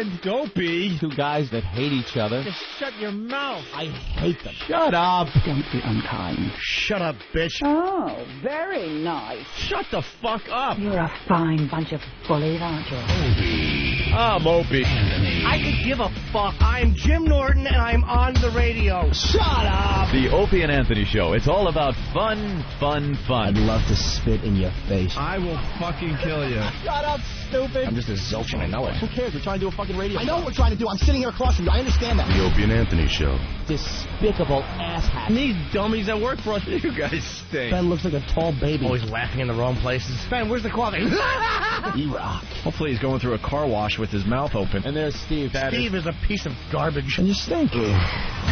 and Dopey. Two guys that hate each other. Just shut your mouth. I hate them. Shut up. Don't be unkind. Shut up, bitch. Oh, very nice. Shut the fuck up. You're a fine bunch of bullies, aren't you? I'm Opie Anthony. I could give a fuck. I'm Jim Norton, and I'm on the radio. Shut up. The Opie and Anthony Show. It's all about fun, fun, fun. I'd love to spit in your face. I will fucking kill you. Shut up, stupid. I'm just a zilch and I know it. Who cares? We're trying to do a fucking radio. I know what we're trying to do. I'm sitting here across from you. I understand that. The Opie and Anthony Show. Despicable asshat. These dummies that work for us, you guys stink. Ben looks like a tall baby. Always laughing in the wrong places. Ben, where's the coffee? He rock. Hopefully he's going through a car wash with his mouth open. And there's Steve. Steve is a piece of garbage. And you stink. You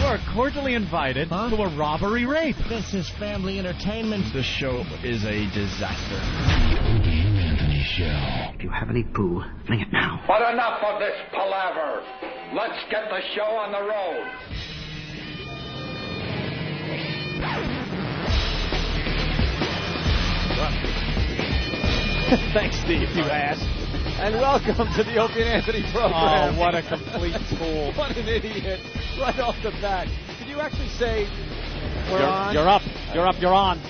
are cordially invited to a robbery rape. This is family entertainment. This show is a disaster. The Opie and Anthony Show. If you have any poo, fling it now. But enough of this palaver. Let's get the show on the road. Thanks, Steve, you ass. And welcome to the Opie and Anthony program. Oh, what a complete fool. What an idiot. Right off the bat. Did you actually say we're on? You're up. You're up. You're on.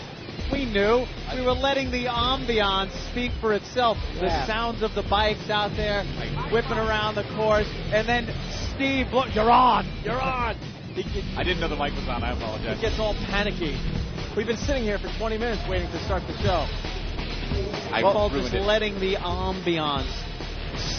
We knew. We were letting the ambiance speak for itself. Yeah. The sounds of the bikes out there, whipping around the course. And then Steve, look, you're on. You're on. I didn't know the mic was on. I apologize. He gets all panicky. We've been sitting here for 20 minutes waiting to start the show. Just letting the ambiance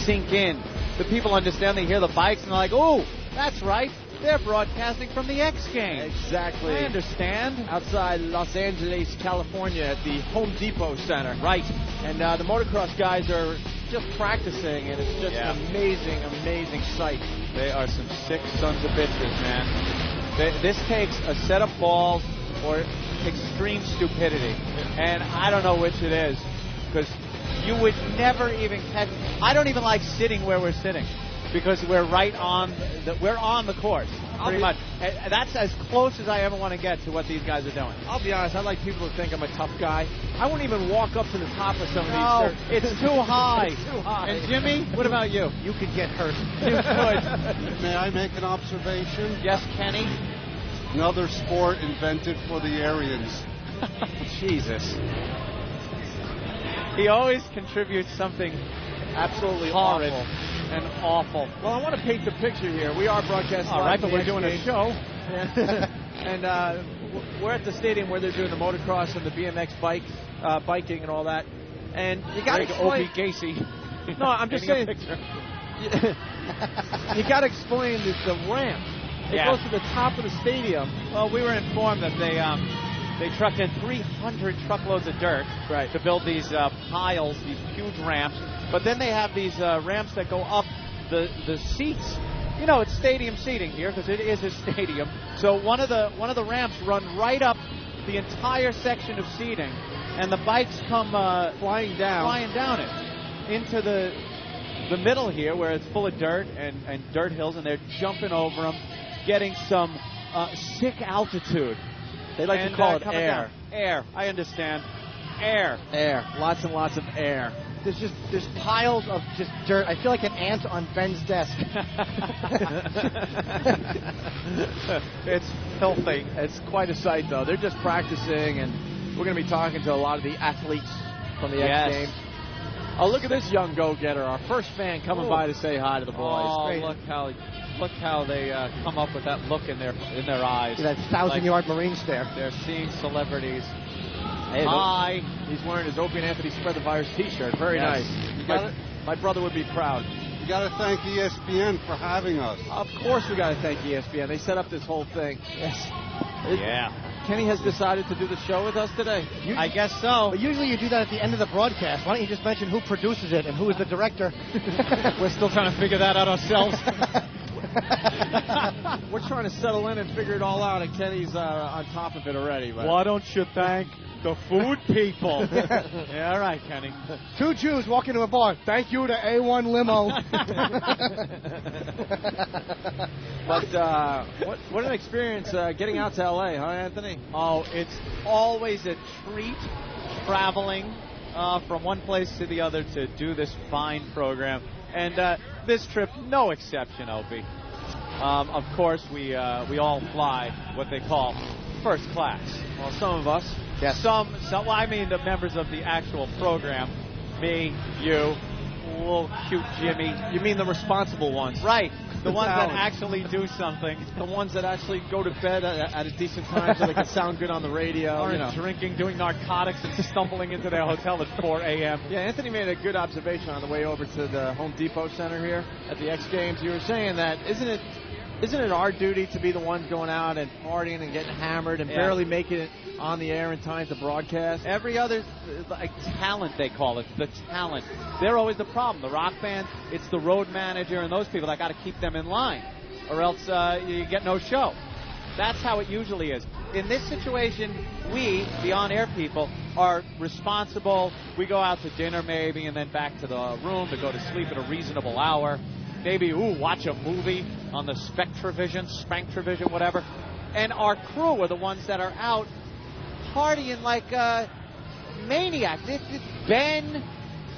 sink in. The people understand. They hear the bikes and they're like, oh, that's right. They're broadcasting from the X Games. Exactly. I understand. Outside Los Angeles, California at the Home Depot Center. Right. And the motocross guys are just practicing, and it's just an amazing, amazing sight. They are some sick sons of bitches, man. This takes a set of balls or extreme stupidity. And I don't know which it is, because you would never even catch. I don't even like sitting where we're sitting, because we're right on the course, pretty much. That's as close as I ever want to get to what these guys are doing. I'll be honest, I like people to think I'm a tough guy. I wouldn't even walk up to the top of some of No, these. it's too high. It's too high. And Jimmy, what about you? You could get hurt. You could. May I make an observation? Yes, Kenny? Another sport invented for the Aryans. Jesus. He always contributes something Absolutely horrid awful. and awful. Well, I want to paint the picture here. We are broadcasting All live right, from but we're the doing X a Games. show. And we're at the stadium where they're doing the motocross and the BMX biking and all that. And you got to explain. Opie Gacy. No, I'm just saying. You got to explain the ramp. It goes to the top of the stadium. Well, we were informed that they trucked in 300 truckloads of dirt to build these piles, these huge ramps. But then they have these ramps that go up the seats. You know, it's stadium seating here because it is a stadium. So one of the ramps run right up the entire section of seating, and the bikes come flying down it into the middle here where it's full of dirt and dirt hills, and they're jumping over them, getting some sick altitude. They like to call it coming air. down. Air. I understand. Air. Lots and lots of air. There's piles of just dirt. I feel like an ant on Ben's desk. It's filthy. It's quite a sight, though. They're just practicing, and we're going to be talking to a lot of the athletes from the X Games. Oh, look at this young go-getter. Our first fan coming by to say hi to the boys. Oh, Great. look how they come up with that look in their eyes. That 1,000-yard Marine stare. They're seeing celebrities. Hey, Hi. He's wearing his Opie and Anthony Spread the Virus T-shirt. Very nice. My brother would be proud. You got to thank ESPN for having us. Of course we got to thank ESPN. They set up this whole thing. Yes. Yeah. Kenny has decided to do the show with us today. I guess so. But usually you do that at the end of the broadcast. Why don't you just mention who produces it and who is the director? We're still trying to figure that out ourselves. We're trying to settle in and figure it all out, and Kenny's on top of it already. But Why don't you thank the food people? Yeah, all right, Kenny. Two Jews walk into a bar. Thank you to A1 Limo. But what an experience getting out to L.A., huh, Anthony? Oh, it's always a treat traveling from one place to the other to do this fine program. And This trip, no exception, Opie. Of course, we all fly what they call first class. Well, some of us. Yes. Some. I mean, the members of the actual program. Me, you, little cute Jimmy. You mean the responsible ones? Right. The ones that talent. actually do something. The ones that actually go to bed at a decent time so they can sound good on the radio. Aren't drinking, doing narcotics, and stumbling into their hotel at 4 a.m. Yeah, Anthony made a good observation on the way over to the Home Depot Center here at the X Games. You were saying that isn't it our duty to be the ones going out and partying and getting hammered and barely making it on the air in time to broadcast? Every other talent, they call it, the talent. They're always the problem. The rock band, it's the road manager and those people that got to keep them in line, or else you get no show. That's how it usually is. In this situation, we, the on-air people, are responsible. We go out to dinner maybe and then back to the room to go to sleep at a reasonable hour. Maybe, watch a movie on the Spanktravision, whatever. And our crew are the ones that are out partying like maniacs. It's Ben.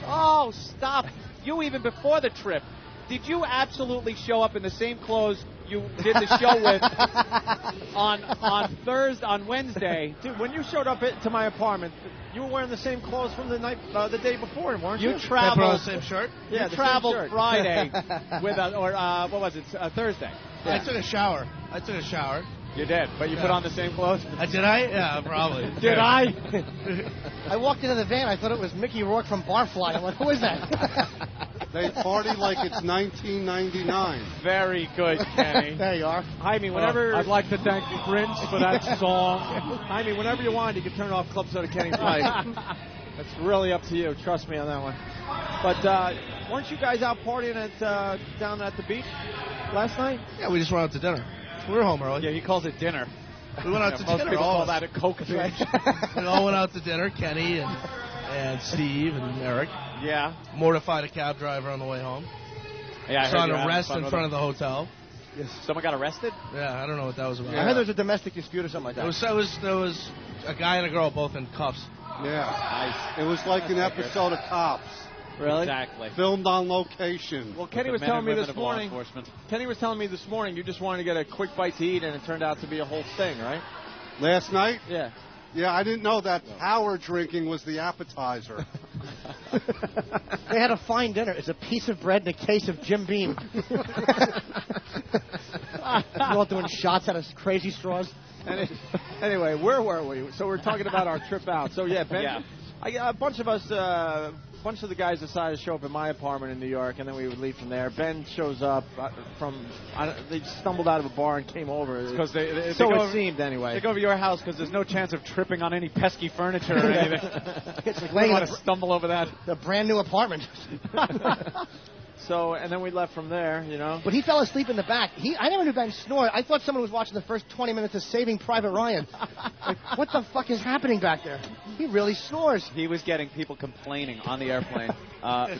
Oh, stop. You even before the trip. Did you absolutely show up in the same clothes you did the show with on Wednesday? Dude, when you showed up to my apartment, you were wearing the same clothes from the day before, weren't you? You traveled the same shirt? Yeah, you traveled Friday with what was it? Thursday. Yeah. I took a shower. You did, but you put on the same clothes? Did I? Yeah, probably. Did I? I walked into the van. I thought it was Mickey Rourke from Barfly. I'm like, who is that? They party like it's 1999. Very good, Kenny. There you are. I mean, whenever... I'd like to thank Prince for that song. I mean, whenever you want, you can turn off Club Soda Kenny's life. It's really up to you. Trust me on that one. But weren't you guys out partying down at the beach last night? Yeah, we just went out to dinner. We were home early. Yeah, he calls it dinner. We went out to most dinner. People call that a coke drink. We all went out to dinner. Kenny and Steve and Eric. Yeah. Mortified a cab driver on the way home. Yeah, saw an arrest in front of the hotel. Yes. Someone got arrested? Yeah, I don't know what that was about. Yeah. I heard there was a domestic dispute or something like that. There was a guy and a girl both in cuffs. Yeah. Nice. It was like an episode of Cops. Really? Exactly. Filmed on location. Well, Kenny was telling me this morning. You just wanted to get a quick bite to eat, and it turned out to be a whole thing, right? Last night? Yeah. Yeah, I didn't know that power drinking was the appetizer. They had a fine dinner. It's a piece of bread and a case of Jim Beam. We're all doing shots out of crazy straws. Anyway, where were we? So we're talking about our trip out. So, yeah, Ben, a bunch of us... bunch of the guys decided to show up at my apartment in New York, and then we would leave from there. Ben shows up they stumbled out of a bar and came over. Because it seemed, anyway. They go over to your house because there's no chance of tripping on any pesky furniture or anything. It's like laying want to stumble over that. The brand new apartment. So, and then we left from there, you know. But he fell asleep in the back. I never knew Ben snored. I thought someone was watching the first 20 minutes of Saving Private Ryan. Like, what the fuck is happening back there? He really snores. He was getting people complaining on the airplane,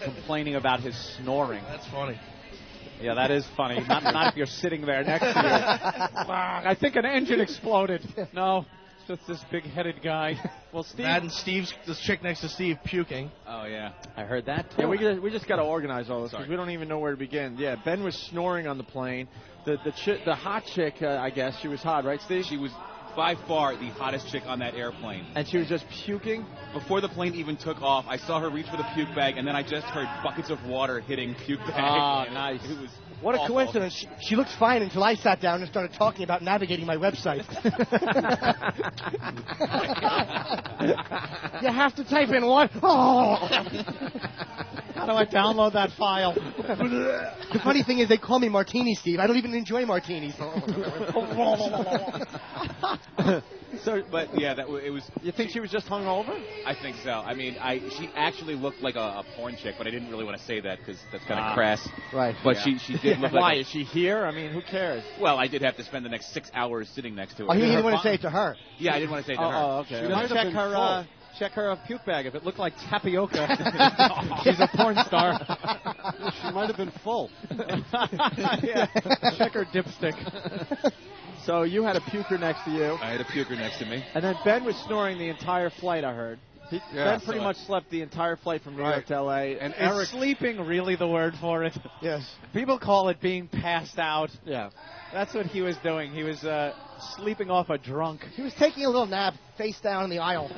complaining about his snoring. That's funny. Yeah, that is funny. Not if you're sitting there next to you. I think an engine exploded. No. Just this big-headed guy. Well, Steve. That and this chick next to Steve puking. Oh, yeah. I heard that, too. Yeah, we just got to organize all this because we don't even know where to begin. Yeah, Ben was snoring on the plane. The hot chick, I guess, she was hot, right, Steve? She was by far the hottest chick on that airplane. And she was just puking? Before the plane even took off, I saw her reach for the puke bag, and then I just heard buckets of water hitting puke bag. Oh, nice. It was what awful. A coincidence. She looked fine until I sat down and started talking about navigating my website. You have to type in what? Oh. How do I download that file? The funny thing is they call me Martini Steve. I don't even enjoy martinis. But yeah, it was. You think she was just hungover? I think so. I mean, she actually looked like a porn chick, but I didn't really want to say that because that's kind of crass. Right. But she did look like. Why is she here? I mean, who cares? Well, I did have to spend the next 6 hours sitting next to her. Oh, you didn't want to say it to her. Yeah, I didn't want to say it to her. Oh, okay. She might check her. Check her puke bag. If it looked like tapioca, she's a porn star. She might have been full. Yeah. Check her dipstick. So you had a puker next to you. I had a puker next to me. And then Ben was snoring the entire flight, I heard. Ben pretty much slept the entire flight from New York to L.A. And Eric, sleeping really the word for it? Yes. People call it being passed out. Yeah. That's what he was doing. He was sleeping off a drunk. He was taking a little nap face down in the aisle.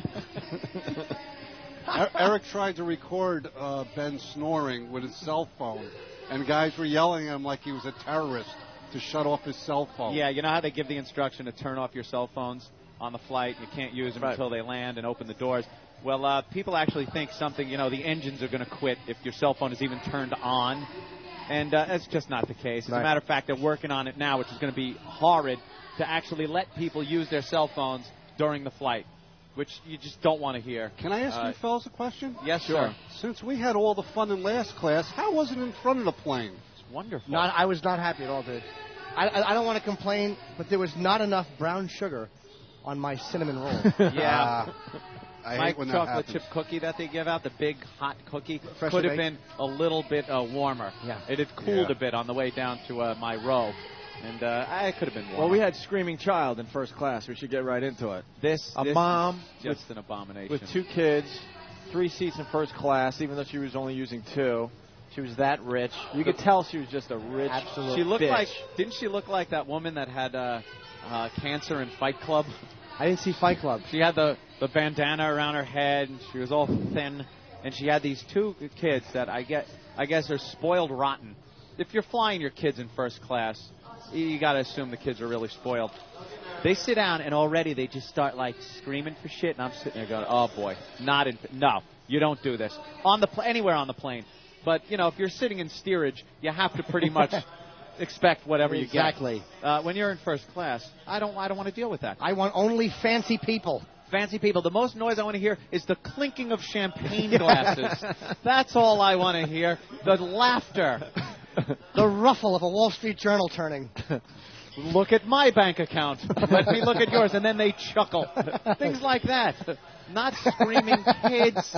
Eric tried to record Ben snoring with his cell phone, and guys were yelling at him like he was a terrorist to shut off his cell phone. Yeah, you know how they give the instruction to turn off your cell phones on the flight? You can't use them until they land and open the doors. Well, people actually think something, the engines are going to quit if your cell phone is even turned on. And that's just not the case. As a matter of fact, they're working on it now, which is going to be horrid, to actually let people use their cell phones during the flight, which you just don't want to hear. Can I ask you fellas a question? Yes, sure. Since we had all the fun in last class, how was it in front of the plane? It's wonderful. I was not happy at all, dude. I don't want to complain, but there was not enough brown sugar on my cinnamon roll. Yeah. I My hate when that chocolate happens. chip cookie that they give out, the big hot cookie, Fresh could have baked. been a little bit warmer. Yeah. It had cooled a bit on the way down to my row, and I could have been warmer. Well, we had screaming child in first class. We should get right into it. this Mom just an abomination. with 2 kids, 3 seats in first class, even though she was only using 2. She was that rich. You could tell she was just a rich She looked bitch. didn't she look like that woman that had cancer in Fight Club? I didn't see Fight Club. She had the bandana around her head, and she was all thin, and she had these 2 kids that I guess are spoiled rotten. If you're flying your kids in first class, you got to assume the kids are really spoiled. They sit down, and already they just start, screaming for shit, and I'm sitting there going, oh, boy, no, you don't do this. Anywhere on the plane. But, if you're sitting in steerage, you have to pretty much expect whatever you get. Exactly. When you're in first class, I don't want to deal with that. I want only fancy people. Fancy people. The most noise I want to hear is the clinking of champagne glasses. That's all I want to hear. The laughter. The ruffle of a Wall Street Journal turning. Look at my bank account. Let me look at yours. And then they chuckle. Things like that. Not screaming kids.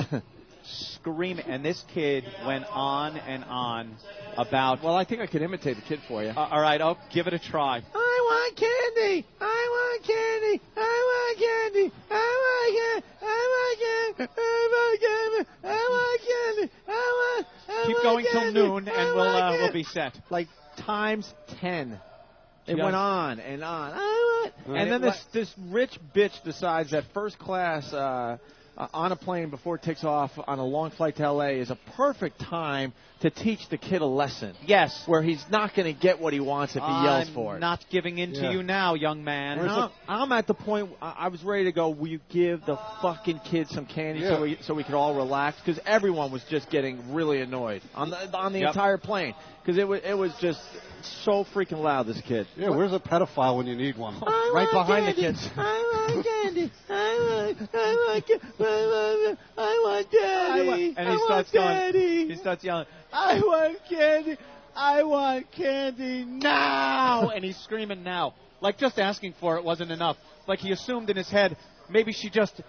Screaming. And this kid went on and on about... Well, I think I could imitate the kid for you. All right, I'll give it a try. I want candy. I want candy. I want candy. I want candy. I want candy. I want candy. I want. Keep going till noon, and we'll be set. Like times 10. It Yeah. went on and on. I want. And then this rich bitch decides that first class on a plane before it takes off on a long flight to L.A. is a perfect time to teach the kid a lesson. Yes. Where he's not going to get what he wants if he yells for it. I'm not giving in to you now, young man. I'm at the point, I was ready to go, will you give the fucking kid some candy so we could all relax? Because everyone was just getting really annoyed on the entire plane. Because it was just so freaking loud, this kid. Yeah, where's a pedophile when you need one? Right behind the kids. I want candy. I want candy. And he starts going. He starts yelling, I want candy. I want candy now. And he's screaming now. Like just asking for it wasn't enough. Like he assumed in his head, maybe she just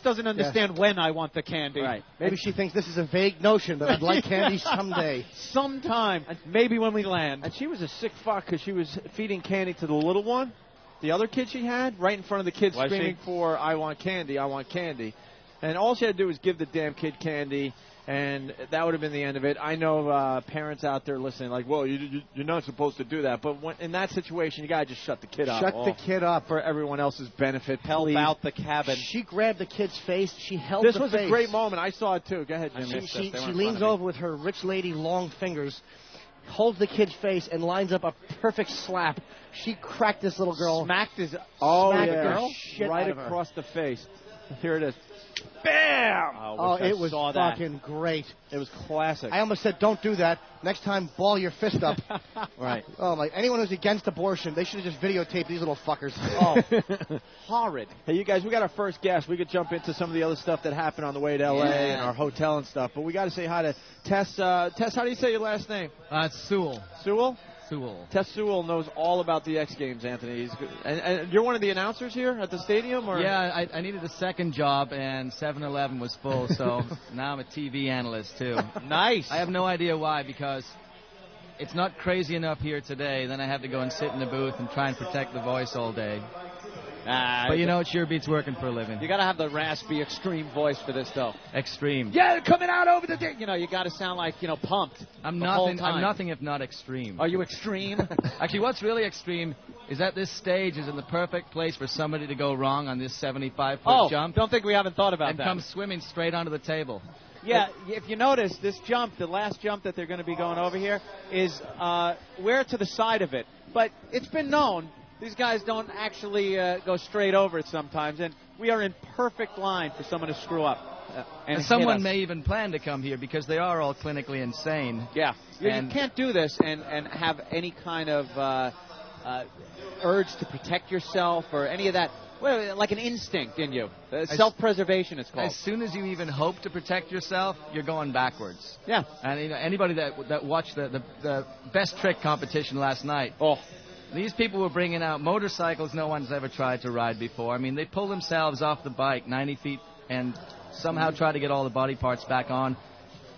doesn't understand when I want the candy. Right. Maybe she thinks this is a vague notion, but I'd like candy someday. Sometime. Maybe when we land. And she was a sick fuck because she was feeding candy to the little one, the other kid she had, right in front of the kid screaming for, I want candy, I want candy. And all she had to do was give the damn kid candy, and that would have been the end of it. I know parents out there listening like, well, you're not supposed to do that. But in that situation, you got to just shut the kid up. Shut the kid up. For everyone else's benefit. Help out the cabin. She grabbed the kid's face. She held This the was face. a great moment. I saw it, too. Go ahead, Jim. She leans over with her rich lady long fingers, holds the kid's face, and lines up a perfect slap. She cracked this little girl. Smacked his girl shit right out of her. across the face. Here it is. Bam! Oh, it was fucking great. It was classic. I almost said, don't do that. Next time, ball your fist up. Right. Oh, my. Anyone who's against abortion, they should have just videotaped these little fuckers. Oh, horrid. Hey, you guys, we got our first guest. We could jump into some of the other stuff that happened on the way to L.A. and our hotel and stuff. But we got to say hi to Tess. Tess, how do you say your last name? Sewell. Sewell? Sewell. Tess Sewell knows all about the X Games, Anthony. He's good. And you're one of the announcers here at the stadium? Or? Yeah, I needed a second job, and 7-Eleven was full, so now I'm a TV analyst, too. Nice. I have no idea why, because it's not crazy enough here today. Then I have to go and sit in the booth and try and protect the voice all day. But you know, it sure beats working for a living. You got to have the raspy, extreme voice for this, though. Extreme. Yeah, coming out over the thing. You know, you got to sound like, you know, pumped. I'm the whole time. I'm nothing if not extreme. Are you extreme? Actually, what's really extreme is that this stage is in the perfect place for somebody to go wrong on this 75-foot jump. Don't think we haven't thought about and that. come swimming straight onto the table. Yeah, if you notice, this jump, the last jump that they're going to be going over here, is we're to the side of it. But it's been known. These guys don't actually go straight over it sometimes, and we are in perfect line for someone to screw up. And someone may even plan to come here because they are all clinically insane. Yeah. You can't do this and have any kind of urge to protect yourself or any of that. Well, like an instinct in you. Self-preservation, it's called. As soon as you even hope to protect yourself, you're going backwards. Yeah. And you know, anybody that watched the best trick competition last night, these people were bringing out motorcycles no one's ever tried to ride before. I mean, they pull themselves off the bike 90 feet and somehow try to get all the body parts back on.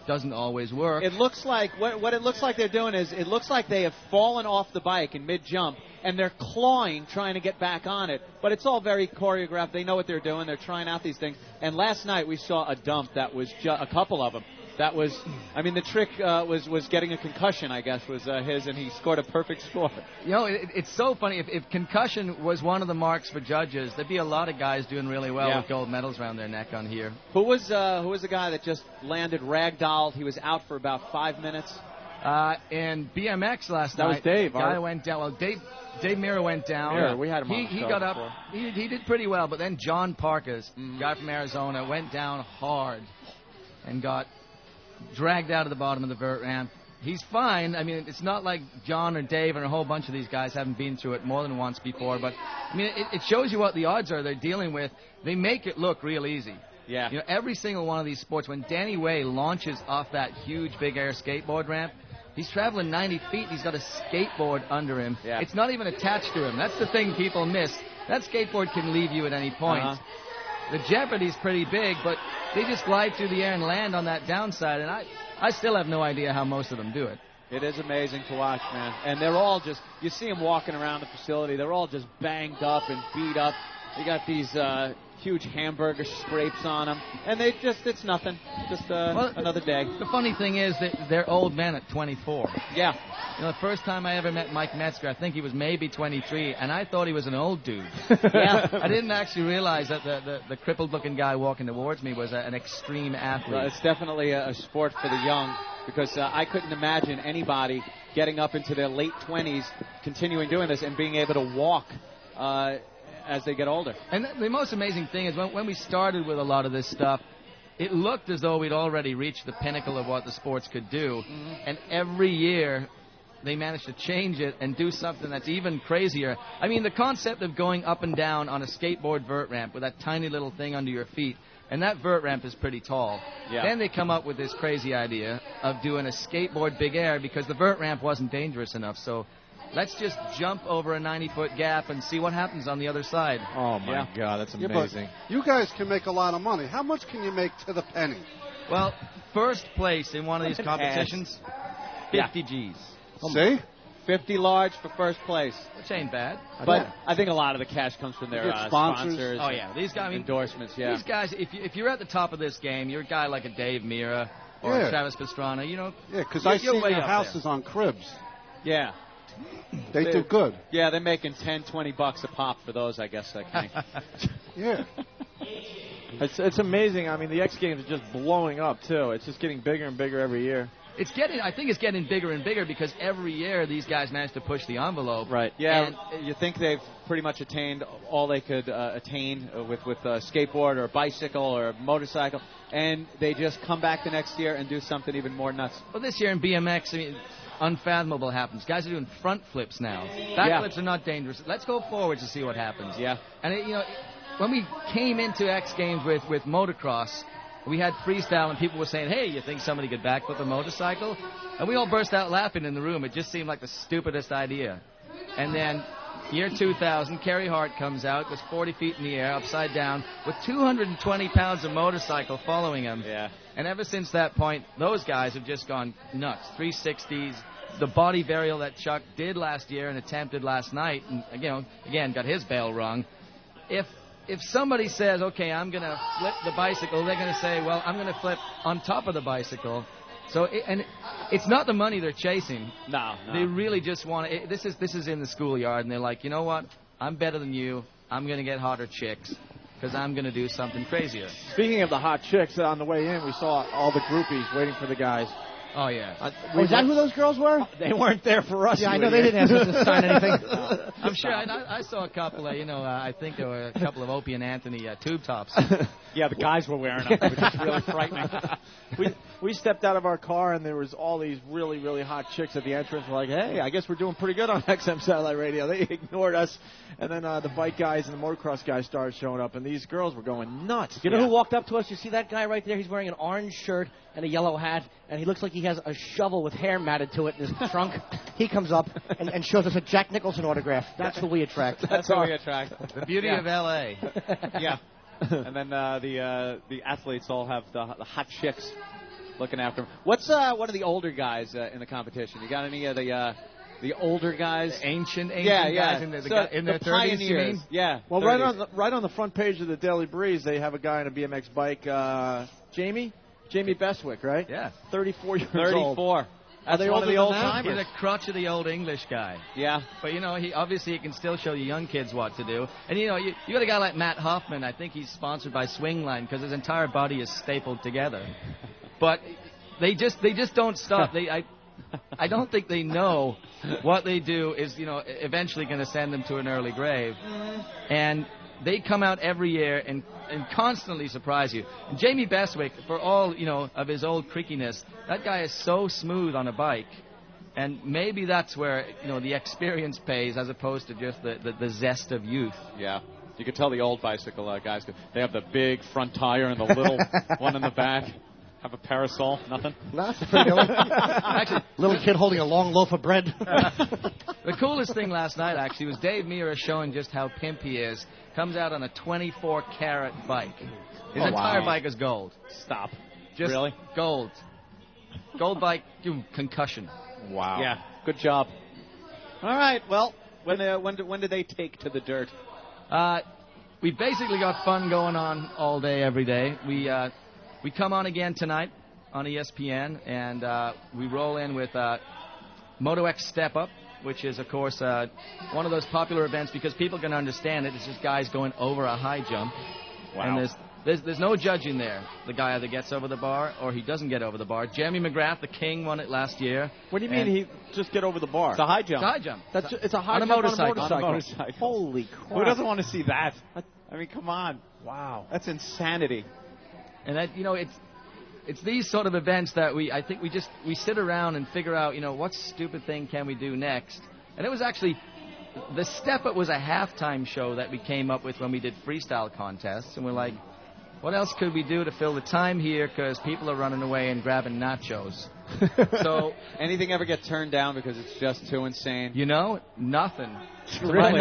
Doesn't always work. It looks like, what it looks like they're doing is, it looks like they have fallen off the bike in mid-jump, and they're clawing, trying to get back on it. But it's all very choreographed. They know what they're doing. They're trying out these things. And last night we saw a dump that was a couple of them. That was, I mean, the trick was getting a concussion, I guess, was his, and he scored a perfect score. You know, it's so funny. If concussion was one of the marks for judges, there'd be a lot of guys doing really well with gold medals around their neck on here. Who was the guy that just landed ragdolled? He was out for about 5 minutes. In BMX last night. That was Dave. Guy went down. Well, Dave Mira went down. Yeah, we had him on the He show got up. before. He did pretty well, but then John Parkas, guy from Arizona, went down hard and got dragged out of the bottom of the vert ramp. He's fine. I mean, it's not like John or Dave and a whole bunch of these guys haven't been through it more than once before. But, I mean, it shows you what the odds are they're dealing with. They make it look real easy. Yeah. You know, every single one of these sports, when Danny Way launches off that huge big air skateboard ramp, he's traveling 90 feet. He's got a skateboard under him. Yeah. It's not even attached to him. That's the thing people miss. That skateboard can leave you at any point. The jeopardy's pretty big, but they just glide through the air and land on that downside, and I still have no idea how most of them do it. It is amazing to watch, man. And they're all just, you see them walking around the facility, they're all just banged up and beat up. You got these huge hamburger scrapes on them, and they just, it's nothing. Just another day. The funny thing is that they're old men at 24. Yeah. You know, the first time I ever met Mike Metzger, I think he was maybe 23, and I thought he was an old dude. Yeah. I didn't actually realize that the crippled-looking guy walking towards me was an extreme athlete. Well, it's definitely a sport for the young, because I couldn't imagine anybody getting up into their late 20s, continuing doing this, and being able to walk as they get older. And the most amazing thing is when we started with a lot of this stuff, it looked as though we'd already reached the pinnacle of what the sports could do. And every year, they managed to change it and do something that's even crazier. I mean, the concept of going up and down on a skateboard vert ramp with that tiny little thing under your feet, and that vert ramp is pretty tall. Yeah. Then they come up with this crazy idea of doing a skateboard big air because the vert ramp wasn't dangerous enough. So let's just jump over a 90-foot gap and see what happens on the other side. Oh, my God, that's amazing. Yeah, but you guys can make a lot of money. How much can you make to the penny? Well, first place in one of these competitions, 50 G's. See? 50 large for first place. Which ain't bad. But I think a lot of the cash comes from their sponsors. Oh, yeah. These guys, I mean, endorsements, yeah. These guys, if you're at the top of this game, you're a guy like a Dave Mira or a Travis Pastrana, you know. Yeah, because I see their houses on cribs. Yeah. They do good. Yeah, they're making $10-20 a pop for those, I guess. Yeah. It's amazing. I mean, the X Games are just blowing up, too. It's just getting bigger and bigger every year. I think it's getting bigger and bigger because every year these guys manage to push the envelope. Right. Yeah, and you think they've pretty much attained all they could attain with a skateboard or a bicycle or a motorcycle, and they just come back the next year and do something even more nuts. Well, this year in BMX, I mean, unfathomable happens. Guys are doing front flips now. Back flips are not dangerous. Let's go forwards to see what happens. Yeah. And, when we came into X Games with motocross, we had freestyle, and people were saying, hey, you think somebody could backflip a motorcycle? And we all burst out laughing in the room. It just seemed like the stupidest idea. And then, year 2000, Kerry Hart comes out, goes 40 feet in the air, upside down, with 220 pounds of motorcycle following him. Yeah. And ever since that point, those guys have just gone nuts. 360s, the body burial that Chuck did last year and attempted last night, and, again, got his bell rung. if somebody says, okay, I'm going to flip the bicycle, they're going to say, well, I'm going to flip on top of the bicycle. So, and it's not the money they're chasing. No. They really just want to. This is in the schoolyard, and they're like, you know what? I'm better than you. I'm going to get hotter chicks because I'm going to do something crazier. Speaking of the hot chicks, on the way in, we saw all the groupies waiting for the guys. Oh, yeah. Was that who those girls were? They weren't there for us. Yeah, I know they didn't ask us to sign anything. I'm sure. I saw a couple of, I think there were a couple of Opie and Anthony tube tops. Yeah, the guys were wearing them, which is really frightening. We stepped out of our car, and there was all these really, really hot chicks at the entrance. We're like, hey, I guess we're doing pretty good on XM Satellite Radio. They ignored us. And then the bike guys and the motocross guys started showing up, and these girls were going nuts. You know who walked up to us? You see that guy right there? He's wearing an orange shirt and a yellow hat, and he looks like he has a shovel with hair matted to it in his trunk. He comes up and shows us a Jack Nicholson autograph. That's who we attract. That's who we attract. The beauty of L.A. Yeah. And then the athletes all have the hot chicks looking after them. What's one of the older guys in the competition? You got any of the older guys? Ancient guys in their 30s, you mean? Yeah. Well, 30s. right on the front page of the Daily Breeze, they have a guy on a BMX bike, Jamie Bestwick, right? Yeah. 34 years 34. old. Are they one of the old He's timers? a crotch of the old English guy. Yeah. But, he obviously can still show you young kids what to do. And, you got a guy like Matt Hoffman. I think he's sponsored by Swingline because his entire body is stapled together. But they just don't stop. I don't think they know what they do is, eventually going to send them to an early grave. And they come out every year and constantly surprise you. And Jamie Bestwick, for all, of his old creakiness, that guy is so smooth on a bike. And maybe that's where, the experience pays as opposed to just the zest of youth. Yeah. You could tell the old bicycle guys, they have the big front tire and the little one in the back. Have a parasol, nothing? That's pretty good. Actually, little kid holding a long loaf of bread. The coolest thing last night, actually, was Dave Meara showing just how pimp he is. Comes out on a 24-carat bike. His entire bike is gold. Stop. Just really? Gold. Gold bike, concussion. Wow. Yeah, good job. All right, well, when did they take to the dirt? We basically got fun going on all day, every day. We come on again tonight on ESPN, and we roll in with Moto X Step Up, which is, of course, one of those popular events because people can understand it. It's just guys going over a high jump. Wow. And there's no judging there. The guy either gets over the bar or he doesn't get over the bar. Jeremy McGrath, the king, won it last year. What do you mean he just get over the bar? It's a high jump. It's a high jump. It's a high on jump a motorcycle. On a motorcycle. Holy crap. Who doesn't want to see that? I mean, come on. Wow. That's insanity. And that, it's these sort of events that I think we sit around and figure out, what stupid thing can we do next? And it was actually, the Step Up was a halftime show that we came up with when we did freestyle contests. And we're like, what else could we do to fill the time here? Because people are running away and grabbing nachos. So anything ever get turned down because it's just too insane? Nothing. Really?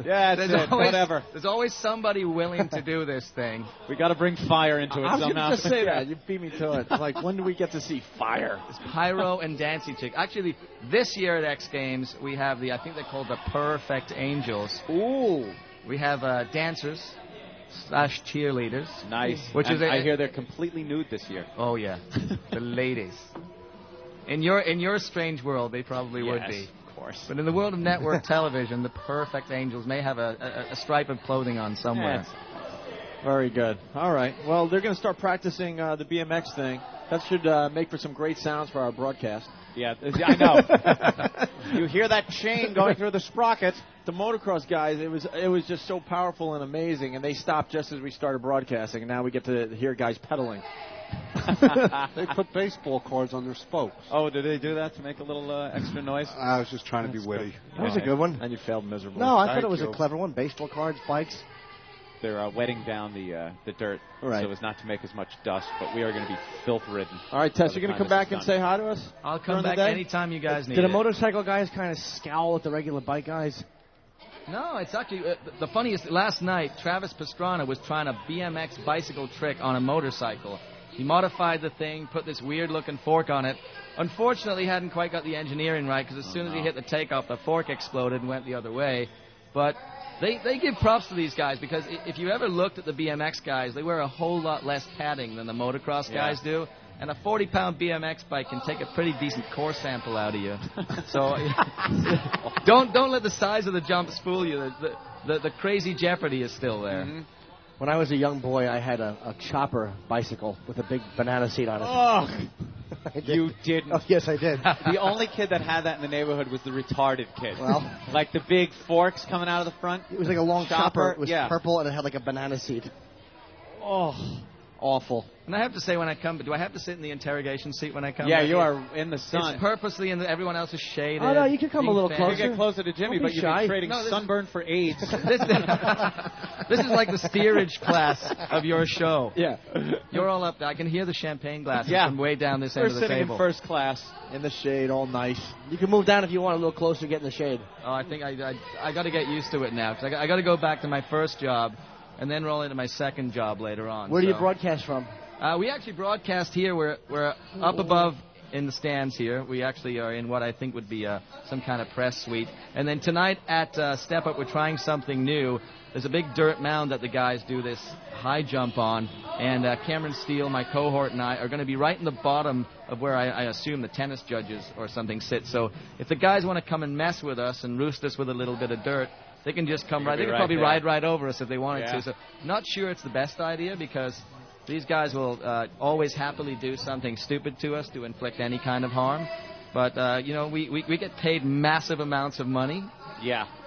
Yeah, whatever. There's always somebody willing to do this thing. We got to bring fire into it I was somehow. going to say that. You beat me to it. Like, when do we get to see fire? It's pyro and dancing chick. Actually, this year at X Games, we have I think they're called the Perfect Angels. Ooh. We have dancers / cheerleaders. Nice. I hear they're completely nude this year. Oh, yeah. The ladies. In your strange world, they probably would be. Of course. But in the world of network television, the Perfect Angels may have a stripe of clothing on somewhere. Very good. All right. Well, they're going to start practicing the BMX thing. That should make for some great sounds for our broadcast. Yeah, I know. You hear that chain going through the sprocket. The motocross guys, it was just so powerful and amazing, and they stopped just as we started broadcasting, and now we get to hear guys pedaling. They put baseball cards on their spokes. Oh, did they do that to make a little extra noise? I was just trying to be witty. That was a good one. And you failed miserably. No, I thought it was a clever one. Baseball cards, bikes. They're wetting down the dirt so as not to make as much dust, but we are going to be filth-ridden. All right, Tess, you're going to come back and say hi to us? I'll come back anytime you guys need Did it. the motorcycle guys kind of scowl at the regular bike guys? No, it's actually, the funniest, last night, Travis Pastrana was trying a BMX bicycle trick on a motorcycle. He modified the thing, put this weird-looking fork on it. Unfortunately, he hadn't quite got the engineering right, because as soon as he hit the takeoff, the fork exploded and went the other way. But they give props to these guys because if you ever looked at the BMX guys, they wear a whole lot less padding than the motocross guys do. And a 40-pound BMX bike can take a pretty decent core sample out of you. So don't let the size of the jumps fool you. The crazy jeopardy is still there. Mm-hmm. When I was a young boy, I had a chopper bicycle with a big banana seat on it. Oh, you didn't. Oh, yes, I did. The only kid that had that in the neighborhood was the retarded kid. Well, like the big forks coming out of the front. It was like a long chopper. It was yeah. purple, and it had like a banana seat. Oh, awful. And I have to say, when I come, do I have to sit in the interrogation seat when I come? Yeah, back you in? are in the sun. It's purposely in everyone else is shaded. Oh, no, you can come a little closer. You get closer to Jimmy, but you've been trading sunburn for AIDS. This is like the steerage class of your show. Yeah. You're all up there. I can hear the champagne glasses Yeah. from way down this end of the We're sitting table. in first class in the shade, all nice. You can move down if you want a little closer, get in the shade. Oh, I think I got to get used to it now because I got to go back to my first job and then roll into my second job later on. Where do you broadcast from? We actually broadcast here. We're up above in the stands here. We actually are in what I think would be some kind of press suite. And then tonight at Step Up, we're trying something new. There's a big dirt mound that the guys do this high jump on. And Cameron Steele, my cohort, and I are going to be right in the bottom of where I assume the tennis judges or something sit. So if the guys want to come and mess with us and roost us with a little bit of dirt, they can just come right. They can probably ride right over us if they wanted to. So not sure it's the best idea because these guys will always happily do something stupid to us to inflict any kind of harm. But, we get paid massive amounts of money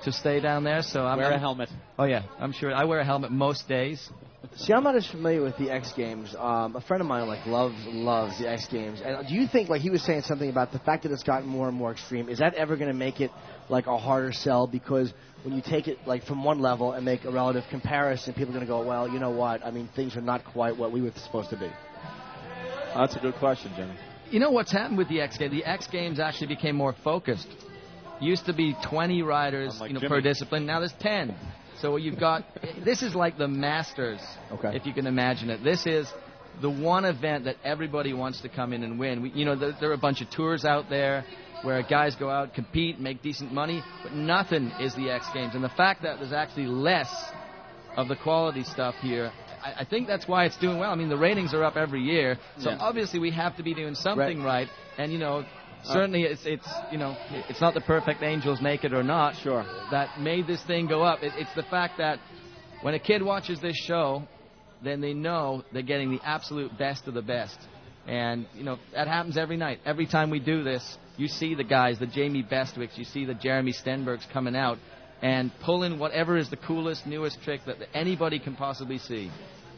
to stay down there. So wear a helmet. Oh, yeah, I'm sure. I wear a helmet most days. See, I'm not as familiar with the X Games. A friend of mine, loves the X Games. And do you think, he was saying something about the fact that it's gotten more and more extreme, is that ever going to make it, a harder sell? Because when you take it, from one level and make a relative comparison, people are going to go, well, you know what? I mean, things are not quite what we were supposed to be. That's a good question, Jimmy. You know what's happened with the X Games? The X Games actually became more focused. Used to be 20 riders per discipline. Now there's 10. So you've got, this is like the Masters, if you can imagine it. This is the one event that everybody wants to come in and win. There are a bunch of tours out there where guys go out, compete, make decent money, but nothing is the X Games. And the fact that there's actually less of the quality stuff here, I think that's why it's doing well. I mean, the ratings are up every year, so obviously we have to be doing something right. And, certainly it's not the perfect angels, naked or not, that made this thing go up. It's the fact that when a kid watches this show, then they know they're getting the absolute best of the best. And, that happens every night. Every time we do this, you see the guys, the Jamie Bestwicks, you see the Jeremy Stenbergs coming out and pulling whatever is the coolest, newest trick that anybody can possibly see.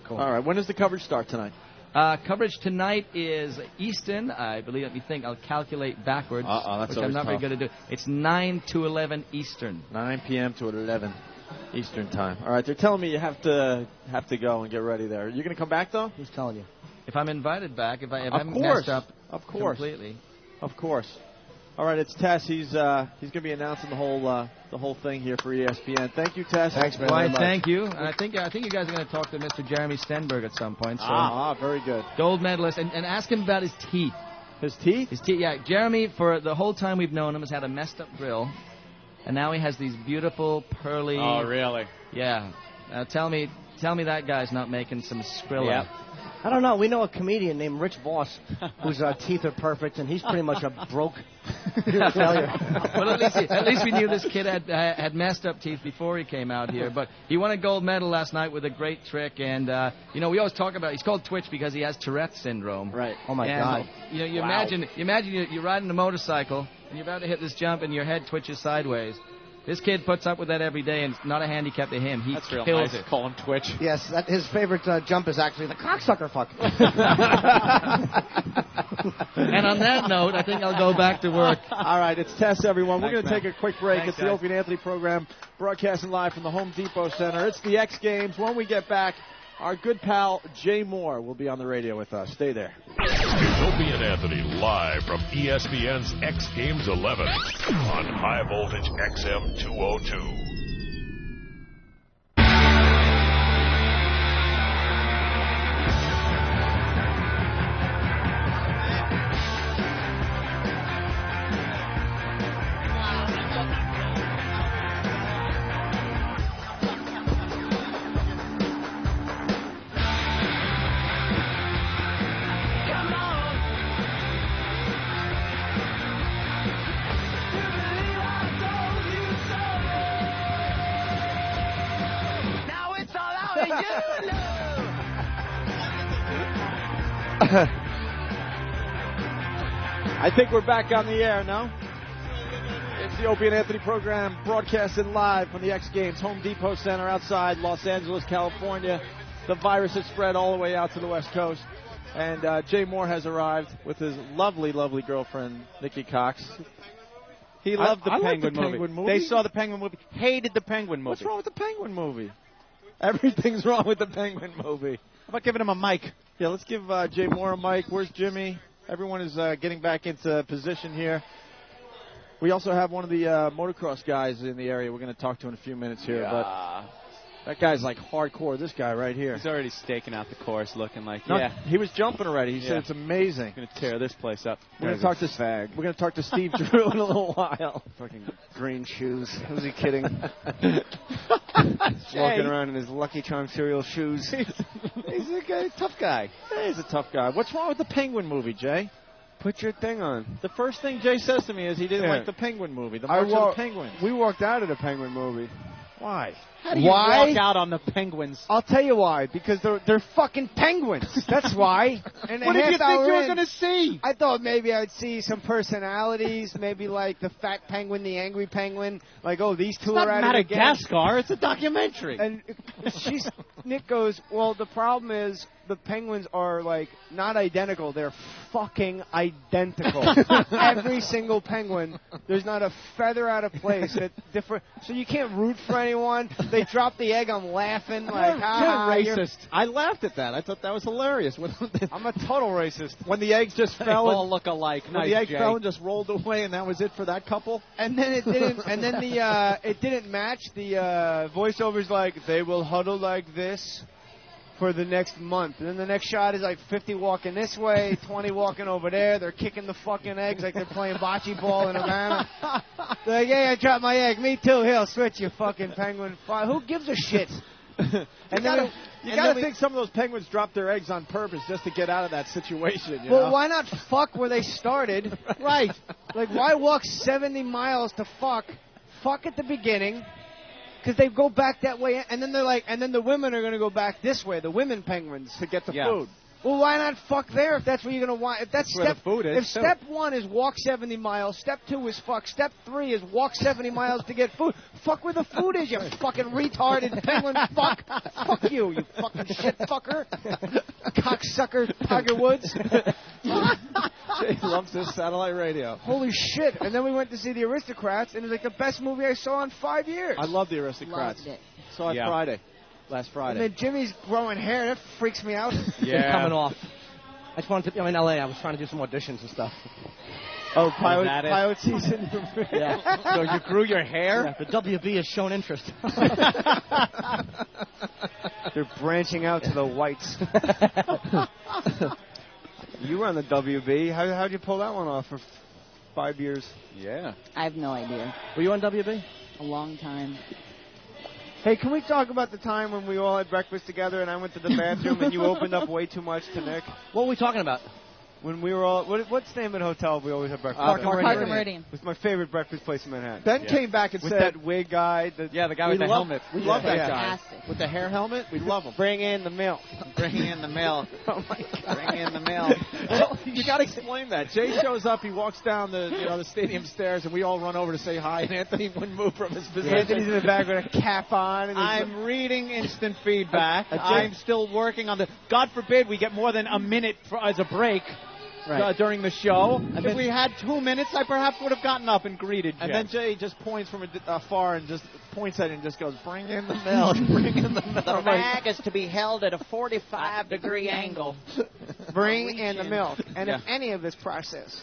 Cool. All right, when does the coverage start tonight? Coverage tonight is Eastern, I believe. Let me think. I'll calculate backwards, that's which I'm not very good at doing. It's 9 to 11 Eastern. 9 p.m. to 11 Eastern time. All right, they're telling me you have to go and get ready there. Are you going to come back, though? Who's telling you? If I'm invited back, if I haven't messed up completely. Of course. All right, it's Tess. He's going to be announcing the whole thing here for ESPN. Thank you, Tess. Thanks, man. Why, thank you. And I think you guys are going to talk to Mr. Jeremy Stenberg at some point. So very good. Gold medalist, and ask him about his teeth. His teeth? His teeth. Yeah, Jeremy, for the whole time we've known him, has had a messed up grill, and now he has these beautiful pearly. Oh, really? Yeah. Tell me that guy's not making some Skrilla. Yep. I don't know. We know a comedian named Rich Voss whose teeth are perfect, and he's pretty much a broke failure. Well, at least we knew this kid had messed up teeth before he came out here. But he won a gold medal last night with a great trick. And, we always talk about, he's called Twitch because he has Tourette's syndrome. Right. Oh, my God. You imagine you're riding a motorcycle, and you're about to hit this jump, and your head twitches sideways. This kid puts up with that every day, and it's not a handicap to him. He That's real kills nice. it. Call him Twitch. Yes, his favorite jump is actually the cocksucker fuck. And on that note, I think I'll go back to work. All right, it's Tess, everyone. We're going to take a quick break. Thanks, it's the Opie and Anthony program, broadcasting live from the Home Depot Center. It's the X Games. When we get back, our good pal Jay Moore will be on the radio with us. Stay there. It's Opie and Anthony live from ESPN's X Games 11 on High Voltage XM 202. I think we're back on the air now. It's the Opie and Anthony program, broadcasting live from the X Games Home Depot Center outside Los Angeles, California. The virus has spread all the way out to the West Coast. And Jay Moore has arrived with his lovely, lovely girlfriend, Nikki Cox. He loved the I Penguin like the Penguin movie. They saw the Penguin movie, hated the Penguin movie. What's wrong with the Penguin movie? Everything's wrong with the Penguin movie. How about giving him a mic? Yeah, let's give Jay Moore a mic. Where's Jimmy? Everyone is getting back into position here. We also have one of the motocross guys in the area. We're going to talk to in a few minutes here. Yeah. But that guy's like hardcore. This guy right here. He's already staking out the course, looking like He was jumping already. He said it's amazing. Going to tear this place up. We're going to talk to Fag. We're going to talk to Steve Drew in a little while. Fucking green shoes. Who's he kidding? Walking around in his Lucky Charm cereal shoes. He's a tough guy. He's a tough guy. What's wrong with the Penguin movie, Jay? Put your thing on. The first thing Jay says to me is he didn't like the Penguin movie. The March of the Penguins. We walked out of the Penguin movie. Why? How do you walk out on the Penguins? I'll tell you why. Because they're fucking penguins. That's why. And what did you think you were going to see? I thought maybe I'd see some personalities. Maybe like the fat penguin, the angry penguin. Like, oh, these two are at it again. Madagascar. It's a documentary. And Nick goes, well, the problem is the penguins are like not identical. They're fucking identical. Every single penguin. There's not a feather out of place. It's different. So you can't root for anyone. They drop the egg. I'm laughing like, you're racist. I laughed at that. I thought that was hilarious. I'm a total racist. When the eggs just fell, all look alike. When the egg fell and just rolled away, and that was it for that couple. And then it didn't. And then it didn't match. The voiceover's like, they will huddle like this for the next month. And then the next shot is like 50 walking this way, 20 walking over there. They're kicking the fucking eggs like they're playing bocce ball in a manner. They're like, hey, I dropped my egg. Me too. Here, switch, you fucking penguin. Who gives a shit? You gotta think some of those penguins dropped their eggs on purpose just to get out of that situation. You know? Why not fuck where they started? Right. Like, why walk 70 miles to fuck? Fuck at the beginning. Because they go back that way, and then they're like, and then the women are going to go back this way, the women penguins, to get the food. Well, why not fuck there if that's where you're going to want? If that's where the food is. If step 1 is walk 70 miles, step 2 is fuck, step 3 is walk 70 miles to get food. Fuck where the food is, you fucking retarded penguin fuck. Fuck you fucking shit fucker. Cocksucker Tiger Woods. Jay loves this satellite radio. Holy shit. And then we went to see The Aristocrats, and it was like the best movie I saw in 5 years. I love The Aristocrats. Loved it. Saw it last Friday. And then Jimmy's growing hair. That freaks me out. Yeah. Coming off. I just wanted to, I'm in LA. I was trying to do some auditions and stuff. Oh, pilot season. Yeah. So you grew your hair? Yeah, the WB has shown interest. They're branching out to the whites. You were on the WB. How'd you pull that one off for 5 years? Yeah. I have no idea. Were you on WB? A long time. Hey, can we talk about the time when we all had breakfast together and I went to the bathroom and you opened up way too much to Nick? What were we talking about? When we were all, what's the name of the hotel we always have breakfast? Park Meridian. It was my favorite breakfast place in Manhattan. Ben came back and with said, that wig guy. The guy with the helmet. We love that guy. Fantastic. With the hair helmet, we love him. Bring in the milk. Bring in the milk. Oh my God. Bring in the milk. Well, you got to explain that. Jay shows up, he walks down the stadium stairs, and we all run over to say hi, and Anthony wouldn't move from his position. Anthony's in the back with a cap on. And I'm reading instant feedback. I'm still working on the... God forbid we get more than a minute as a break. Right. During the show. And if we had 2 minutes, I perhaps would have gotten up and greeted Jay. And then Jay just points from afar and just points at it and just goes, bring in the milk, bring in the milk. The bag is to be held at a 45-degree angle. Bring in the milk. And if any of this process.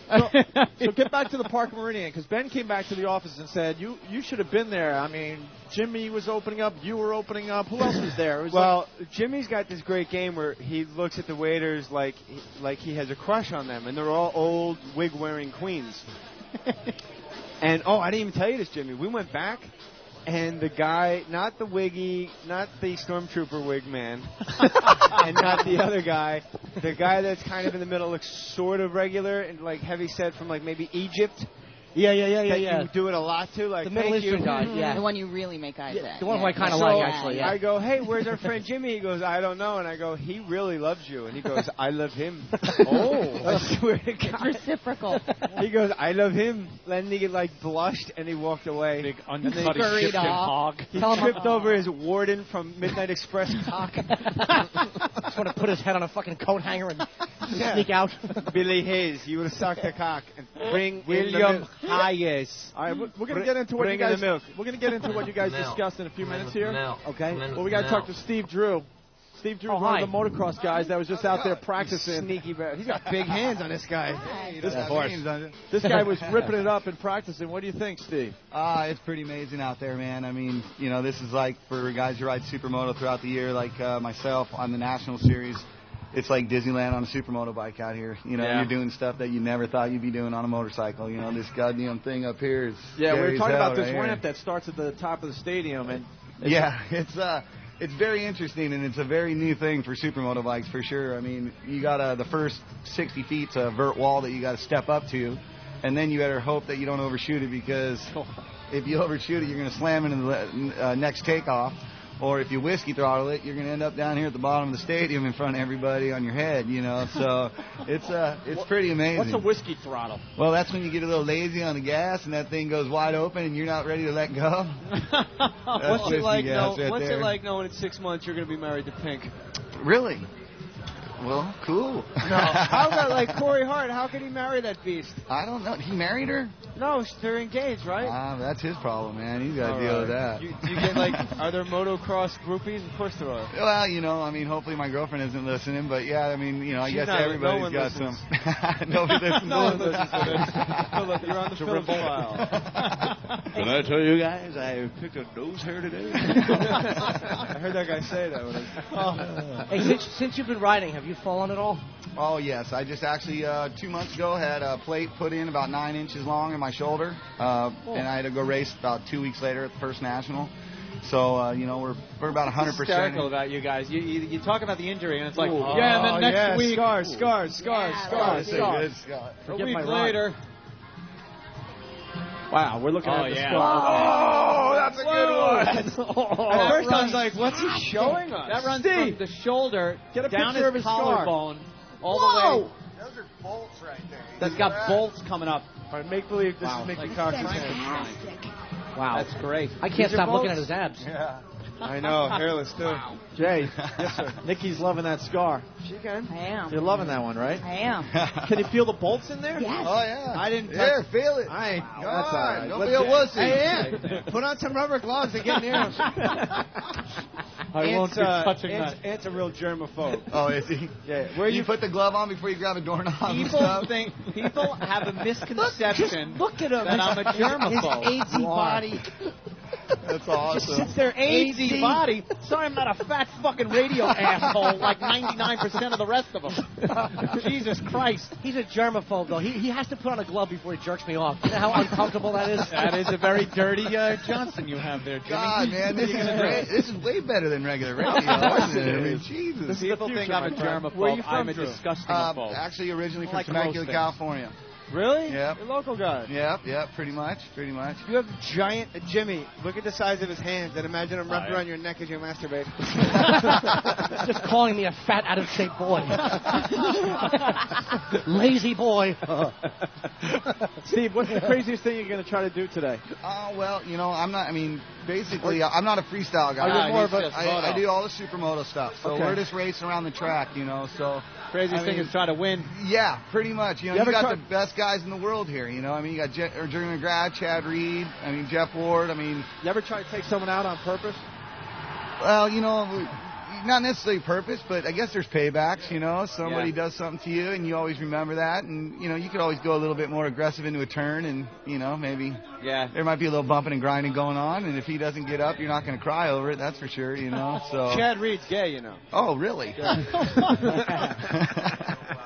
So get back to the Park Meridian, because Ben came back to the office and said, you should have been there. I mean, Jimmy was opening up, you were opening up. Who else was there? It was Jimmy's got this great game where he looks at the waiters like he has a crush on them, and they're all old wig-wearing queens. And, I didn't even tell you this, Jimmy. We went back, and the guy, not the wiggy, not the stormtrooper wig man, and not the other guy, the guy that's kind of in the middle looks sort of regular and like heavy set from like maybe Egypt. Yeah. Yeah. You do it a lot too, like The Middle thank Eastern you. guy, yeah. The one you really make eyes at. The one who I kind of So like, actually. Yeah. I go, hey, where's our friend Jimmy? He goes, I don't know. And I go, he really loves you. And he goes, I love him. I swear to God. It's reciprocal. He goes, I love him. Then he like blushed and he walked away. Big And uncut then Egyptian hog. He tripped over his warden from Midnight Express cock. Just want to put his head on a fucking coat hanger and sneak out. Billy Hayes, you will suck the cock and bring William Hayes. All right, we're going to get into what you Bring in guys. the milk. We're going to get into what you guys discussed in a few minutes here. Okay. Well, we got to talk to Steve Drew. Steve Drew's one of the motocross guys that was just out there practicing. Sneaky bad. He's got big hands on this guy. This guy was ripping it up and practicing. What do you think, Steve? It's pretty amazing out there, man. I mean, you know, this is like for guys who ride supermoto throughout the year, like myself on the National Series. It's like Disneyland on a supermoto bike out here. You know, you're doing stuff that you never thought you'd be doing on a motorcycle. You know, this goddamn thing up here is We were talking about this right ramp that starts at the top of the stadium, and it's very interesting, and it's a very new thing for supermoto bikes for sure. I mean, you got the first 60 feet's a vert wall that you got to step up to, and then you better hope that you don't overshoot it, because if you overshoot it, you're going to slam into the next takeoff. Or if you whiskey throttle it, you're going to end up down here at the bottom of the stadium in front of everybody on your head, you know. So it's pretty amazing. What's a whiskey throttle? Well, that's when you get a little lazy on the gas and that thing goes wide open and you're not ready to let go. What's it like? What's there. it like knowing in 6 months you're going to be married to Pink? Really? Well, cool. No. How about like Corey Hart? How could he marry that beast? I don't know. He married her? No, they're engaged, right? That's his problem, man. He's got to deal with that. You get like, are there motocross groupies? Of course there are. Well, you know, I mean, hopefully my girlfriend isn't listening, but yeah, I mean, you know, I guess everybody's got some. Nobody listens. No one listens to this. No, look, you're on the film file. Can I tell you guys, I picked a nose hair today? I heard that guy say that. Hey, since you've been riding, have you fallen at all? Oh, yes. I just actually, 2 months ago, had a plate put in about 9 inches long in my shoulder. And I had to go race about 2 weeks later at the first national. So, you know, we're about 100%. It's hysterical about you guys. You talk about the injury, and it's like, and then next week. Scars. A week later. Wow, we're looking at the scar. Oh, that's a good one. At first I was like, what's he showing us? That runs from the shoulder Get a down picture of his his scar. collarbone all the way. Those are bolts right there. That's got bolts coming up. All right, make believe this is Nikki Cox's hand. Wow. That's great. I can't stop looking at his abs. Yeah. I know, hairless too. Jay, yes, sir. Nikki's loving that scar. She can. I am. You're loving that one, right? I am. Can you feel the bolts in there? Yes. Oh, yeah. I didn't Here, feel it. I ain't. That's all right. Don't be a wussy. Hey, put on some rubber gloves and get near him. I won't be touching that. Ant's a real germaphobe. Oh, is he? Yeah. Where you put the glove on before you grab a doorknob and People stuff? people have a misconception Look at him. that I'm a germaphobe. His AIDS body. That's awesome. Since they're AIDS body, sorry I'm not a fat fucking radio asshole like 99% of the rest of them. Jesus Christ. He's a germaphobe, though. He has to put on a glove before he jerks me off. You know how uncomfortable that is? That is a very dirty Johnson you have there, Jimmy. God, man, this is great. This is way better than regular radio, isn't it? I mean, Jesus. People think I'm a germaphobe. Where you from, I'm a Drew? disgusting phobe. Actually, originally from Like Temecula, roasting. California. Really? Yep. You're a local guy. Yep, pretty much. You have giant, Jimmy, look at the size of his hands and imagine him wrapped around your neck as you masturbate. Just calling me a fat, out-of-shape boy. Lazy boy. Steve, what's the craziest thing you're going to try to do today? Well, you know, I'm not a freestyle guy. You're more of a- I do all the supermoto stuff. So Okay. we're just racing around the track, you know, so. Craziest thing is try to win. Yeah, pretty much. You know, You ever you got try- the best guys in the world here, you know. I mean, you got Jerry McGrath, Chad Reed, I mean, Jeff Ward, I mean. You ever try to take someone out on purpose? Well, you know, not necessarily purpose, but I guess there's paybacks, you know. Somebody does something to you, and you always remember that. And, you know, you could always go a little bit more aggressive into a turn, and, you know, maybe there might be a little bumping and grinding going on. And if he doesn't get up, you're not going to cry over it, that's for sure, you know. So. Chad Reed's gay, you know. Oh, really?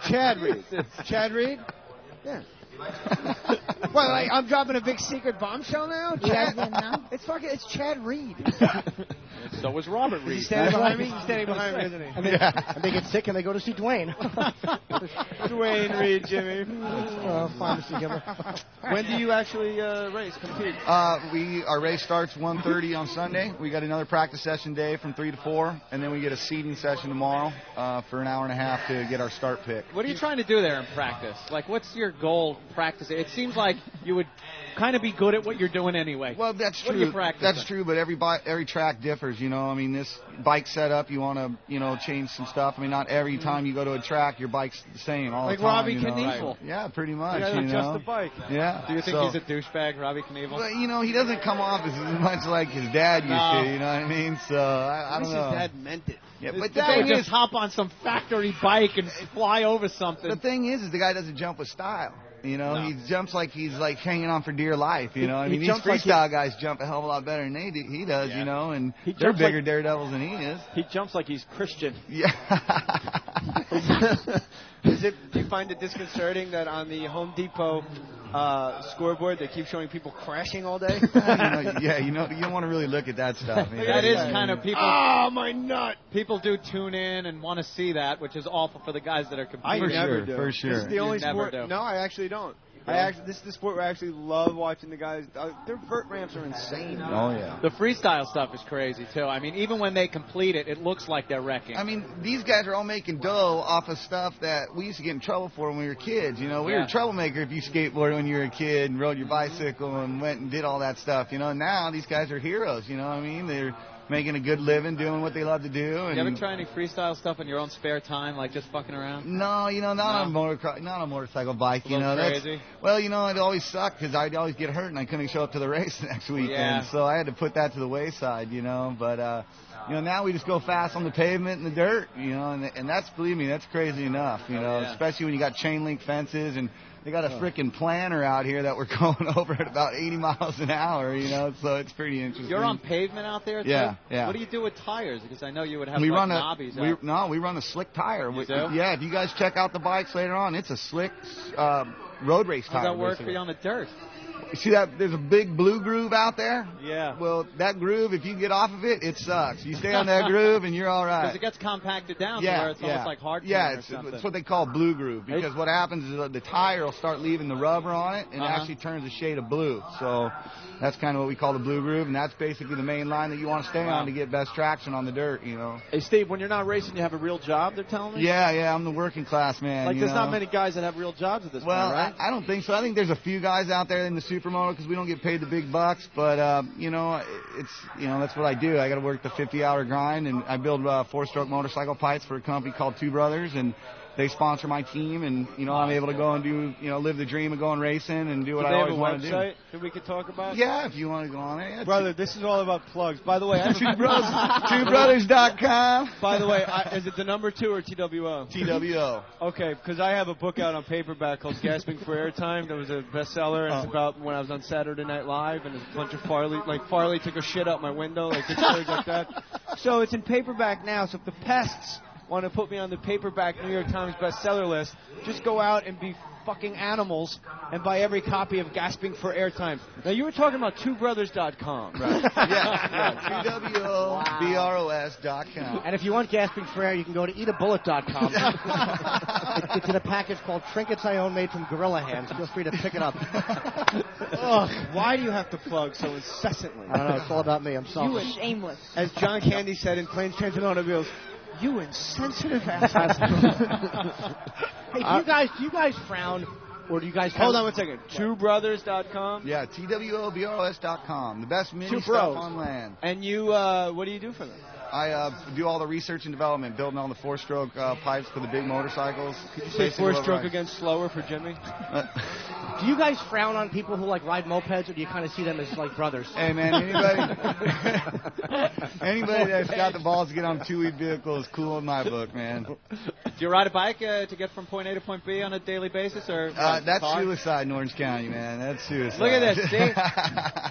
Chad Reed. Chad Reed? Yeah. Well, like, I'm dropping a big secret bombshell now? You guys didn't know? It's Chad Reed. So was Robert Reed. He's standing behind me. He's standing behind me, isn't he? And they get sick and they go to see Dwayne. Dwayne Reed, Jimmy. Fine to see him. When do you actually compete? Our race starts 1:30 on Sunday. We got another practice session day from 3 to 4, and then we get a seeding session tomorrow for an hour and a half to get our start pick. What are you trying to do there in practice? Like, what's your goal practicing? It seems like you would kind of be good at what you're doing anyway. Well, that's What are true. you practicing? That's true, but every track differs, you know. I mean, this bike setup, you want to, change some stuff. I mean, not every time you go to a track, your bike's the same all Like the time. Robbie you know? Knievel. Yeah, pretty much. Yeah, you just know? the bike. Yeah. Do you think so, he's a douchebag, Robbie Knievel? Well, he doesn't come off as much like his dad used to, you know what I mean? So, I don't know. His dad meant it. Yeah, His but the dad thing would is, just hop on some factory bike and fly over something. the thing is the guy doesn't jump with style. You know, he jumps like he's like hanging on for dear life. You know, I mean, these freestyle guys jump a hell of a lot better than he does. You know, and they're bigger daredevils than he is. He jumps like he's Christian. Yeah. Do you find it disconcerting that on the Home Depot scoreboard they keep showing people crashing all day? You don't want to really look at that stuff. That is kind of people. Oh, my nut! People do tune in and want to see that, which is awful for the guys that are competing. I never do. For sure. This is the only never sport. do. No, I actually don't. This is the sport where I actually love watching the guys. Their vert ramps are insane. Oh, yeah. The freestyle stuff is crazy, too. I mean, even when they complete it, it looks like they're wrecking. I mean, these guys are all making dough off of stuff that we used to get in trouble for when we were kids. You know, we were a troublemaker if you skateboarded when you were a kid and rode your bicycle and went and did all that stuff. You know, now these guys are heroes. You know what I mean? They're making a good living, doing what they love to do. And you ever try any freestyle stuff in your own spare time, like just fucking around? No, not on a motorcycle bike. A little crazy? Well, it always sucked because I'd always get hurt and I couldn't show up to the race the next weekend. Yeah. So I had to put that to the wayside, But now we just go fast on the pavement and the dirt, and that's, believe me, that's crazy enough, especially when you got chain link fences and they got a freaking planner out here that we're going over at about 80 miles an hour, so it's pretty interesting. You're on pavement out there, too? Yeah. What do you do with tires? Because I know you would have we run knobbies. we run a slick tire. You do? Yeah, if you guys check out the bikes later on, it's a slick road race tire. How does that work basically. for you on the dirt? You see that there's a big blue groove out there? Yeah. Well, that groove, if you get off of it, it sucks. You stay on that groove and you're all right. Because it gets compacted down to where it's almost like hard Yeah, something. it's what they call blue groove. Because what happens is the tire will start leaving the rubber on it and it actually turns a shade of blue. So that's kind of what we call the blue groove, and that's basically the main line that you want to stay on to get best traction on the dirt, Hey, Steve, when you're not racing, you have a real job, they're telling me? Yeah, I'm the working class man. Like, there's not many guys that have real jobs at this point, right? I don't think so. I think there's a few guys out there in the supermoto because we don't get paid the big bucks, but that's what I do. I got to work the 50-hour grind, and I build 4-stroke motorcycle pipes for a company called Two Brothers, and they sponsor my team, and I'm able to go and do live the dream of going racing and do what I always want to do. Website that we could talk about? Yeah, if you want to go on it. Yeah, Brother, this is all about plugs. By the way, TwoBrothers.com. By the way, is it the number 2 or TWO? TWO. Okay, because I have a book out on paperback called Gasping for Airtime. That was a bestseller, and it's about when I was on Saturday Night Live, and it's a bunch of Farley took a shit out my window, like stories like that. So it's in paperback now, so if the pests want to put me on the paperback New York Times bestseller list, just go out and be fucking animals and buy every copy of Gasping for Airtime. Now, you were talking about twobrothers.com. Right. Yeah. TWOBROS.com. And if you want Gasping for Air, you can go to eatabullet.com. It's in a package called Trinkets I Own made from gorilla hands. Feel free to pick it up. Ugh, why do you have to plug so incessantly? I don't know. It's all about me. I'm selfish. You shameless. As John Candy said in Planes, Trains, and Automobiles, you insensitive asshole. Hey, do you guys frown, or do you guys... Hold on one second. TwoBrothers.com? Yeah, TWOBROS.com. The best mini stuff on land. And you, what do you do for them? I do all the research and development, building all the 4-stroke pipes for the big motorcycles. Could you say 4-stroke again slower for Jimmy? Do you guys frown on people who ride mopeds, or do you kind of see them as like brothers? Hey man, anybody that's got the balls to get on a 2-wheel vehicle is cool in my book, man. Do you ride a bike to get from point A to point B on a daily basis, or that's suicide in Orange County, man. That's suicide. Look at this. See?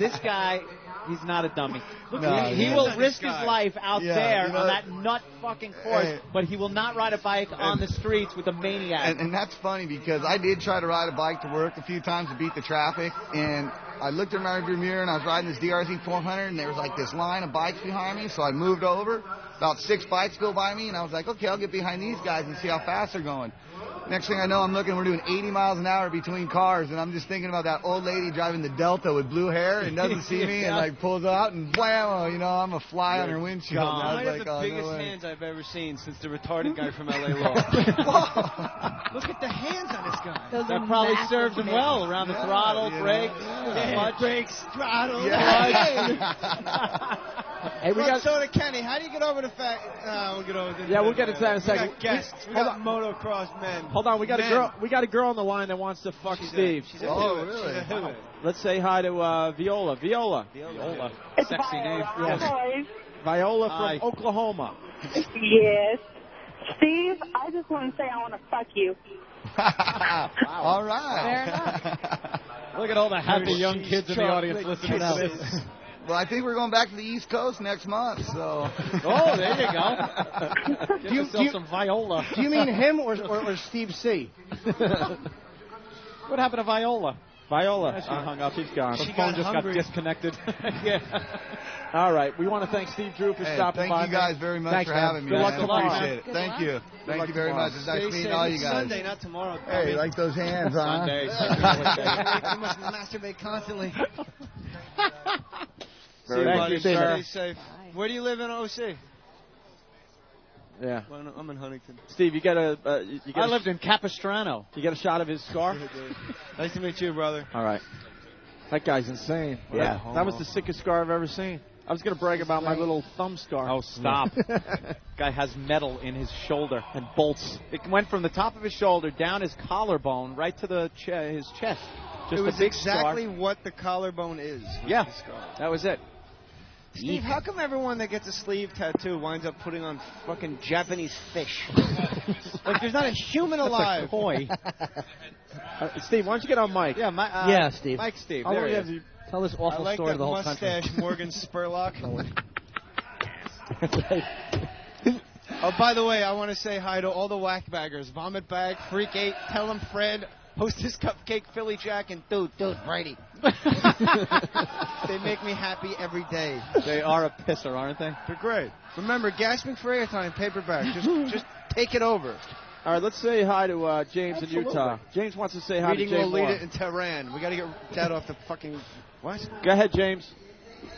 This guy, he's not a dummy. Look, he will risk his life out there on that nut fucking course, but he will not ride a bike on the streets with a maniac. And that's funny because I did try to ride a bike to work a few times to beat the traffic, and I looked in my rearview mirror, and I was riding this DRZ 400, and there was like this line of bikes behind me, so I moved over. About 6 bikes go by me, and I was like, okay, I'll get behind these guys and see how fast they're going. Next thing I know, I'm looking, we're doing 80 miles an hour between cars, and I'm just thinking about that old lady driving the Delta with blue hair and doesn't see me and like pulls out and wham, you know, I'm a fly on her windshield. I I have was the like, biggest no way. hands I've ever seen since the retarded guy from LA Law. Look at the hands on this guy. That probably serves him well around the throttle, brakes, brakes, throttle. Hey, we got Soda Kenny. How do you get over the fact? We'll get over. we'll get into that in a second. We got guests. We got motocross men. Hold on, we got a girl. We got a girl on the line that wants to fuck Steve. She's really? Let's say hi to Viola. Viola. Sexy name. Hi, Viola from Oklahoma. Yes. Steve, I just want to say I want to fuck you. All right. Fair enough. Look at all the happy young kids in the audience listening to this. Well, I think we're going back to the East Coast next month, so. Oh, there you go. Get yourself some Viola. Do you mean him or Steve C? What happened to Viola? Viola. She hung up. She's gone. Her phone just got disconnected. Yeah. All right. We want to thank Steve Drew for stopping by. Thank you guys very much for having me. Good luck I tomorrow. appreciate it. Thank you. Thank you very much. It's nice meeting all you guys. Sunday, not tomorrow. Hey, like those hands, huh? Sunday. You must masturbate constantly. Thank you, Stay safe. Where do you live in OC? Yeah. Well, I'm in Huntington. Steve, you got a. I lived in Capistrano. You got a shot of his scar? Nice to meet you, brother. All right. That guy's insane. Yeah. That was the sickest scar I've ever seen. I was going to brag about my little thumb scar. Oh, stop. Guy has metal in his shoulder and bolts. It went from the top of his shoulder down his collarbone right to the his chest. Just It was a big exactly scar. what the collarbone is. Yeah, that was it. Steve, how come everyone that gets a sleeve tattoo winds up putting on fucking Japanese fish? Like, there's not a human alive. That's a koi. Steve, why don't you get on mic? Yeah, Steve. Mike Steve. How long There do he you is. have to Tell this I awful like story that to the whole mustache, country. Morgan Spurlock. Oh, by the way, I want to say hi to all the whack baggers. Vomit Bag, Freak 8, Tell 'em Fred, Hostess Cupcake, Philly Jack, and Dude, Brady. They make me happy every day. They are a pisser, aren't they? They're great. Remember, gasping for airtime, paperback. Just take it over. All right, let's say hi to James in Utah. James wants to say hi Reading to James Moore. Lolita in Tehran. We got to get that off the fucking... What? Go ahead, James.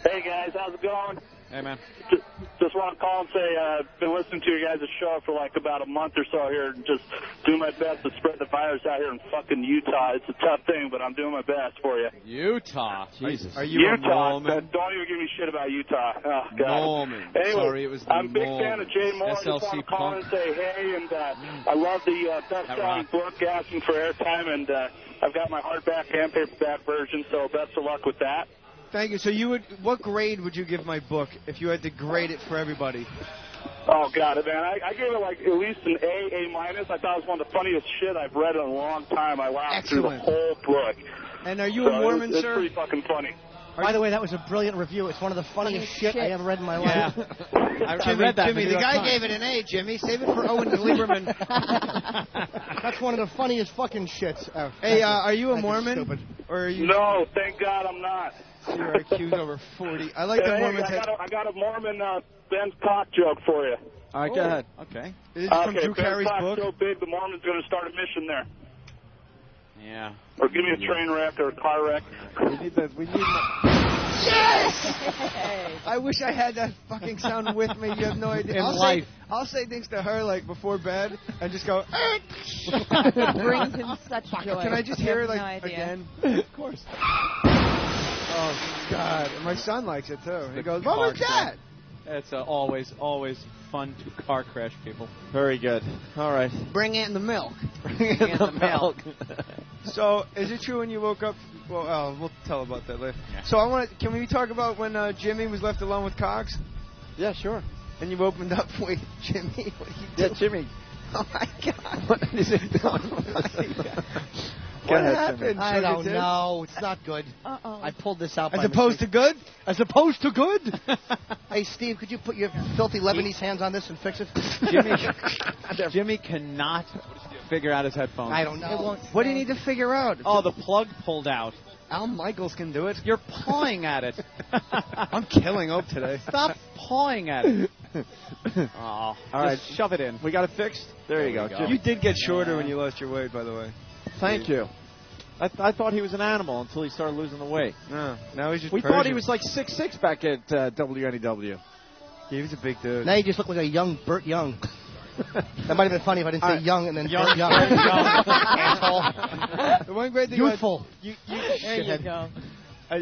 Hey guys, how's it going? Hey, man. Just want to call and say I've been listening to your guys' show for like about a month or so here, and just doing my best to spread the virus out here in fucking Utah. It's a tough thing, but I'm doing my best for you. Utah. Jesus. Are you Utah? a Mormon? Don't even give me shit about Utah. Oh, God. Mormon. Anyway, Sorry, it was the I'm a big Mormon. fan of Jay Moore. I just want to call and say hey, and I love the best-selling book asking for airtime, and I've got my hardback and paperback version, so best of luck with that. Thank you. So what grade would you give my book if you had to grade it for everybody? Oh, God, man. I gave it like at least an A minus. I thought it was one of the funniest shit I've read in a long time. I laughed through the whole book. And are you a Mormon, it's sir? pretty fucking funny. By the way, that was a brilliant review. It's one of the funniest shit I ever read in my life. I read that. Jimmy, the guy gave it an A, Jimmy. Save it for Owen Lieberman. That's one of the funniest fucking shits ever. Hey, are you a Mormon? Or are you... No, thank God I'm not. Your IQ's over 40. I like the Mormon... I got a Mormon Ben cock joke for you. All right, go ahead. Okay. Is it from Drew Ben Carey's Cock's book? so big, the Mormon's going to start a mission there. Yeah. Or give me a train wreck or a car wreck. We need Yes! I wish I had that fucking sound with me. You have no idea. I'll say things to her like before bed and just go. It brings him such joy. Can I just You hear have it no like idea. again? Of course. Oh God! And my son likes it too. He goes, "What was that?" It's always fun to car crash people. Very good. All right. Bring in the milk. Bring in the milk. So, is it true when you woke up? Well, we'll tell about that later. Yeah. So, can we talk about when Jimmy was left alone with Cox? Yeah, sure. And you opened up with Jimmy. What are you doing? Yeah, Jimmy. Oh my God! What is it doing? What happened? I don't know. It's not good. Uh-oh. I pulled this out. As opposed to good? As opposed to good? Hey, Steve, could you put your filthy Lebanese hands on this and fix it? Jimmy cannot figure out his headphones? I don't know. What do you need to figure out? Oh, the plug pulled out. Al Michaels can do it. You're pawing at it. I'm killing Ope today. Stop pawing at it. Oh, all right, shove it in. We got it fixed? There you go. You did get shorter when you lost your weight, by the way. Thank you. I thought he was an animal until he started losing the weight. No, now he's just We Persian. thought he was like 6'6" back at WNEW. He was a big dude. Now you just look like a young Burt Young. That might have been funny if I didn't say young and then Burt Young. Asshole. The one great thing Youthful. There you go. All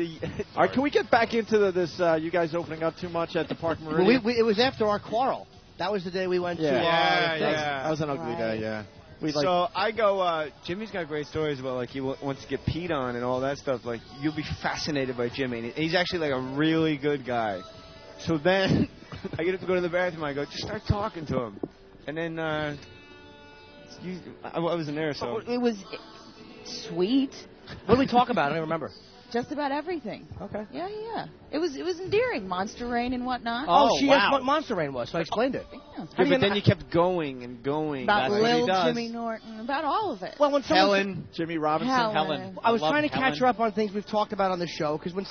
right, can we get back into this? You guys opening up too much at the Park Meridian? It was after our quarrel. That was the day we went to. That was an ugly day. Yeah. So I go. Jimmy's got great stories about like he wants to get peed on and all that stuff. Like you'll be fascinated by Jimmy. And he's actually like a really good guy. So then I get up to go to the bathroom. I go, just start talking to him. And then I wasn't there, so It was sweet. What did we talk about? I don't remember. Just about everything. Okay. Yeah. It was endearing. Monster Rain and whatnot. She asked what Monster Rain was, so I explained it. Yeah. but then you kept going and going. About That's what he Lil does. Jimmy Norton. About all of it. Well, when Helen, Jimmy Robinson, Helen. I was trying to catch her up on things we've talked about on the show, because when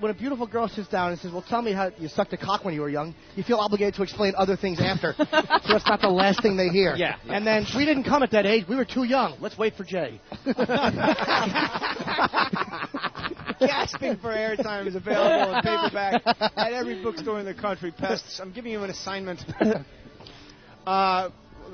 a beautiful girl sits down and says, well, tell me how you sucked a cock when you were young, you feel obligated to explain other things after. So that's not the last thing they hear. Yeah. And then, we didn't come at that age. We were too young. Let's wait for Jay. Gasping for Airtime is available in paperback at every bookstore in the country. Pests, I'm giving you an assignment. All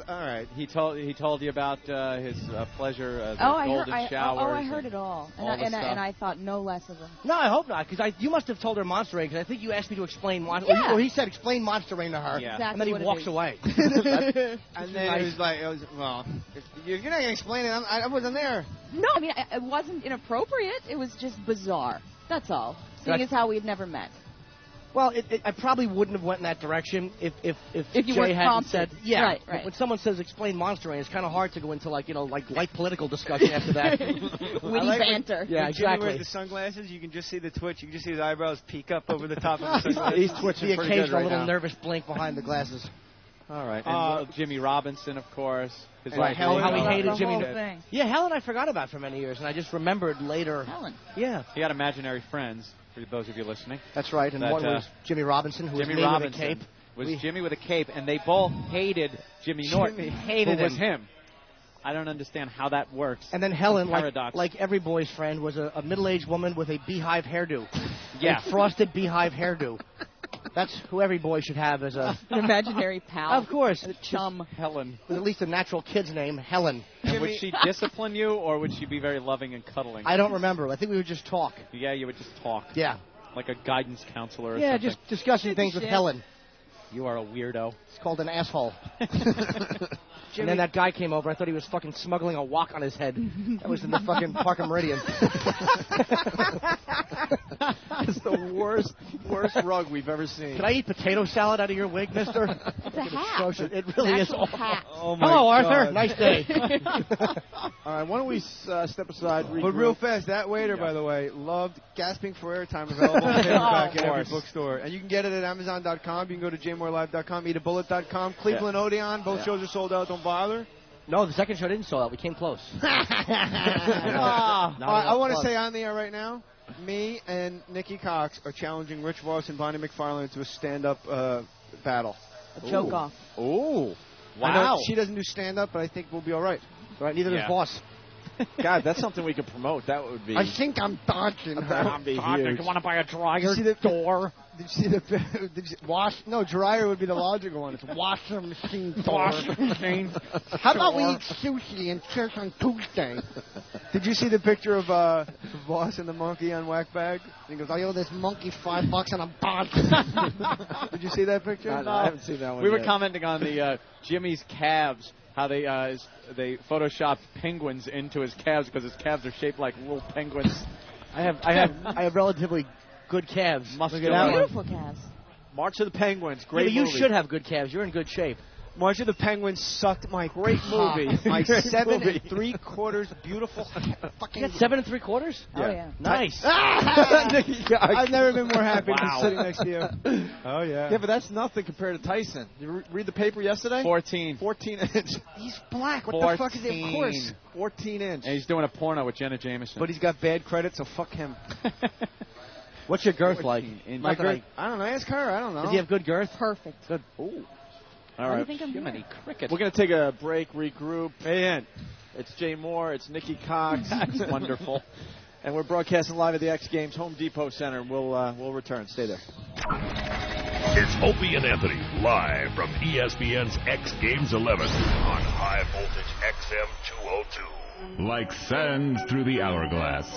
right. He told you about his pleasure, the I golden shower. I heard it all. And I thought no less of him. No, I hope not, because you must have told her Monster Rain, because I think you asked me to explain Monster Yeah. Or he said explain Monster Rain to her, Yeah. Exactly and then he what it walks is. away. And then it was like, well, if you're not going to explain it. I wasn't there. No, I mean, it wasn't inappropriate. It was just bizarre. That's all. Seeing as how we had never met. Well, I probably wouldn't have went in that direction if you Jay weren't hadn't prompted. said, Right. When someone says explain Monster Rain, it's kind of hard to go into like light political discussion after that. Witty banter. Yeah, when Jimmy exactly. wears the sunglasses, you can just see the twitch. You can just see his eyebrows peek up over the top of the sunglasses. He's twitching The pretty good occasional right little now. nervous blink behind the glasses. All right. And Jimmy Robinson, of course. His wife, How he The hated Jimmy. whole thing. Yeah, Helen I forgot about for many years, and I just remembered later. Helen. Yeah, He had imaginary friends, for those of you listening. that's right. And That, one was Jimmy Robinson, who Jimmy was me Robinson with a cape. was Jimmy with a cape, and they both hated Jimmy Norton. Jimmy hated who was him. him. I don't understand how that works. And then Helen, Paradox. like every boy's friend, was a middle-aged woman with a beehive hairdo. Yeah. A frosted beehive hairdo. That's who every boy should have as An imaginary pal. Of course. A chum. Helen. With at least a natural kid's name, Helen. And would she discipline you, or would she be very loving and cuddling? I don't remember. I think we would just talk. Yeah, you would just talk. Yeah. Like a guidance counselor or Yeah, something. just discussing things with Helen. You are a weirdo. It's called an asshole. And then that guy came over. I thought he was fucking smuggling a wok on his head. That was in the fucking Park and Meridian. It's the worst rug we've ever seen. Can I eat potato salad out of your wig, mister? It's a hat. Atrocious. It really is. Actual hat. Oh my Hello, God. Arthur. Nice day. All right, why don't we step aside? But real fast, that waiter, by the way, loved Gasping for Airtime, available in paperback at every bookstore. And you can get it at Amazon.com. You can go to jmorelive.com, eatabullet.com. Cleveland Odeon. Both shows are sold out. Don't bother. No, the second show didn't sell out. We came close. I want to say on the air right now, me and Nikki Cox are challenging Rich Voss and Bonnie McFarlane to a stand-up battle. A choke-off. Oh, I know wow. she doesn't do stand-up, but I think we'll be all right. Right, neither does Voss. God, that's something we could promote. That would be. I think I'm dodging her. That would be huge. You want to buy a dryer Did you see the door? Did you see the wash? No, dryer would be the logical one. It's washer machine door. Washer machine. How about we eat sushi in church on Tuesday? Did you see the picture of Voss and the monkey on Whackbag? He goes, I owe this monkey $5 and I'm dodging. Did you see that picture? No, I haven't seen that one We were yet. commenting on the Jimmy's calves, how they photoshopped penguins into his calves because his calves are shaped like little penguins. I have relatively good calves. Muscular. Beautiful calves. March of the Penguins. Yeah, Great but you movie. should have good calves. You're in good shape. March of the Penguins sucked my Great movie. My Great 7 movie. 3/4 beautiful fucking. You got 7 3/4? Oh, yeah. Nice. I've never been more happy Wow. than sitting next to you. Oh, yeah. Yeah, but that's nothing compared to Tyson. You read the paper yesterday? 14. 14 inch. He's black. What the fuck is he? Of course. 14 inch. And he's doing a porno with Jenna Jameson. But he's got bad credit, so fuck him. What's your girth like? My girth? I don't know. Ask her. I don't know. Does he have good girth? Perfect. Good. Ooh. All right. Think I'm Jiminy Cricket. We're going to take a break, regroup. Hey, it's Jay Moore. It's Nikki Cox. That's wonderful. And we're broadcasting live at the X Games Home Depot Center. We'll return. Stay there. It's Opie and Anthony, live from ESPN's X Games 11 on High Voltage XM 202. Like sands through the hourglass,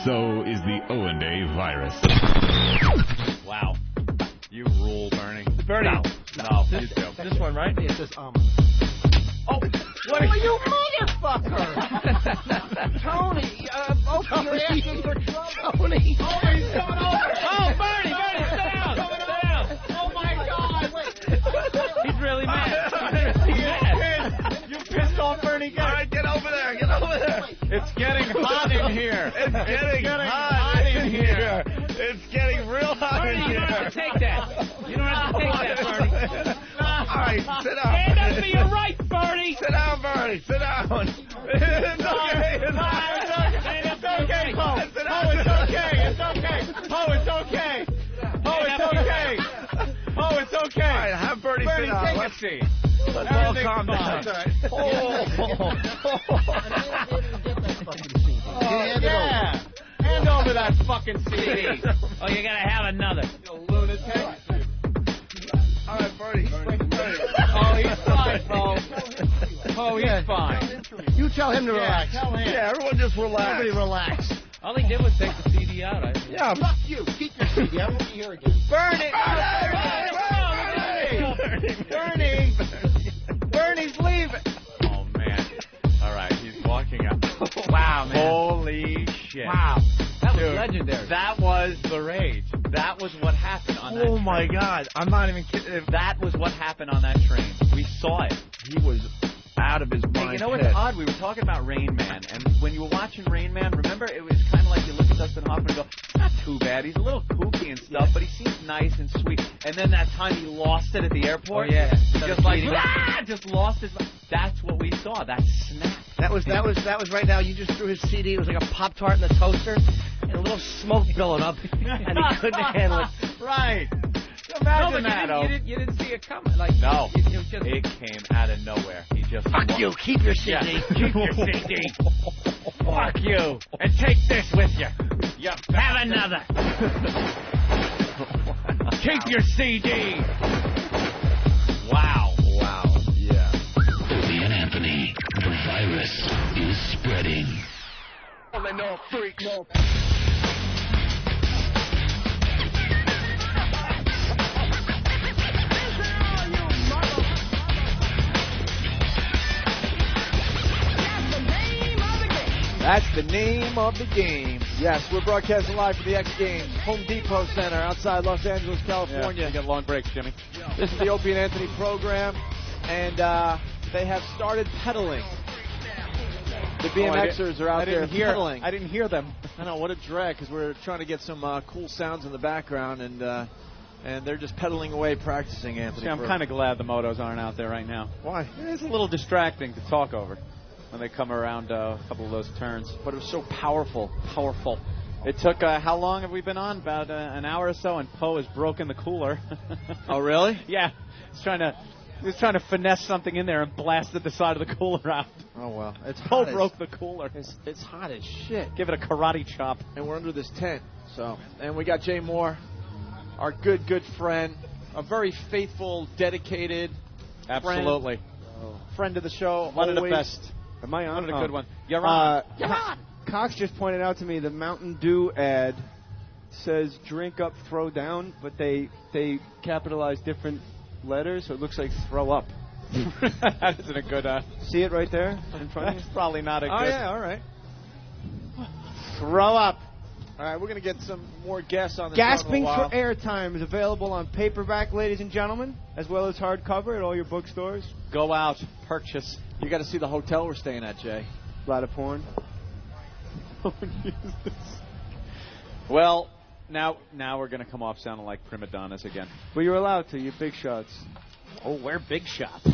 so is the Owen virus. Wow. You rule, Bernie. Bernie. No, you do. This one, right? It's just Oh, what are you, motherfucker? Tony, you're asking for trouble. Tony. Oh, he's coming over. Oh, Bernie, sit down. Sit down. Oh, my God. Wait. He's really mad. You pissed off Bernie. All right, get over there. Get over there. It's getting hot in here. It's getting hot in here. It's getting real hot in Bernie, you here. don't have to take that. You don't have to take that, Bernie. All right, sit down. Stand up for your rights, Bernie. Sit down, Bernie. Sit down. It's okay. It's okay. It's okay, Poe. it's okay. It's okay. Oh, it's okay. Oh, it's okay. Oh, it's okay. All right, have Bernie sit down. Take Let's a seat. Let's all calm down. Oh, yeah. Hand over that fucking CD. Oh, you gotta have another. You lunatic. All right, Bernie. Oh, he's fine, Poe. Oh, he's fine. You tell him to relax. Tell him. Yeah, everyone just relax. Everybody relax. All he did was take the CD out. Yeah, Fuck you. Keep your CD. I won't be here again. Bernie! Bernie's leaving! Oh, man. All right, he's walking up. Wow, man. Holy shit. Wow. That was Dude, legendary. That was the rage. That was what happened on that train. Oh, my God. I'm not even kidding. That was what happened on that train. We saw it. He was out of his mind. Hey, you know what's odd? We were talking about Rain Man, and when you were watching Rain Man, remember, it was kind of like you look at Dustin Hoffman and go, not too bad. He's a little kooky and stuff, but he seems nice and sweet. And then that time he lost it at the airport. Oh, yeah. Just like, just lost his mind. That's what we saw. That snap. That was right now. You just threw his CD. It was like a Pop-Tart in the toaster and a little smoke billowing up, and he couldn't handle it. Right. Imagine that, you didn't see it coming. Like, no. It was just, It came out of nowhere. He just Fuck you. Keep your CD. Yeah. Keep your CD. Fuck you. And take this with you. Have another. Keep your CD. Wow. Wow. Yeah. Opie and Anthony, the virus is spreading. No freaks. That's the name of the game. Yes, we're broadcasting live from the X Games, Home Depot Center outside Los Angeles, California. Yeah, you got long breaks, Jimmy. This is the Opie and Anthony program, and they have started pedaling. The BMXers are out there pedaling. I didn't hear them. I know, what a drag, because we're trying to get some cool sounds in the background, and they're just pedaling away practicing, Anthony. See, I'm kind of glad the motos aren't out there right now. Why? It's a little distracting to talk over when they come around a couple of those turns. But it was so powerful. Powerful. It took, how long have we been on? About an hour or so, and Poe has broken the cooler. Oh, really? Yeah. He's trying to finesse something in there and blasted the side of the cooler out. Oh, well. It's Poe hot broke the cooler. It's hot as shit. Give it a karate chop. And we're under this tent. So, and we got Jay Moore, our good friend, a very faithful, dedicated Absolutely. friend of the show. One of the always. best. Am I on? One of the good one. You're on. You're on. Cox just pointed out to me the Mountain Dew ad says drink up, throw down, but they capitalize different letters, so it looks like throw up. That isn't a good... See it right there in front of you? That's probably not a good... Oh, yeah, all right. Throw up. All right, we're going to get some more guests on the Gasping show. for Airtime is available on paperback, ladies and gentlemen, as well as hardcover at all your bookstores. Go out, purchase. You got to see the hotel we're staying at, Jay. A lot of porn. Well, now we're going to come off sounding like prima donnas again. But you're allowed to. You're big shots. Oh, we're big shots.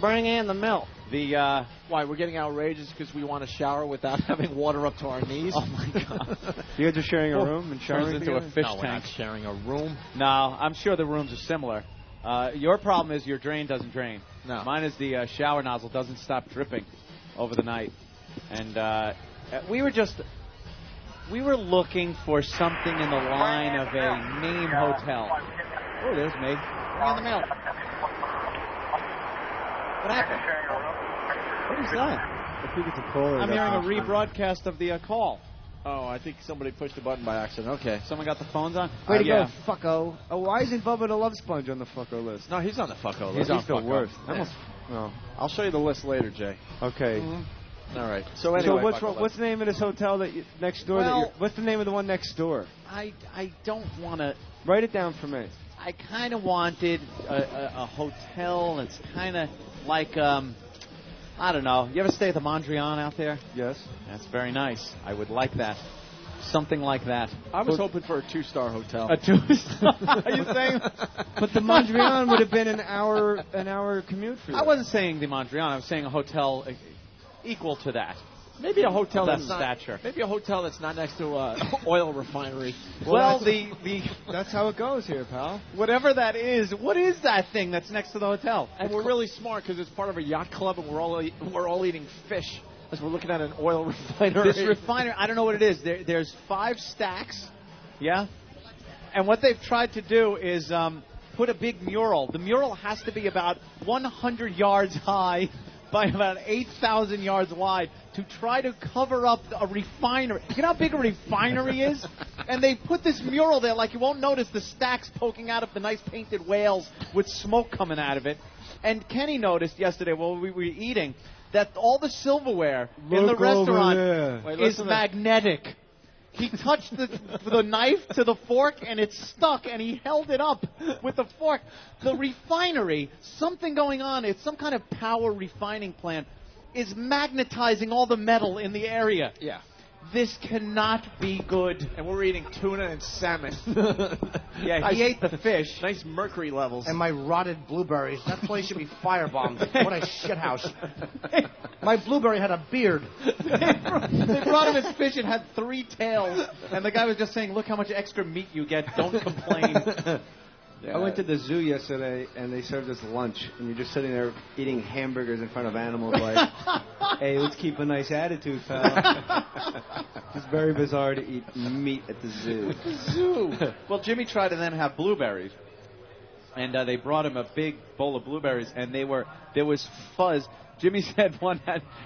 Bring in the milk. The why we're getting outrageous because we want to shower without having water up to our knees. Oh my God! You guys are sharing a room and showering into a fish No, we're tank. not sharing a room. No, I'm sure the rooms are similar. Your problem is your drain doesn't drain. No, mine is the shower nozzle doesn't stop dripping over the night, and we were looking for something in the line of a name hotel. Oh, there's me. Bring in the milk. What happened? What is that? I think it's a caller. I'm hearing a rebroadcast of the call. Oh, I think somebody pushed the button by accident. Okay. Someone got the phones on? Way to yeah. go, fucko. Oh, why isn't Bubba the Love Sponge on the fucko list? No, he's on the fucko list. He's the fucko. worst. Yeah. No. I'll show you the list later, Jay. Okay. Mm-hmm. All right. So anyway, what's the name of this hotel that next door? Well, what's the name of the one next door? I don't want to... Write it down for me. I kind of wanted a hotel that's kind of like... I don't know. You ever stay at the Mondrian out there? Yes. That's very nice. I would like that. Something like that. I was hoping for a 2-star hotel. A 2-star? Are you saying? But the Mondrian would have been an hour commute for you. I wasn't saying the Mondrian. I was saying a hotel equal to that. Maybe a hotel that that's stature. Maybe a hotel that's not next to oil refinery. Well, that's how it goes here, pal. Whatever that is, what is that thing that's next to the hotel? And we're really smart because it's part of a yacht club, and we're all eating fish as we're looking at an oil refinery. This refinery, I don't know what it is. There's 5 stacks, yeah. And what they've tried to do is put a big mural. The mural has to be about 100 yards high by about 8,000 yards wide to try to cover up a refinery. You know how big a refinery is? And they put this mural there like you won't notice the stacks poking out of the nice painted whales with smoke coming out of it. And Kenny noticed yesterday while we were eating that all the silverware in the restaurant is magnetic. He touched the knife to the fork, and it stuck, and he held it up with the fork. The refinery, something going on, it's some kind of power refining plant, is magnetizing all the metal in the area. Yeah. This cannot be good. And we're eating tuna and salmon. Yeah, he ate the fish. Nice mercury levels. And my rotted blueberries. That place should be firebombed. What a shithouse. My blueberry had a beard. They brought him his fish. It had 3 tails. And the guy was just saying, look how much extra meat you get. Don't complain. I went to the zoo yesterday, and they served us lunch, and you're just sitting there eating hamburgers in front of animals like, hey, let's keep a nice attitude, pal. It's very bizarre to eat meat at the zoo. Zoo. Well, Jimmy tried to then have blueberries, and they brought him a big bowl of blueberries, and there was fuzz. Jimmy said one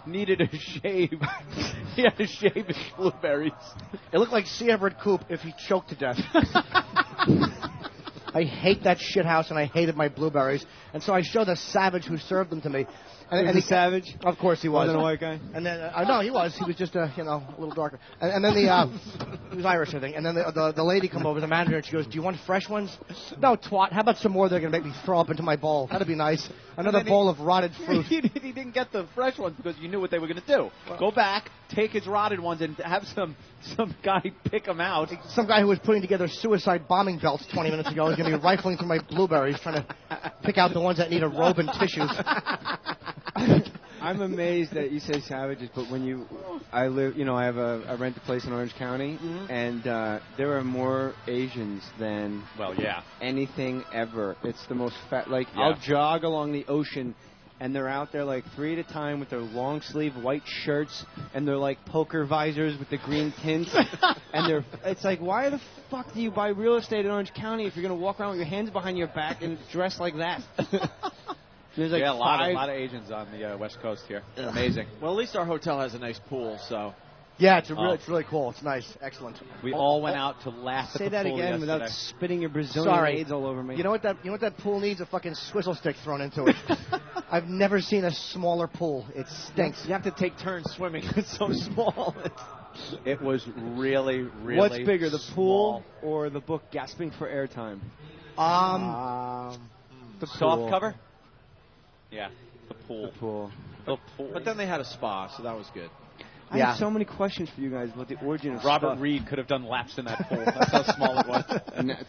needed a shave. He had to shave his blueberries. It looked like C. Everett Koop if he choked to death. I hate that shit house, and I hated my blueberries. And so I showed the savage who served them to me. And he savage? Of course he was. Wasn't a white guy? And then, no, he was. He was just, a little darker. And then he was Irish, I think. And then the lady come over, the manager, and she goes, do you want fresh ones? No, twat. How about some more they're going to make me throw up into my bowl? That'd be nice. Another bowl of rotted fruit. He didn't get the fresh ones because you knew what they were going to do. Go back, take his rotted ones, and have some guy pick them out. Some guy who was putting together suicide bombing belts 20 minutes ago is going to be rifling through my blueberries, trying to pick out the ones that need a robe and tissues. I'm amazed that you say savages, but when I rent a place in Orange County, and there are more Asians than anything ever. It's the most I'll jog along the ocean, and they're out there like 3 at a time with their long sleeve white shirts and their like poker visors with the green tints, and it's like, why the fuck do you buy real estate in Orange County if you're gonna walk around with your hands behind your back and dress like that? There's like a lot of Asians on the West Coast here. Amazing. Well, at least our hotel has a nice pool, so. Yeah, it's really cool. It's nice. Excellent. We all went out to laugh at the pool Say that again yesterday. without spitting your Brazilian AIDS all over me. You know what that pool needs? A fucking swizzle stick thrown into it. I've never seen a smaller pool. It stinks. You have to take turns swimming. It's so small. It was really, really What's bigger, the small. pool or the book gasping for airtime? The soft cover? Yeah, the pool. The pool. But then they had a spa, so that was good. I have so many questions for you guys about the origin of Robert stuff. Reed could have done laps in that pool. That's how small it was.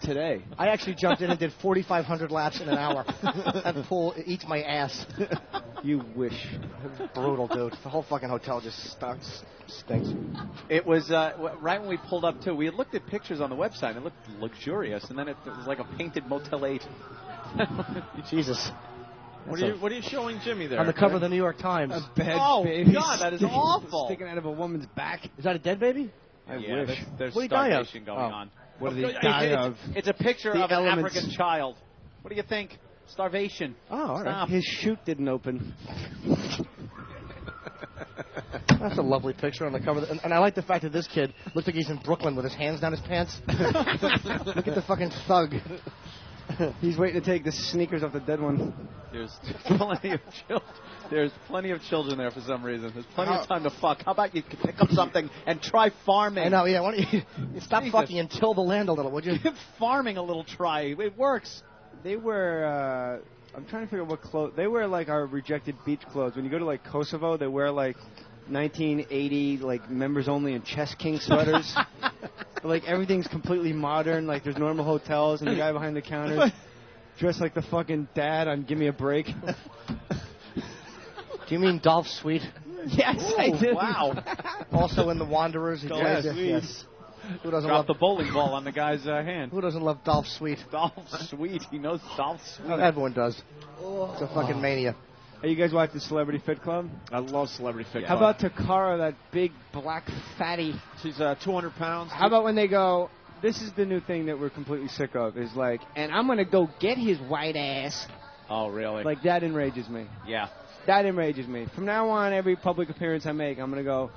Today. I actually jumped in and did 4,500 laps in an hour. That pool eats my ass. You wish. Brutal, dude. The whole fucking hotel just stinks. It was right when we pulled up, too. We had looked at pictures on the website, and it looked luxurious, and then it was like a painted Motel 8. Jesus. What are you showing Jimmy there? On the cover of the New York Times. A bed baby. God, that is awful. Sticking out of a woman's back. Is that a dead baby? I Yeah, wish. there's What did he die of? starvation going on. What did he die of? It's a picture The of an elements. African child. What do you think? Starvation. Oh, all right. Stop. His chute didn't open. That's a lovely picture on the cover. And I like the fact that this kid looks like he's in Brooklyn with his hands down his pants. Look at the fucking thug. He's waiting to take the sneakers off the dead one. There's plenty of children. There's plenty of children there for some reason. There's plenty of time to fuck. How about you pick up something and try farming? I know, yeah. Why don't you stop fucking and till the land a little, would you? Give farming a little try. It works. They wear, I'm trying to figure out what clothes. They wear like our rejected beach clothes. When you go to like Kosovo, they wear like 1980 like members only and chest king sweaters. Like everything's completely modern. Like there's normal hotels and the guy behind the counter dressed like the fucking dad on Give Me a Break. Do you mean Dolph Sweet? Yes, I do. Wow. Also in The Wanderers. He Dolph plays it. Sweet. Yes. Who doesn't Drop love the bowling ball on the guy's hand. Who doesn't love Dolph Sweet? Dolph Sweet. He knows Dolph Sweet. Everyone does. It's a fucking mania. Hey, you guys watch the Celebrity Fit Club? I love Celebrity Fit How Club. about Takara, that big black fatty? She's 200 pounds. How about when they go, this is the new thing that we're completely sick of, is like, and I'm going to go get his white ass. Oh, really? Like, that enrages me. Yeah. That enrages me. From now on, every public appearance I make, I'm going to go,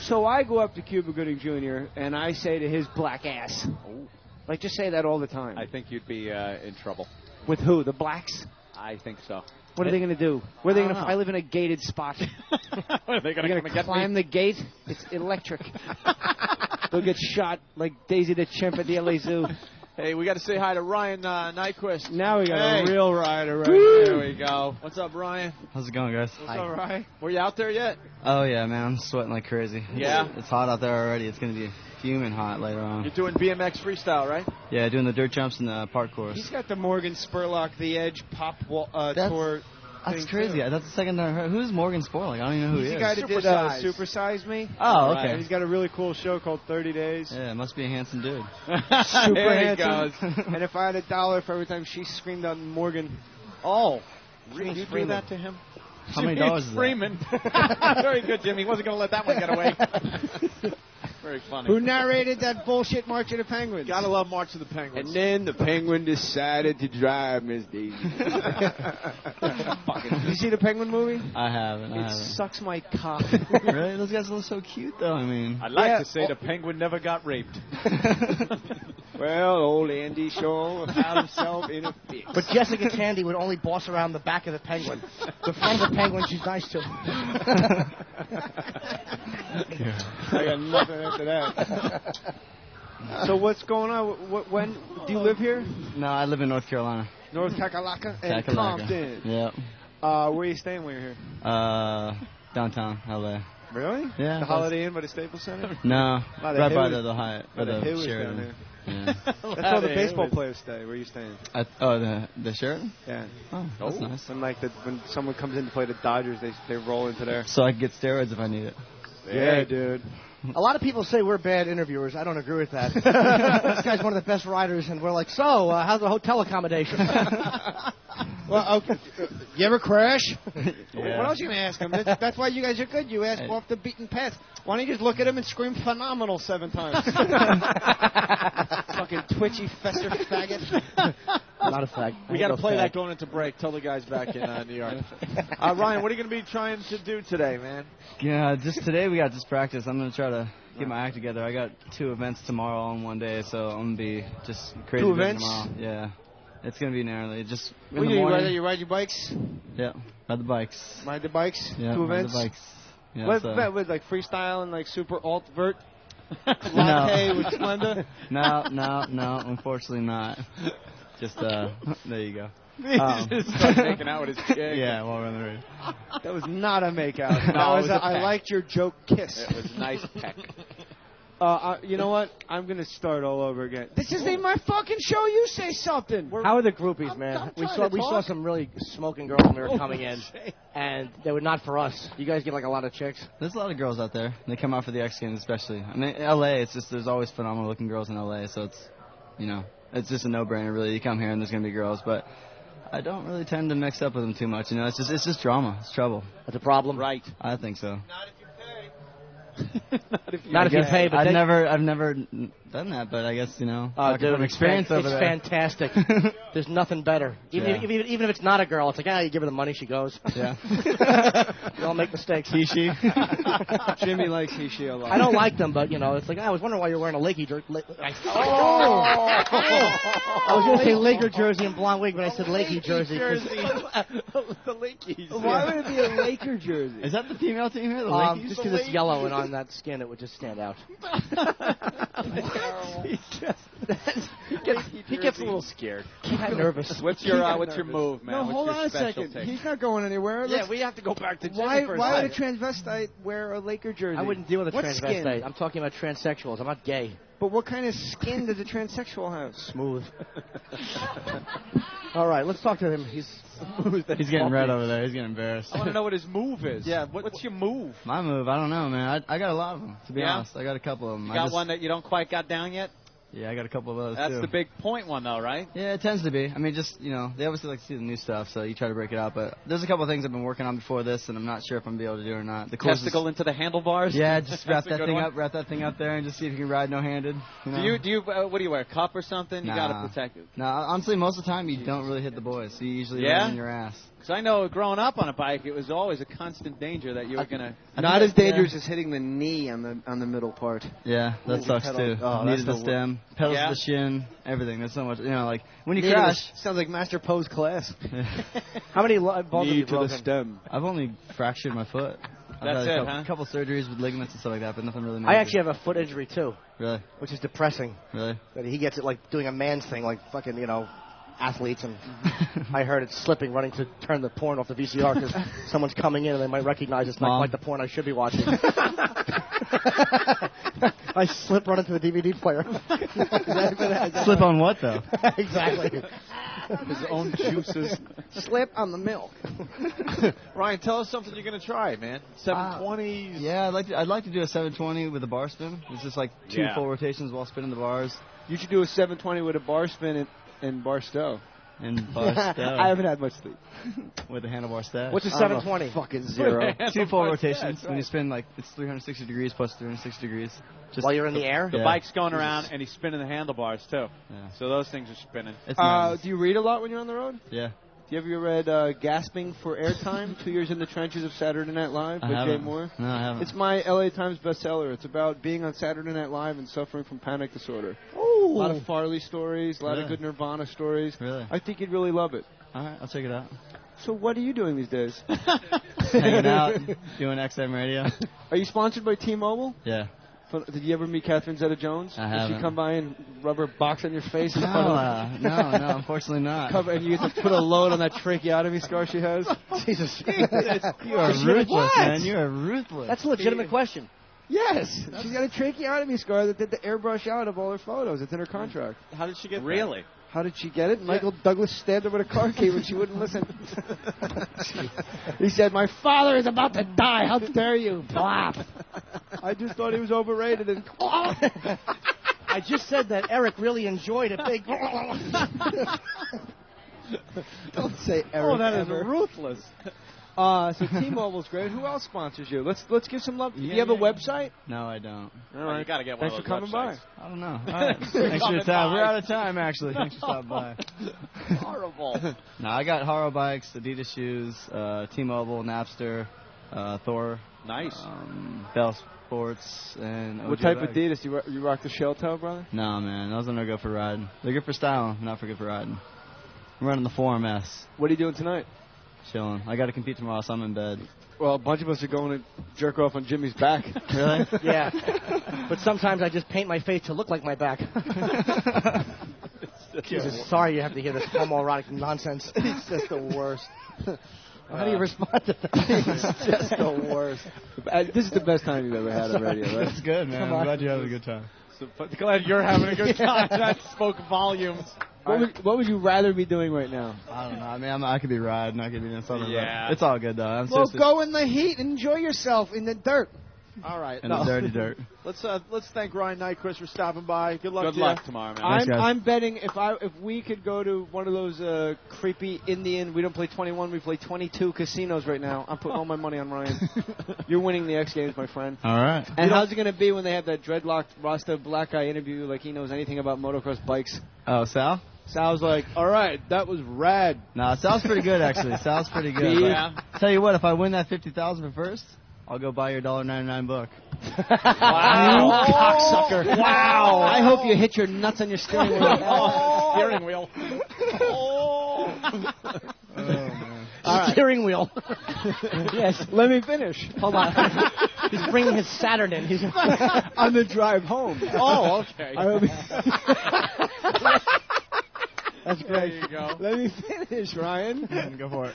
so I go up to Cuba Gooding Jr., and I say to his black ass. Oh. Like, just say that all the time. I think you'd be in trouble. With who? The blacks? I think so. What are they going to do? Where are they going to? know. I live in a gated spot. Are they going to climb the gate? It's electric. They'll get shot like Daisy the Chimp at the LA Zoo. Hey, we got to say hi to Ryan Nyquist. Now we got a real rider right There we go. What's up, Ryan? How's it going, guys? What's up, Ryan? Were you out there yet? Oh, yeah, man. I'm sweating like crazy. Yeah? It's hot out there already. It's going to be fuming hot later on. You're doing BMX freestyle, right? Yeah, doing the dirt jumps and the park course. He's got the Morgan Spurlock The Edge pop tour. That's crazy. That's the second time I heard. Who's Morgan Spurlock? I don't even know who he He's is. the guy that did Super Size Me. Oh, okay. And he's got a really cool show called 30 Days. Yeah, must be a handsome dude. Super There he handsome. And if I had $1 for every time she screamed out Morgan. Oh, Jimmy you do Freeman. that to him? How many Jimmy dollars is that? Freeman. Very good, Jimmy. Wasn't going to let that one get away. Very funny. Who narrated that bullshit March of the Penguins? Gotta love March of the Penguins. And then the Penguin decided to drive Miss Daisy. You see the Penguin movie? I haven't. It sucks my cock. Really? Those guys look so cute, though. I mean, I'd like to say the Penguin never got raped. Well, old Andy Shaw found himself in a fix. But Jessica Tandy would only boss around the back of the Penguin. The front of the Penguin, she's nice to. I got nothing after that. So what's going on? When do you live here? No, I live in North Carolina. North Kakalaka and Kakalaka. Compton. Yep. Where are you staying when you're here? Downtown LA. Really? Yeah. The Holiday Inn by the Staples Center? No, Oh, the right by Hillary- the Hyatt, by the the Hillary Sheraton. down there. Yeah. That's where the baseball players stay. Where are you staying? The Sheraton? Yeah. Oh, that's nice. When when someone comes in to play the Dodgers, they roll into there. So I can get steroids if I need it. Yeah, dude. A lot of people say we're bad interviewers. I don't agree with that. This guy's one of the best riders, and we're like, so, how's the hotel accommodation? Well, okay. You ever crash? Yeah. What else are you going to ask him? That's why you guys are good. You ask off the beaten path. Why don't you just look at him and scream phenomenal 7 times? Fucking twitchy fester faggot. Not a fact. We got to play that going into break. Tell the guys back in New York. Ryan, what are you going to be trying to do today, man? Yeah, just today we got just practice. I'm going to try to get my act together. I got 2 events tomorrow on one day, so I'm going to be just crazy 2 busy events? tomorrow. Yeah. It's gonna be gnarly. Just in What the do you morning. ride? You ride your bikes? Yeah, ride the bikes. Ride the bikes? Yeah, 2 ride events? the bikes. Yeah, What so- event with like freestyle and like super alt vert? Latte with Splenda? No, unfortunately not. Just there you go. Just start making out with his chick. Yeah, while we're on the road. That was not a makeout. No, That it was was a I peck. liked your joke kiss. It was a nice peck. You know what? I'm going to start all over again. This isn't my fucking show. You say something. How are the groupies, man? I'm We trying to saw talk. some really smoking girls when we were coming in, and they were not for us. You guys get like a lot of chicks. There's a lot of girls out there. They come out for the X Games especially. I mean, LA, it's just there's always phenomenal looking girls in LA, so it's, you know, it's just a no-brainer really. You come here and there's gonna be girls, but I don't really tend to mix up with them too much. You know, it's just drama. It's trouble. That's a problem. Right. I think so. Not if you pay, but I've never done that, but I guess, you know, dude, from experience over it's there. fantastic. There's nothing better. Even if it's not a girl, it's like, you give her the money, she goes. Yeah. We all make mistakes. Hishi. Jimmy likes Hishi a lot. I don't like them, but, you know, it's like, I was wondering why you're wearing a Lakey jersey. I was going to say Laker jersey and blonde wig, but I said Lakey jersey. The Lakeys. Why would it be a Laker jersey? Is that the female team here? The Lakers? Just because it's yellow and on that skin, it would just stand out. He gets a little scared. He got nervous. What's your move, man? No, What's hold your on a special second. take? He's not going anywhere. Yeah, we have to go back to Jimmy Why for a would a second. transvestite wear a Laker jersey? I wouldn't deal with a What transvestite. skin? I'm talking about transsexuals. I'm not gay. But what kind of skin does a transsexual have? Smooth. All right, let's talk to him. He's smooth. He's getting red over there. He's getting embarrassed. I want to know what his move is. Yeah, what's your move? My move, I don't know, man. I got a lot of them, to be Yeah? honest. I got a couple of them. You got one that you don't quite got down yet? Yeah, I got a couple of those, That's too. the big point one, though, right? Yeah, it tends to be. I mean, just, you know, they obviously like to see the new stuff, so you try to break it out. But there's a couple of things I've been working on before this, and I'm not sure if I'm going to be able to do it or not. The course Testicle into the handlebars? Yeah, just wrap That's a that good thing one. up, wrap that thing up there, and just see if you can ride no-handed. You know? Do you what do you wear, a cup or something? You got to protect it. No, honestly, most of the time you don't really hit the boys, so you usually Yeah? run in your ass. Because I know growing up on a bike, it was always a constant danger that you were going to... Not as dangerous as hitting the knee on the middle part. Yeah, that sucks pedal. too. Oh, Knee that's to the the stem, pedals Yeah? to the shin, everything. There's so much, you know, like when you Knee to the- crash. Sounds like Master Pose class. How many bones have Knee you to the broken? stem. I've only fractured my foot. I've That's had it, a huh? couple surgeries with ligaments and stuff like that, but nothing really major. I actually have a foot injury, too, Really? which is depressing. Really? But he gets it like doing a man's thing, like fucking, you know, athletes. And I heard it's slipping, running to turn the porn off the VCR because someone's coming in and they might recognize it's not Mom. quite the porn I should be watching. I slip running to the DVD player. Slip on what, though? Exactly. His own juices. Slip on the milk. Ryan, tell us something you're going to try, man. 720s. Yeah, I'd like to do a 720 with a bar spin. It's just like two Yeah. full rotations while spinning the bars. You should do a 720 with a bar spin and bar stow. And bar stow. I haven't had much sleep. With a handlebar stash. What's a I'm a 720? fucking zero. Two full Handlebar rotations. stash, When you spin, like, it's 360 degrees plus 360 degrees. Just While you're in the air? The Yeah. bike's going around, and he's spinning the handlebars, too. Yeah. So those things are spinning. It's nice. Do you read a lot when you're on the road? Yeah. Do you ever read Gasping for Airtime, 2 Years in the Trenches of Saturday Night Live by Jay haven't. Moore? No, I haven't. It's my LA Times bestseller. It's about being on Saturday Night Live and suffering from panic disorder. Ooh. A lot of Farley stories, a lot of Really? good Nirvana stories. Really? I think you'd really love it. All right, I'll check it out. So what are you doing these days? Hanging out, doing XM radio. Are you sponsored by T-Mobile? Yeah. Did you ever meet Catherine Zeta-Jones? I Did haven't. she come by and rub her box on your face? And No, unfortunately not. and you get to put a load on that tracheotomy scar she has? Jesus. You are ruthless, man. You are ruthless. That's a legitimate question. Yes. She's got a tracheotomy scar that did the airbrush out of all her photos. It's in her contract. How did she get Really? How did she get it? Michael Douglas stabbed her with a car key when she wouldn't listen. He said, "My father is about to die. How dare you?" Blap. I just thought he was overrated. And I just said that Eric really enjoyed a big. Don't say Eric. Oh, that is ever. ruthless. So T-Mobile's great. Who else sponsors you? Let's give some love. Do you have a website? No, I don't. All right. You got to get one Thanks of for those coming websites. by. I don't know. All right. Thanks for your coming time. by. We're out of time, actually. Thanks for stopping by. Horrible. No, I got Haro bikes, Adidas shoes, T-Mobile, Napster, Thor. Nice. Bell Sports, and What OJ type of bags. Adidas? You rock the shell toe, brother? No, man. Those don't go for riding. They're good for styling, not for good for riding. I'm running the 4MS. What are you doing tonight? Chilling. I got to compete tomorrow, so I'm in bed. Well, a bunch of us are going to jerk off on Jimmy's back. Really? Yeah. But sometimes I just paint my face to look like my back. Jesus, sorry you have to hear this homoerotic nonsense. It's just the worst. How do you respond to that? It's just the worst. This is the best time you've ever had on radio, right? That's good, man. I'm glad you're having a good time. Glad you're having a good time. That spoke volumes. What would you rather be doing right now? I don't know. I mean, I could be riding. I could be doing something. Yeah. It's all good, though. Well, go in the heat and enjoy yourself in the dirt. All right. In the dirty dirt. Let's thank Ryan Nyquist for stopping by. Good luck. Good to luck you. tomorrow, man. I'm betting if we could go to one of those creepy Indian, we don't play 21, we play 22 casinos right now. I'm putting all my money on Ryan. You're winning the X Games, my friend. All right. And how's it going to be when they have that dreadlocked Rasta black guy interview like he knows anything about motocross bikes? Oh, Sal? Sal's like, all right, that was rad. No, Sal's pretty good, actually. Sal's pretty good. Yeah. Tell you what, if I win that $50,000 for first, I'll go buy your $1.99 book. Wow. You cocksucker. Wow. I hope you hit your nuts on your steering wheel. Steering wheel. Steering wheel. Yes, let me finish. Hold on. He's bringing his Saturn in. He's on the drive home. Oh, okay. That's great. There you go. Let me finish, Ryan. Go for it.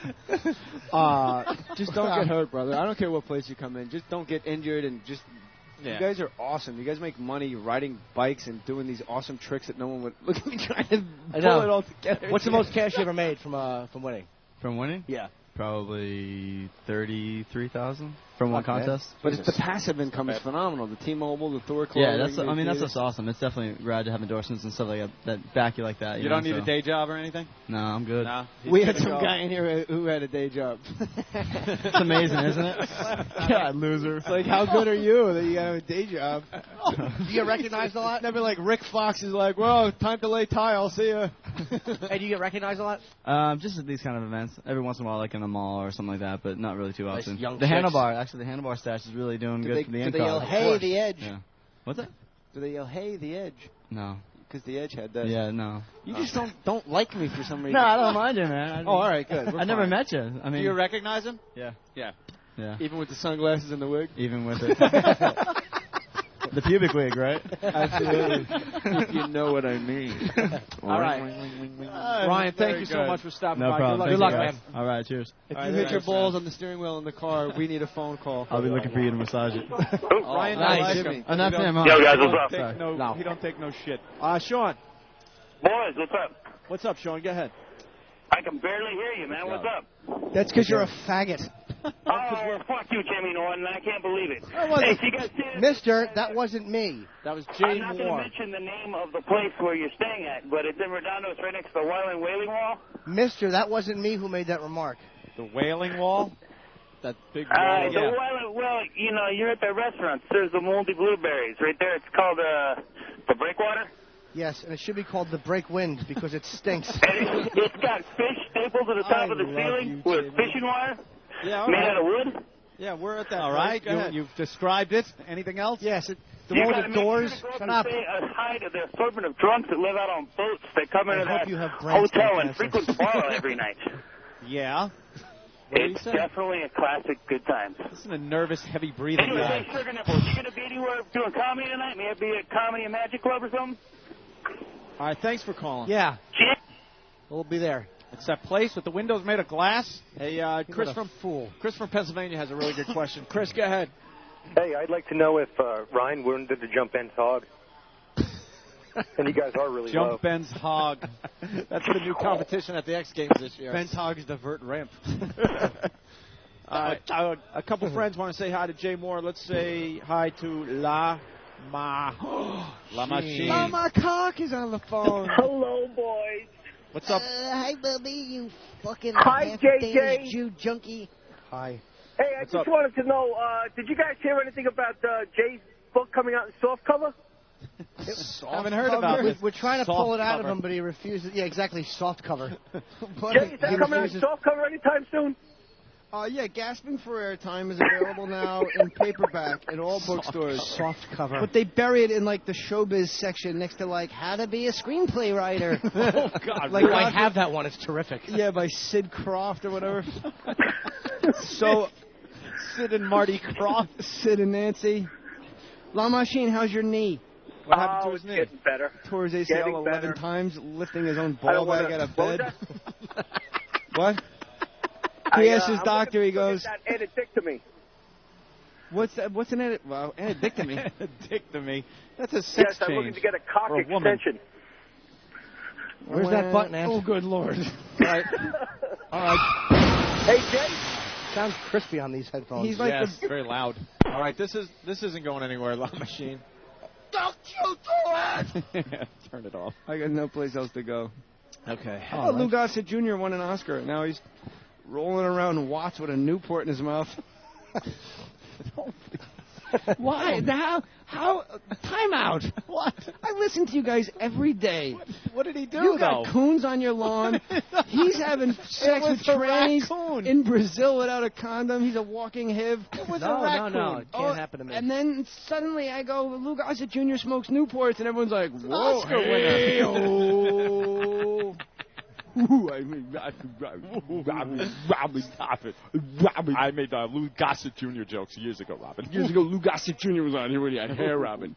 Just don't get hurt, brother. I don't care what place you come in. Just don't get injured and just. Yeah. You guys are awesome. You guys make money riding bikes and doing these awesome tricks that no one would. Look at me trying to pull it all together. What's the most cash you ever made from winning? From winning? Yeah. Probably $33,000 from one contest. But the passive income is phenomenal. The T-Mobile, the Thor Club. Yeah, that's just awesome. It's definitely rad to have endorsements and stuff like that back you like that. You don't need a day job or anything? No, I'm good. No. We had some guy in here who had a day job. It's amazing, isn't it? God, loser. It's like, how good are you that you got a day job? Do you get recognized a lot? Never like Rick Fox is like, well, time to lay tile. See ya. Hey, do you get recognized a lot? Just at these kind of events. Every once in a while, like in a mall or something like that, but not really too often. Young the chicks. handlebar stash is really doing good for the Do end they yell, card. hey, the Edge? Yeah. What's that? Do they yell, hey, the Edge? No. Because the Edge had that. Yeah, no. You just don't like me for some reason. No, I don't mind you, man. All right, good. I never met you. I mean, Do you recognize him? Yeah. Yeah. Yeah. Even with the sunglasses and the wig? Even with it. The pubic wig, right? Absolutely. If you know what I mean. All right. Ryan, thank you so much for stopping No by. problem. Good luck, Thank you, man. guys. All right, cheers. If you hit your balls on the steering wheel in the car, we need a phone call. I'll be looking for you to massage it. Ryan, nice. like Jimmy. him. Enough of him, huh? Yo, guys, what's up? He don't take no shit. Sean. Boys, what's up? What's up, Sean? Go ahead. I can barely hear you, man. What's up? That's because you're a faggot. Oh, fuck you, Jimmy Norton. I can't believe it. Hey, so you guys see this? Mister, that wasn't me. That was I'm Jay not going to Moore. mention the name of the place where you're staying at, but it's in Redondo. It's right next to the Wailing Wall. Mister, that wasn't me who made that remark. The Wailing Wall? That big wall. The Wailing, well, you know, you're at the restaurant. There's the moldy blueberries right there. It's called the Breakwater. Yes, and it should be called the break wind because it stinks. And it's got fish stapled to the top of the ceiling with fishing wire made out of wood. Yeah, we're at that. All right. You've described it. Anything else? Yes, the You one gotta with the doors. make sure to Shut go up. and say hi to the assortment of drunks that live out on boats that come into hope that you have brain hotel and cancer. frequent bar every night. Yeah. It's definitely a classic good time. Listen to nervous, heavy breathing Anyway, guy. hey, Sugar Nipples, you going to be anywhere doing comedy tonight? May it be at Comedy and Magic Club or something? All right, thanks for calling. Yeah. We'll be there. It's that place with the windows made of glass. Hey, Chris What a fool. Chris from Pennsylvania has a really good question. Chris, go ahead. Hey, I'd like to know if Ryan wanted to jump Ben's hog. And you guys are really Jump low. Ben's hog. That's the new competition at the X Games this year. Ben's hog is the vert ramp. A couple friends want to say hi to Jay Moore. Let's say hi to La Machine. Mama Cock is on the phone. Hello, boys. What's up? Hi, Bubby, you fucking Hi, JJ. Jew junkie. Hi. Hey, I What's just up? wanted to know, did you guys hear anything about Jay's book coming out in softcover? Haven't heard about it. We're trying to Soft pull it out of cover. him, but he refuses. Yeah, exactly, soft cover. Jay, is that coming out in softcover anytime soon? Yeah, Gasping for Airtime is available now in paperback at all bookstores. Soft cover. But they bury it in like the showbiz section next to like How to Be a Screenplay Writer. Oh God! Like, I have that one. It's terrific. Yeah, by Sid Croft or whatever. So, Sid and Marty Croft. Sid and Nancy. La Machine, how's your knee? What happened to his knee? Getting better. Tore his ACL Getting 11 better. times, lifting his own I ball don't bag wanna- out of what was bed. that? What? He asked his doctor, he goes, That addictomy. what's that? What's an edit? Well, addictomy. Addictomy. That's a sex Yes, I'm change. looking to get a cock for a woman. extension. Where's that button, Ant? Oh, good Lord. Right. All right. Hey, Jay. Sounds crispy on these headphones. He's like Yes, very loud. All right, this isn't going anywhere, La Machine. Don't you do it! Turn it off. I got no place else to go. Okay. Oh, Lou Gossett Jr. won an Oscar. Now he's rolling around Watts with a Newport in his mouth. Why? How? Time out. What? I listen to you guys every day. What did he do, You got coons on your lawn. He's having sex was with a trannies raccoon. in Brazil without a condom. He's a walking HIV. It was No, a raccoon. no. It can't happen to me. And then suddenly I go, Lou Gossett Jr. smokes Newports, and everyone's like, whoa, Oscar hey, winner. oh. Ooh, I made Lou Gossett Jr. jokes years ago, Robin. Years ago, Lou Gossett Jr. was on here when he had hair, Robin.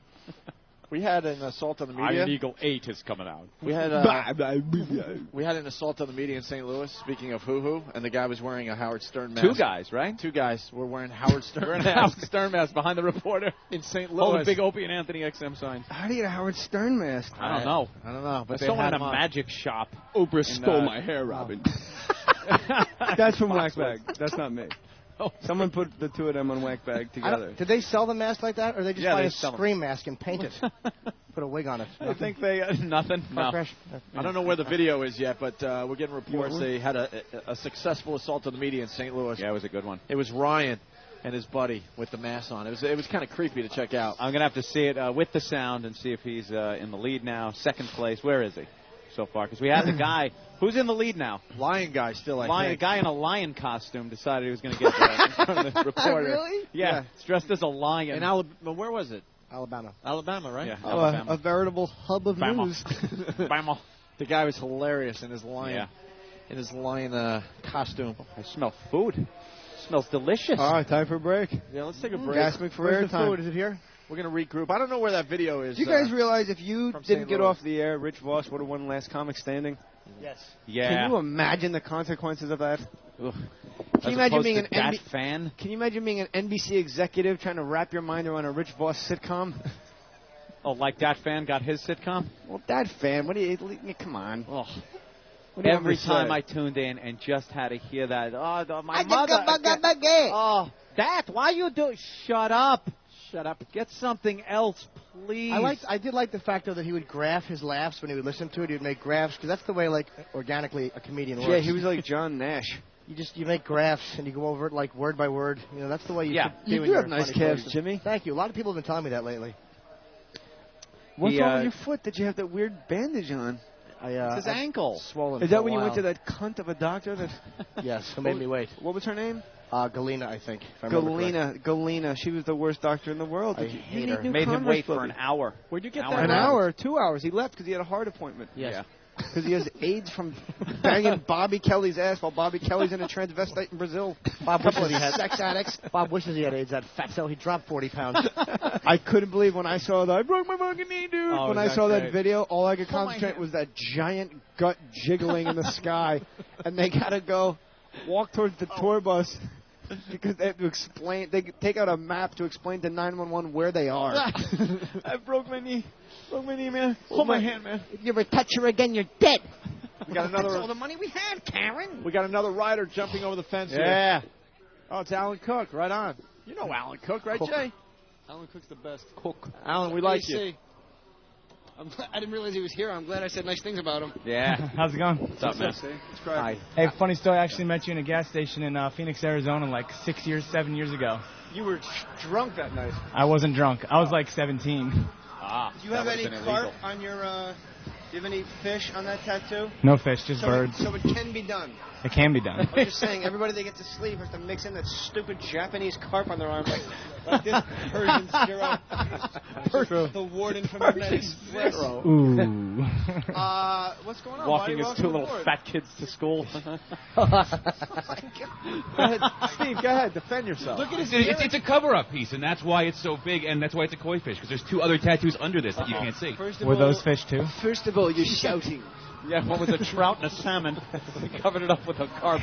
We had an assault on the media. Iron Eagle 8 is coming out. We had we had an assault on the media in St. Louis. Speaking of hoo-hoo, and the guy was wearing a Howard Stern mask. Two guys, right? Two guys were wearing Howard Stern Wearing masks Howard Stern mask behind the reporter. in St. Holding Louis. big Opie and Anthony XM signs. How do you get a Howard Stern mask? I don't know. I don't know, but But they someone had in a him on. magic shop. Oprah In, stole my hair, Robin. That's from Whackbag. That's not me. Someone put the two of them on Whackbag together. Did they sell the mask like that, or they just Yeah, buy they a sell 'em. scream mask and paint it? Put a wig on it. I think they nothing. No. I don't know where the video is yet, but we're getting reports they had a successful assault on the media in St. Louis. Yeah, it was a good one. It was Ryan and his buddy with the mask on. It was kind of creepy to check out. I'm gonna have to see it with the sound and see if he's in the lead now. Second place. Where is he so far? Because we have the guy who's in the lead now. Lion guy still, I The think. guy in a lion costume decided he was going to get there in front of the reporter. Really? Yeah, he's dressed as a lion. In Alabama, where was it? Alabama. Alabama, right? Yeah, Oh, Alabama. a veritable hub of Bama. news. Bama. The guy was hilarious in his lion, Yeah. costume. I smell food. Smells delicious. All right, time for a break. Yeah, let's take a break. Gasping for Where's the airtime. food? Is it here? We're gonna regroup. I don't know where that video is. Do you guys realize if you from didn't St. get Louis. off the air, Rich Voss would have won last comic standing? Yes. Yeah. Can you imagine the consequences of that? Ugh. Can you imagine being an that fan? Can you imagine being an NBC executive trying to wrap your mind around a Rich Voss sitcom? Oh, like that fan got his sitcom? Well, that fan, what do you? Come on. Oh. What do you want Every me to time say? I tuned in and just had to hear that. Oh, my I mother. think Oh, that? Why you do? Shut up. Shut up. Get something else, please. I did like the fact though that he would graph his laughs when he would listen to it. He would make graphs because that's the way like organically a comedian works. Yeah, he was like John Nash. You make graphs and you go over it like word by word. You know that's the way you should do. You when do you're have a nice funny calves, person. Jimmy. Thank you. A lot of people have been telling me that lately. What's He, wrong with your foot that you have that weird bandage on? It's his ankle. Swollen. Is for that a when you went while. to that cunt of a doctor? That Yes, who made me wait. What was her name? Galena, I think. If I remember correctly. Galena. She was the worst doctor in the world. I You hate need her. new Made him Converse, wait for Fluffy. an hour. Where'd you get Hour that? An and a half. hour, 2 hours. He left because he had a heart appointment. Yes. Yeah. Because he has AIDS from banging Bobby Kelly's ass while Bobby Kelly's in a transvestite in Brazil. Bob wishes he had sex addicts. Bob wishes he had AIDS. That fat cell. He dropped 40 pounds. I couldn't believe when I saw that. I broke my fucking knee, dude. Oh, when is I that saw that great? video, all I could concentrate was that giant gut jiggling in the sky. And they got to go walk towards the tour bus because they have to explain. They take out a map to explain to 911 where they are. I broke my knee. Broke my knee, man. Hold my hand, man. If you ever touch her again, you're dead. We got That's all another. the money we had, Karen. We got another rider jumping over the fence here. Yeah. Oh, it's Alan Cook. Right on. You know Alan Cook, right, Jay? Alan Cook's the best. Alan, we like you. I didn't realize he was here. I'm glad I said nice things about him. Yeah. How's it going? What's up, man? Hi. Hey, funny story. I actually met you in a gas station in Phoenix, Arizona, like 7 years ago. You were drunk that night. I wasn't drunk. I was like 17. Ah. Do you have that any would've been cart illegal. on your Do you have any fish on that tattoo? No fish, just so birds. So it can be done. It can be done. I was just saying, everybody that gets to sleep has to mix in that stupid Japanese carp on their arm like this Persian zero. The warden from Midnight Express. Ooh. What's going on? Walking his 2 little aboard? fat kids to school. Go ahead, Steve, go ahead. Defend yourself. Look at his It's a cover-up piece, and that's why it's so big, and that's why it's a koi fish, because there's 2 other tattoos under this that you can't see. Were those fish too? First of all, you're shouting. Yeah, one was a trout and a salmon. We covered it up with a carp.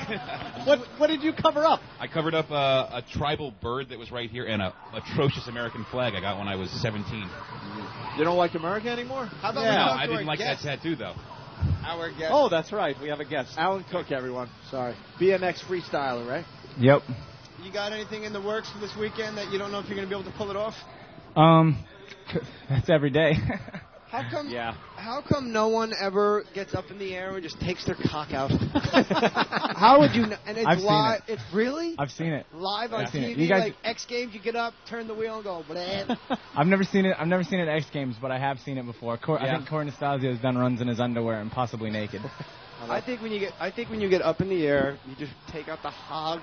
What did you cover up? I covered up a tribal bird that was right here and a atrocious American flag I got when I was 17. You don't like America anymore? How about Yeah, we talk I to didn't our like guest? that tattoo, though. Our guest. Oh, that's right. We have a guest. Alan Cook, everyone. Sorry. BMX freestyler, right? Yep. You got anything in the works for this weekend that you don't know if you're going to be able to pull it off? That's every day. How come no one ever gets up in the air and just takes their cock out? How would you know? And it's I've seen live. it. It's really? I've seen it. Live on I've seen TV, it. You guys, like X Games, you get up, turn the wheel, and go, bleh. I've never seen it. I've never seen it at X Games, but I have seen it before. I think Corey Nastasio has done runs in his underwear and possibly naked. I think when you get up in the air, you just take out the hog,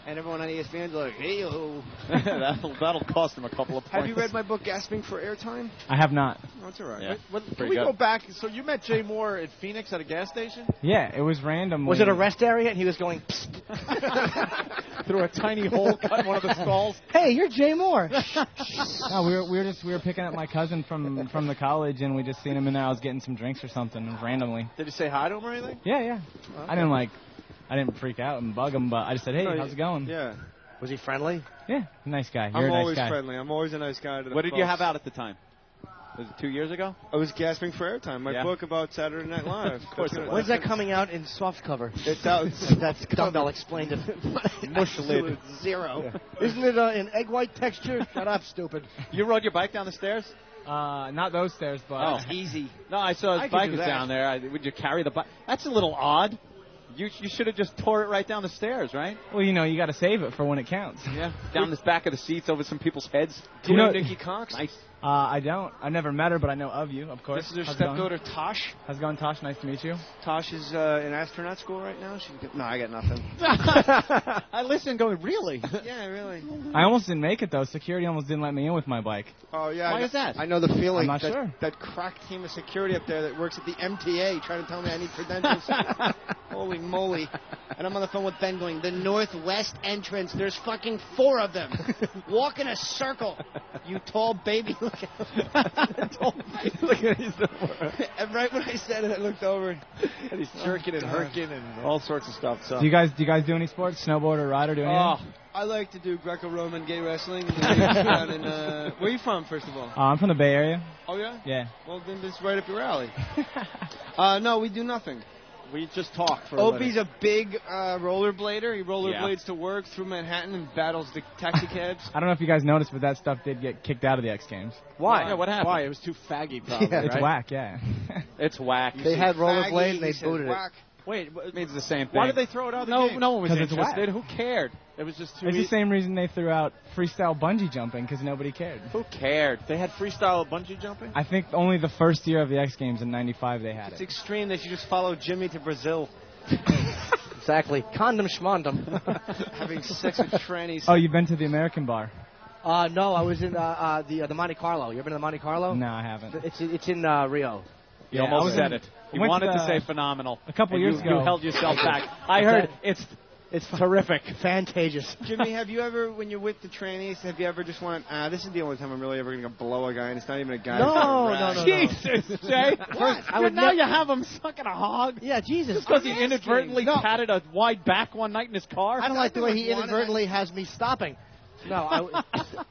and everyone on ESPN's like, hey-o. That'll cost him a couple of points. Have you read my book, Gasping for Airtime? I have not. Oh, it's all right. Yeah. Can we go back? So you met Jay Moore at Phoenix at a gas station? Yeah, it was random. Was it a rest area? And he was going through a tiny hole cut in one of the stalls. Hey, you're Jay Moore. No, we were picking up my cousin from the college, and we just seen him in there. I was getting some drinks or something randomly. Did you say hi to him or anything? Yeah. Okay. I didn't freak out and bug him, but I just said, hey, how's it going? Yeah. Was he friendly? Yeah, nice guy. You're I'm a nice always guy. friendly. I'm always a nice guy to the What did you folks. have out at the time? Was it 2 years ago? I was Gasping for Airtime, my Yeah. book about Saturday Night Live. Of course it was. When's that coming out in softcover? It's out. That's Dumbbell explained it. Mush lid. Absolute zero. Isn't it an egg white texture? Shut up, stupid. You rode your bike down the stairs? Not those stairs, but It's easy. No, I saw I his could bike do was that. down there. Would you carry the bike? That's a little odd. You should have just tore it right down the stairs, right? well, you got to save it for when it counts. Yeah. Down the back of the seats over some people's heads. Do you know Nikki Cox? Nice. I don't. I've never met her, but I know of you, of course. This is her How's it going? stepdaughter, Tosh. How's it going, Tosh? Nice to meet you. Tosh is in astronaut school right now. No, I got nothing. I listened going, really? Yeah, really. I almost didn't make it, though. Security almost didn't let me in with my bike. Oh, yeah. Why is that? I know the feeling. I'm not sure. That crack team of security up there that works at the MTA trying to tell me I need credentials. Holy moly. And I'm on the phone with Ben going, the northwest entrance, there's fucking 4 of them. Walk in a circle, you tall baby. Look at he's and right when I said it, I looked over. And he's jerking and herking and all sorts of stuff. So. Do you guys do any sports? Snowboard or ride or do anything? I like to do Greco-Roman gay wrestling. Down in, where are you from, first of all? I'm from the Bay Area. Oh, yeah? Yeah. Well, then this is right up your alley. No, we do nothing. We just talk for Opie's a big rollerblader. He rollerblades to work through Manhattan and battles the taxi cabs. I don't know if you guys noticed, but that stuff did get kicked out of the X Games. Why? Yeah, what happened? Why? It was too faggy, probably. It's right? whack, yeah. It's whack. They had rollerblades and He they said booted whack. Wait, It means the same thing. why did they throw it out of the game? No one was 'Cause it's interested. whack. Who cared? It was just too It's the easy. same reason they threw out freestyle bungee jumping, because nobody cared. Who cared? They had freestyle bungee jumping? I think only the first year of the X Games in '95 they had It's it. extreme that you just follow Jimmy to Brazil. Exactly. Condom schmondom. Having sex with trannies. Oh, you've been to the American Bar? No, I was in the Monte Carlo. You ever been to the Monte Carlo? No, I haven't. It's in Rio. You Yeah, I almost was said in- it. You went wanted to to the- say phenomenal. A couple and years ago. You held yourself back. I heard it's terrific. Fantagious. Jimmy, have you ever, when you're with the trannies, have you ever just went, this is the only time I'm really ever going to blow a guy, and it's not even a guy. No. Jesus, Jay. What? Now you have him sucking a hog? Yeah, Jesus. Just because he inadvertently patted a wide back one night in his car? I don't like the way he inadvertently has me stopping. No,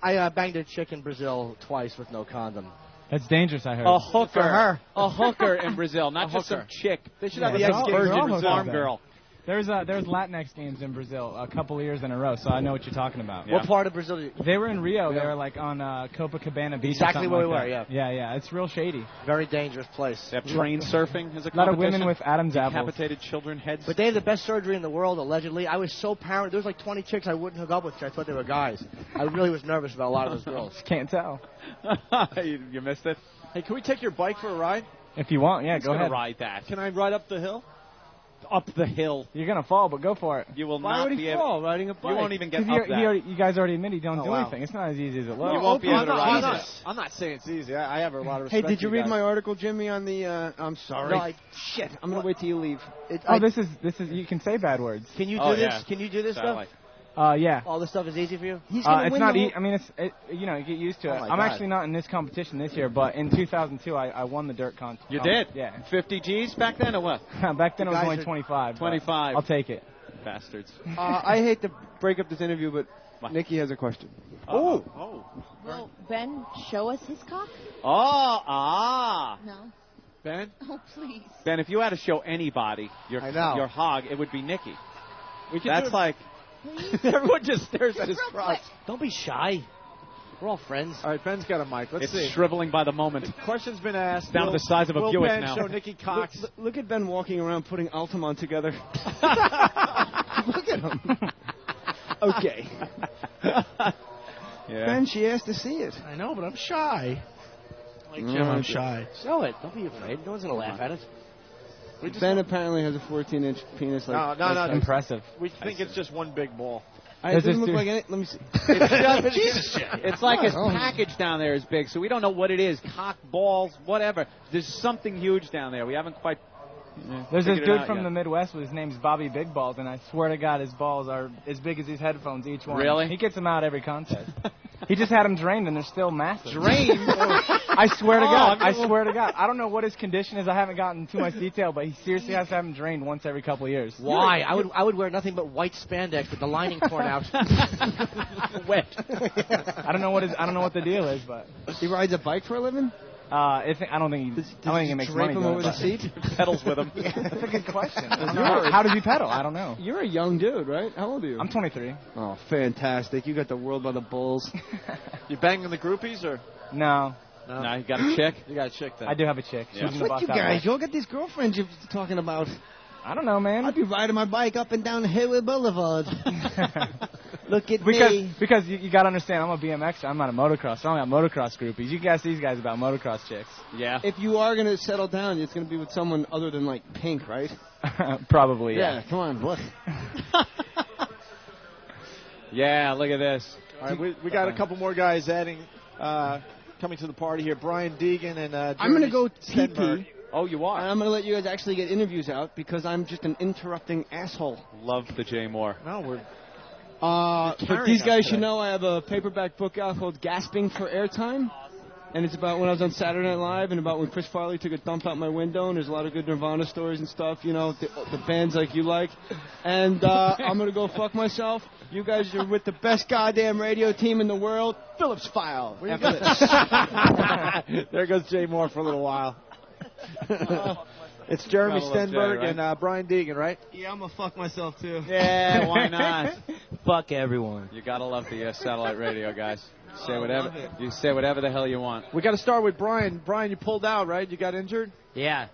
I banged a chick in Brazil twice with no condom. That's dangerous, I heard. A hooker. For her. A hooker in Brazil, not A just some hooker. chick. They should have Yeah, the X they're Games all in hookers farm there. girl. There's Latinx Games in Brazil a couple of years in a row, so I know what you're talking about. What part of Brazil? They were in Rio. They were like on Copacabana Beach. Exactly or where something we like were, that. Yeah. It's real shady. Very dangerous place. They have train surfing as a A lot of competition. women with Adam's apples. Decapitated children heads. But they have the best surgery in the world, allegedly. I was so paranoid. There was like 20 chicks I wouldn't hook up with because I thought they were guys. I really was nervous about a lot of those girls. Can't tell. You missed it? Hey, can we take your bike for a ride? If you want, yeah, Who's go gonna ahead. ride that? Can I ride up the hill? Up the hill. You're gonna fall, but go for it. You will Why not would be he able. fall riding a bike? You won't even get 'Cause up that. you guys already admitted you don't Oh, do wow. anything. It's not as easy as it looks. You won't be able to ride this. I'm not saying it's easy. I have a lot of Hey, respect did you for read guys. my article, Jimmy, on the... I'm sorry. No, Shit, I'm going to wait till you leave. This is you can say bad words. Can you do this? Can you do this stuff? Satellite. Yeah. All this stuff is easy for you? He's going to It's win not. the whole... I mean, you get used to it. my I'm God. actually not in this competition this year, but in 2002 I won the dirt contest. You did? Yeah. 50 G's back then or what? Back then it was guys only are 25. but 25. I'll take it. Bastards. I hate to break up this interview, but Nikki has a question. Oh. Will Ben show us his cock? No. Ben? Oh, please. Ben, if you had to show anybody your hog, it would be Nikki. That's like everyone just stares at his crotch. Don't be shy. We're all friends. All right, Ben's got a mic. Let's see. It's shriveling by the moment. Question's been asked. Down to the size of a will Buick Ben now. show Nikki Cox? Look at Ben walking around putting Altamont together. Look at him. Okay. Ben, she asked to see it. I know, but I'm shy. Like Jim, I'm shy. Show it. Don't be afraid. No one's going to laugh at it. Ben apparently has a 14-inch penis. No, Impressive. We think it's just one big ball. It doesn't look like any. Let me see. It's like his package down there is big, so we don't know what it is. Cock, balls, whatever. There's something huge down there. We haven't quite. There's this figured it dude out from yet. the Midwest. His name's Bobby Big Balls, and I swear to God, his balls are as big as these headphones, each one. Really? He gets them out every contest. He just had them drained, and they're still massive. Drained? I swear to God. I swear to God. I don't know what his condition is. I haven't gotten too much detail, but he seriously has to have them drained once every couple of years. Why? I would wear nothing but white spandex with the lining torn out. Wet. I don't know what the deal is, but He rides a bike for a living? I don't think he makes drape money. him doing over it, the but- seat? Pedals with him. That's a good question. I don't know. How does he pedal? I don't know. You're a young dude, right? How old are you? I'm 23. Oh, fantastic. You got the world by the balls. You banging the groupies or? No. No, you got a chick? You got a chick then. I do have a chick. Yeah. She's in the What you bus out guys? back. You all got these girlfriends you're talking about. I don't know, man. I'd be riding my bike up and down Hayward Boulevard. Look at Because me. you got to understand, I'm a BMXer. I'm not a motocrosser. I don't got motocross groupies. You guys, these guys about motocross chicks. Yeah. If you are going to settle down, it's going to be with someone other than, like, Pink, right? Probably, yeah. Come on, look. Yeah, look at this. All right, we got a couple more guys coming to the party here. Brian Deegan and I'm going to go Stenberg. TP. Oh, you are? And I'm going to let you guys actually get interviews out because I'm just an interrupting asshole. Love the J Moore. No, we're But carrying these us guys today. should know I have a paperback book out called Gasping for Airtime. And it's about when I was on Saturday Night Live and about when Chris Farley took a dump out my window. And there's a lot of good Nirvana stories and stuff, you know, the bands like you like. And I'm going to go fuck myself. You guys are with the best goddamn radio team in the world. Phillips File. After this. There goes Jay Moore for a little while. It's Jeremy Gotta love Jay, Stenberg right? and Brian Deegan, right? Yeah, I'm gonna fuck myself too. Yeah, why not? Fuck everyone. You gotta love the satellite radio, guys. Say I whatever love it. you say, whatever the hell you want. We got to start with Brian. Brian, you pulled out, right? You got injured? Yeah.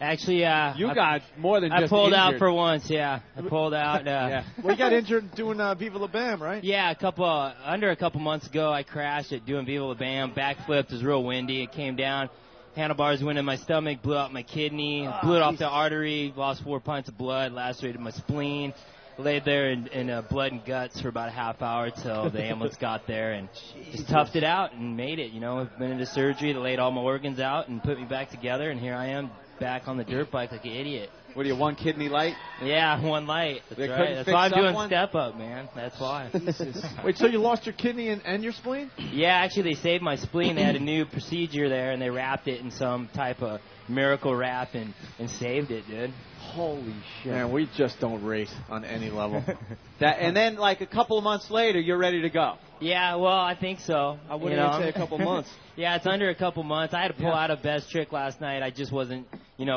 Actually, You got more than I just pulled out injured. for once, yeah. I pulled out. Yeah. Well, you got injured doing Viva La Bam, right? Yeah, under a couple months ago, I crashed at doing Viva La Bam. Backflipped. It was real windy. It came down. Handlebars went in my stomach, blew out my kidney, blew it off the artery, lost 4 pints of blood, lacerated my spleen. Laid there in blood and guts for about a half hour till the ambulance got there and just toughed it out and made it. You know, I've been into surgery that laid all my organs out and put me back together, and here I am back on the dirt bike like an idiot. What are you, one kidney light? Yeah, one light. They That's couldn't right. That's fix why I'm up doing one? step up, man. That's why. Wait, so you lost your kidney and your spleen? Yeah, actually, they saved my spleen. They had a new procedure there, and they wrapped it in some type of miracle wrap and saved it, dude. Holy shit. Man, we just don't rate on any level. And then, like, a couple of months later, you're ready to go. Yeah, well, I think so. I wouldn't even say a couple months. Yeah, it's under a couple months. I had to pull out a best trick last night. I just wasn't,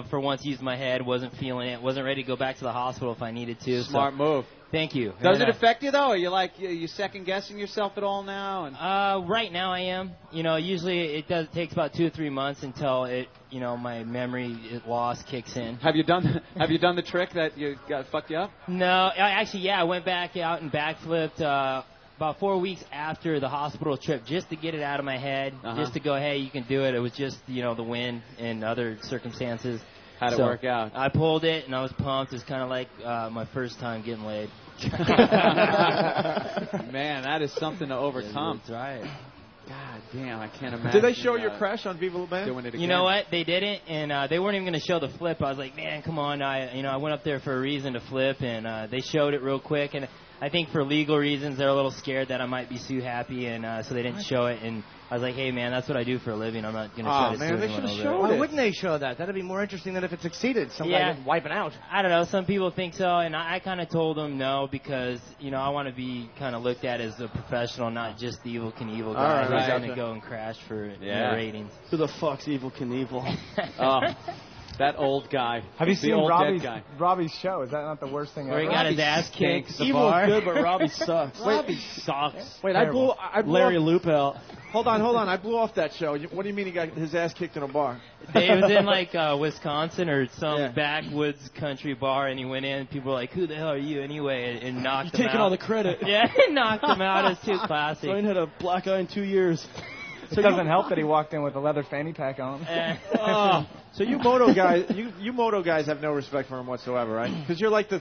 for once used my head, wasn't feeling it, wasn't ready to go back to the hospital if I needed to. Smart move. Thank you. Does And, it affect you, though? Are you, like, you second guessing yourself at all now? And right now I am. Usually it takes about 2 or 3 months until it, my memory loss kicks in. Have you done the trick that fucked you up? No, I went back out and backflipped about 4 weeks after the hospital trip, just to get it out of my head, just to go, hey, you can do it. It was just, the wind and other circumstances. How'd it work out? I pulled it, and I was pumped. It's kind of like my first time getting laid. Man, that is something to overcome. That's right. God damn, I can't imagine. Did they show your crash on Viva La Band? Doing it again? You know what? They didn't, and they weren't even going to show the flip. I was like, man, come on. I went up there for a reason to flip, and they showed it real quick. And I think for legal reasons, they're a little scared that I might be too happy, and so they didn't show it. And I was like, hey, man, that's what I do for a living. I'm not going to try to sue anyone over it. Why wouldn't they show that? That'd be more interesting than if it succeeded. Some guy just wiping out. I don't know. Some people think so, and I kind of told them no because, I want to be kind of looked at as a professional, not just the Evil Knievel guy who's going to go and crash for ratings. Who the fuck's Evil Knievel? That old guy. Have you the seen old Robbie's, dead guy. Robbie's show? Is that not the worst thing ever? Where he got his ass kicked. Evil's good, but Robbie sucks. Robbie sucks. Wait, I blew Larry off, Loop out. Hold on. I blew off that show. What do you mean he got his ass kicked in a bar? It was in Wisconsin or some backwoods country bar, and he went in. And people were like, "Who the hell are you anyway?" And knocked him out. You're taking all the credit. Yeah, knocked him out. It's too classic. Ryan had a black eye in 2 years. It doesn't help that he walked in with a leather fanny pack on. So you moto guys, you moto guys have no respect for him whatsoever, right? Because you're like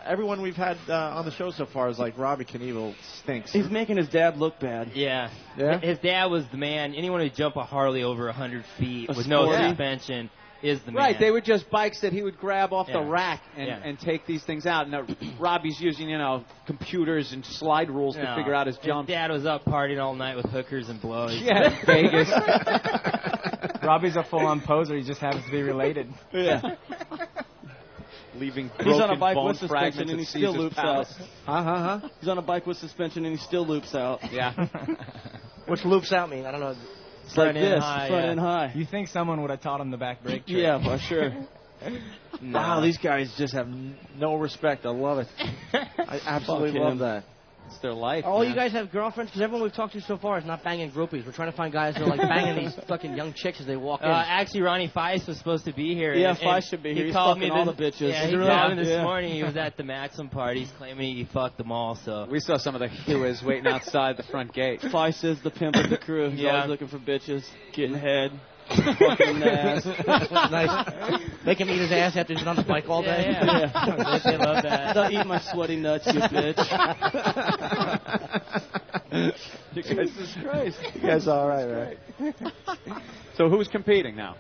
everyone we've had on the show so far is like Robbie Knievel stinks. He's making his dad look bad. Yeah. Yeah? His dad was the man. Anyone who jump a Harley over 100 feet with no suspension is the man. Right, they were just bikes that he would grab off the rack and take these things out. And Robbie's using, computers and slide rules to figure out his jump. His dad was up partying all night with hookers and blows. Yeah, Vegas. Robbie's a full-on poser. He just happens to be related. Yeah. Leaving He's on a broken bike bone with suspension fragments and he at still Caesar's loops Palace. out. He's on a bike with suspension and he still loops out. Yeah. What's loops out mean? I don't know. It's like this, front and high. You think someone would have taught him the back brake trick? Yeah, for sure. No. Wow, these guys just have no respect. I love it. I absolutely love that. It's their life. All you guys have girlfriends? Because everyone we've talked to so far is not banging groupies. We're trying to find guys who are like banging these fucking young chicks as they walk in. Actually, Ronnie Fiesz was supposed to be here. Yeah, and Fiesz should be here. He's called fucking me all the bitches. Yeah, he called me this morning. He was at the Maxim parties claiming he fucked them all. So we saw some of the Huas waiting outside the front gate. Fiesz is the pimp of the crew. He's always looking for bitches, getting head. Fucking ass. Nice. Make him eat his ass after he's been on the bike all day. Yeah. They love that. Don't eat my sweaty nuts, you bitch. Jesus Christ. You guys all right? So who's competing now?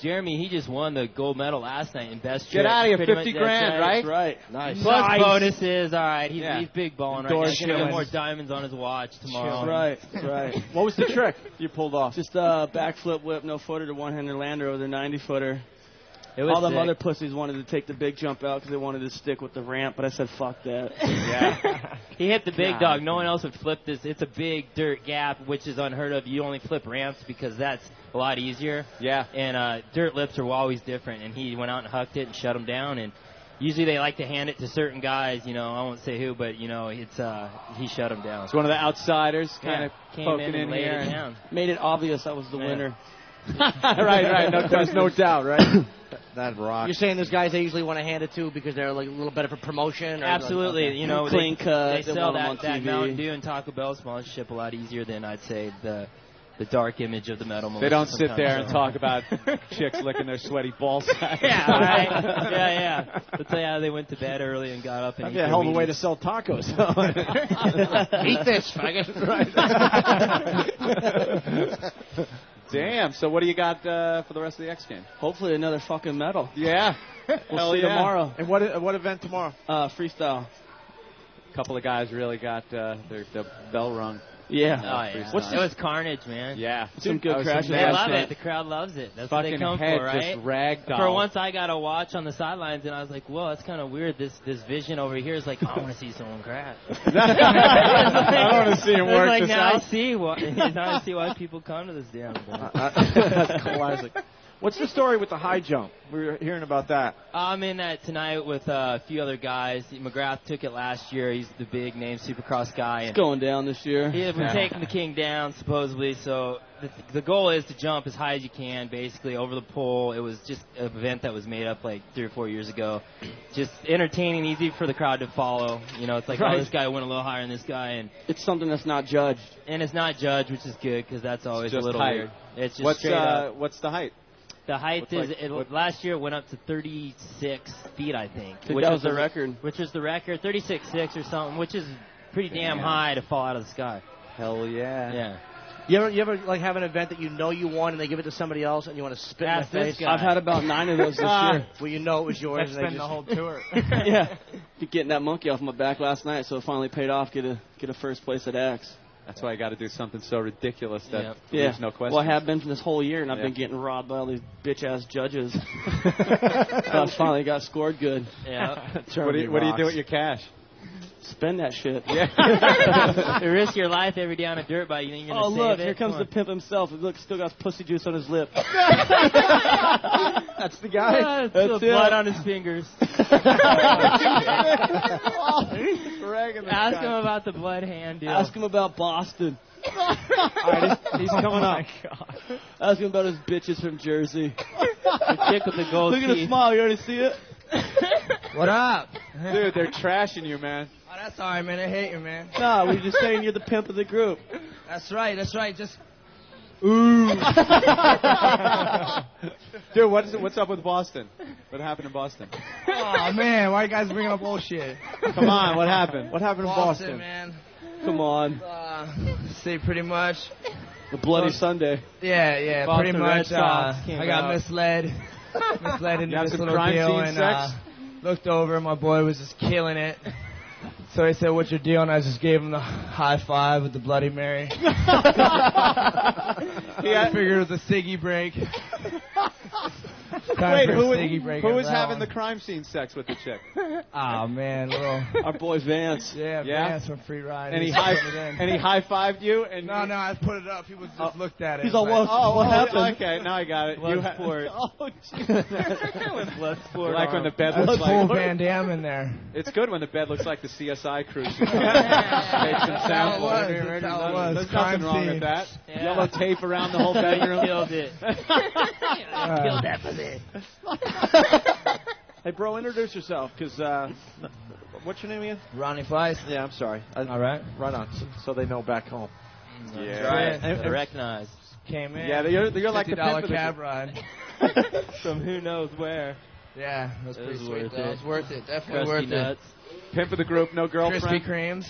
Jeremy, he just won the gold medal last night in best Get trick. out of here, Pretty 50 much, grand, that's right? Nice. Plus bonuses. All right, he's big balling right now. He's Door going to get showing. more diamonds on his watch tomorrow. That's right. What was the trick you pulled off? Just a backflip whip, no footer to one-hander lander over their 90-footer. It was All them sick. other pussies wanted to take the big jump out because they wanted to stick with the ramp, but I said, fuck that. Yeah. He hit the big dog. No one else would flip this. It's a big dirt gap, which is unheard of. You only flip ramps because that's a lot easier. Yeah. And dirt lips are always different. And he went out and hucked it and shut him down. And usually they like to hand it to certain guys. I won't say who, but it's he shut him down. It's one of the outsiders kind of came poking in and laid here. it down. Made it obvious I was the winner. right. There's no doubt, right? That rocks. You're saying those guys they usually want to hand it to because they're like a little better for promotion? Or Absolutely. Like, Clean cut. They sell want that them on TV. Mountain Dew and Taco Bell sponsorship a lot easier than I'd say the dark image of the metal. They don't sit there and talk about chicks licking their sweaty ball sacks. Yeah, right. Yeah. They'll tell you how they went to bed early and got up and That'd be a hell of a way to sell tacos. Eat this, faggot. Right. Damn. So what do you got for the rest of the X Games? Hopefully another fucking medal. Yeah. We'll see tomorrow. And what event tomorrow? Freestyle. A couple of guys really got their bell rung. Yeah. Oh, yeah. It was carnage, man. Yeah. Some good crashes. They love it. The crowd loves it. That's what they come head for, right? just ragdoll. For once, I got to watch on the sidelines, and I was like, "Whoa, that's kind of weird." This vision over here is like, I want to see someone crash. I want to see him work like, this now out. I see why people come to this damn thing. That's classic. What's the story with the high jump? We were hearing about that. I'm in that tonight with a few other guys. McGrath took it last year. He's the big name Supercross guy. It's going down this year. Yeah, we're taking the king down, supposedly. So the goal is to jump as high as you can, basically, over the pole. It was just an event that was made up like 3 or 4 years ago. Just entertaining, easy for the crowd to follow. You know, it's like, oh, this guy went a little higher than this guy. And it's something that's not judged. And it's not judged, which is good, because that's always a little height. weird. It's just straight up. What's the height? The height is, last year it went up to 36 feet, I think. Which was the record. Which is the record, 36.6 or something, which is pretty damn high to fall out of the sky. Hell yeah. Yeah. You ever like have an event that you know you won and they give it to somebody else and you want to spit in their face? I've had about 9 of those this year. Well, you know it was yours. That's been the whole tour. Yeah. Getting that monkey off my back last night, so it finally paid off. Get a first place at X. That's why I got to do something so ridiculous that yeah. there's no question. Well, I have been for this whole year, and I've been getting robbed by all these bitch-ass judges. I finally got scored good. Yeah. What do you do with your cash? Spend that shit. Yeah. You risk your life every day on a dirt bike. You think you're going to save look, it? here comes the pimp himself. Look, still got pussy juice on his lip. That's the guy. That's the blood on his fingers. Ask him about the blood hand deal. Ask him about Boston. All right, he's coming up. Ask him about his bitches from Jersey. The chick with the gold Look at the smile. You already see it? What up? Dude, they're trashing you, man. Oh, that's all right, man. I hate you, man. No, we're just saying you're the pimp of the group. That's right. Just... Ooh. Dude, what's up with Boston? What happened in Boston? Oh, man. Why you guys bringing up old shit? Come on, what happened? What happened in Boston? Man. Come on. See, pretty much. The Bloody Sunday. Yeah, Boston pretty Red much. Sox I got misled into this little crime deal, scene and sex? looked over. My boy was just killing it. So he said, "What's your deal?" And I just gave him the high five with the Bloody Mary. I figured it was a ciggy break. Wait, who was having the crime scene sex with the chick? Oh man, our boy Vance. Yeah, Vance from Free Ride. And he high-fived you? And no, I put it up. He was just looked at it. He's all, what happened? Okay, now I got it. Bloodsport. Bloodsport. Like when the bed looks like full Van Damme in there. It's good when the bed looks like the CSI crew. Take some sample. There's nothing wrong with that. Yeah. Yellow tape around the whole bedroom. Killed it. Killed that for this. Hey, bro, introduce yourself, because what's your name again? Ronnie Fiesz. Yeah, I'm sorry. All right. Right on, so they know back home. Yeah. Right. And recognize. Came in. Yeah, you're like the $50 cab ride. From who knows where. Yeah, it was pretty sweet. Worth It was worth it. Definitely Crusty worth nuts. it. Pimp of the group, no girlfriend. Krispy Kremes.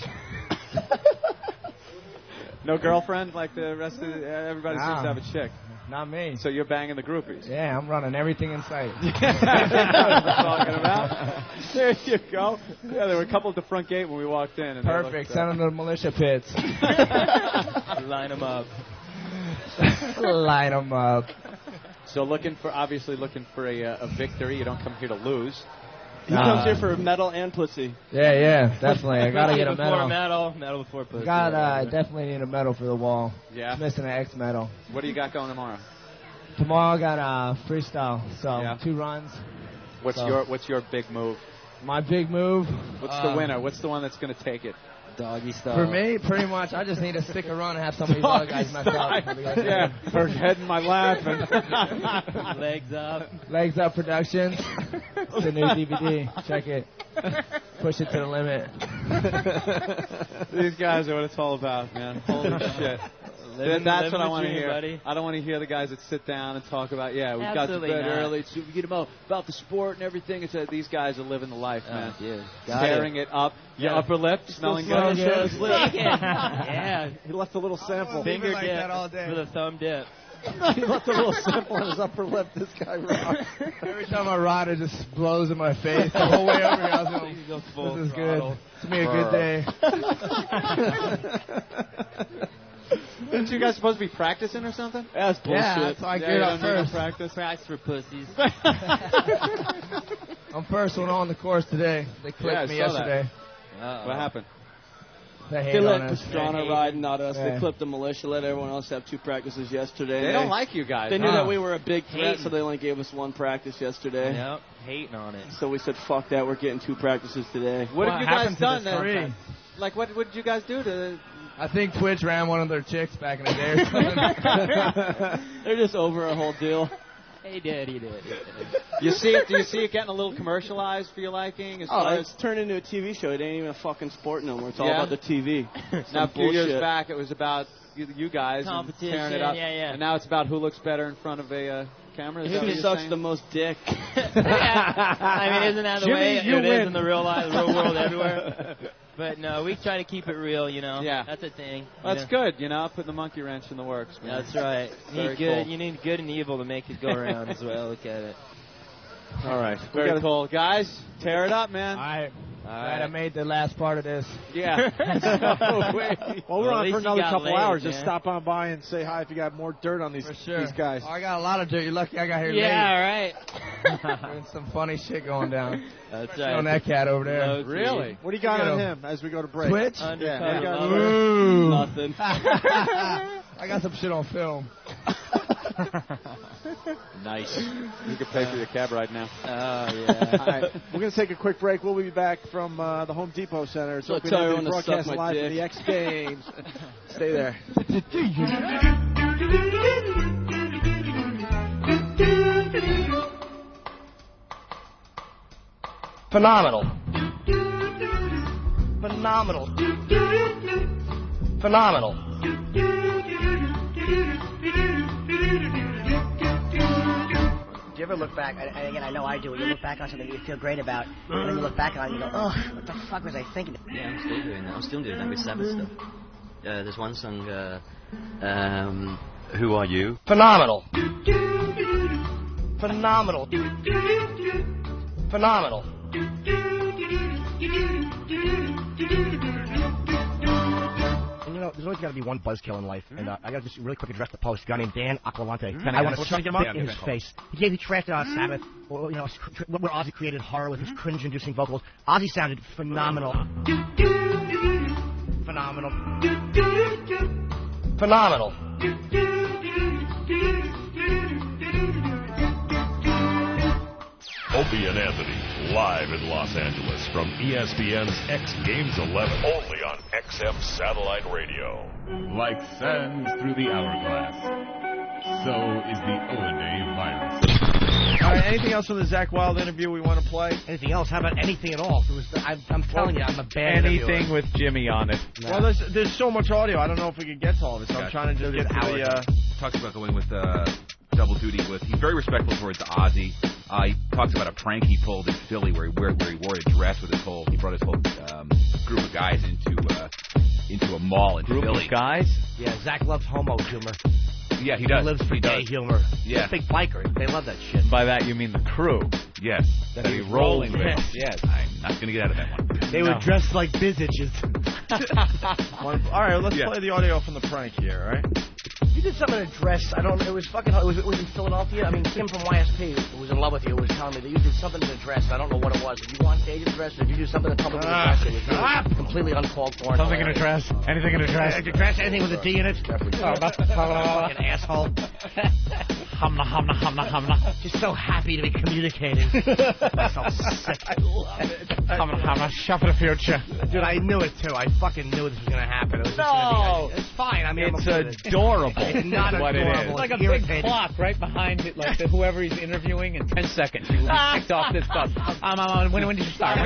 No girlfriend like the rest of everybody seems to have a chick. Not me. So you're banging the groupies. Yeah, I'm running everything in sight. That's what I'm talking about. There you go. Yeah, there were a couple at the front gate when we walked in. And perfect. Send them to the militia pits. Line them up. Line them up. So obviously looking for a victory. You don't come here to lose. He comes here for medal and pussy. Yeah, definitely. I gotta get a medal. Medal before pussy. I definitely need a medal for the wall. Yeah. Missing an X medal. What do you got going tomorrow? Tomorrow I got freestyle. So 2 runs. What's your big move? My big move. What's the winner? What's the one that's going to take it? Doggy style. For me, pretty much, I just need to stick around and have some of these other guys mess up. Yeah, her head in my lap. And Legs up. Legs Up Productions. It's a new DVD. Check it. Push it to the limit. These guys are what it's all about, man. Holy shit. That's what I want to hear. Buddy. I don't want to hear the guys that sit down and talk about, we've got to bed early, so we get them about the sport and everything. It's these guys are living the life, man. Tearing it up. Your upper lip, smelling good. Yeah. He left a little sample. Finger like dip that all day. with a thumb dip. He left a little sample on his upper lip. This guy rocks. Every time I ride, it just blows in my face the whole way over here. I was like, this is good. It's going to be a good day. Aren't you guys supposed to be practicing or something? That's bullshit. Yeah, that's why I get up first. Practice for pussies. I'm first one on the course today. They clipped me yesterday. What happened? They let Pastrana ride, not us. Yeah. They clipped the militia, let everyone else have 2 practices yesterday. They don't like you guys. They knew huh? that we were a big threat, Hating. so they only gave us 1 practice yesterday. Yep, hating on it. So we said, fuck that, we're getting 2 practices today. What have you guys done? Three. Like, what did you guys do to... I think Twitch ran one of their chicks back in the day or something. They're just over a whole deal. He did. Do you see it getting a little commercialized for your liking? As far It's turned into a TV show. It ain't even a fucking sport no more. It's all Yeah? about the TV. Now, a few years bullshit. back, it was about you guys and Competition, tearing it up. yeah. And now it's about who looks better in front of a camera. Is that Who what you're sucks saying? the most dick? I mean, isn't that the Jimmy, way you it win. is in the real life, the real world everywhere? But no, we try to keep it real, you know. Yeah. That's a thing. That's good, putting the monkey wrench in the works, man. That's right. Very cool. You need good and evil to make it go around as well. Look at it. All right. Very cool. Guys, tear it up, man. All right. Glad I made the last part of this. Yeah. Well, we're at on least for you another got couple laid, hours. man. Just stop on by and say hi if you got more dirt on these these guys. Oh, I got a lot of dirt. You're lucky I got here Yeah, late. right. There's some funny shit going down. That's On right. that cat over there. Really? What do you got Look at on him. him as we go to break? Twitch? Yeah. Undercover What do you got on lover. him? Nothing. I got some shit on film. Nice. You can pay for your cab ride now. Oh, yeah. All right. We're going to take a quick break. We'll be back from the Home Depot Center. It's So Opie tell Anthony everyone to suck broadcasting my live dick. from the X Games. Stay there. Phenomenal. Phenomenal. Phenomenal. Do you ever look back, and again, I know I do, you look back on something that you feel great about, and then you look back on it and you go, oh, what the fuck was I thinking? Yeah, I'm still doing that. I'm still doing that with Sabbath stuff. There's one song, Who Are You? Phenomenal. Phenomenal. Phenomenal. And there's always got to be one buzzkill in life, and I got to just really quick address the post. A guy named Dan Aquilante. I want to chuck him up in his face. He trashed out Sabbath, where Ozzy created horror with his cringe-inducing vocals. Ozzy sounded phenomenal. Phenomenal. Phenomenal. Opie and Anthony, live in Los Angeles from ESPN's X Games 11, only on XM Satellite Radio. Like sand through the hourglass, so is the Owen virus. All right, anything else from the Zach Wilde interview we want to play? Anything else? How about anything at all? I'm telling you, I'm a bad interviewer. Anything with Jimmy on it. Well, there's so much audio. I don't know if we can get to all of it, so I'm trying to just get to the... Talks about going with double duty with. He's very respectful towards Ozzy. He talks about a prank he pulled in Philly where he wore a dress with his whole. He brought his whole group of guys into a mall in Philly. Group of guys? Yeah, Zach loves homo humor. Yeah, he does. He lives for gay humor. Yeah. He's a big biker. They love that shit. By that you mean the crew. Yes. That he's rolling with. Yes. I'm not going to get out of that one. They were dressed like bizages. All right, let's play the audio from the prank here, all right? You did something in a dress. I don't know. It was fucking. It was in Philadelphia. I mean, Kim from YSP, who was in love with you, was telling me that you did something in a dress. I don't know what it was. Did you want stage in a dress, or did you do something in public in a dress? It was really completely uncalled for. Something in a dress. Anything in a dress. Anything with a D in it. Fucking asshole. Humna, humna, humna, humna. Just so happy to be communicating. I'm so sick. I love it. Humna, humna. Shop for the future. Dude, I knew it too. I fucking knew this was gonna happen. It was just gonna be. It's fine. I mean, it's adorable. It's not what adorable. it is. It's Like a big clock right behind it, like whoever he's interviewing in 10 seconds. He kicked off this stuff. When did you start? You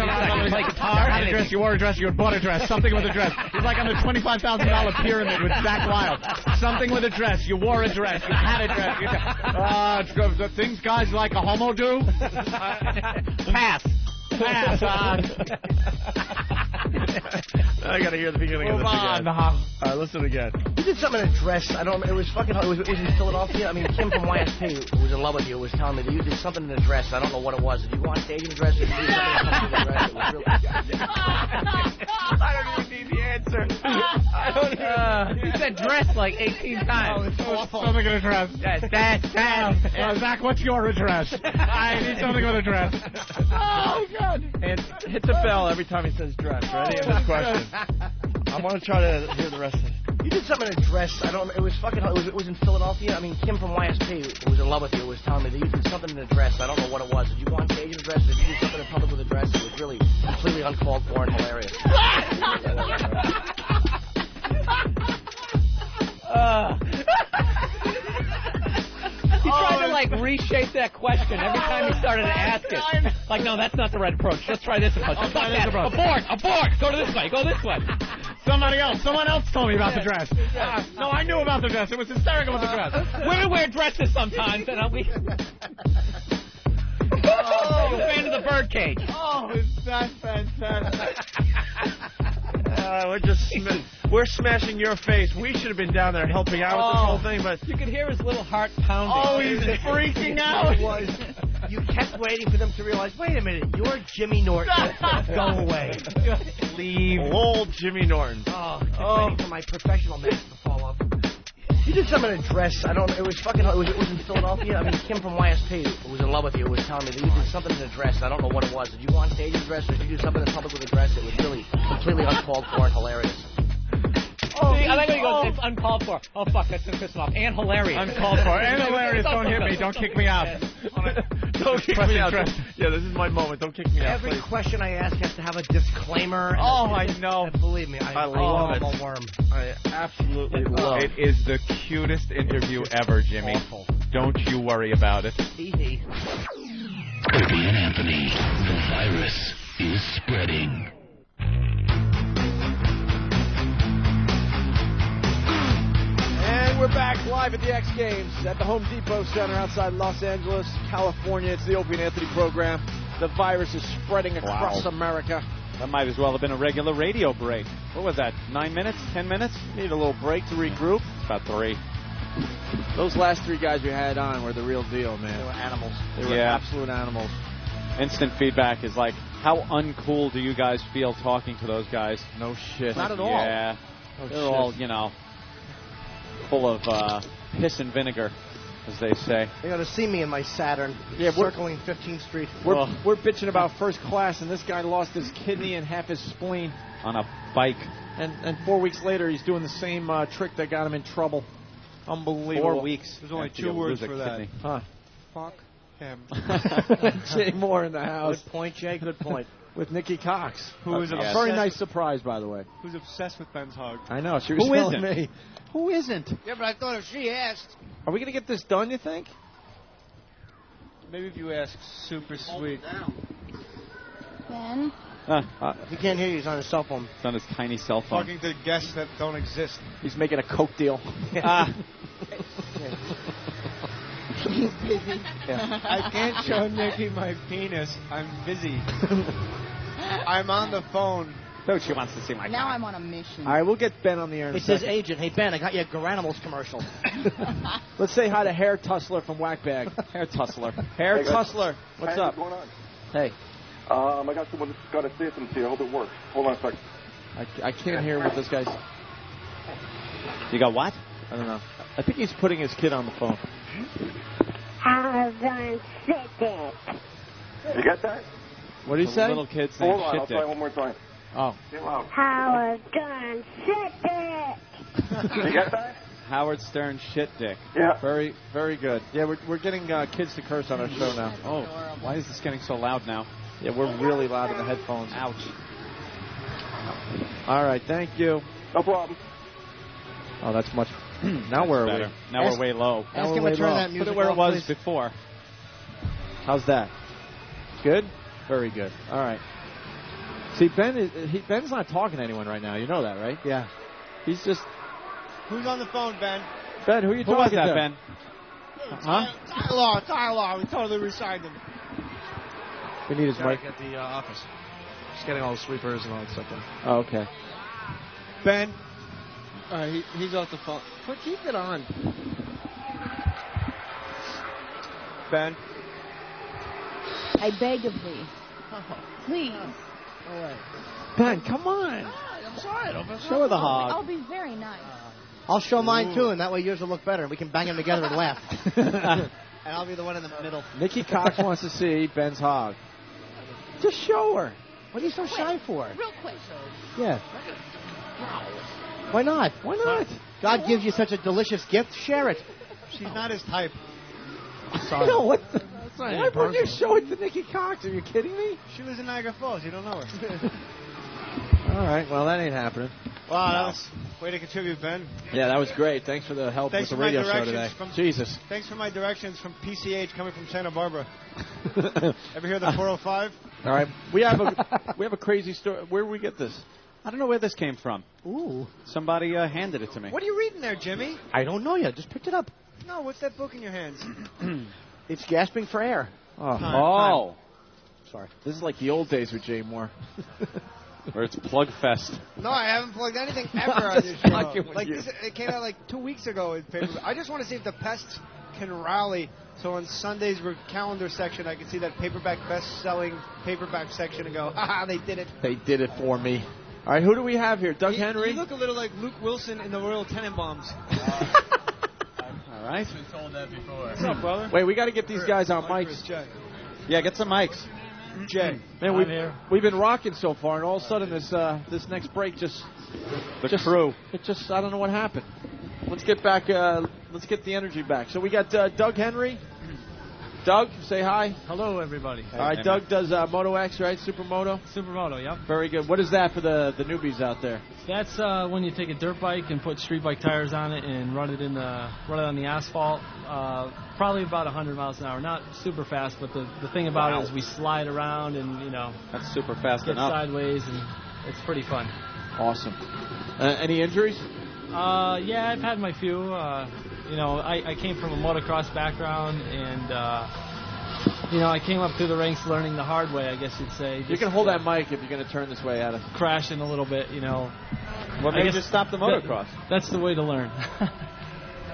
play guitar? Had a dress, you wore a dress, you had bought a dress, something with a dress. He's like on the $25,000 pyramid with Zach Wilde. Something with a dress, you wore a dress, you had a dress. The things guys like a homo do? Pass. I gotta hear the beginning of this again. All right, listen again. You did something in a dress. I don't know. It was fucking. It was in Philadelphia. I mean, Kim from YSP, who was in love with you, was telling me that you did something in a dress. I don't know what it was. Did you go on stage in a dress? Or did you do something in a dress? It was really... I don't even need the answer. I don't know. You said dress like 18 times. Something in a dress. Zach, what's your address? I need something with a dress. Oh, God. And hit the bell every time he says dress. Ready? And this question. I want to try to hear the rest of it. You did something in a dress. I don't. It was fucking. It was in Philadelphia. I mean, Kim from YSP was in love with you. Was telling me that you did something in a dress. I don't know what it was. Did you go on stage in a dress? Did you do something in public with a dress? It was really completely uncalled for and hilarious. He tried to like reshape that question every time he started to ask it. Like, no, that's not the right approach. Let's try this approach. Abort! Go to this way. Go this way. Someone else told me about the dress. No, I knew about the dress. It was hysterical with the dress. Women wear dresses sometimes, and we. Are you a fan of the birdcage? Oh, is that fantastic? We're smashing your face. We should have been down there helping out with this whole thing, but you could hear his little heart pounding. Oh, he's freaking out. You kept waiting for them to realize, wait a minute, you're Jimmy Norton. Go away. Leave. Old Jimmy Norton. Oh, kept waiting for my professional mask to fall off. You did something in a dress. I don't. It was fucking. It was in Philadelphia. I mean, Kim from YSP was in love with you. Was telling me that you did something in a dress. I don't know what it was. Did you go on stage in a dress, or did you do something in public with a dress? It was really completely uncalled for and hilarious. See, I like when he goes, it's uncalled for. Oh, fuck, that's going to piss him off. And hilarious. Uncalled for. And hilarious. Don't hit me. Don't kick me out. Don't kick me out. Yeah, this is my moment. Don't kick me out, Every please. question I ask has to have a disclaimer. I know. And believe me, I love it. I'm a worm. I absolutely love it. It is the cutest interview ever, Jimmy. Awful. Don't you worry about it. Opie and Anthony, the virus is spreading. And we're back live at the X Games at the Home Depot Center outside Los Angeles, California. It's the Opie and Anthony program. The virus is spreading across America. That might as well have been a regular radio break. What was that, 9 minutes, 10 minutes? Need a little break to regroup. It's about 3. Those last 3 guys we had on were the real deal, man. They were animals. They were absolute animals. Instant feedback is like, how uncool do you guys feel talking to those guys? No shit. Not at all. Yeah. They're all, full of piss and vinegar, as they say. They're going to see me in my Saturn circling 15th Street. We're bitching about first class, and this guy lost his kidney and half his spleen. On a bike. And 4 weeks later, he's doing the same trick that got him in trouble. Unbelievable. 4 weeks. There's only 2 words for that. Kidney. Huh. Fuck him. Jay Moore in the house. Good point, Jay. Good point. With Nikki Cox. Who is a very nice surprise, by the way. Who's obsessed with Ben's hug. I know. She was telling me. Who isn't? Yeah, but I thought if she asked. Are we going to get this done, you think? Maybe if you ask super sweet. Ben? He can't hear you. He's on his cell phone. It's on his tiny cell phone. Talking to guests that don't exist. He's making a coke deal. He's busy. I can't show Nikki my penis. I'm busy. I'm on the phone. So she wants to see my Now I'm on a mission. All right, we'll get Ben on the air in a It's his second. agent. Hey, Ben, I got you a Garanimals commercial. Let's say hi to Hair Tussler from Whackbag. Hair Tussler. Hair Tussler, what's up? What's going on? Hey. I got someone that's got to say something to you. I hope it works. Hold on a second. I can't hear what this guy's... You got what? I don't know. I think he's putting his kid on the phone. You got that? What did he say? Little kid saying Hold on, shit I'll dick. try one more time. Oh. Get loud. Howard Stern shit dick. You got that? Howard Stern shit dick. Yeah. Very, very good. Yeah, we're getting kids to curse on our show now. Oh, why is this getting so loud now? Yeah, we're really loud in the headphones. Ouch. All right, thank you. No problem. Oh, that's much... now where are Better. we? Now we're way low. Ask him to turn that music Put it where off, it was please. before. How's that? Good? Very good. All right. See, Ben's not talking to anyone right now. You know that, right? Yeah. He's just... Who's on the phone, Ben? Ben, who are you Who was talking that, to? Ben? Huh? Tyler. We totally resigned him. We need his mic. At the office. Just getting all the sweepers and all that stuff. Oh, okay. Ben. He's off the phone. Keep it on. Ben. I beg of thee. Please. Ben, come on. I'm sorry. Show her the hog. I'll be very nice. I'll show mine, too, and that way yours will look better. We can bang them together and laugh. And I'll be the one in the middle. Nikki Cox wants to see Ben's hog. Just show her. What are you so shy for? Real quick. Yeah. Why not? Why not? God gives you such a delicious gift. Share it. She's not his type. Sorry. No, what the? Why would you show it to Nikki Cox? Are you kidding me? She was in Niagara Falls. You don't know her. All right. Well, that ain't happening. Wow, that was way to contribute, Ben. Yeah, that was great. Thanks for the help Thanks with for the radio my show directions today. from Jesus. Thanks for my directions from PCH coming from Santa Barbara. Ever hear the 405? All right. We have a crazy story. Where did we get this? I don't know where this came from. Ooh. Somebody handed it to me. What are you reading there, Jimmy? I don't know yet. Just picked it up. No, what's that book in your hands? It's gasping for air. Time. Sorry. This is like the old days with Jay Moore. Where it's plug fest. No, I haven't plugged anything ever on this show. Like this, it came out like 2 weeks ago in paper. I just want to see if the pests can rally. So on Sunday's calendar section, I can see that paperback best-selling paperback section and go, ha, they did it. They did it for me. All right, who do we have here? Doug Henry? You look a little like Luke Wilson in the Royal Tenenbaums. All right. I've been told that before. What's up, brother? Wait, we got to get these guys on mics. Yeah, get some mics. Jay. Man, we've been rocking so far, and all of a sudden this next break just crew. It just I don't know what happened. Let's get back. Let's get the energy back. So we got Doug Henry. Doug, say hi. Hello, everybody. All right, Doug does Moto X, right? Supermoto. Supermoto, yep. Very good. What is that for the newbies out there? That's when you take a dirt bike and put street bike tires on it and run it on the asphalt. Probably about 100 miles an hour. Not super fast, but the thing about it is we slide around and that's super fast get enough. sideways, and it's pretty fun. Awesome. Any injuries? Yeah, I've had my few. I came from a motocross background, and I came up through the ranks learning the hard way, I guess you'd say. You can hold that mic if you're going to turn this way at us. Crashing a little bit, What made you stop the motocross? That's the way to learn.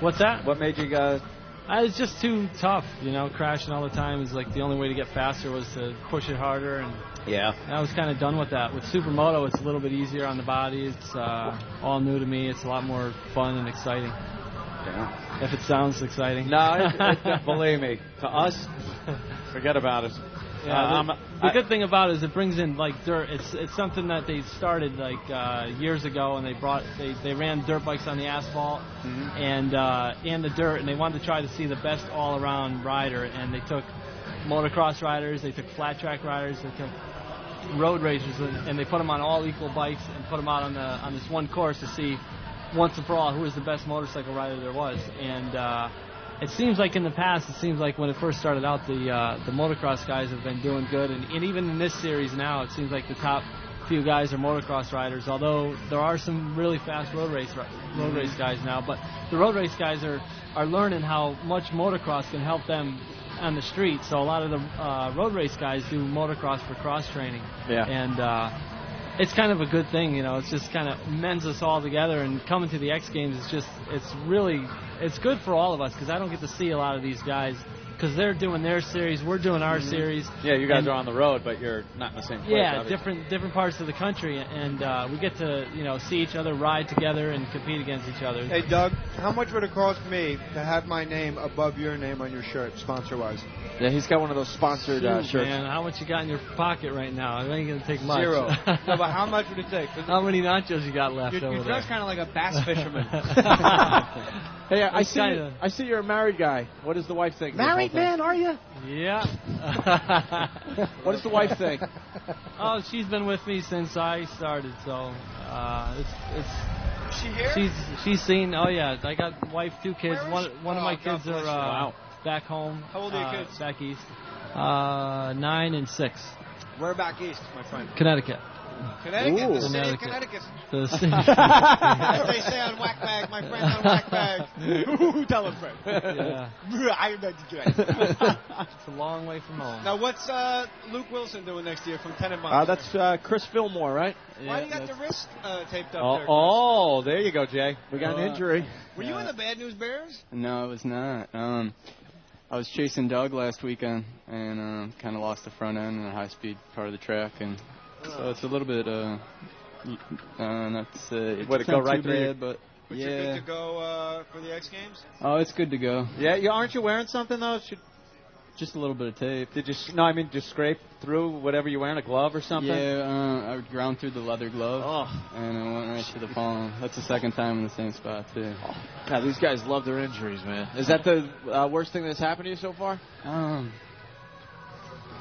What's that? What made you guys? I was just too tough, crashing all the time is like the only way to get faster was to push it harder, and I was kind of done with that. With Supermoto, it's a little bit easier on the body. It's all new to me. It's a lot more fun and exciting. Yeah. If it sounds exciting. No, believe me. To us, forget about it. Yeah, the good thing about it is it brings in like dirt. It's something that they started like years ago, and they ran dirt bikes on the asphalt and the dirt, and they wanted to try to see the best all-around rider. And they took motocross riders, they took flat track riders, they took road racers, and they put them on all equal bikes and put them out on this one course to see once and for all who was the best motorcycle rider there was. And it seems like in the past, when it first started out, the motocross guys have been doing good, and even in this series now, it seems like the top few guys are motocross riders, although there are some really fast road race guys now. But the road race guys are learning how much motocross can help them on the street. So a lot of the road race guys do motocross for cross training. Yeah. And it's kind of a good thing, It's just kind of mends us all together. And coming to the X Games it's good for all of us, because I don't get to see a lot of these guys because they're doing their series, we're doing our series. Yeah, you guys are on the road, but you're not in the same place. Yeah, obviously. different parts of the country, and we get to see each other ride together and compete against each other. Hey, Doug, how much would it cost me to have my name above your name on your shirt, sponsor-wise? Yeah, he's got one of those sponsored shirts. Man, how much you got in your pocket right now? It ain't gonna take much. 0. No, but how much would it take? How many nachos you got left over there? You're dressed kind of like a bass fisherman. Hey, I see you're a married guy. What does the wife think? Married man, are you? Yeah. What does the wife think? Oh, she's been with me since I started, so it's. Is she here? She's seen. Oh yeah, I got wife, 2 kids. One of my kids are back home. How old are your kids? Back east. 9 and 6. Where back east, my friend? Connecticut. Connecticut, Ooh. the city of Connecticut. The city. As they say on Whack Bag, my friend on Whack Bag. Tell him, Fred. Yeah. It's a long way from home. Now, what's Luke Wilson doing next year from Tenenbaums? That's Chris Fillmore, right? Why do you got the wrist taped up there, Chris? Oh, there you go, Jay. We got an injury. Were you in the Bad News Bears? No, I was not. I was chasing Doug last weekend and kind of lost the front end in the high-speed part of the track, and so it's a little bit not to say Way to go, right bad, but But you're good to go for the X Games? Oh, it's good to go. Yeah, aren't you wearing something though? Just a little bit of tape. Did you? No, I mean, just scrape through whatever you wearing, a glove or something? Yeah, I ground through the leather glove, and I went right to the palm. That's the second time in the same spot, too. God, these guys love their injuries, man. Is that the worst thing that's happened to you so far?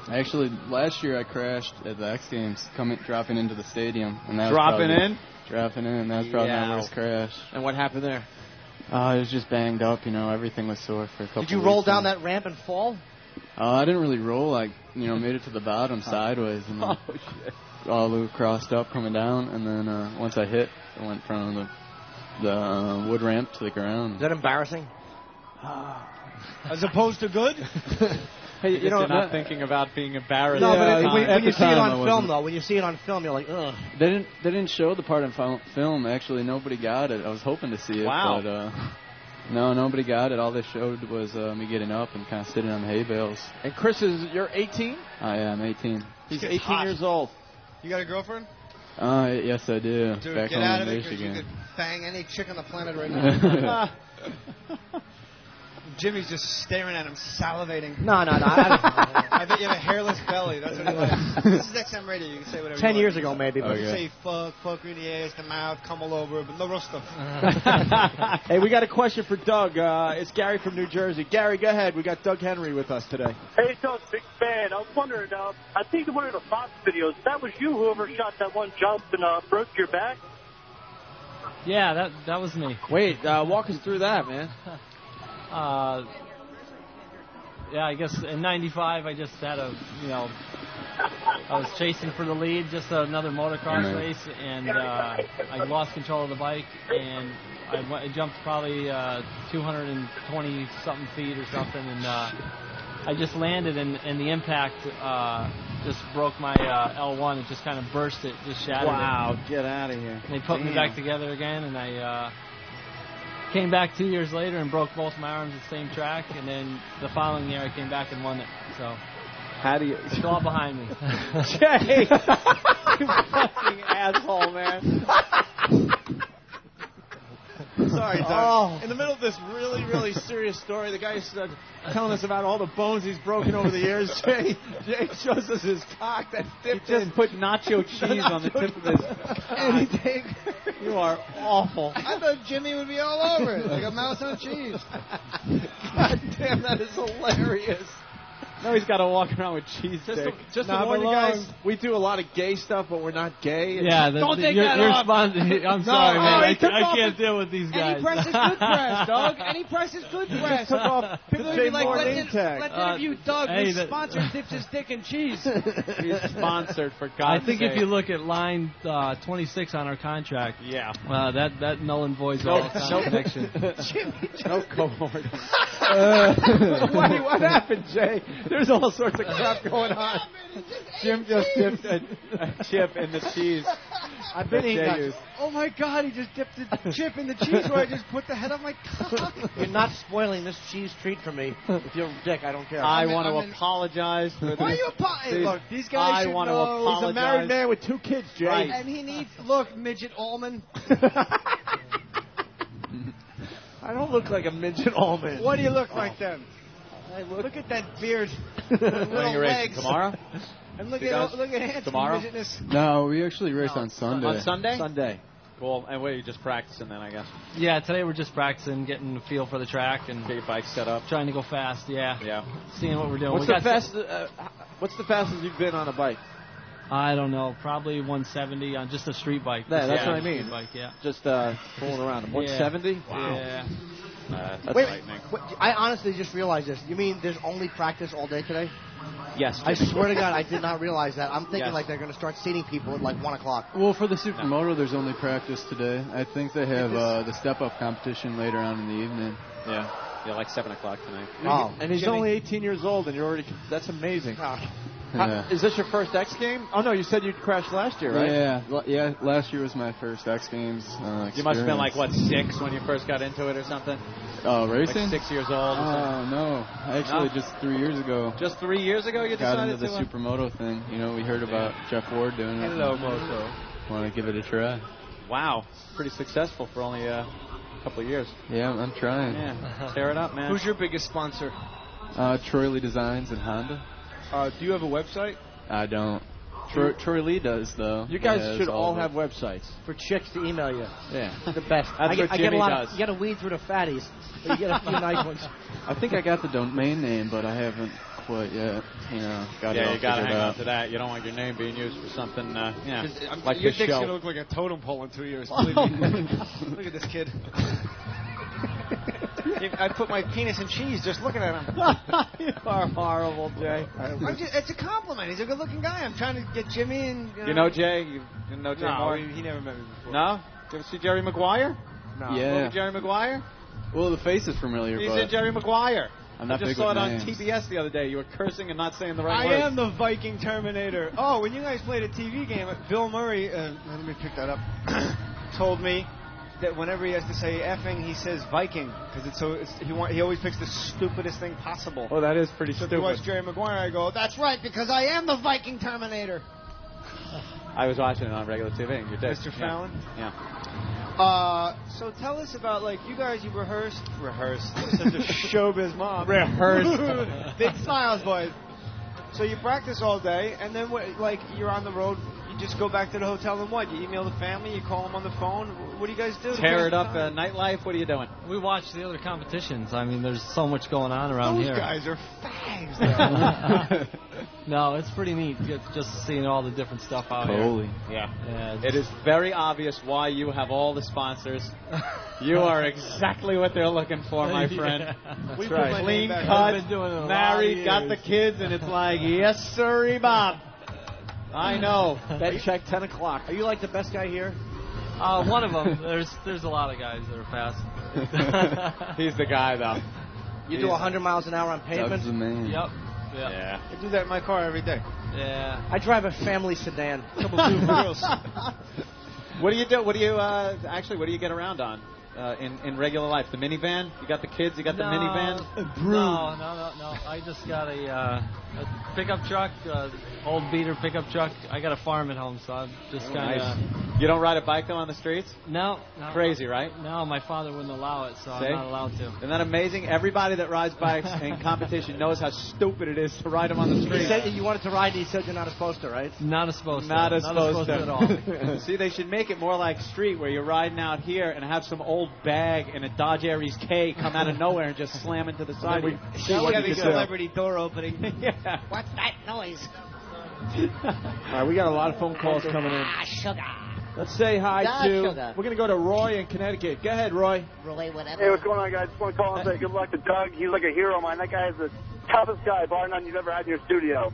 Actually, last year I crashed at the X Games, dropping into the stadium. And that Dropping in? Dropping in. That was probably my worst crash. And what happened there? I was just banged up, everything was sore for a couple Did you weeks. roll down that ramp and fall? I didn't really roll. I, made it to the bottom sideways, and then all crossed up coming down. And then once I hit, I went from the wood ramp to the ground. Is that embarrassing? As opposed to good? Hey, you're not thinking about being embarrassed. No, but when you see it on film, though, when you see it on film, you're like, ugh. They didn't show the part in film. Actually, nobody got it. I was hoping to see it. Wow. But, no, nobody got it. All they showed was me getting up and kind of sitting on the hay bales. And Chris, you're 18? I'm 18. He's 18 years old. You got a girlfriend? Yes, I do. Dude, Back get home out in of it, 'cause Michigan. you could bang any chick on the planet right now. Jimmy's just staring at him, salivating. No. I bet you have a hairless belly. That's what he likes. This is XM Radio. You can say whatever 10 you years want. ago, maybe. You can say fuck me in the ass, the mouth, come all over, but no real stuff. Hey, we got a question for Doug. It's Gary from New Jersey. Gary, go ahead. We got Doug Henry with us today. Hey, Doug, big fan. I was wondering, I think in one of the Fox videos, that was you who overshot that one jump and broke your back? Yeah, that was me. Wait, walk us through that, man. Yeah, I guess in '95 I just had I was chasing for the lead, just another motocross race, and I lost control of the bike, and I jumped probably 220 something feet or something, and I just landed, and the impact just broke my L1. It just kind of burst it, just shattered it. Wow, get out of here. And they put me back together again, and I came back 2 years later and broke both my arms at the same track, and then the following year I came back and won it. So how do you? It's all behind me. Jay, you fucking asshole, man. Sorry, Doug. Oh. In the middle of this really, really serious story, the guy's telling us about all the bones he's broken over the years. Jay shows us his cock that's dipped He just put nacho cheese on the tip of his Anything. You are awful. I thought Jimmy would be all over it, like a mouse on cheese. God damn, that is hilarious. Now he's got to walk around with cheese stick. Just to warn you guys, we do a lot of gay stuff, but we're not gay. Yeah, don't take you're that off. I'm sorry, man. I can't deal with these guys. Any press is good press, dog. Any press is good press. Took off Jay Moore let's name tag. interview Doug. Hey, His sponsor dips his dick in cheese. He's sponsored, for I God's think sake. if you look at line 26 on our contract, Yeah. that null and voids all connection. No cohort. What happened, Jay? There's all sorts of crap going on. Jim just dipped a chip in the cheese. I've been eating Jay that. used. Oh my God, he just dipped a chip in the cheese where I just put the head on my cock. You're not spoiling this cheese treat for me. If you're a dick, I don't care. I want to apologize for Why are this. you apologizing? Look, these guys I should want to know. apologize. He's a married man with 2 kids, Jay. Right. And he needs, look, midget Allman. I don't look like a midget almond. What do you look like then? Look at that beard. When Little are you racing? legs. Tomorrow? And look You at guys? Anthony's Tomorrow? midgetness. No, we actually race on Sunday. On Sunday? Sunday. Cool. And what, are you just practicing then, I guess? Yeah, today we're just practicing, getting the feel for the track, and Get your bike set up. trying to go fast. Yeah, Yeah. seeing what we're doing. What's We the got what's the fastest you've been on a bike? I don't know, probably 170 on just a street bike. Yeah, that's Yeah, what I mean. Street bike, yeah. Just fooling around. 170? Wow. Yeah. That's Wait, lightning. I honestly just realized this. You mean there's only practice all day today? Yes. I Jimmy. swear to God, I did not realize that. I'm thinking Yes. like they're going to start seating people at like 1 o'clock. Well, for the supermoto, there's only practice today. I think they have the step-up competition later on in the evening. Yeah. Yeah, like 7 o'clock tonight. Oh, And he's Jimmy. only 18 years old, and you're already. That's amazing. Yeah. Is this your first X game? Oh no, you said you crashed last year, right? Yeah. Last year was my first X Games. You must have been like, what, 6 when you first got into it or something? Racing? Like 6 years old or something? No. Actually, No? just 3 years ago. Just 3 years ago you Got decided into the to? supermoto thing. You know, we heard about Jeff Ward doing it. Hello, Moto. Want to give it a try. Wow. Pretty successful for only a couple of years. Yeah, I'm trying. Yeah. Tear it up, man. Who's your biggest sponsor? Troy Lee Designs and Honda. Do you have a website? I don't. Troy Lee does, though. You guys should all have websites. For chicks to email you. Yeah. The best. That's what Jimmy does. You got to weed through the fatties. But you get a few nice ones. I think I got the domain name, but I haven't quite yet. Got it all you got to figured hang out. on to that. You don't want your name being used for something, like your this dick's show. going to look like a totem pole in 2 years. Believe me. Look at this kid. I put my penis in cheese just looking at him. You are horrible, Jay. It's a compliment. He's a good-looking guy. I'm trying to get Jimmy and... You know Jay? You know Jay Moore? He never met me before. No? Did you ever see Jerry Maguire? No. Yeah. Remember Jerry Maguire? Well, the face is familiar, He's but in Jerry Maguire. I'm not I just big saw with it on names. TBS the other day. You were cursing and not saying the right words. I am the Viking Terminator. Oh, when you guys played a TV game, Bill Murray, let me pick that up, told me that whenever he has to say effing, he says Viking because he always picks the stupidest thing possible. Oh, that is pretty So if stupid. you watch Jerry Maguire, I go, that's right, because I am the Viking Terminator. I was watching it on regular TV. You did. Mr. Fallon? Yeah. So tell us about, you guys, you rehearsed. Such a showbiz mom. Rehearsed. Big smiles, boys. So you practice all day, and then you're on the road. You just go back to the hotel and what? You email the family. You call them on the phone. What do you guys do? Tear it up, nightlife. What are you doing? We watch the other competitions. I mean, there's so much going on around Those here. guys are fags. No, it's pretty neat just seeing all the different stuff out here. Yeah. It is very obvious why you have all the sponsors. You are exactly what they're looking for, my friend. That's right. Clean cut, married, got the kids, and it's like, yes, sirree, Bob. I know. Bet check 10 o'clock. Are you like the best guy here? One of them. There's a lot of guys that are fast. He's the guy, though. You do 100 miles an hour on pavement? That's the man. Yep. Yeah. I do that in my car every day. Yeah. I drive a family sedan. Couple two wheels. What do you do? What do you get around on in regular life? The minivan? You got the kids? You got the minivan? No. I just got a pickup truck, old beater pickup truck. I got a farm at home, so I'm just kind of... Nice. You don't ride a bike, though, on the streets? No. Crazy, right? No, my father wouldn't allow it, so I'm not allowed to. Isn't that amazing? Everybody that rides bikes in competition knows how stupid it is to ride them on the street. You said you wanted to ride, and he said you're not supposed to, right? Not supposed to. Not supposed to at all. See, they should make it more like street, where you're riding out here and have some old bag in a Dodge Aries K come out of nowhere and just slam into the side. We have a celebrity door opening. Yeah. What's that noise? All right, we got a lot of phone calls coming in. Sugar. Let's say hi to... Sugar. We're going to go to Roy in Connecticut. Go ahead, Roy. Roy, whatever. Hey, what's going on, guys? Just want to call and say good luck to Doug. He's like a hero of mine. That guy is the toughest guy, bar none, you've ever had in your studio.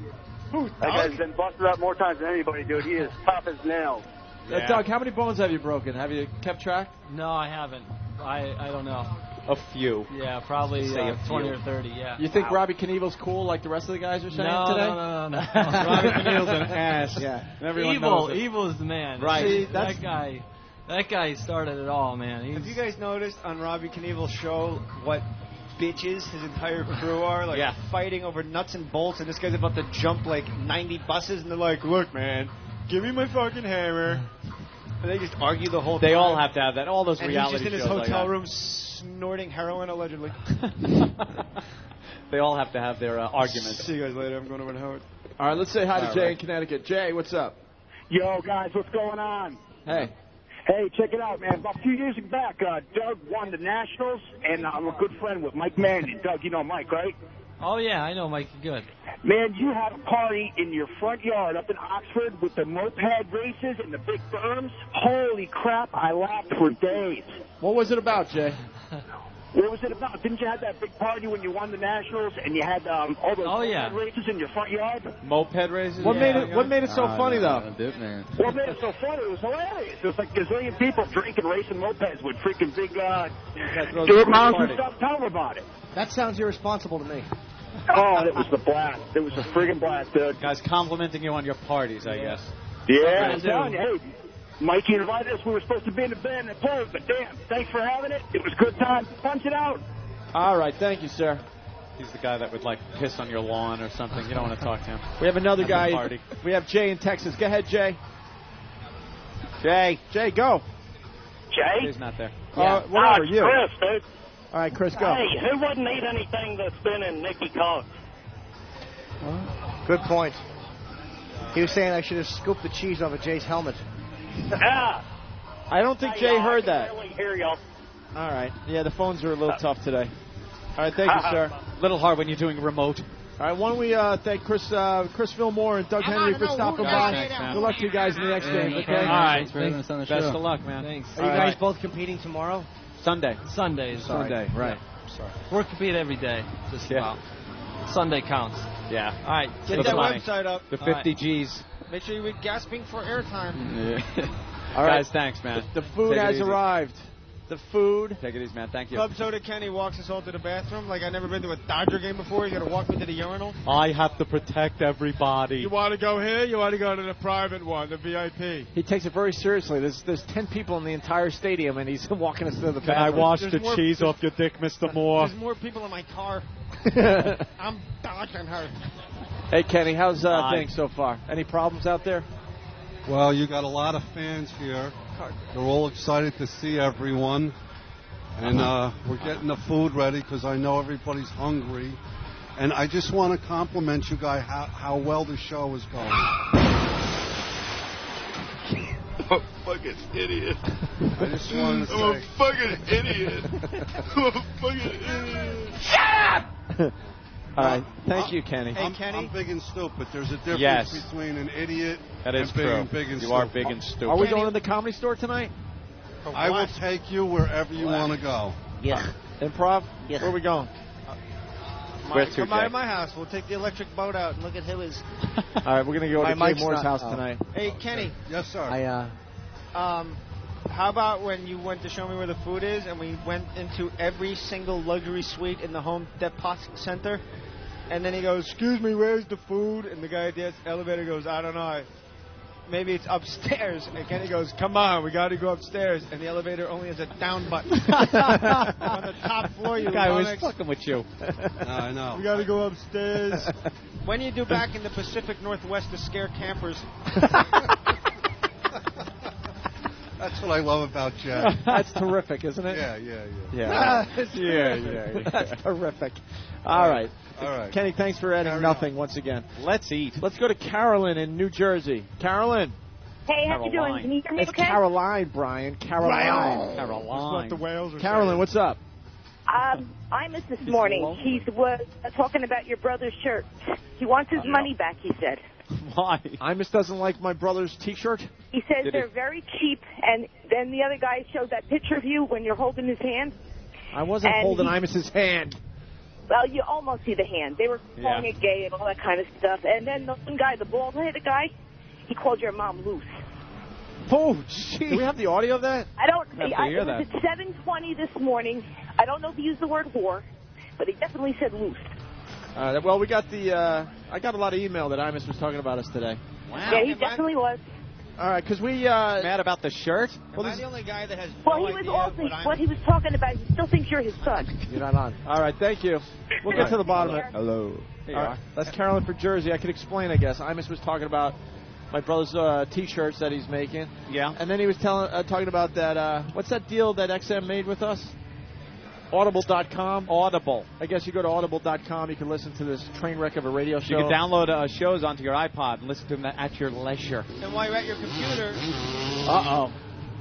Who's That guy's been busted up more times than anybody, dude. He is tough as nails. Doug, how many bones have you broken? Have you kept track? No, I haven't. I don't know. A few. Yeah, probably Say a 20 few. or 30, yeah. You think Robbie Knievel's cool like the rest of the guys are saying today? No. Robbie Knievel's an ass. Yeah. Everyone knows it. Evil is the man. Right. See, that guy started it all, man. Have you guys noticed on Robbie Knievel's show what bitches his entire crew are? Fighting over nuts and bolts, and this guy's about to jump 90 buses, and they're like, look, man, give me my fucking hammer. And they just argue the whole time. They all have to have that. All those and reality he's just in his shows hotel like room snorting heroin, allegedly. They all have to have their arguments. See you guys later. I'm going over to Howard. All right, let's say hi to Jay in Connecticut. Jay, what's up? Yo, guys, what's going on? Hey. Hey, check it out, man. About a few years back, Doug won the Nationals, and I'm a good friend with Mike Manning. Doug, you know Mike, right? Oh, yeah, I know Mike good. Man, you had a party in your front yard up in Oxford with the moped races and the big berms. Holy crap, I laughed for days. What was it about, Jay? What was it about? Didn't you have that big party when you won the Nationals and you had all those moped races in your front yard? Moped races? What made it so funny, though? Man. What made it so funny? It was hilarious. It was like a gazillion people drinking, racing mopeds with freaking big dirt mounts and stuff. Tell them about it. That sounds irresponsible to me. Oh, it was a blast. It was a friggin' blast, dude. Guys complimenting you on your parties, I guess. Yeah, I'm telling you, hey, Mikey invited us. We were supposed to be in the band that played, but damn, thanks for having it. It was a good time. Punch it out. All right, thank you, sir. He's the guy that would, piss on your lawn or something. You don't want to talk to him. We have another At guy. the party. We have Jay in Texas. Go ahead, Jay. Jay, go. Jay? Jay's not there. Whatever, you. Chris, dude. All right, Chris, go. Hey, who wouldn't eat anything that's been in Nikki Cox? Good point. He was saying I should have scooped the cheese off of Jay's helmet. Yeah. I don't think Hey, Jay y'all, heard I that. can barely hear y'all. All right. Yeah, the phones are a little tough today. All right, thank you, sir. A little hard when you're doing remote. All right, why don't we thank Chris Fillmore and Doug Henry for stopping by. Good luck to you guys in the X Games, okay? All right. Thanks for having us on the show. Best of luck, man. Thanks. Are you guys both competing tomorrow? Sunday. Sundays. Sunday, right. Yeah. Sorry. We're competing every day. Just about. Sunday counts. Yeah. All right. Get that website up. The 50 G's. Make sure you're gasping for airtime. All right. Guys, thanks, man. The food Take it has easy. arrived. The food. Take it easy, man. Thank you. Club Soda Kenny walks us all to the bathroom like I've never been to a Dodger game before. You got to walk me to the urinal. I have to protect everybody. You want to go here? You want to go to the private one, the VIP? He takes it very seriously. There's 10 people in the entire stadium, and he's walking us to the bathroom. Can I wash the cheese off your dick, Mr. Moore? There's more people in my car. I'm dodging her. Hey, Kenny, how's things so far? Any problems out there? Well, you got a lot of fans here. They're all excited to see everyone. And we're getting the food ready because I know everybody's hungry. And I just want to compliment you guys how well the show is going. I'm a fucking idiot. I just wanted to say. I'm a fucking idiot. I'm a fucking idiot. Shut up! All right. Thank you, Kenny. Hey, Kenny. I'm big and stupid. There's a difference Yes. between an idiot That is and big true. and big and You stupid. are big and stupid. Are we going to the Comedy Store tonight? I will take you wherever you want to go. Yeah. Improv? Yeah. Where are we going? Come by my house. We'll take the electric boat out and look at his. All right, we're going to go to Jay Moore's house tonight. Hey, Kenny. Yes, sir. How about when you went to show me where the food is and we went into every single luxury suite in the Home Depot Center? And then he goes, excuse me, where's the food? And the guy at the elevator goes, I don't know. Maybe it's upstairs. And Kenny goes, come on, we got to go upstairs. And the elevator only has a down button. On the top floor, you guy was fucking with you. I know. We got to go upstairs. When you do back in the Pacific Northwest to scare campers? That's what I love about Jack. That's terrific, isn't it? Yeah. That's terrific. All right. All right. Kenny, thanks for adding nothing once again. Let's eat. Let's go to Carolyn in New Jersey. Carolyn. Hey, how you doing? Can you hear me It's okay? Caroline, Brian. Caroline. Caroline. The whales are Carolyn, what's up? I missed this morning. He was talking about your brother's shirt. He wants his money back, he said. Why? Imus doesn't like my brother's T-shirt? He says they're very cheap, and then the other guy showed that picture of you when you're holding his hand. I wasn't And holding he- Imus's hand. Well, you almost see the hand. They were calling it gay and all that kind of stuff. And then the one guy, the bald-headed guy, he called your mom loose. Oh, gee. Do we have the audio of that? I don't. Have to hear It was at 7:20 this morning. I don't know if he used the word whore, but he definitely said loose. Well, we got the. I got a lot of email that Imus was talking about us today. Wow. Yeah, he definitely was. All right, because we. Mad about the shirt? Am I the only guy that has Well, no he was idea also what he was talking about. He still thinks you're his son. You're not on. All right, thank you. We'll get to the bottom of it. Hello. All right, that's Carolyn for Jersey. I could explain, I guess. Imus was talking about my brother's T-shirts that he's making. Yeah. And then he was talking about that. What's that deal that XM made with us? Audible.com. Audible. I guess you go to audible.com. You can listen to this train wreck of a radio show. You can download shows onto your iPod and listen to them at your leisure. And while you're at your computer, Uh-oh. all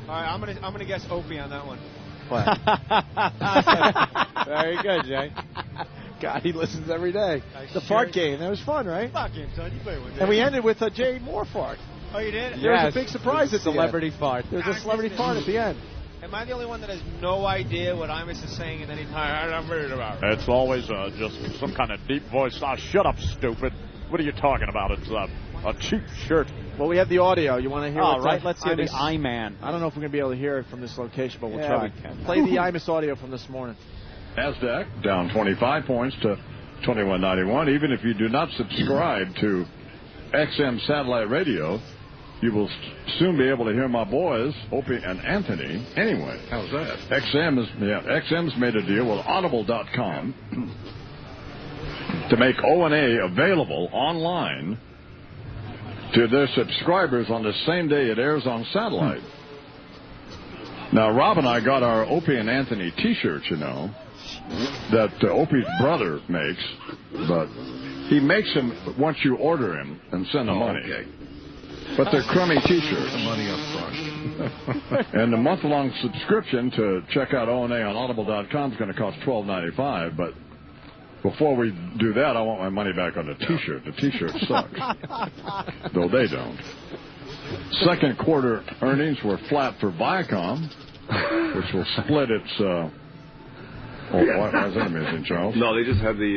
right, I'm gonna guess Opie on that one. Very good, Jay. God, he listens every day. The fart game. That was fun, right? Fuck him, son. You play one day. And we ended with a Jay Moore fart. Oh, you did? There was a big surprise at the celebrity end. fart. There was a celebrity fart at the end. Am I the only one that has no idea what Imus is saying at any time? I'm worried about it. It's always just some kind of deep voice. Oh, shut up, stupid. What are you talking about? It's a cheap shirt. Well, we have the audio. You want to hear All what right, let's hear the Imus- I-Man. I don't know if we're going to be able to hear it from this location, but we'll Yeah, try. we can. Play the Imus audio from this morning. NASDAQ down 25 points to 21.91. Even if you do not subscribe to XM satellite radio, you will soon be able to hear my boys, Opie and Anthony, anyway. How's that? XM's made a deal with Audible.com to make O&A available online to their subscribers on the same day it airs on satellite. Now, Rob and I got our Opie and Anthony T-shirts, you know. that Opie's brother makes, but he makes them once you order him and send the money. Okay. But they're crummy T-shirts. The money up front. And the month-long subscription to check out O&A on Audible.com is going to cost $12.95. But before we do that, I want my money back on the T-shirt. The T-shirt sucks, though they don't. Second quarter earnings were flat for Viacom, which will split its. Why is that amazing, Charles? No, they just had they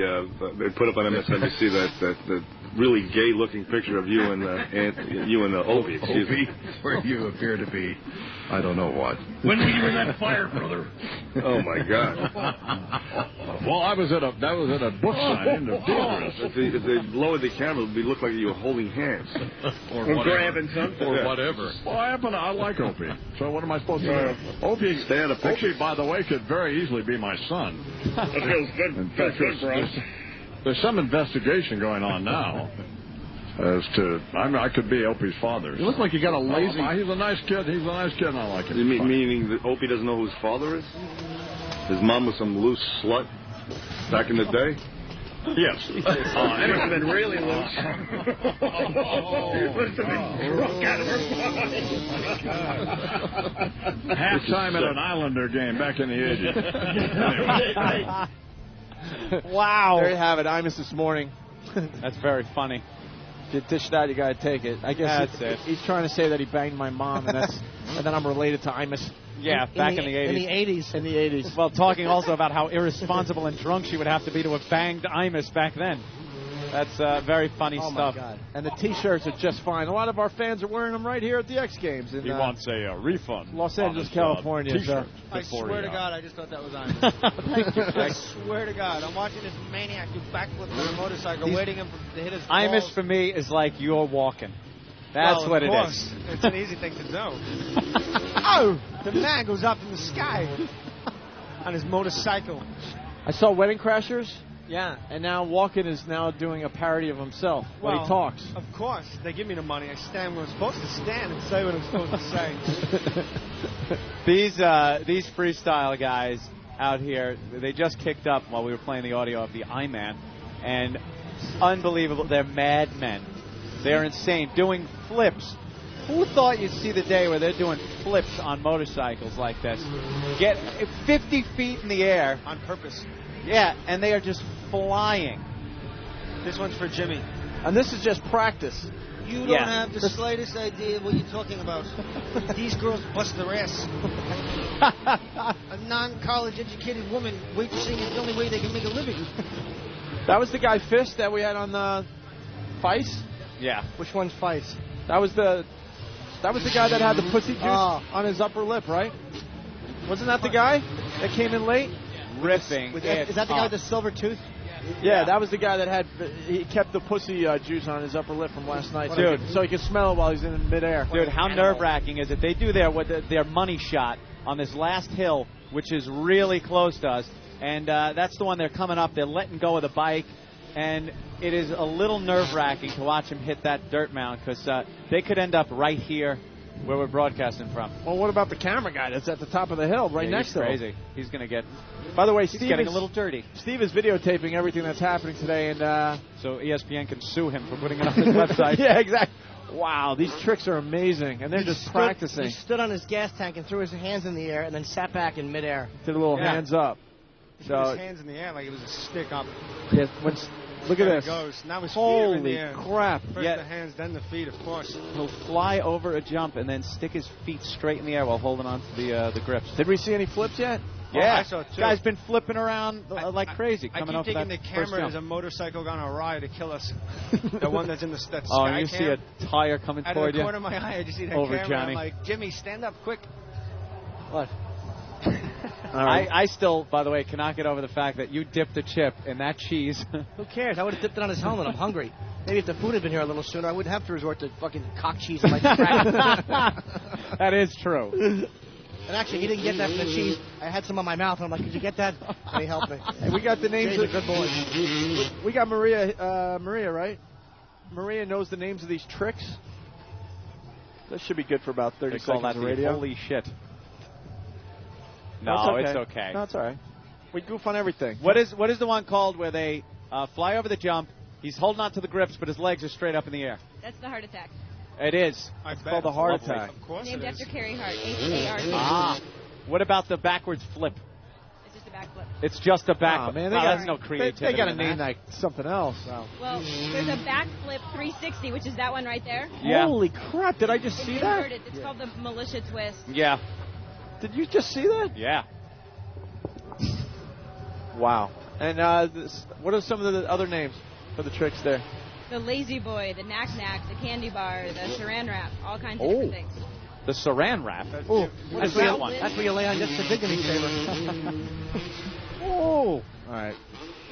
put up on MSNBC that really gay-looking picture of you and Opie. Excuse me, where you appear to be, I don't know what. When were you in that fire, brother? Oh my God! Well, that was at a book signing of Dealers. If they lowered the camera, it would look like you were holding hands or grabbing something or whatever. Well, I like Opie. So what am I supposed to do? Opie, by the way, could very easily be my son. That feels good. In fact, there's some investigation going on now as to I could be Opie's father. You look like you got a lazy. He's a nice kid. He's a nice kid, and I like him. Meaning that Opie doesn't know who his father is? His mom was some loose slut back in the day? Yes. It must have been really loose. Must have been drunk out of her. Half time at an Islander game back in the 80s. Wow. There you have it. Imus this morning. That's very funny. If you dish it out, you got to take it. I guess he's trying to say that he banged my mom, and then I'm related to Imus. Yeah, back in the 80s. In the 80s. Well, talking also about how irresponsible and drunk she would have to be to have banged Imus back then. That's very funny stuff. My God. And the T-shirts are just fine. A lot of our fans are wearing them right here at the X Games. He wants a refund. Los Angeles, California. I swear to God, I just thought that was Imus. I swear to God, I'm watching this maniac do backflips on a motorcycle, waiting him to hit his balls. Imus for me is like you're walking. That's what it is. It's an easy thing to do. Oh, the man goes up in the sky on his motorcycle. I saw Wedding Crashers. Yeah. And now Walken is now doing a parody of himself when he talks. Of course. They give me the money. I stand where I'm supposed to stand and say what I'm supposed to say. These freestyle guys out here, they just kicked up while we were playing the audio of the I-Man. And unbelievable. They're madmen. They're insane. Doing flips. Who thought you'd see the day where they're doing flips on motorcycles like this? Get 50 feet in the air. On purpose. Yeah, and they are just flying. This one's for Jimmy. And this is just practice. You don't have the slightest idea what you're talking about. These girls bust their ass. A non-college educated woman waitressing is the only way they can make a living. That was the guy Fiesz that we had on the Fiesz? Yeah. Which one's Fiesz? That was the guy that had the pussy juice on his upper lip, right? Wasn't that the guy that came in late? Riffing. Is that the guy with the silver tooth? Yeah, that was the guy that he kept the pussy juice on his upper lip from last night. Dude. So he could smell it while he's in midair. Dude, how nerve-wracking is it? They do their money shot on this last hill, which is really close to us. And that's the one they're coming up. They're letting go of the bike. And it is a little nerve-wracking to watch him hit that dirt mound because they could end up right here where we're broadcasting from. Well, what about the camera guy that's at the top of the hill right next to him? Crazy. He's going to get... By the way, he's getting a little dirty. Steve is videotaping everything that's happening today, and so ESPN can sue him for putting it on his website. Yeah, exactly. Wow, these tricks are amazing, and they're just practicing. He stood on his gas tank and threw his hands in the air, and then sat back in midair. Did a little hands up. He threw his hands in the air like it was a stick up. Yeah, look at this. Goes. Now his feet Holy are in the air. Crap. First the hands, then the feet, of course. He'll fly over a jump and then stick his feet straight in the air while holding on to the grips. Did we see any flips yet? Yeah, I saw two. Guy's been flipping around like crazy. I keep thinking the camera is a motorcycle gone awry to kill us. The one that's in the sky you see a tire coming toward you? Out of the corner of my eye, I just see that over camera. Johnny. I'm like, Jimmy, stand up quick. What? I still, by the way, cannot get over the fact that you dipped a chip in that cheese. Who cares? I would have dipped it on his helmet. I'm hungry. Maybe if the food had been here a little sooner, I wouldn't have to resort to fucking cock cheese and like crack. That is true. And actually, he didn't get that from the cheese. I had some on my mouth, and I'm like, "Could you get that?" And he helped me. Hey, we got the names Jay's of a good boy. We got Maria, right? Maria knows the names of these tricks. That should be good for about 30 they call seconds that of radio. Holy shit. No, it's okay. No, it's all right. We goof on everything. What is the one called where they fly over the jump? He's holding on to the grips, but his legs are straight up in the air. That's the heart attack. It is. It's called the heart attack. Of course Named after Carey Hart. H-A-R-T. Ah. What about the backwards flip? It's just a backflip. It's just a back. Oh, man, there's no creativity. They got to in name that. something else. Well, there's a backflip 360, which is that one right there. Yeah. Holy crap! Did I just see that? Inverted. It's called the militia twist. Yeah. Did you just see that? Yeah. Wow. And what are some of the other names for the tricks there? The lazy boy, the knack-knack, the candy bar, the saran wrap, all kinds of different things. The saran wrap. Oh, That's that one. That's where you lay on just the dignity saver. Oh. All right.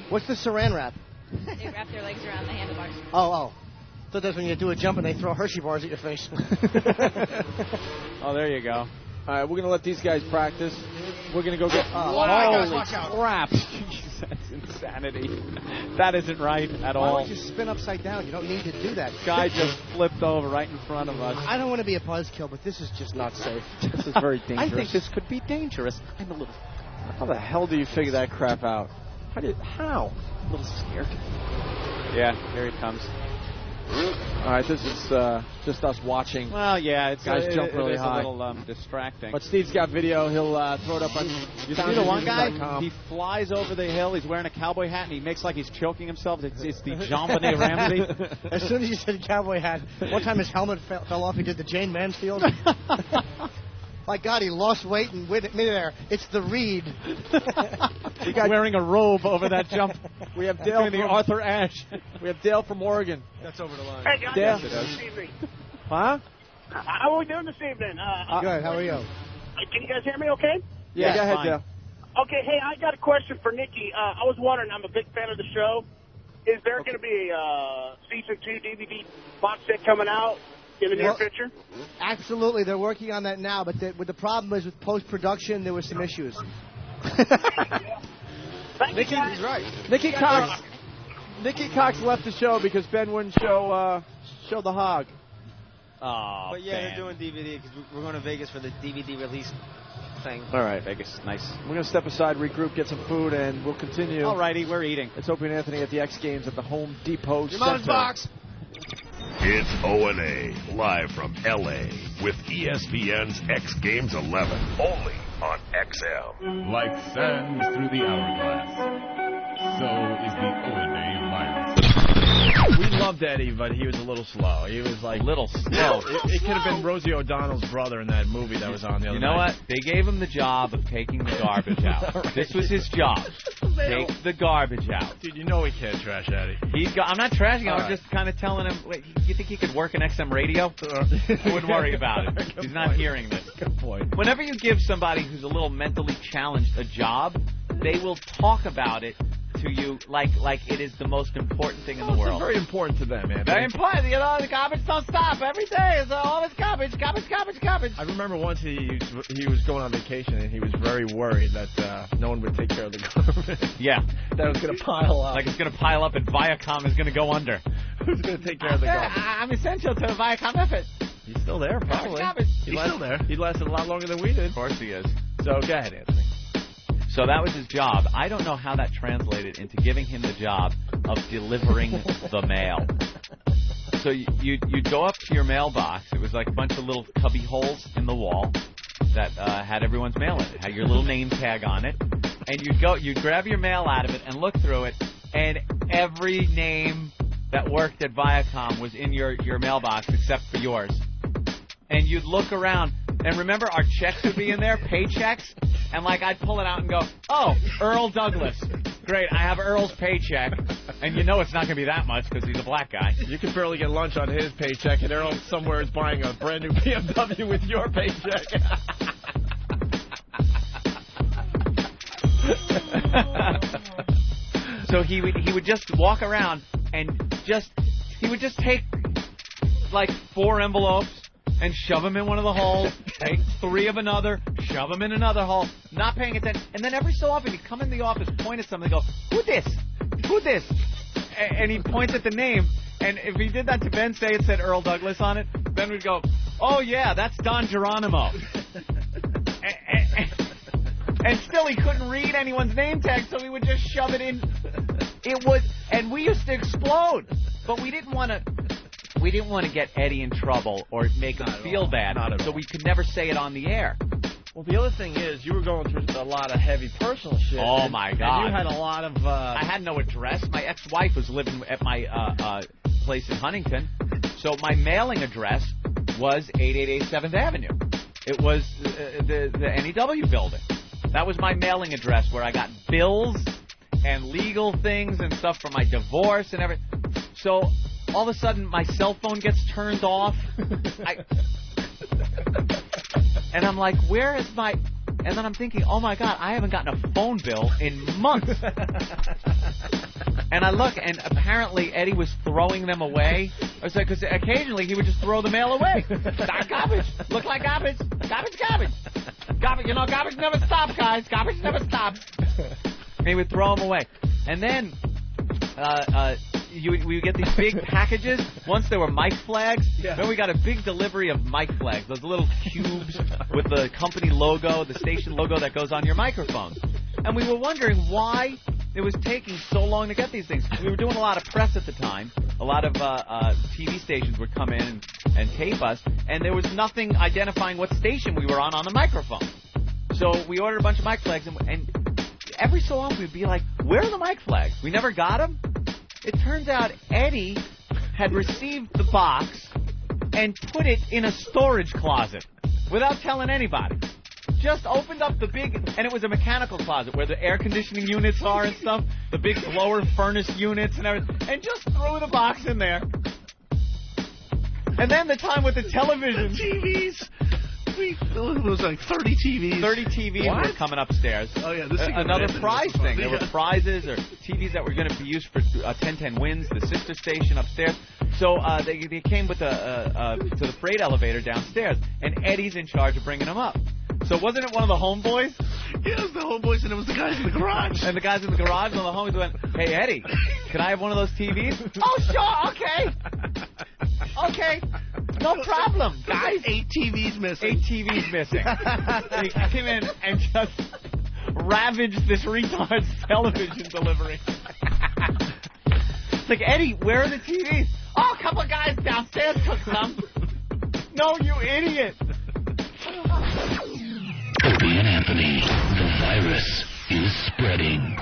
What's the saran wrap? They wrap their legs around the handlebars. Oh. So that's when you do a jump and they throw Hershey bars at your face. Oh, there you go. All right, we're going to let these guys practice. We're going to go get... guys, watch out. Crap. Jeez, that's insanity. That isn't right at Why all. don't you spin upside down? You don't need to do that. Guy just flipped over right in front of us. I don't want to be a buzzkill, but this is just not safe. This is very dangerous. I think this could be dangerous. I'm a little... How the hell do you figure that crap out? How? A little scared. Yeah, here he comes. All right, this is just us watching. Well, yeah, it's guys jump really high. a little distracting. But Steve's got video. He'll throw it up on. You see the one guy? He flies over the hill. He's wearing a cowboy hat, and he makes like he's choking himself. It's the Jean-Benet Ramsey. As soon as you said cowboy hat, one time his helmet fell off. He did the Jane Mansfield. My God, he lost weight and midair. It's the Reed. He got wearing a robe over that jump. We have Dale from the Arthur Ashe. We have Dale from Oregon. That's over the line. Hey, guys, Dale. this evening. Huh? How are we doing this evening? Good. How are you? Can you guys hear me okay? Yeah, go ahead, fine. Dale. Okay, hey, I got a question for Nikki. I was wondering, I'm a big fan of the show. Is there going to be a Season 2 DVD box set coming out in the near future? Absolutely. They're working on that now, but the problem is with post-production, there were some issues. Nikki's right. Nikki Cox left the show because Ben wouldn't show the hog. Oh, but yeah, they're doing DVD because we're going to Vegas for the DVD release thing. All right. Vegas, nice. We're going to step aside, regroup, get some food, and we'll continue. All righty, we're eating. It's Opie and Anthony at the X Games at the Home Depot Your mom's Center. box. It's O&A, live from L.A. with ESPN's X Games 11, only on XM. Like sand through the hourglass, so is the O&A virus. We loved Eddie, but he was a little slow. He was like little slow. It could have been Rosie O'Donnell's brother in that movie that was on the other night. You know what? They gave him the job of taking the garbage out. Right. This was his job. Take the garbage out. Dude, you know he can't trash Eddie. I'm not trashing him. All I'm just kind of telling him, wait, you think he could work in XM radio? I wouldn't worry about it. He's not hearing this. Good point. Whenever you give somebody who's a little mentally challenged a job, they will talk about it to you like it is the most important thing in the world. It's very important to them, man. Very important. You know, the garbage don't stop. Every day is all this garbage. I remember once he was going on vacation and he was very worried that no one would take care of the garbage. Yeah. That it was going to pile up. Like it's going to pile up and Viacom is going to go under. Who's going to take care of the garbage? I'm essential to the Viacom effort. He's still there, probably. He's still there. He lasted a lot longer than we did. Of course he is. So go ahead, Anthony. So that was his job. I don't know how that translated into giving him the job of delivering the mail. So you'd go up to your mailbox. It was like a bunch of little cubby holes in the wall that had everyone's mail in it. Had your little name tag on it. And you'd grab your mail out of it and look through it, and every name that worked at Viacom was in your mailbox except for yours. And you'd look around, and remember our checks would be in there, paychecks? And like I'd pull it out and go, oh, Earl Douglas. Great, I have Earl's paycheck. And you know it's not going to be that much because he's a black guy. You can barely get lunch on his paycheck, and Earl somewhere is buying a brand new BMW with your paycheck. So he would just walk around and he would just take like 4 envelopes and shove them in one of the holes, take 3 of another, shove them in another hole, not paying attention. And then every so often he'd come in the office, point at something, and go, who this? Who this? And he points at the name. And if he did that to Ben, say it said Earl Douglas on it, Ben would go, oh yeah, that's Don Geronimo. And still he couldn't read anyone's name tag, so he would just shove it in. And we used to explode. But we didn't want to get Eddie in trouble or make him feel bad, so we could never say it on the air. Well, the other thing is, you were going through a lot of heavy personal shit. Oh, my God. And you had a lot of... I had no address. My ex-wife was living at my place in Huntington, so my mailing address was 888 7th Avenue. It was the NEW building. That was my mailing address where I got bills and legal things and stuff for my divorce and everything. So all of a sudden, my cell phone gets turned off. And I'm like, where is my... And then I'm thinking, oh, my God, I haven't gotten a phone bill in months. And I look, and apparently Eddie was throwing them away. Because occasionally he would just throw the mail away. Garbage. Look like garbage. Garbage, garbage. Garbage. You know, garbage never stops, guys. Garbage never stops. And he would throw them away. And then... we would get these big packages. Once there were mic flags. Yeah. Then we got a big delivery of mic flags. Those little cubes with the company logo, the station logo that goes on your microphone. And we were wondering why it was taking so long to get these things. We were doing a lot of press at the time. A lot of TV stations would come in and tape us. And there was nothing identifying what station we were on the microphone. So we ordered a bunch of mic flags. And every so often we'd be like, where are the mic flags? We never got them. It turns out Eddie had received the box and put it in a storage closet without telling anybody. Just opened up the big, and it was a mechanical closet where the air conditioning units are and stuff, the big blower furnace units and everything, and just threw the box in there. And then the time with the television. The TVs. It was like 30 TVs. 30 TVs were coming upstairs. Oh, yeah. This another prize thing. There were prizes or TVs that were going to be used for 1010 Wins, the sister station upstairs. So they came with to the freight elevator downstairs, and Eddie's in charge of bringing them up. So wasn't it one of the homeboys? Yeah, it was the homeboys, and it was the guys in the garage. And the guys in the garage, and the homies went, hey, Eddie, can I have one of those TVs? Oh, sure, okay. Okay. No problem, guys. 8 TVs missing. 8 TVs missing. He came in and just ravaged this retard's television delivery. It's like, Eddie, where are the TVs? Oh, a couple of guys downstairs took some. No, you idiot. Opie and Anthony, the virus is spreading.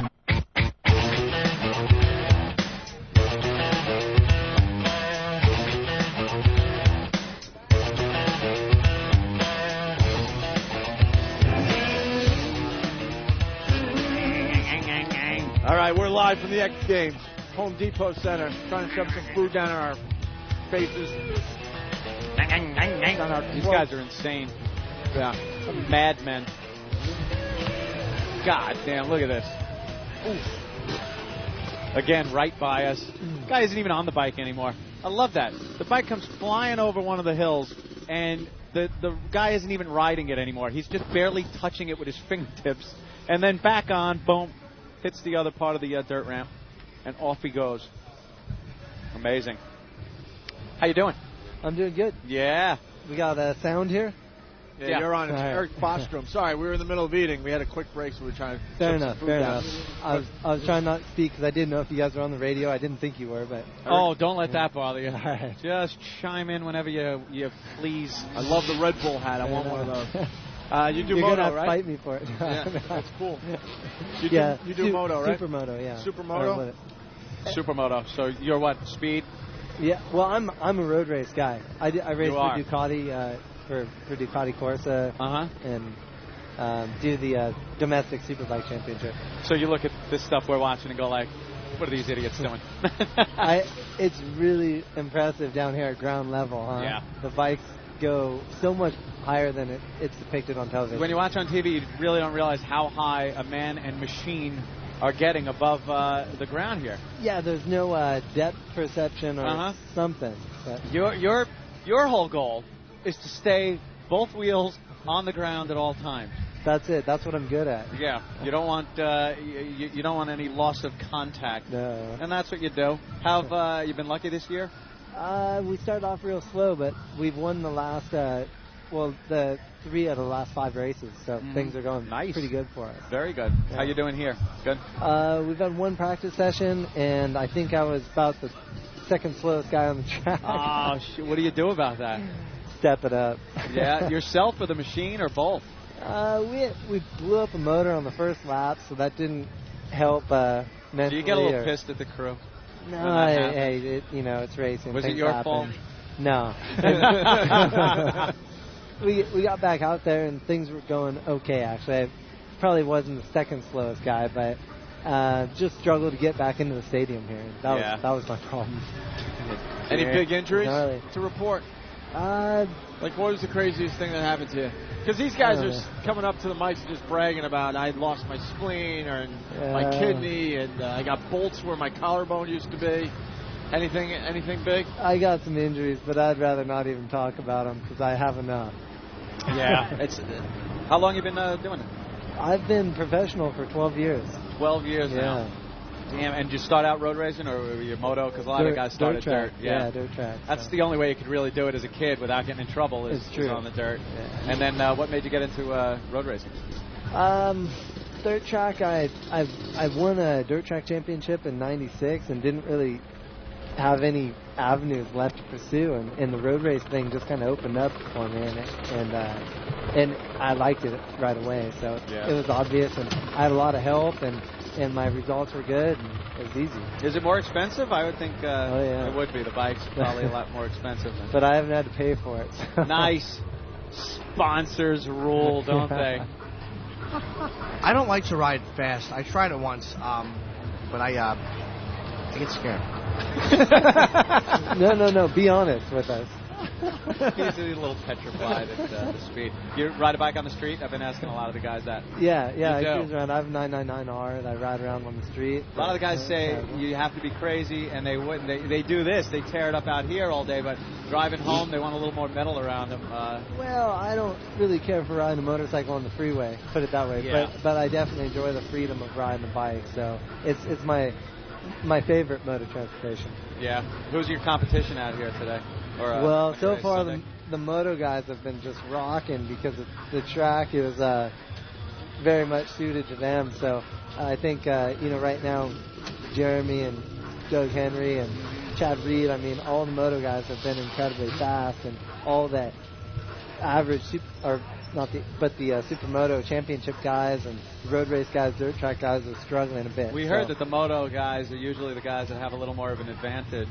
All right, we're live from the X Games, Home Depot Center, trying to shove some food down our faces. These guys are insane. Yeah, madmen. God damn, look at this. Oof. Again, right by us. Guy isn't even on the bike anymore. I love that. The bike comes flying over one of the hills, and the guy isn't even riding it anymore. He's just barely touching it with his fingertips. And then back on, boom, hits the other part of the dirt ramp, and off he goes. Amazing. How you doing? I'm doing good. Yeah. We got a sound here? Yeah, you're on. It's right. Eric Bostrom. Sorry, we were in the middle of eating. We had a quick break, so we were trying to Fair enough. I was trying not to speak because I didn't know if you guys were on the radio. I didn't think you were, but... Oh, don't let that bother you. All right. Just chime in whenever you please. I love the Red Bull hat. I want one of those. You do You're moto, gonna have right? to fight me for it. Yeah, that's cool. You do moto, right? Supermoto, yeah. Supermoto? Supermoto. So you're what, speed? Yeah, well, I'm a road race guy. I race for are. Ducati, for Ducati Corsa, and do the domestic Superbike Championship. So you look at this stuff we're watching and go like, what are these idiots doing? It's really impressive down here at ground level, huh? Yeah. The bikes go so much higher than it's depicted on television. When you watch on TV, you really don't realize how high a man and machine are getting above the ground here. Yeah, there's no depth perception or something. But Your whole goal is to stay both wheels on the ground at all times. That's it. That's what I'm good at. Yeah, you don't want you don't want any loss of contact. No. And that's what you do. Have you been lucky this year? We started off real slow, but we've won the last the 3 out of the last 5 races, so things are going pretty good for us. Very good. Yeah. How you doing here? Good? We've had 1 practice session, and I think I was about the second slowest guy on the track. Oh, what do you do about that? Step it up. Yeah, yourself or the machine or both? We blew up a motor on the first lap, so that didn't help mentally. Do you get a little pissed at the crew? No, it's racing. Was Things it your happen. fault? No. we got back out there, and things were going okay, actually. I probably wasn't the second slowest guy, but just struggled to get back into the stadium here. That was my problem. Any big injuries to report? Like, what was the craziest thing that happened to you? Because these guys are coming up to the mics and just bragging about, I lost my spleen or my kidney, and I got bolts where my collarbone used to be. Anything big? I got some injuries, but I'd rather not even talk about them because I have enough. Yeah. How long you been doing it? I've been professional for 12 years. 12 years now. Damn, and did you start out road racing or were you moto? Because a lot of guys started dirt. Yeah, dirt track. That's the only way you could really do it as a kid without getting in trouble is on the dirt. Yeah. And then what made you get into road racing? Dirt track, I won a dirt track championship in '96 and didn't really have any avenues left to pursue, and the road race thing just kind of opened up for me, and I liked it right away. So it was obvious, and I had a lot of help, and my results were good, and it was easy. Is it more expensive? I would think it would be. The bike's probably a lot more expensive. But I haven't had to pay for it. So. Nice. Sponsors rule, don't they? I don't like to ride fast. I tried it once, but I get scared. No. Be honest with us. He's a little petrified at the speed. You ride a bike on the street? I've been asking a lot of the guys that. Yeah. I cruise around. I have a 999R, and I ride around on the street. A lot of the guys say you have to be crazy, and they wouldn't. They do this. They tear it up out here all day, but driving home, they want a little more metal around them. Well, I don't really care for riding a motorcycle on the freeway. Put it that way. Yeah. But I definitely enjoy the freedom of riding a bike. So it's my favorite mode of transportation. Yeah. Who's your competition out here today? Well, so far the moto guys have been just rocking because the track is very much suited to them. So I think right now Jeremy and Doug Henry and Chad Reed, I mean, all the moto guys have been incredibly fast, and all that average the supermoto championship guys and road race guys, dirt track guys are struggling a bit. We heard that the moto guys are usually the guys that have a little more of an advantage.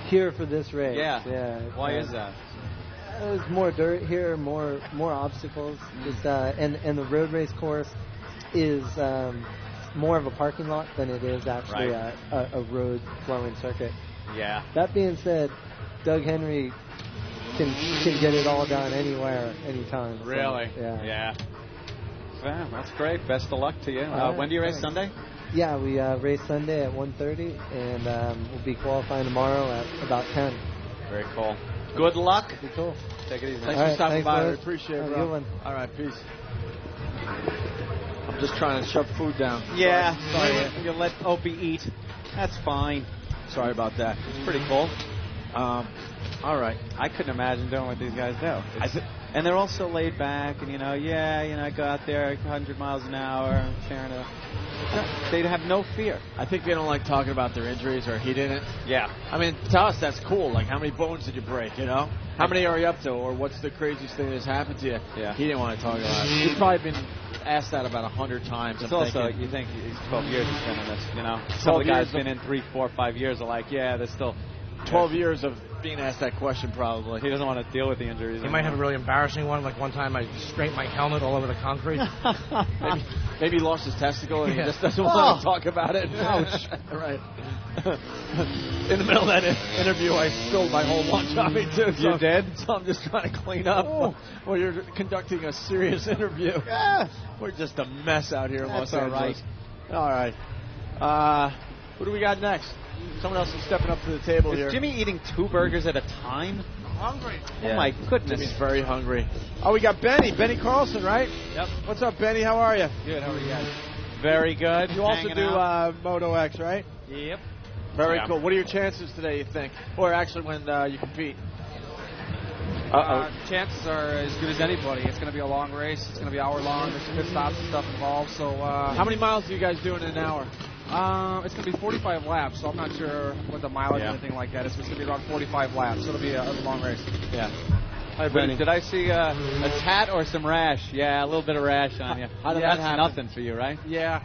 Here for this race. Yeah. Why is that? There's more dirt here, more obstacles. Just, and the road race course is more of a parking lot than it is actually a road flowing circuit. Yeah. That being said, Doug Henry can get it all done anywhere, anytime. Really? So, yeah. Wow, that's great. Best of luck to you. When do you race? Sunday? Yeah, we race Sunday at 1:30, and we'll be qualifying tomorrow at about 10. Very cool. Good luck. Be cool. Take it easy. Thanks for stopping by. Brother. We appreciate it, Have a bro. good one. All right, peace. I'm just trying to shove food down. Yeah. Sorry. You let Opie eat. That's fine. Sorry about that. It's pretty cool. All right. I couldn't imagine doing what these guys do. And they're all so laid back, and I go out there 100 miles an hour, tearing it up. They have no fear. I think they don't like talking about their injuries or heat in it. Yeah. I mean, to us, that's cool. Like, how many bones did you break, How many are you up to, or what's the craziest thing that's happened to you? Yeah. He didn't want to talk about it. He's probably been asked that about 100 times. It's also, you think 12 years he's been in this, Some of the guys been in 3, 4, 5 years are like, they're still 12 years of being asked that question, probably. He doesn't want to deal with the injuries. He might have a really embarrassing one. Like one time I scraped my helmet all over the concrete. Maybe he lost his testicle and he just doesn't want to talk about it. Ouch. Right. In the middle of that interview, I spilled my whole lunch on me, too. You did? So I'm just trying to clean up while you're conducting a serious interview. Yeah. We're just a mess out here in Los Angeles. All right. Who do we got next? Someone else is stepping up to the table here. Is Jimmy eating 2 burgers at a time? I'm hungry. Oh, my goodness. Jimmy's very hungry. Oh, we got Benny Carlson, right? Yep. What's up, Benny? How are you? Good. How are you guys? Very good. You also do Moto X, right? Yep. Very cool. What are your chances today, you think? Or actually when you compete? Chances are as good as anybody. It's going to be a long race. It's going to be hour long. There's some pit stops and stuff involved. So, how many miles do you guys do in an hour? It's going to be 45 laps, so I'm not sure what the mileage or anything like that is. It's going to be around 45 laps, so it'll be a long race. Yeah. Hi, Benny. Did I see a tat or some rash? Yeah, a little bit of rash on you. That's nothing for you, right? Yeah.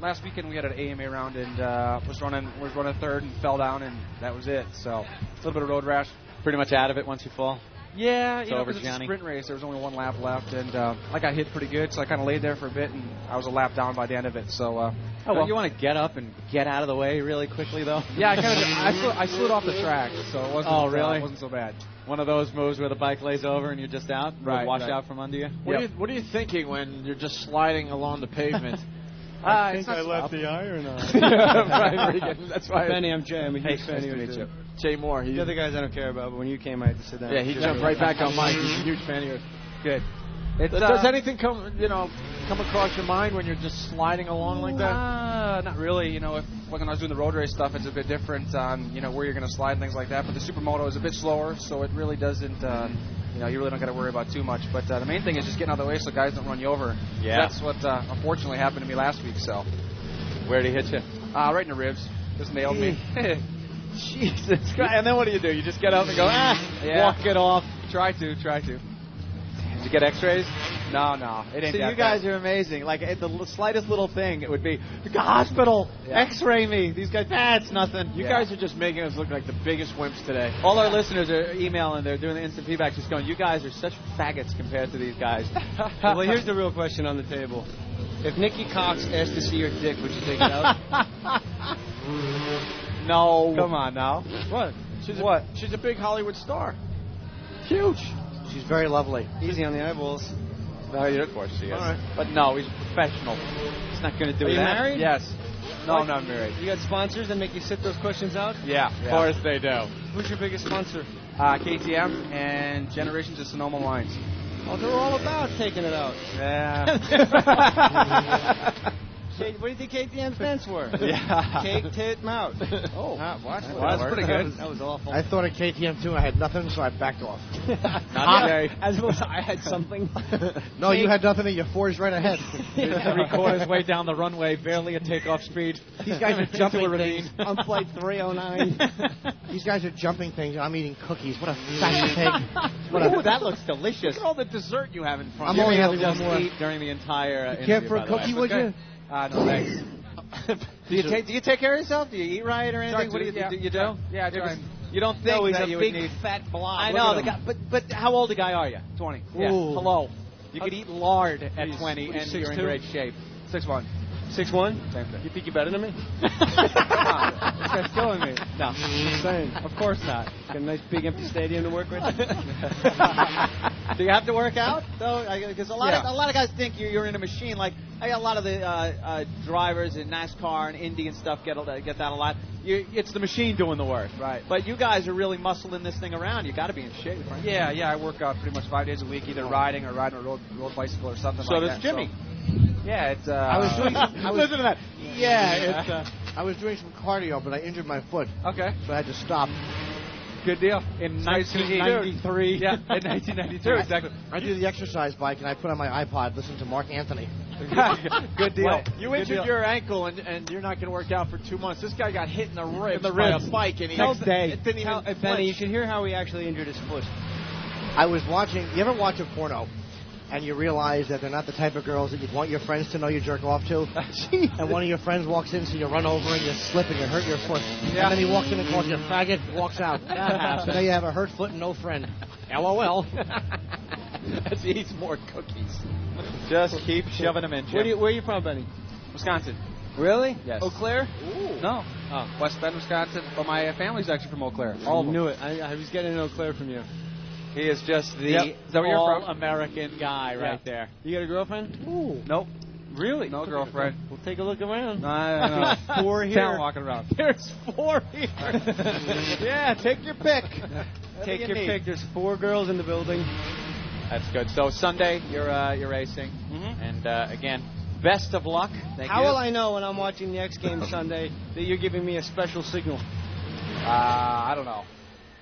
Last weekend we had an AMA round and was running third and fell down, and that was it. So a little bit of road rash. Pretty much out of it once you fall. Yeah, it's it was a sprint race. There was only one lap left, and I got hit pretty good, so I kind of laid there for a bit, and I was a lap down by the end of it. So, you want to get up and get out of the way really quickly, though? Yeah, I slid off the track, so it wasn't. It wasn't so bad. One of those moves where the bike lays over and you're just out, wash out from under you. What are you thinking when you're just sliding along the pavement? I think I left the iron on. Right, that's why. Benny, I'm Jay. I'm a huge fan of you. Jay Moore. The other guys I don't care about, but when you came, I had to sit down. Yeah, he jumped right back on Mike. He's a huge fan of yours. Good. Does anything come across your mind when you're just sliding along like that? Not really. When I was doing the road race stuff, it's a bit different on where you're going to slide and things like that. But the supermoto is a bit slower, so it really doesn't. You really don't got to worry about too much. But the main thing is just getting out of the way so guys don't run you over. Yeah. That's what unfortunately happened to me last week. So. Where did he hit you? Right in the ribs. Just nailed me. Jesus Christ. And then what do? You just get up and go, walk it off. Try to. Did you get x-rays? No. It ain't that you guys are amazing. Like, the slightest little thing, it would be, the hospital, x-ray me. These guys, it's nothing. You guys are just making us look like the biggest wimps today. All our listeners are emailing. They're doing the instant feedback, just going, you guys are such faggots compared to these guys. Well, here's the real question on the table. If Nikki Cox asked to see your dick, would you take it out? No. Come on now. What? She's a big Hollywood star. Huge. She's very lovely. Easy on the eyeballs. No, of course she is. All right. But no, he's professional. He's not going to do that. Are you married? Yes. No, I'm not married. You got sponsors that make you sit those questions out? Yeah. Of course they do. Who's your biggest sponsor? KTM and Generations of Sonoma Lines. Oh, they're all about taking it out. Yeah. What do you think KTM stands for? Yeah. Cake, tit, mouth. Oh, watch. That's pretty good. That was awful. I thought of KTM too. I had nothing, so I backed off. Not today. As well as I had something. No, you had nothing, and you're forged right ahead. 3/4 way down the runway, barely at takeoff speed. These guys are jumping things. On flight 309. These guys are jumping things, and I'm eating cookies. What a fat pig. Ooh, that looks delicious. Look at all the dessert you have in front. I'm only having one just more. eat during the entire You care for a cookie, would you? No, thanks. Do you take care of yourself? Do you eat right or anything? What do you do? You do? Yeah, I try. You don't think he's that a you big would need... fat blob. I know the guy, but how old a guy are you? 20. Yeah. Ooh. Hello. You could eat lard at 20 and you're in 6'2"? great shape. 6'1". 6'1"? Same thing. You think you're better than me? Come on. This guy's killing me. No. Just saying. Of course not. Got a nice big empty stadium to work with. Do you have to work out though? Because a lot of guys think you're in a machine. Like a lot of the drivers in NASCAR and Indy and stuff get that a lot. It's the machine doing the work, right? But you guys are really muscling this thing around. You got to be in shape, right? Yeah. I work out pretty much 5 days a week, either riding or riding a road bicycle or something so like does that. Jimmy. Yeah, it's. Listen to that. Yeah, it's. I was doing some cardio, but I injured my foot. Okay. So I had to stop. Good deal. In 1993. Yeah, in 1992, exactly. I do the exercise bike, and I put on my iPod, listen to Mark Anthony. Good deal. Well, you injured your ankle, and you're not going to work out for 2 months. This guy got hit in the ribs by a bike, and next day. It didn't even Benny, you should hear how he actually injured his foot. I was watching. You ever watch a porno, and you realize that they're not the type of girls that you'd want your friends to know you jerk off to? And one of your friends walks in, so you run over and you slip and you hurt your foot. Yeah. And then he walks in and calls you a faggot, walks out. So now you have a hurt foot and no friend. LOL. As he eats more cookies. Just keep shoving them in, Jim. Where are you from, Benny? Wisconsin. Really? Yes. Eau Claire? Ooh. No. West Bend, Wisconsin. But my family's actually from Eau Claire. All of them. Knew it. I was getting an Eau Claire from you. He is just the all-American guy right there. You got a girlfriend? Ooh. Nope. Really? No girlfriend. We'll take a look around. I know. 4 here. Town walking around. There's 4 here. Yeah, take your pick. Take your pick. There's 4 girls in the building. That's good. So Sunday, you're racing. Mm-hmm. And, again, best of luck. Thank How you. will I know when I'm watching the X Games Sunday that you're giving me a special signal? I don't know.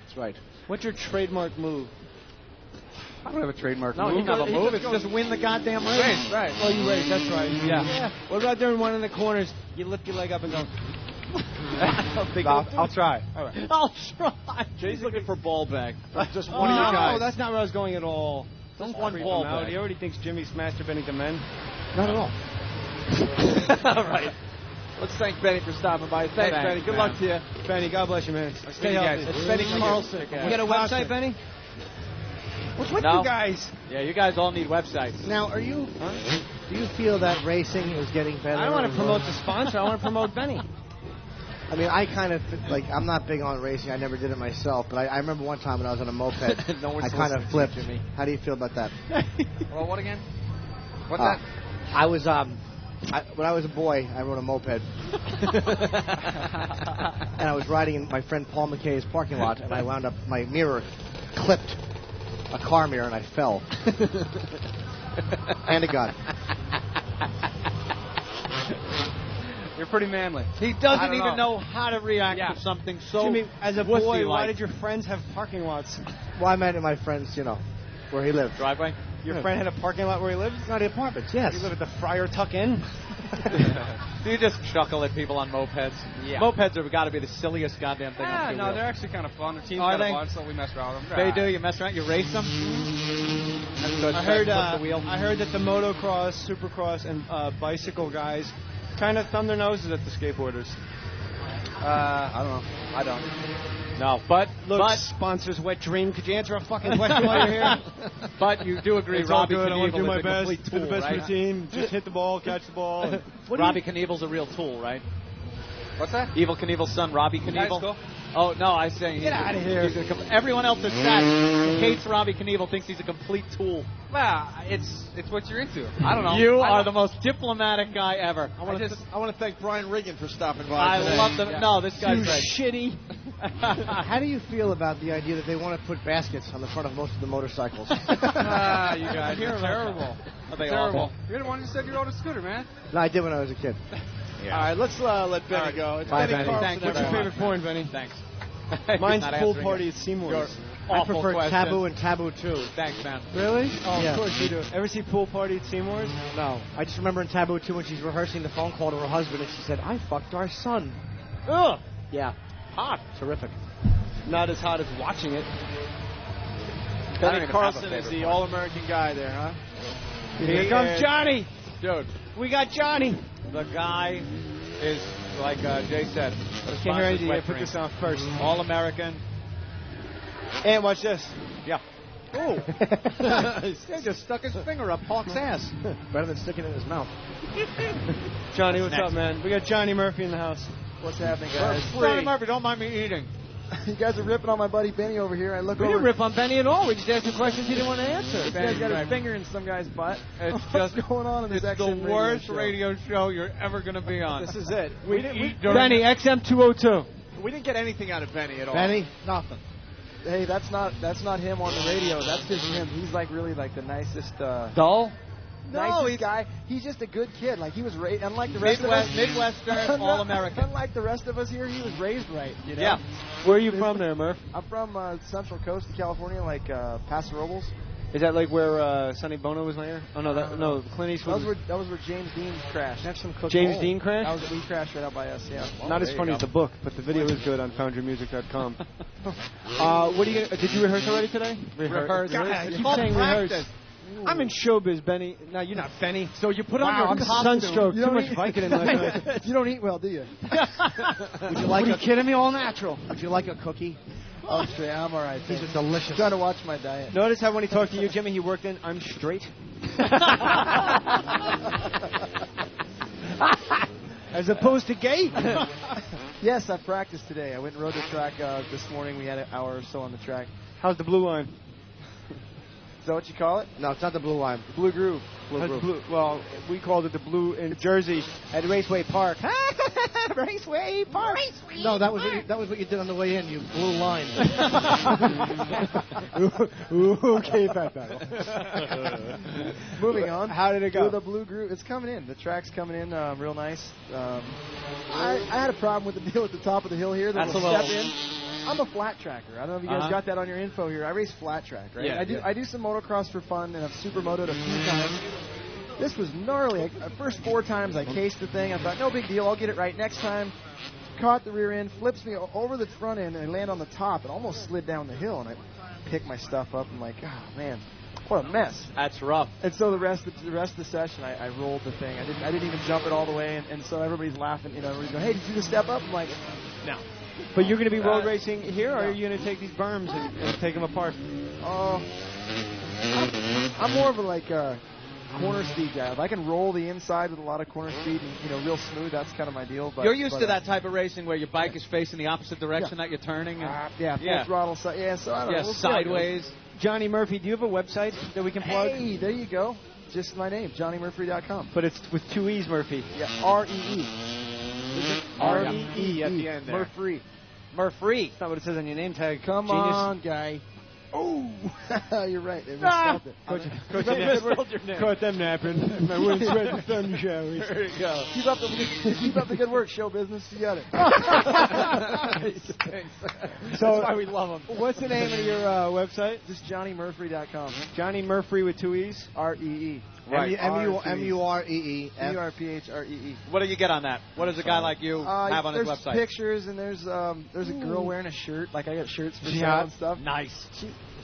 That's right. What's your trademark move? I don't have a trademark No, move. you have a move. It's just win the goddamn race. Right. Oh, you race. That's right. Yeah. What about during one of the corners? You lift your leg up and go. I'll try. All right. I'll try. Jay's looking for ball back. Just one Oh, of you guys. no, that's not where I was going at all. Just Don't one creep ball him out. back. He already thinks Jimmy's masturbating to men. Not at all. All right. Let's thank Benny for stopping by. Thanks, Benny. Good luck to you. Benny, God bless you, man. Stay healthy. It's Benny Carlson. You got a website, Benny? What's with No. you guys? Yeah, you guys all need websites. Now, do you feel that racing is getting better? I don't want to promote the sponsor. I want to promote Benny. I mean, I kind of, I'm not big on racing. I never did it myself. But I remember one time when I was on a moped, No one's I kind of listening flipped. to me. How do you feel about that? Well, what again? What's that? I was, when I was a boy, I rode a moped. And I was riding in my friend Paul McKay's parking lot, and I wound up, my mirror clipped a car mirror, and I fell. And a gun. You're pretty manly. He doesn't even know how to react to something so Jimmy, as a boy, wussy-like. why did your friends have parking lots? Well, I met my friends, where he lived. Driveway? Your friend had a parking lot where he lived? Not the apartments, yes. You live at the Friar Tuck Inn? Do you just chuckle at people on mopeds? Yeah. Mopeds have got to be the silliest goddamn thing on two No, wheels. they're actually kind of fun. The team's Are got they? a bunch, so we mess around with them. They do. You mess around. You race them. That's good. I heard the wheel. I heard that the motocross, supercross, and bicycle guys kind of thumb their noses at the skateboarders. I don't know. I don't. No, but sponsors Wet Dream. Could you answer a fucking question while you're here? But you do agree, It's all Robbie good. I want to do Knievel my is a best. complete Do tool, the best right? for the team. Just hit the ball, catch the ball. Robbie Knievel's a real tool, right? What's that? Evil Knievel's son, Robbie Knievel. Cool. Oh no, I say Get out of here. Everyone else is set. Who hates Robbie Knievel, thinks he's a complete tool. Well, it's what you're into. I don't know. You are the most diplomatic guy ever. I want to thank Brian Regan for stopping by. I today. love them. Yeah. No, this guy's great. Shitty. How do you feel about the idea that they want to put baskets on the front of most of the motorcycles? You guys are terrible. Are they terrible. awful? You're the one who said you rode a scooter, man. No, I did when I was a kid. Yeah. All right, let's let Benny go. It's Bye, Benny Benny. Carlson. Thank you What's your very favorite much. porn, Benny? Thanks. Mine's Not Pool answering Party it. at Seymour's. I Awful prefer question. Taboo and Taboo 2. Thanks, man. Really? Oh, Yeah. of course you do. Ever see Pool Party at Seymour's? No. I just remember in Taboo 2 when she's rehearsing the phone call to her husband and she said, I fucked our son. Ugh. Yeah. Hot. Terrific. Not as hot as watching it. Benny Carlson is the all-American guy there, huh? Here comes Johnny. Dude, We got Johnny. the guy is, like Jay said, Can't hear anything. I put this on first. All-American. And watch this. Yeah. Oh. He just stuck his finger up Hawk's ass. Better than sticking it in his mouth. Johnny, what's up, man? We got Johnny Murphy in the house. What's happening, guys? Johnny Murphy, don't mind me eating. You guys are ripping on my buddy Benny over here. I look We over. didn't rip on Benny at all. We just asked him questions he didn't want to answer. This guy's got his finger in some guy's butt. It's What's just going on in this it's the XM worst show? radio show you're ever going to be on. This is it. We eat during Benny, XM202. We didn't get anything out of Benny at all. Benny, nothing. Hey, that's not him on the radio. That's just him. He's like really like the nicest. Dull? Nicest guy. He's just a good kid. Like he was raised, unlike the rest of us. Midwestern, all-American. Unlike the rest of us here, he was raised right. You know? Yeah. Where are you from there, Murph? I'm from Central Coast of California, like Paso Robles. Is that like where Sonny Bono was mayor? Oh, no, no, Clint Eastwood. That was where James Dean crashed. Have some cookies. James Dean crashed? We crashed right out by us, yeah. Not as funny as the book, but the video is good on foundyourmusic.com. What are you gonna, did you rehearse already today? Rehearse. God, I keep Called saying practice. rehearse. I'm in showbiz, Benny. No, you're not Benny. So you put Wow, on your I'm costume. sunstroke. You Too don't much eat- Vicodin last night. You don't eat well, do you? Would you like Are you kidding me? All natural. Would you like a cookie? Oh, straight. I'm all right. These thanks. are delicious. I'm trying to watch my diet. Notice how when he talked to you, Jimmy, he worked in, I'm straight. As opposed to gay. Yes, I practiced today. I went and rode the track this morning. We had an hour or so on the track. How's the blue line? Is that what you call it? No, it's not the blue line. Blue groove. How's the blue? Well, we called it the blue in Jersey at Raceway Park. Raceway Park. No, that was what you did on the way in. You blue line. Okay, Pat Battle. Moving on. How did it go? The blue groove. It's coming in. The track's coming in real nice. I had a problem with the deal at the top of the hill here. That's a little little step in. I'm a flat tracker. I don't know if you guys got that on your info here. I race flat track, right? Yeah, I do some motocross for fun, and I've supermotoed a few times. This was gnarly. First 4 times I cased the thing. I thought, no big deal. I'll get it right next time. Caught the rear end, flips me over the front end, and I land on the top. And almost slid down the hill, and I picked my stuff up. I'm like, oh man, what a mess. That's rough. And so the rest of the session, I rolled the thing. I didn't even jump it all the way, and so everybody's laughing. You know, everybody's going, hey, did you do the step up? I'm like, no. But you're going to be road racing here, or are you going to take these berms and take them apart? I'm more of a corner speed guy. If I can roll the inside with a lot of corner speed and real smooth, that's kind of my deal. But you're used to that type of racing where your bike is facing the opposite direction that you're turning. And full throttle. So I don't know. We'll sideways. Johnny Murphy, do you have a website that we can plug? Hey, there you go. Just my name, JohnnyMurphy.com. But it's with 2 E's, Murphy. Yeah, R-E-E. R-E-E at the end there. Murphy. Murphy. That's not what it says on your name tag. Come Genius. on, guy. Oh, you're right. They Ah! Coach, your name. Caught them napping. I wouldn't sweat the sun showers. There you go. Keep up the good work, show business. You got it. So that's why we love them. What's the name of your website? Just JohnnyMurphy.com. Johnny Murphy with 2 E's? R-E-E. Right. M-U-R-E-E. M-U-R-P-H-R-E-E. What do you get on that? What does a guy like you have on his website? There's pictures, and there's a girl wearing a shirt. Like, I got shirts for sale and stuff. Nice.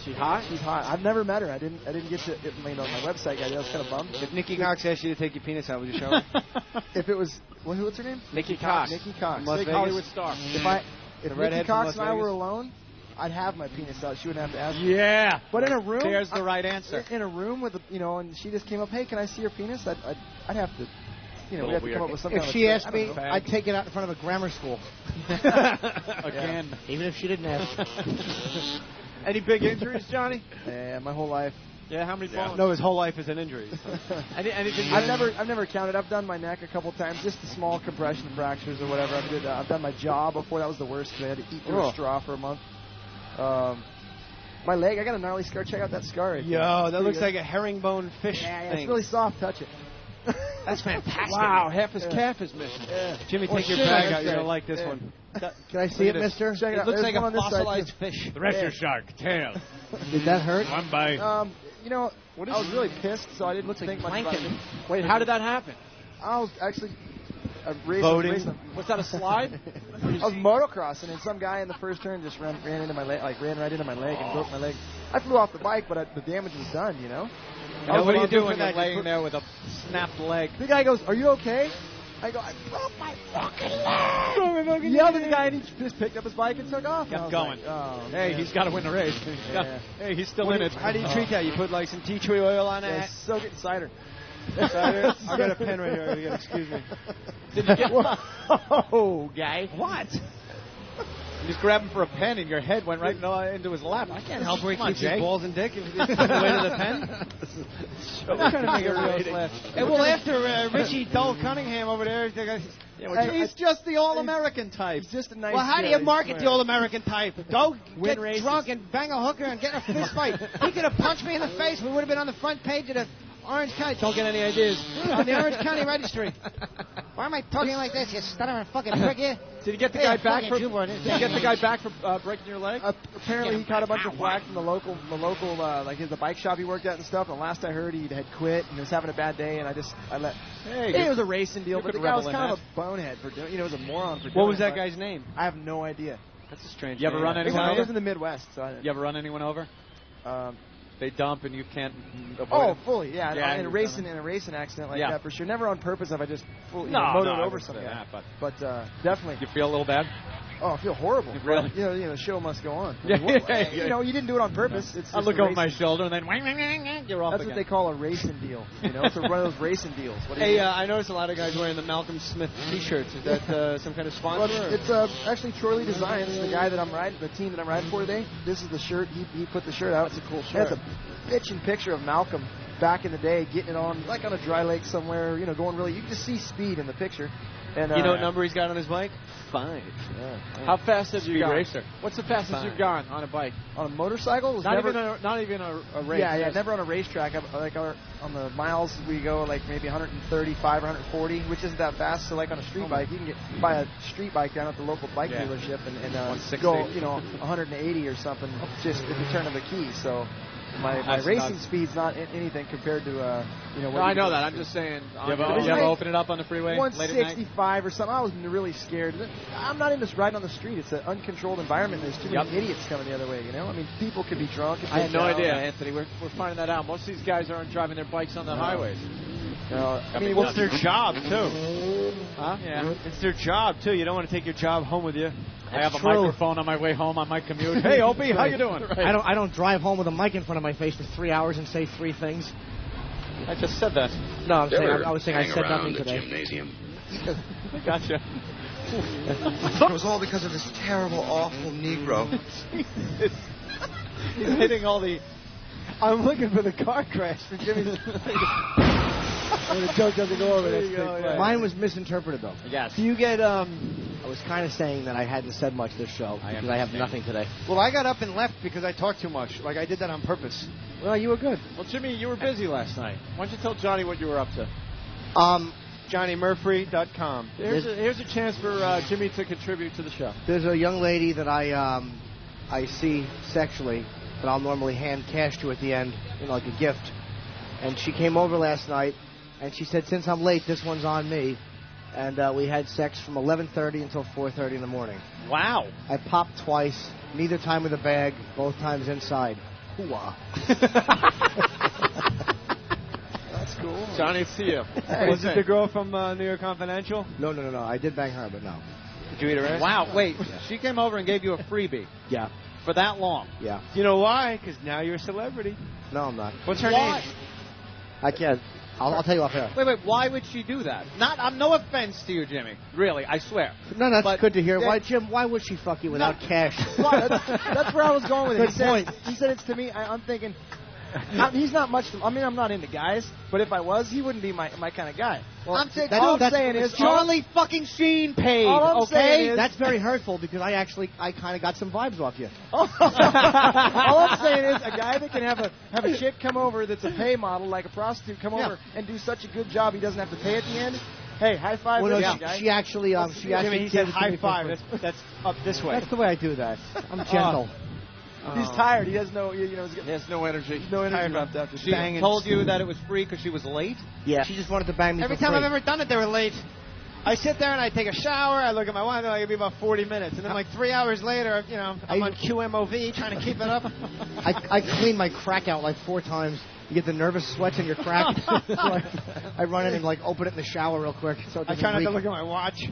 She hot? She's hot. I've never met her. I didn't get to it made on my website. I was kind of bummed. If Nikki Cox asked you to take your penis out, would you show her? If it was, what's her name? Nikki Cox. Nikki Cox. Big Hollywood star. If Nikki Cox and I were alone, I'd have my penis out. She wouldn't have to ask me. Yeah. But in a room, there's the right answer. In a room with, and she just came up, hey, can I see your penis? I'd have to. We'd have to come up with something. If she asked me, I'd take it out in front of a grammar school. Again. Yeah. Even if she didn't ask. Any big injuries, Johnny? Yeah, my whole life. Yeah, how many falls? No, his whole life is an injury. So. Anything? I've never counted. I've done my neck a couple times, just the small compression fractures or whatever. I've done my jaw before. That was the worst because I had to eat through a straw for a month. My leg, I got a gnarly scar. Check out that scar. Right Yo, that looks like a herringbone fish thing. It's really soft. Touch it. That's fantastic. Wow, half his calf is missing. Yeah. Jimmy, take your bag out. You're going to like this one. Can I see it, mister? Check it out. Looks There's like a one on this side, fossilized too. fish. The rest of shark tail. Did that hurt? One bite. I was really pissed, so I didn't think much about it. Wait, how did that happen? I was actually Voting. Was that a slide? I was motocrossing, and some guy in the first turn just ran into my leg, ran right into my leg and broke my leg. I flew off the bike, but the damage was done, What do you do when you're laying there with a snapped leg? The guy goes, "Are you okay?" I go, "I broke my fucking leg." Yelled at the guy, and he just picked up his bike and took off. Kept going. Like, oh, hey, man. he's got to win the race. Hey, he's still in it. How do you treat that? You put like some tea tree oil on it? Soak it in cider. Cider? I got a pen right here. Again. Excuse me. Did you get Whoa, guy. What? You just grabbed him for a pen, and your head went right into his lap. I can't help where he keeps his balls and dick if it's the way to the pen. I'm trying to make it real laugh. Hey, well, after Richie Dole Cunningham over there, he's just the all-American type. He's just a nice Well, how do you guy, market the all-American type? Go get races. drunk and bang a hooker and get in a fist fight. He could have punched me in the face. We would have been on the front page of the Orange County. Don't get any ideas. On the Orange County Registry. Why am I talking like this? You stuttering fucking prick here. Did you get the guy back for? Did you get the guy back for breaking your leg? Apparently, he caught a bunch of flack from the local, the bike shop he worked at and stuff. And last I heard, he had quit and he was having a bad day. And I let. Hey, it was a racing deal, but the guy was kind of a bonehead for doing. He was a moron for doing. What was that guy's name? I have no idea. That's a strange. You ever run anyone over? I over? live in the Midwest. So you ever run anyone over? They dump and you can't avoid it. Fully, yeah. In a racing accident like that, for sure. Never on purpose. If I just motored over something. But definitely. You feel a little bad? Oh, I feel horrible. Really? The show must go on. Yeah. You didn't do it on purpose. It's I look over my shoulder and then you're off That's again. what they call a racing deal. It's one of those racing deals. Hey, I noticed a lot of guys wearing the Malcolm Smith T-shirts. Is that some kind of sponsor? Well, it's actually Troy Lee Designs, the guy that I'm riding, the team that I'm riding for today. This is the shirt. He put the shirt out. It's a cool shirt. That's a bitchin' picture of Malcolm back in the day, getting it on like on a dry lake somewhere. Going really. You can just see speed in the picture. And, you know what number he's got on his bike? 5. Yeah. How fast have you Speed gone? racer. What's the fastest you've gone on a bike? On a motorcycle? Not even a race. Yeah, never on a racetrack. On the miles we go like maybe 135 or 140, which isn't that fast. So like on a street bike, you can buy a street bike down at the local bike dealership and go 180 or something just at the turn of the key. So my racing speed's not anything compared to what I know that. I'm just saying. You ever open it up on the freeway? 165 or something. I was really scared. I'm not into riding on the street. It's an uncontrolled environment. There's too many idiots coming the other way. I mean, people could be drunk. I had no idea, Anthony. We're finding that out. Most of these guys aren't driving their bikes on the highways. I mean, it's their job too. Huh? Yeah, it's their job too. You don't want to take your job home with you. I have a microphone on my way home on my commute. Hey, Opie, how you doing? Right. I don't drive home with a mic in front of my face for 3 hours and say 3 things. I just said that. No, I was saying I said nothing today. Gymnasium. Gotcha. It was all because of this terrible, awful Negro. Jesus. He's hitting all the... I'm looking for the car crash for Jimmy's... the joke doesn't go over. Mine was misinterpreted, though. Yes. Do you get... I was kind of saying that I hadn't said much this show because I have nothing today. Well, I got up and left because I talked too much. Like, I did that on purpose. Well, you were good. Well, Jimmy, you were busy last night. Why don't you tell Johnny what you were up to? JohnnyMurphy.com. Here's a chance for Jimmy to contribute to the show. There's a young lady that I see sexually that I'll normally hand cash to at the end, like a gift. And she came over last night, and she said, since I'm late, this one's on me. And we had sex from 11:30 until 4:30 in the morning. Wow. I popped twice, neither time with a bag, both times inside. Hoo-ah. That's cool. Johnny, see you. Was it the girl from New York Confidential? No. I did bang her, but no. Did you eat her ass? Wow, wait. She came over and gave you a freebie. Yeah. For that long? Yeah. You know why? Because now you're a celebrity. No, I'm not. What's her name? I can't. I'll tell you off air. Wait, why would she do that? I'm no offense to you, Jimmy. Really, I swear. No, that's good to hear. Why, Jim, why would she fuck you without cash? That's where I was going with it. He said it's to me. I'm thinking, he's not much. I'm not into guys, but if I was, he wouldn't be my kind of guy. Well, all I'm saying is Charlie fucking Sheen paid. All I'm saying is, that's very hurtful because I kind of got some vibes off you. All I'm saying is a guy that can have a chick come over that's a pay model like a prostitute come over and do such a good job he doesn't have to pay at the end. Hey, high five! Well, no, guy. She actually Jimmy, he said high five. That's up this way. That's the way I do that. I'm gentle. He's tired. He has no, he has no energy. No energy left after she told you that it was free because she was late? Yeah. She just wanted to bang me Every for time free. I've ever done it, they were late. I sit there and I take a shower. I look at my watch. They're like, it'll be about 40 minutes. And then like 3 hours later, I'm on QMOV trying to keep it up. I clean my crack out like 4 times. You get the nervous sweats in your crack. So I run in and open it in the shower real quick. So it I doesn't try not leak. to look at my watch.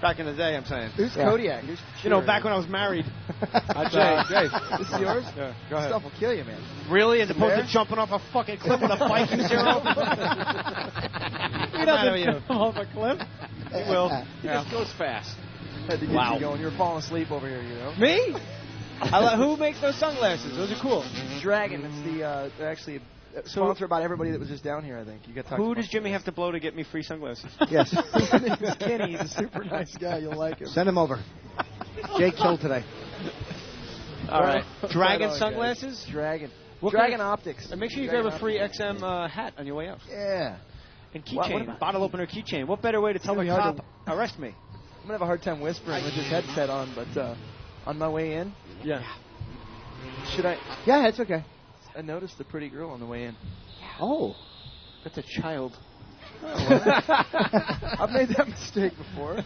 Back in the day, I'm saying. Who's Kodiak? Who's back when I was married. Jay. This is yours? Yeah, go ahead. Stuff will kill you, man. Really? As opposed to jumping off a fucking cliff with a bike, you zero? He doesn't jump off a cliff. He will. He just goes fast. Had to get you going. You're falling asleep over here, Me? Who makes those sunglasses? Those are cool. Dragon. It's the actually sponsor about everybody that was just down here, I think. You got Who does Jimmy have to blow to get me free sunglasses? Yes. His name is Kenny. He's a super nice guy. You'll like him. Send him over. Jay killed today. All right. Dragon sunglasses? Dragon. Dragon Optics. And make sure you grab a free XM hat on your way out. Yeah. And keychain. Bottle opener keychain. What better way to tell a cop, arrest me? I'm going to have a hard time whispering with this headset on, but on my way in. Yeah. Should I? Yeah, it's okay. I noticed the pretty girl on the way in. Oh. That's a child. I've made that mistake before.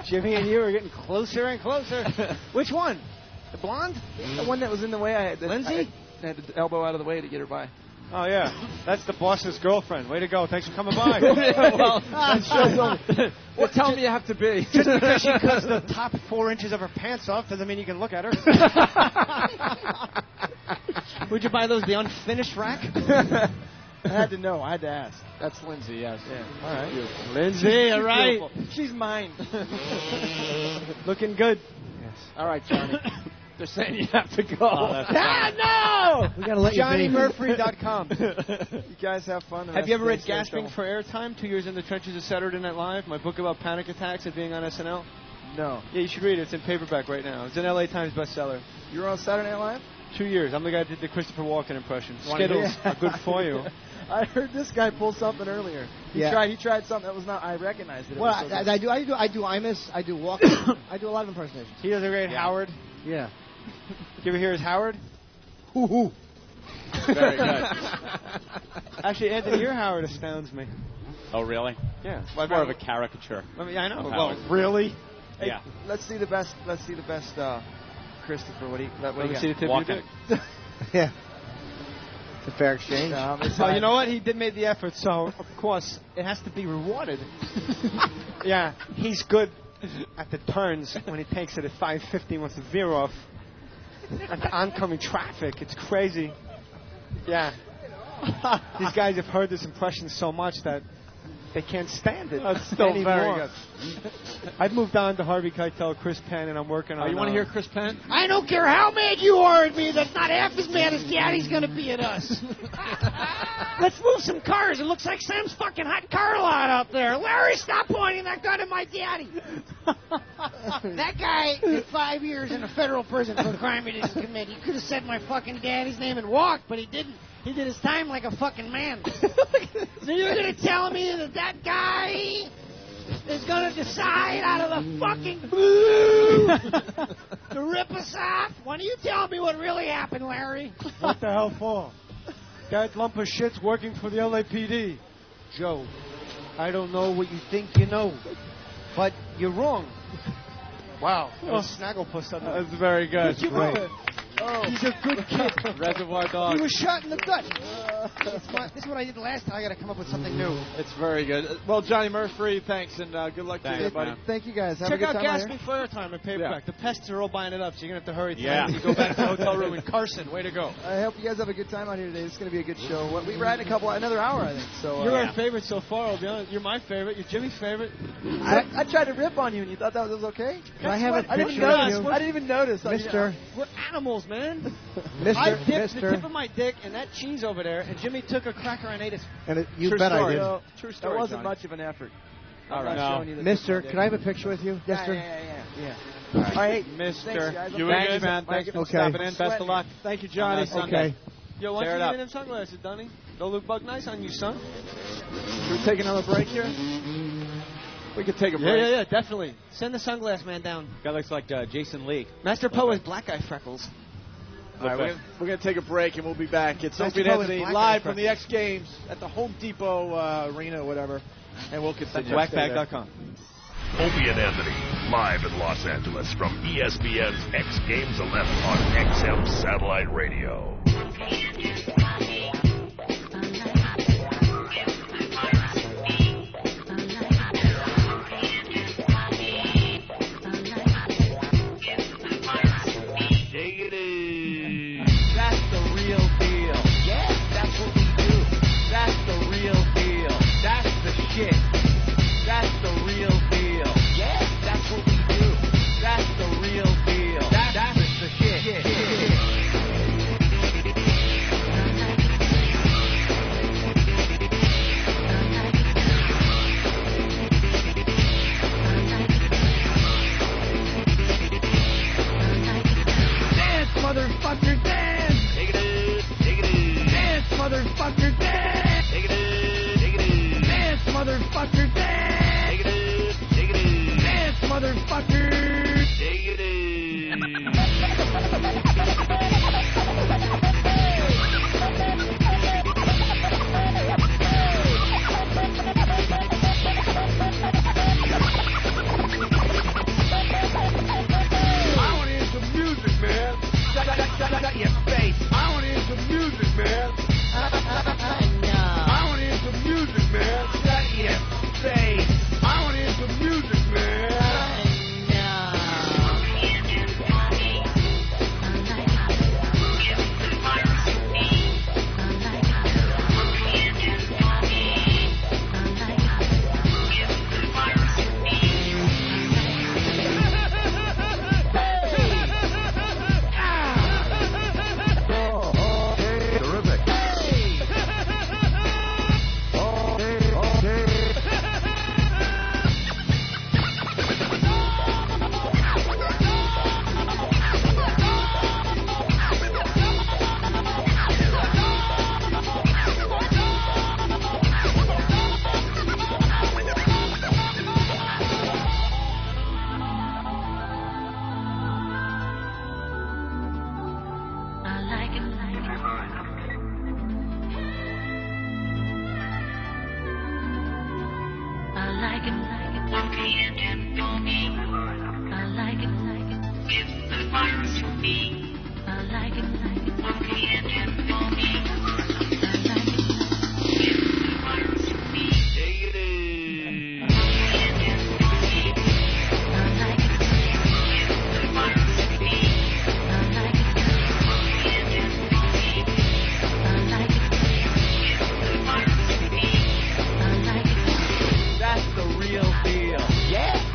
Jimmy and you are getting closer and closer. Which one? The blonde? The one that was in the way. Lindsay? I had to elbow out of the way to get her by. Oh, yeah. That's the boss's girlfriend. Way to go. Thanks for coming by. What time do you have to be? Just because she cuts the top 4 inches of her pants off doesn't mean you can look at her. Would you buy those, the unfinished rack? I had to know. I had to ask. That's Lindsay, yes. Yeah. All right. Beautiful. Lindsay, all right. Beautiful. She's mine. Looking good. Yes. All right, Johnny. They're saying you have to go. No! We gotta let you be. JohnnyMurphy.com. You guys have fun. Have you ever read Gasping for Airtime? 2 Years in the Trenches of Saturday Night Live? My book about panic attacks and being on SNL? No. Yeah, you should read it. It's in paperback right now. It's an LA Times bestseller. You were on Saturday Night Live? 2 years. I'm the guy that did the Christopher Walken impression. Wanna Skittles hear? are good for you. I heard this guy pull something earlier. He tried something that was not. I recognized it. Well, I do Imus. I do Walker. I do a lot of impersonations. He does a great Howard. Yeah. You ever hear his Howard? Hoo-hoo. Very good. Actually, Anthony, your Howard astounds me. Oh, really? Yeah. Well, more of a caricature. I mean, I know. of Well, Howard. really? Hey, Yeah. Let's see the best. Christopher, what do you Let me got? see the tip Walking. of your dick. Yeah. It's a fair exchange. Oh, you know what? He did make the effort, so of course it has to be rewarded. Yeah, he's good at the turns when he takes it at 550 and wants to veer off. At the oncoming traffic, it's crazy. Yeah. These guys have heard this impression so much that they can't stand it. That's still anymore. very good. I've moved on to Harvey Keitel, Chris Penn, and I'm working on... you want to hear Chris Penn? I don't care how mad you are at me, that's not half as mad as Daddy's going to be at us. Let's move some cars. It looks like Sam's fucking hot car lot out there. Larry, stop pointing that gun at my daddy. That guy did 5 years in a federal prison for a crime he didn't commit. He could have said my fucking daddy's name and walked, but he didn't. He did his time like a fucking man. So you're going to tell me that that guy is going to decide out of the fucking blue to rip us off? Why don't you tell me what really happened, Larry? What the hell for? That lump of shit's working for the LAPD. Joe, I don't know what you think you know, but you're wrong. Wow. Snagglepuss. That's very good. He's a good kid. Reservoir Dogs. He was shot in the gut. This is what I did last time. I got to come up with something new. It's very good. Well, Johnny Murphy, thanks, and good luck to you, buddy. Thank you guys. Have Check a good out time Gasping for Airtime in paperback. The pests are all buying it up, so you're going to have to hurry. Yeah. When you go back to the hotel room in Carson. Way to go. I hope you guys have a good time out here today. This is going to be a good show. We're at another hour, I think. So You're our favorite so far, I'll be honest. You're my favorite. You're Jimmy's favorite. I tried to rip on you, and you thought that was okay? Can I have a I picture of you? didn't even notice. Mister. We're animals, man. Mister, I dipped Mister. the tip of my dick in that cheese over there, and Jimmy took a cracker and ate it. And you True bet story. I did. No, true story, That wasn't Johnny. much of an effort. All right. I'm not showing you the Mister, tip of can my I have dick. a picture with you, Mister? Yeah. All right, Mister. Thanks, guys. You Thanks, good, man. Thanks for Okay. stopping in. Best of luck. Thank you, Johnny. Okay. Yo, why Tear don't it you up. get them sunglasses, Donnie? They'll look bug nice on you, son. Should we take another break here? We could take a break. Yeah, definitely. Send the sunglass man down. Guy looks like Jason Lee. Master Poe has black eye freckles. All right, we're going to take a break, and we'll be back. It's Master Opie Poe Anthony is black live eye from the X Games at the Home Depot arena or whatever, and we'll continue. Whackbag.com. Opie and Anthony, live in Los Angeles from ESPN's X Games 11 on XM Satellite Radio. That's the real deal. Yes, that's what we do. That's the real deal. That's the shit. That's the real deal. Yes, that's what we do. That's the real deal. That's the shit. Dance, like it. Opie and Anthony. I like it. Give the fire to me. I like it. Opie and Anthony. I like it. Give the fire to me. Take it in.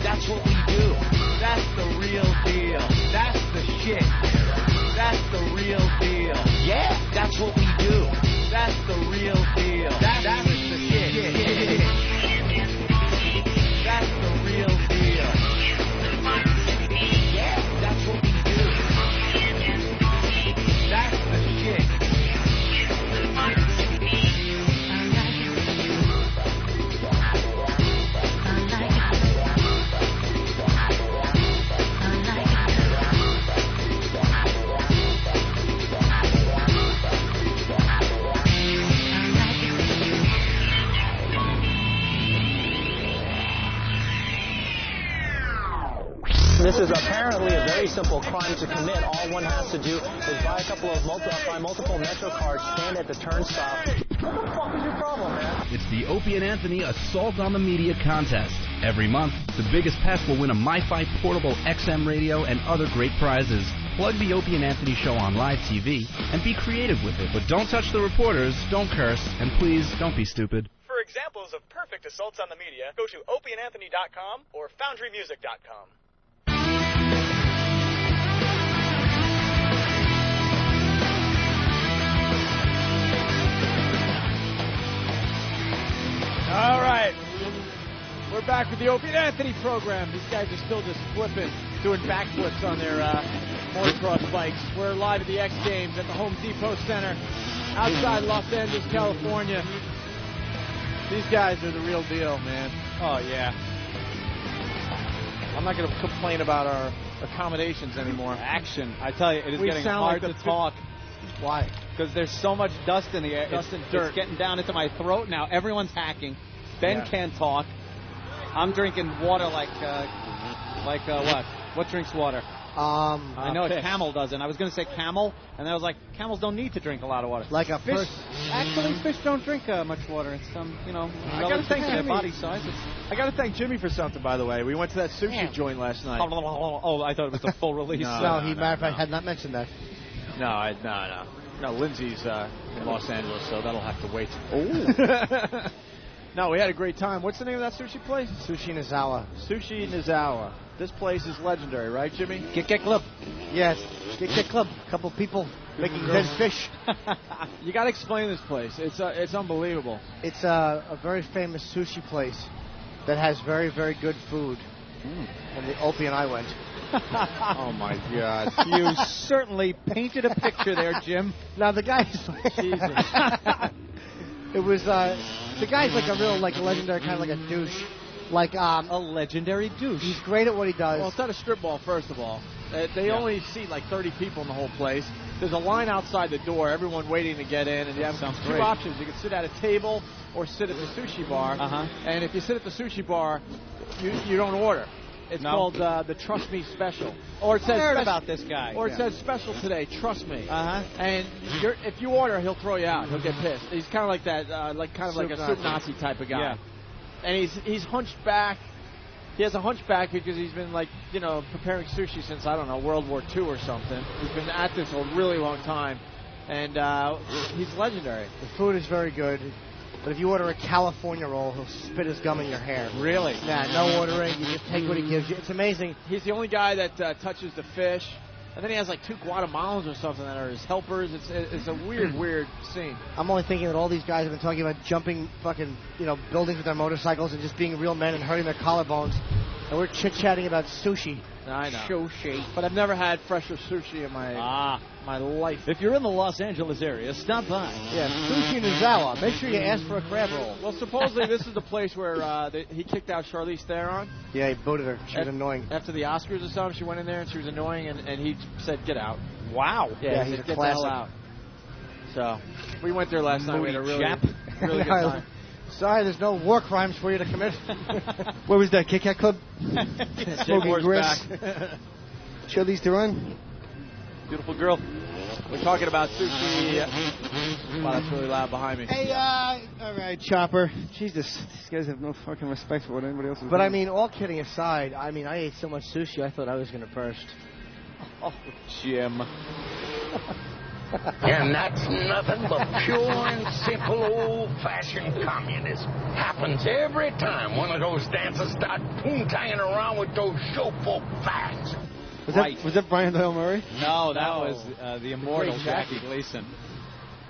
That's what we do. That's the real deal. That's the shit. That's the real deal. Yeah, that's what we do. That's the real deal. That's the shit. That's the real deal. Yeah, that's what we do. That's the shit. This is apparently a very simple crime to commit. All one has to do is buy a couple of multiple Metro cards, stand at the turnstile. What the fuck is your problem, man? It's the Opie and Anthony Assault on the Media contest. Every month, the biggest pest will win a MiFi portable XM radio and other great prizes. Plug the Opie and Anthony show on live TV and be creative with it. But don't touch the reporters, don't curse, and please don't be stupid. For examples of perfect assaults on the media, go to opieandanthony.com or foundrymusic.com. All right. We're back with the Opie and Anthony program. These guys are still just flipping, doing backflips on their motocross bikes. We're live at the X Games at the Home Depot Center outside Los Angeles, California. These guys are the real deal, man. Oh, yeah. I'm not going to complain about our accommodations anymore. Action. I tell you, it is getting hard to talk. Why? Because there's so much dust in the air. Dust and dirt. It's getting down into my throat now. Everyone's hacking. Ben can't talk. I'm drinking water like what? What drinks water? I know Camel doesn't. I was going to say Camel, and I was like, camels don't need to drink a lot of water. Like a fish. Actually, fish don't drink much water. It's I got to thank their body size. I got to thank Jimmy for something, by the way. We went to that sushi joint last night. Oh, I thought it was a full release. No, matter of fact, had not mentioned that. No, Lindsay's in Los Angeles, so that'll have to wait. Oh. No, we had a great time. What's the name of that sushi place? Sushi Nizawa. Sushi Nizawa. This place is legendary, right, Jimmy? Kit Kat Club. Yes, Kit Kat Club. A couple people making dead fish. You got to explain this place. It's unbelievable. It's a very famous sushi place that has very, very good food. And the Opie and I went. Oh, my God. You certainly painted a picture there, Jim. Now, the guy's... Jesus. It was... the guy's like a real, like a legendary kind of like a douche. Like a legendary douche. He's great at what he does. Well, it's not a strip mall, first of all. They only seat like 30 people in the whole place. There's a line outside the door, everyone waiting to get in, and you have two options. You can sit at a table or sit at the sushi bar. And if you sit at the sushi bar, you don't order. It's called the Trust Me Special. Or it says I heard about this guy. Or it says special today, trust me. And if you order, he'll throw you out. He'll get pissed. He's kind of like that, like a soup Nazi type of guy. Yeah. And he's hunched back. He has a hunchback because he's been preparing sushi since, I don't know, World War II or something. He's been at this a really long time. And he's legendary. The food is very good. But if you order a California roll, he'll spit his gum in your hair. Really? Yeah, no ordering. You just take what he gives you. It's amazing. He's the only guy that touches the fish. And then he has like 2 Guatemalans or something that are his helpers. It's a weird scene. I'm only thinking that all these guys have been talking about jumping fucking, buildings with their motorcycles and just being real men and hurting their collarbones. And we're chit-chatting about sushi. I know. Sushi. But I've never had fresher sushi in my life. If you're in the Los Angeles area, stop by. Yeah, Sushi Nizawa. Make sure you ask for a crab roll. Well, supposedly this is the place where he kicked out Charlize Theron. Yeah, he booted her. She was annoying. After the Oscars or something, she went in there and she was annoying, and he said, get out. Wow. Yeah, he said, get the hell out. So, we went there last night. We had a really good time. Sorry, there's no war crimes for you to commit. Where was that, Kit Kat Club? Smoking grist. Chili's to run. Beautiful girl. We're talking about sushi. Wow, that's really loud behind me. Hey, all right, Chopper. Jesus, these guys have no fucking respect for what anybody else is But doing. I mean, all kidding aside, I mean, I ate so much sushi, I thought I was going to burst. Oh, Jim. And that's nothing but pure and simple old-fashioned communism. Happens every time one of those dancers start poontanging around with those showfolk fags. Was that Brian Doyle Murray? No, that was the immortal Jackie Gleason.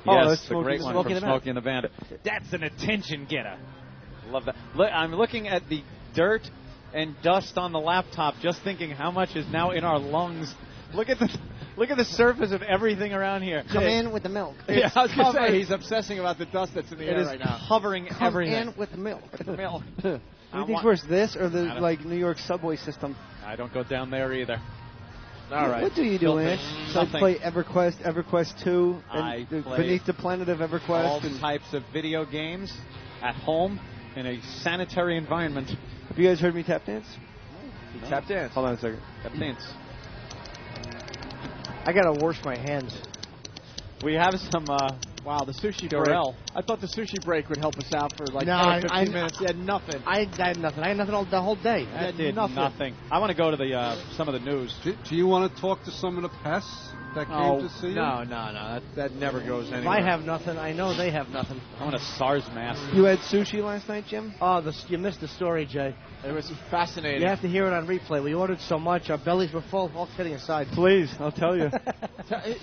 Oh, Yes, that's the great one from Smokey and the Bandit. Bandit. That's an attention getter. Love that. Look, I'm looking at the dirt and dust on the laptop, just thinking how much is now in our lungs. Look at the surface of everything around here. Come in with the milk. Yeah, I was going to say, he's obsessing about the dust that's in the air right now. Hovering everything. Come in with the milk. Milk. What do you think's worse, this or the New York subway system? I don't go down there either. All right. What do you do, Ant? So I Nothing. play EverQuest 2, I and play Beneath the Planet of EverQuest. All and types of video games at home in a sanitary environment. have you guys heard me tap dance? Tap dance. Hold on a second. Tap dance. I got to wash my hands. We have some. Wow, the sushi Dorel. break. I thought the sushi break would help us out for like No, 10 or 15 minutes. You had nothing. I had nothing. I had nothing the whole day. That did nothing. I want to go to the some of the news. Do you want to talk to some of the pests that came to see you? No. That never goes If anywhere. I have nothing, I know they have nothing. I want a SARS mask. You had sushi last night, Jim? Oh, you missed the story, Jay. It was fascinating. You have to hear it on replay. We ordered so much, our bellies were full. All kidding aside. Please, I'll tell you.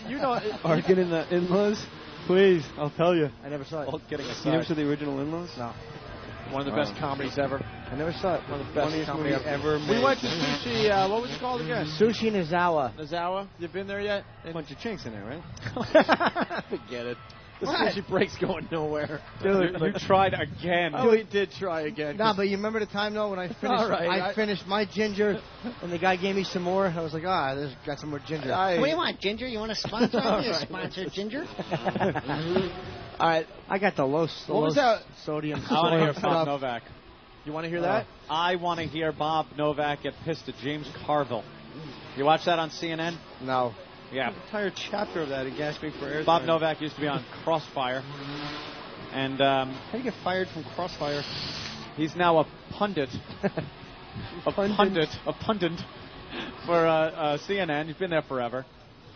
You know, Arkin in the in-laws? Please, I'll tell you. I never saw it. All kidding aside. You never saw the original in-laws? No. one of the best comedies ever. I never saw it. One of the best Funniest comedy movie ever made. We went to Sushi, what was it called again? Sushi Nizawa. Nizawa? You been there yet? A bunch of chinks in there, right? Forget it. The What? sushi break's going nowhere. Dude, you tried again. Oh, we did try again. Nah, but you remember the time, though, when I finished All right, I finished my ginger, and the guy gave me some more. I was like, there's got some more ginger. What do you want, ginger? You want to sponsor? I'll be a sponsor, ginger. All right, I got the low, What was that? sodium. I want to hear stuff. Bob Novak. You want to hear that? I want to hear Bob Novak get pissed at James Carville. You watch that on CNN? No. Yeah. An entire chapter of that in gasping for air. Bob Novak used to be on Crossfire. And how do you get fired from Crossfire? he's now a pundit. a pundit for CNN. He's been there forever.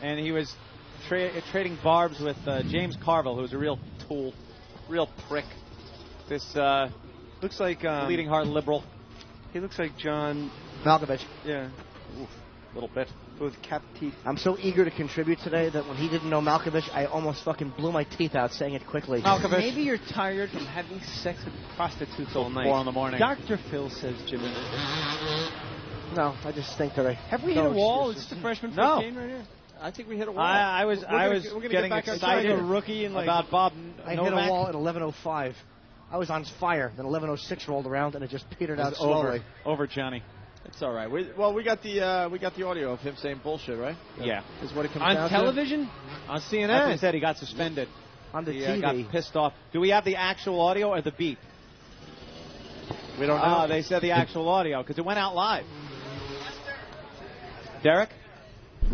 And he was trading barbs with James Carville, who's a real tool, real prick. This looks like bleeding heart liberal. He looks like John Malkovich. Yeah. Oof, a little bit. With capped teeth. I'm so eager to contribute today that when he didn't know Malkovich, I almost fucking blew my teeth out saying it quickly. Malkovich. Maybe you're tired from having sex with prostitutes all night. 4 in the morning. Dr. Phil says, Jimmy. No, I just think that I Have we hit a wall? Is this the freshman 15 right here? I think we hit a wall. I was we're gonna getting get back excited like a rookie and like about Bob I Novak. hit a wall at 11:05. I was on fire. Then 11:06 rolled around and it just petered out slowly. Over Johnny. It's all right. We got the audio of him saying bullshit, right? Yeah. Is what it comes On down television? On That's CNN. what he said. He got suspended. On the He TV. got pissed off. Do we have the actual audio or the beep? We don't know. They said the actual audio because it went out live. Derek?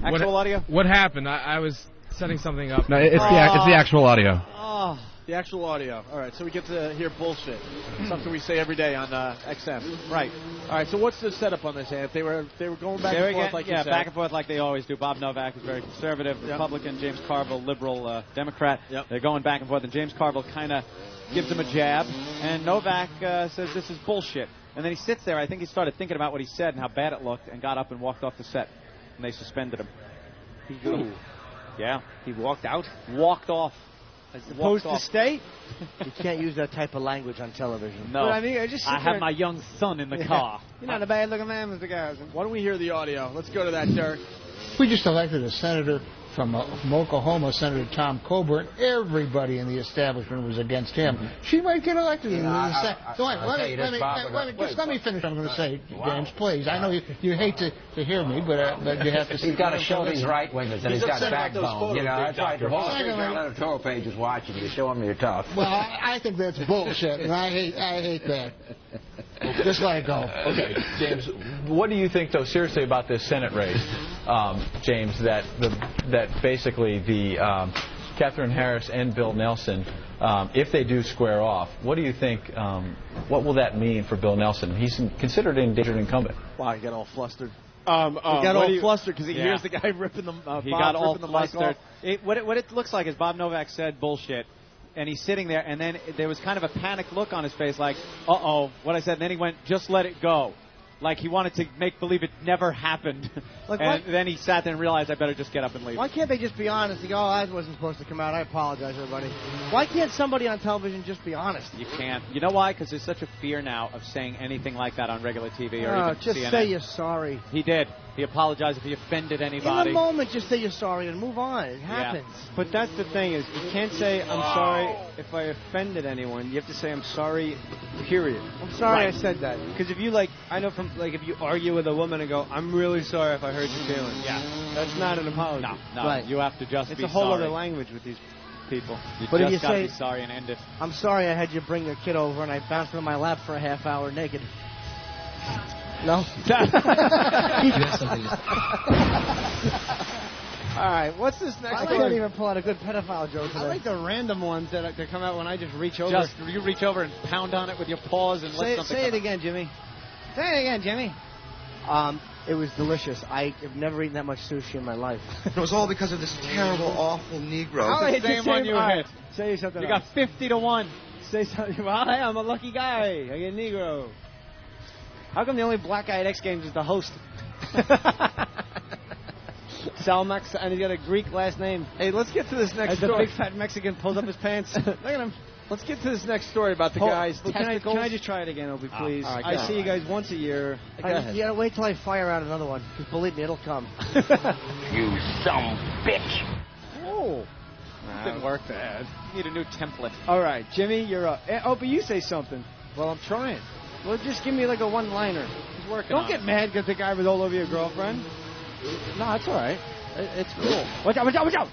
Actual audio? What happened? I was setting something up. No, it's the actual audio. Oh, the actual audio. All right, so we get to hear bullshit. Something we say every day on XM. Right. All right, so what's the setup on this, Ant? They were going back and forth like you said. back and forth like they always do. Bob Novak is very conservative, Republican. James Carville, liberal, Democrat. Yep. They're going back and forth, and James Carville kind of gives him a jab, and Novak says this is bullshit. And then he sits there. I think he started thinking about what he said and how bad it looked, and got up and walked off the set. And they suspended him. Ooh. Yeah. He walked out? Walked off. As opposed to stay? You can't use that type of language on television. No. But I mean, I have my young son in the car. You're not a bad looking man, Mr. Garrison. Why don't we hear the audio? Let's go to that, Derek. We just elected a senator from Oklahoma, Senator Tom Coburn. Everybody in the establishment was against him. She might get elected. Let me finish what I'm going to say, James, please. I know you hate to hear me, but you have to see. He's got to show these right-wingers that he's got backbone. You know, that's right. The whole editorial page is watching you. Show them you're tough. Well, I think that's bullshit, and I hate that. Just let it go. Okay, James, what do you think, though, seriously, about this Senate race, James, that basically the Catherine Harris and Bill Nelson, if they do square off, what do you think, what will that mean for Bill Nelson? He's considered an endangered incumbent. Wow, he got all flustered. He got all flustered because he hears the guy ripping the he got all flustered. What it looks like is Bob Novak said bullshit. And he's sitting there, and then there was kind of a panicked look on his face, like, uh-oh, what I said. And then he went, just let it go. Like he wanted to make believe it never happened. Like, and then he sat there and realized, I better just get up and leave. Why can't they just be honest and go, oh, that wasn't supposed to come out. I apologize, everybody. Why can't somebody on television just be honest? You can't. You know why? Because there's such a fear now of saying anything like that on regular TV or even just CNN. say you're sorry. He did. He apologized if he offended anybody. In the moment, just say you're sorry and move on. It happens. But that's the thing is, you can't say I'm sorry if I offended anyone. You have to say I'm sorry, period. I'm sorry I said that. Because if you I know from if you argue with a woman and go, I'm really sorry if I hurt your feelings. Yeah. That's not an apology. No. Right. You have to just it's be sorry. It's a whole other language with these people. But if you say, be sorry and end it. I'm sorry I had you bring your kid over and I bounced on my lap for a half hour naked. No? All right, what's this next I can't even pull out a good pedophile joke today. I like the random ones that come out when I just reach over. You reach over and pound on it with your paws and let something say it again, Jimmy. Say it again, Jimmy. It was delicious. I have never eaten that much sushi in my life. It was all because of this terrible, awful Negro. I'll hit the same one you hit. Say something. You else. got 50-1. Say something. Well, I'm a lucky guy. I get Negro. How come the only black guy at X Games is the host? Salmax, and he's got a Greek last name. Hey, let's get to this next As story. the big fat Mexican pulls up his pants. Look at him. Let's get to this next story about the guy's testicles. Can I just try it again, Opie, please? All right, I see you guys once a year. Go ahead. You gotta wait till I fire out another one, because believe me, it'll come. You some bitch. Oh. Didn't work bad. You need a new template. All right, Jimmy, you're up. Opie, you say something. Well, I'm trying. Well, just give me a one-liner. He's working. Don't get mad because the guy was all over your girlfriend. No, it's all right. It's cool. Watch out, watch out, watch out!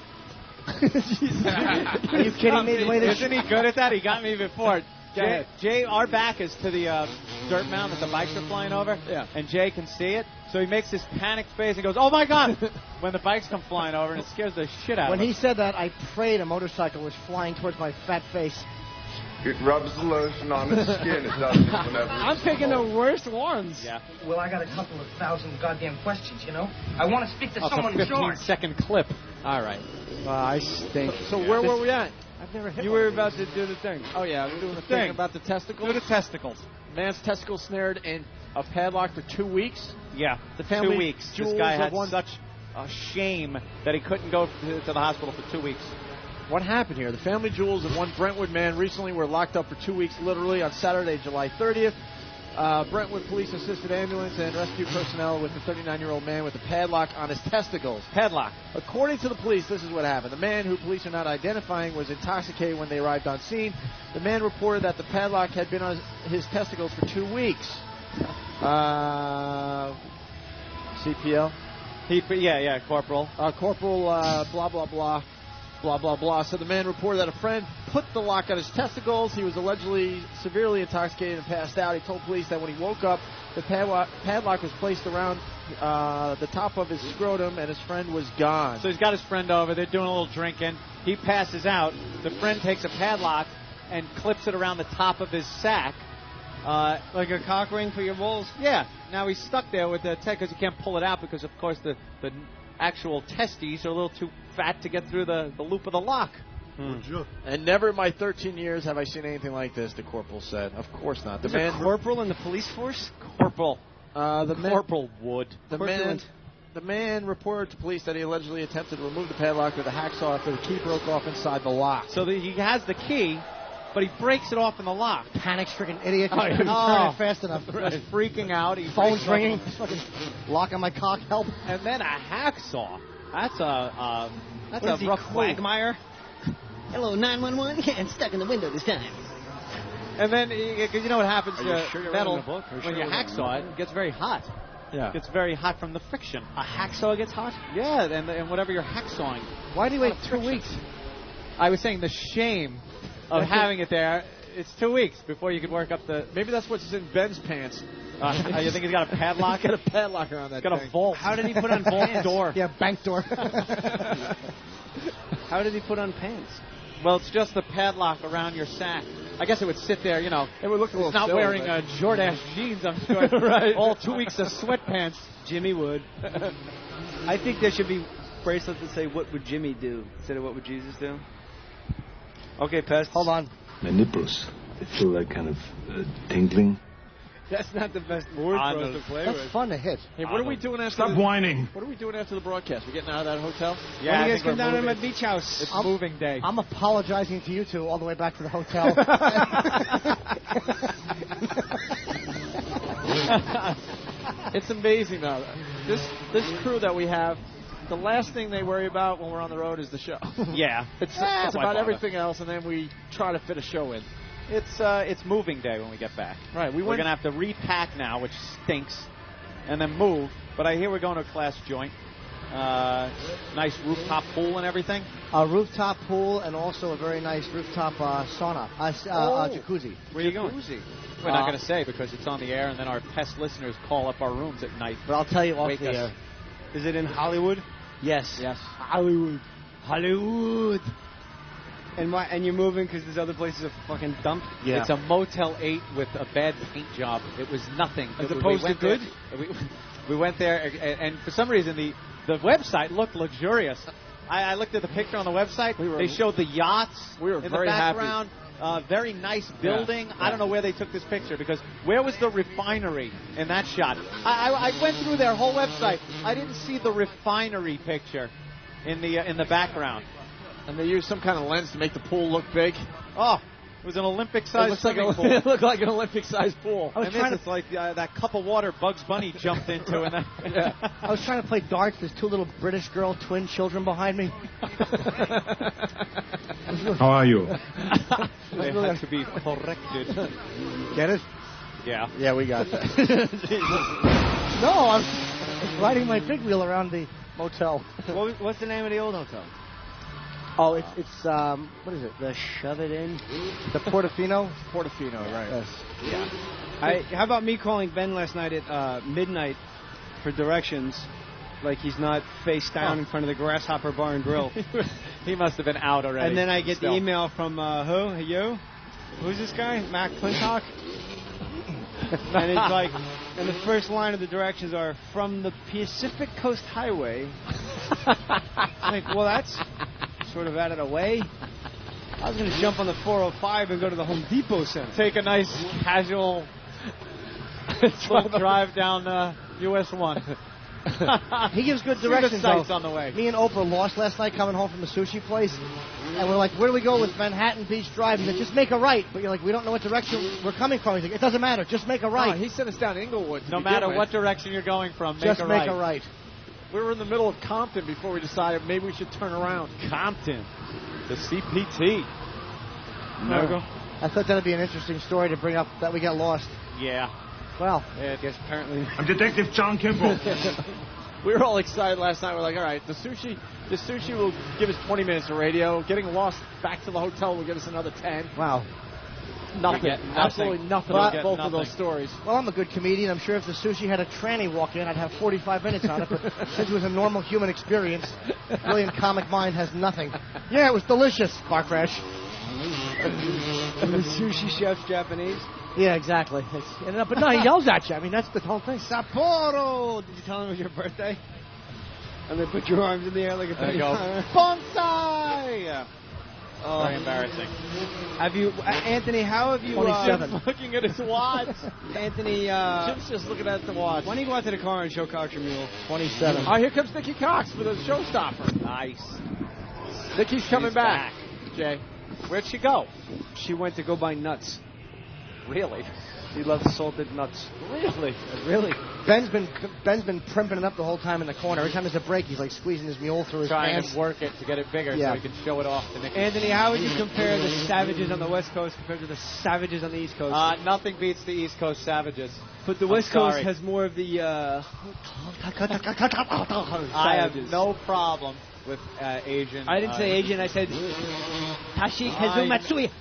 Are you kidding me? Isn't he good at that? He got me before. Jay, our back is to the dirt mound that the bikes are flying over. Yeah. And Jay can see it, so he makes this panicked face and goes, "Oh my God!" when the bikes come flying over, and it scares the shit out of him. When he said that, I prayed a motorcycle was flying towards my fat face. It rubs the lotion on the skin. It doesn't whenever. I'm picking the worst ones. Yeah. Well, I got a couple of thousand goddamn questions, you know? I want to speak to someone in charge. It's a 15-second clip. All right. I stink. So where were we at? I've never hit. You were about to do the thing. Oh, yeah. We're doing the thing about the testicles. Do the testicles. Man's testicle snared in a padlock for 2 weeks. Yeah. The family 2 weeks. This guy had such a shame that he couldn't go to the hospital for 2 weeks. What happened here? The family jewels of one Brentwood man recently were locked up for 2 weeks, literally, on Saturday, July 30th. Brentwood police assisted ambulance and rescue personnel with the 39-year-old man with a padlock on his testicles. Padlock. According to the police, this is what happened. The man, who police are not identifying, was intoxicated when they arrived on scene. The man reported that the padlock had been on his testicles for 2 weeks. CPL? Yeah, Corporal. Corporal, blah, blah, blah. Blah, blah, blah. So the man reported that a friend put the lock on his testicles. He was allegedly severely intoxicated and passed out. He told police that when he woke up, the padlock was placed around the top of his scrotum, and his friend was gone. So he's got his friend over. They're doing a little drinking. He passes out. The friend takes a padlock and clips it around the top of his sack. Like a cock ring for your balls? Yeah. Now he's stuck there with the because he can't pull it out because, of course, the actual testes are a little too fat to get through the loop of the lock. And never in my 13 years have I seen anything like this, the corporal said. Of course not. The man, corporal in the police force? Corporal. Corporal Wood. The man reported to police that he allegedly attempted to remove the padlock with a hacksaw after the key broke off inside the lock. So he has the key, but he breaks it off in the lock. Panic-stricken idiot. Oh, Turn it fast enough. He's freaking out. Phone's ringing. Fucking lock on my cock. Help. And then a hacksaw. That's a What is he, rough Quagmire? Hello, 911. And stuck in the window this time. And then, because you know what happens Are you to sure you're metal reading the book? Are you when sure you you're reading hacksaw it, it gets very hot. Yeah. It gets very hot from the friction. A hacksaw gets hot? Yeah, and whatever you're hacksawing. Why do you wait 2 weeks? I was saying the shame of having it there. It's 2 weeks before you could work up the... Maybe that's what's in Ben's pants. You think he's got a padlock? Got a padlock around that Got a thing. vault. How did he put on vault pants? door? Yeah, bank door. How did he put on pants? Well, it's just the padlock around your sack. I guess it would sit there, you know. It would look a little He's not silly, wearing but- Jordache jeans, I'm sure. Right. All 2 weeks of sweatpants. Jimmy would. I think there should be bracelets that say, "What would Jimmy do?" instead of "What would Jesus do?" Okay, Pest. Hold on. My nipples, they feel like kind of tingling. That's not the best word for us to play That's with. fun to hit. Hey, what are we doing after Stop whining. What are we doing after the broadcast? We getting out of that hotel? Yeah, when I do you guys think come we're down to my moving. beach house? It's moving day. I'm apologizing to you two all the way back to the hotel. It's amazing, though. This crew that we have, the last thing they worry about when we're on the road is the show. Yeah. It's why about bother? everything else, and then we try to fit a show in. It's moving day when we get back. Right. We're going to have to repack now, which stinks, and then move. But I hear we're going to a class joint. Nice rooftop pool and everything. A rooftop pool and also a very nice rooftop sauna, jacuzzi. Where are you going? We're not going to say because it's on the air, and then our pest listeners call up our rooms at night. But I'll tell you off Wake the us. air. Is it in Hollywood? Yes. Yes. Hollywood. Hollywood. And you're moving because there's other places are fucking dumped? Yeah. It's a Motel 8 with a bad paint job. It was nothing. As opposed to good? We went there, and for some reason, the website looked luxurious. I looked at the picture on the website. They showed the yachts We were in very the happy. background. Very nice building. I don't know where they took this picture because where was the refinery in that shot? I went through their whole website. I didn't see the refinery picture in the background. And they used some kind of lens to make the pool look big. Oh, it was an Olympic-sized swimming pool. It looked like an Olympic-sized pool. I was And trying this is like that cup of water Bugs Bunny jumped into. And I was trying to play darts. There's two little British girl twin children behind me. How are you? They had to be corrected. Get it? Yeah. Yeah, we got that. No, I'm riding my big wheel around the motel. What's the name of the old hotel? Oh, it's what is it? The Shove It In? The Portofino? Portofino, right. Yes. Yeah. How about me calling Ben last night at midnight for directions, like he's not face down in front of the Grasshopper Bar and Grill? He must have been out already. And then I get Still. the email from who? You? Who's this guy? Mac Clintock? And it's like, and the first line of the directions are from the Pacific Coast Highway. I'm like, well, that's sort of out of the way. I was going to jump on the 405 and go to the Home Depot Center. Take a nice casual little drive down US 1. He gives good See directions. the sights though. on the way. Me and Oprah lost last night coming home from the sushi place, and we're like, "Where do we go with Manhattan Beach Drive?" He said, "Just make a right." But you're like, "We don't know what direction we're coming from." He's like, "It doesn't matter. Just make a right." No, he sent us down Inglewood. No matter what direction you're going from, Just make make a a right. We were in the middle of Compton before we decided maybe we should turn around. Compton, the CPT. No. I thought that'd be an interesting story to bring up that we got lost. Yeah. Well, I guess apparently. I'm Detective John Kimball. We were all excited last night. We're like, all right, the sushi will give us 20 minutes of radio. Getting lost back to the hotel will give us another 10. Wow. Nothing. Absolutely nothing But- on both of those stories. Well, I'm a good comedian. I'm sure if the sushi had a tranny walk in, I'd have 45 minutes on it. But since it was a normal human experience, brilliant comic mind has nothing. Yeah, it was delicious. Bar crash. The sushi chef's Japanese? Yeah, exactly. But no, he yells at you. I mean, that's the whole thing. Sapporo! Did you tell him it was your birthday? And then put your arms in the air like a There you go. bonsai! Oh, very embarrassing. Have you, Anthony? How have you? 27. Looking at his watch. Anthony. Jim's just looking at the watch. Why don't you go out to the car and show Cox your mule? 27. Oh, here comes Nikki Cox with a showstopper. Nice. Nikki's coming She's back. back. Jay. Where'd she go? She went to go buy nuts. Really? She loves salted nuts. Really? Really? Ben's been primping it up the whole time in the corner. Every time there's a break, he's like squeezing his mule through his Trying pants. to work it to get it bigger so he can show it off to Nikki. Anthony, how would you compare the savages on the West Coast compared to the savages on the East Coast? Nothing beats the East Coast savages. But the West Coast has more of the... I have no problem with Asian. I didn't say Asian. I said Tashi Kazumatsui.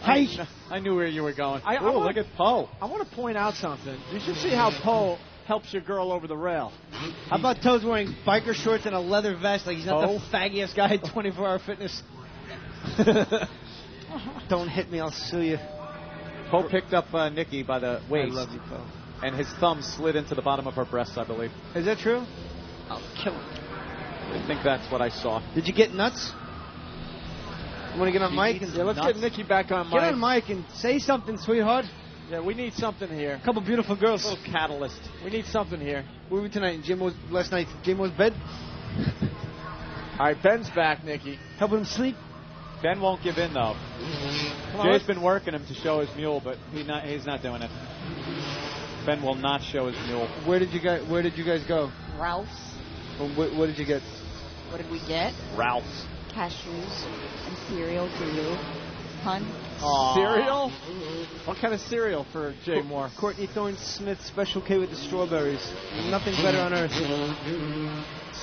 I knew where you were going. Look at Poe. I want to point out something. You should see how Poe helps your girl over the rail. How about Toes wearing biker shorts and a leather vest like he's not the faggiest guy at 24-hour fitness? Don't hit me, I'll sue you. Poe picked up Nikki by the waist. I love you, Poe. And his thumb slid into the bottom of her breasts, I believe. Is that true? I'll kill him. I think that's what I saw. Did you get nuts? You want to get on mic? Let's get Nikki back on mic. Get on mic and say something, sweetheart. Yeah, we need something here. A couple beautiful girls. A little catalyst. We need something here. Where were we tonight? Last night, Jim was bed. All right, Ben's back, Nikki. Helping him sleep. Ben won't give in, though. Jay's been working him to show his mule, but he's not doing it. Ben will not show his mule. Where did you guys go? Ralph's. What did you get? What did we get? Ralph's. Cashews and cereal for you. Hun. Cereal? What kind of cereal for Jay Moore? Courtney Thorne-Smith Special K with the strawberries. Nothing better on earth.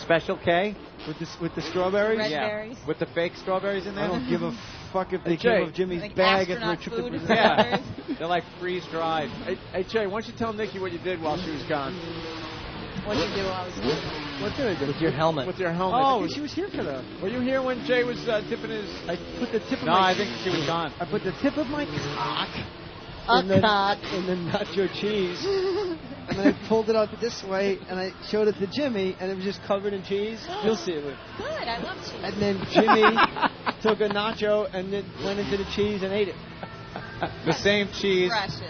Special K? With the strawberries? Red berries. With the fake strawberries in there? I don't give a fuck if they Jay, came off Jimmy's like bag after a astronaut trip food to with Brazil. Yeah. They're like freeze-dried. Hey, Jay, why don't you tell Nikki what you did while she was gone? What did you do while I was gone? What did I do? With your helmet. With your helmet. Oh, she was here for that. Were you here when Jay was dipping his... I put the tip of No, my... I think she was gone. I put the tip of my cock in the nacho cheese. And then I pulled it out this way, and I showed it to Jimmy, and it was just covered in cheese. You'll see it. Good, I love cheese. And then Jimmy took a nacho and then went into the cheese and ate it. The same cheese Precious.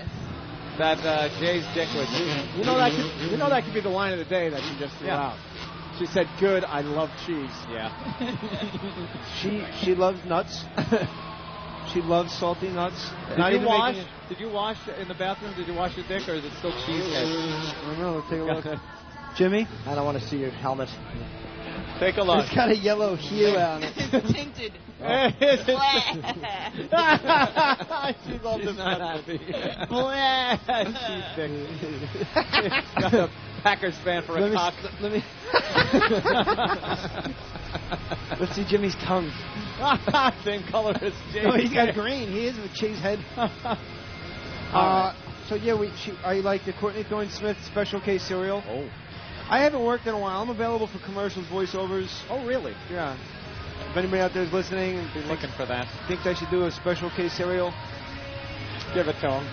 that Jay's dick was. You know that could be the line of the day that she just threw out. She said, "Good, I love cheese." Yeah. She loves nuts. She loves salty nuts. Did you wash in the bathroom? Did you wash your dick, or is it still cheesehead? I don't know. Take a look. Jimmy? I don't want to see your helmet. Take a look. It's got a yellow hue on it. It's tinted. She loves She's not happy. She's dick. Got a Packers fan for a cock. Let's see Jimmy's tongue. Same color as Jay. No, he's got green. He is with cheese head. So yeah, I like the Courtney Thorne-Smith Special K cereal. Oh. I haven't worked in a while. I'm available for commercials, voiceovers. Oh, really? Yeah. If anybody out there is listening and Be looking for that. thinks I should do a Special K cereal, Give it to him.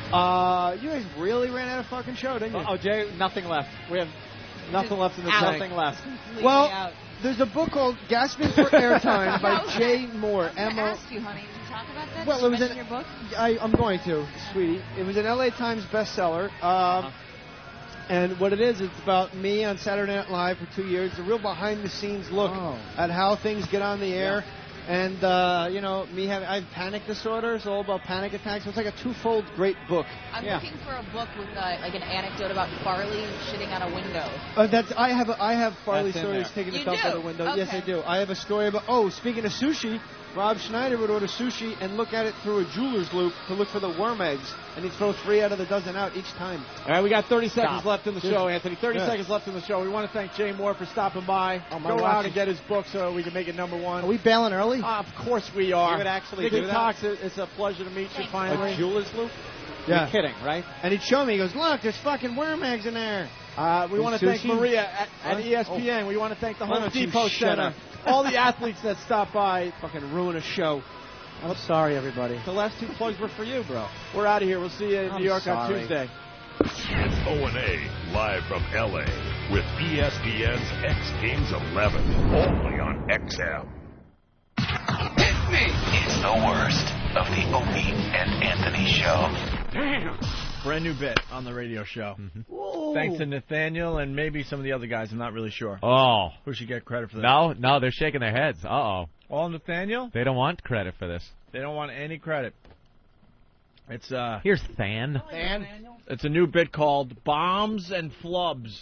you guys really ran out of fucking show, didn't you? Oh, Jay, nothing left. We have Nothing left in the tank. nothing left. Well, there's a book called Gasping for Airtime by Jay Moore. I was going to ask you, honey, did you talk about that? Well, Did you it was mention your book? I'm going to, sweetie. It was an LA Times bestseller. And what it is, it's about me on Saturday Night Live for 2 years. It's a real behind-the-scenes look at how things get on the air. And, I have panic disorder. It's all about panic attacks. So it's like a twofold great book. I'm looking for a book with like an anecdote about Farley shitting out a window. I have Farley That's in stories there. taking You a dump do? out the window. Okay. Yes, I do. I have a story about. Speaking of sushi, Rob Schneider would order sushi and look at it through a jeweler's loop to look for the worm eggs, and he'd throw 3 out of the dozen out each time. All right, we got 30 seconds left in the show, Anthony. 30 seconds left in the show. We want to thank Jay Moore for stopping by. Go out and get his book so we can make it #1. Are we bailing early? Of course we are. You would actually Nikki do that? Cox, it's a pleasure to meet you finally. A jeweler's loop? Yeah. You're kidding, right? And he'd show me. He goes, "Look, there's fucking worm eggs in there." We want to thank Sushi? Maria at ESPN. We want to thank the Home Depot Center. All the athletes that stopped by. Fucking ruin a show. I'm sorry, everybody. The last 2 plugs were for you, bro. We're out of here. We'll see you in New York on Tuesday. It's O&A, live from L.A. with ESPN's X Games 11, only on XM. It's the worst of the Opie and Anthony show. Damn. Brand new bit on the radio show. Thanks to Nathaniel and maybe some of the other guys. I'm not really sure. Oh. Who should get credit for that? No, they're shaking their heads. Uh-oh. All Nathaniel? They don't want credit for this. They don't want any credit. It's Here's Than. It's a new bit called Bombs and Flubs.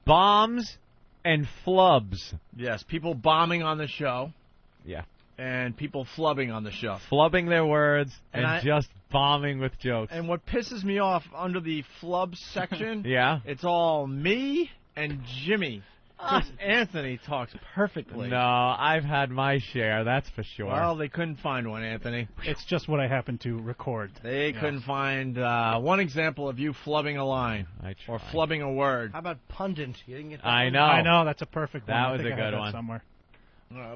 Bombs and Flubs. Yes, people bombing on the show. Yeah. And people flubbing on the show. Flubbing their words and I- just bombing with jokes. And what pisses me off under the flubs section, Yeah? it's all me and Jimmy. Chris Anthony talks perfectly. No, I've had my share, that's for sure. Well, they couldn't find one, Anthony. It's just what I happen to record. They couldn't find one example of you flubbing a line or flubbing a word. How about pundit? You didn't get that I one? know. I know, that's a perfect one. That I was think a I have good that one. somewhere.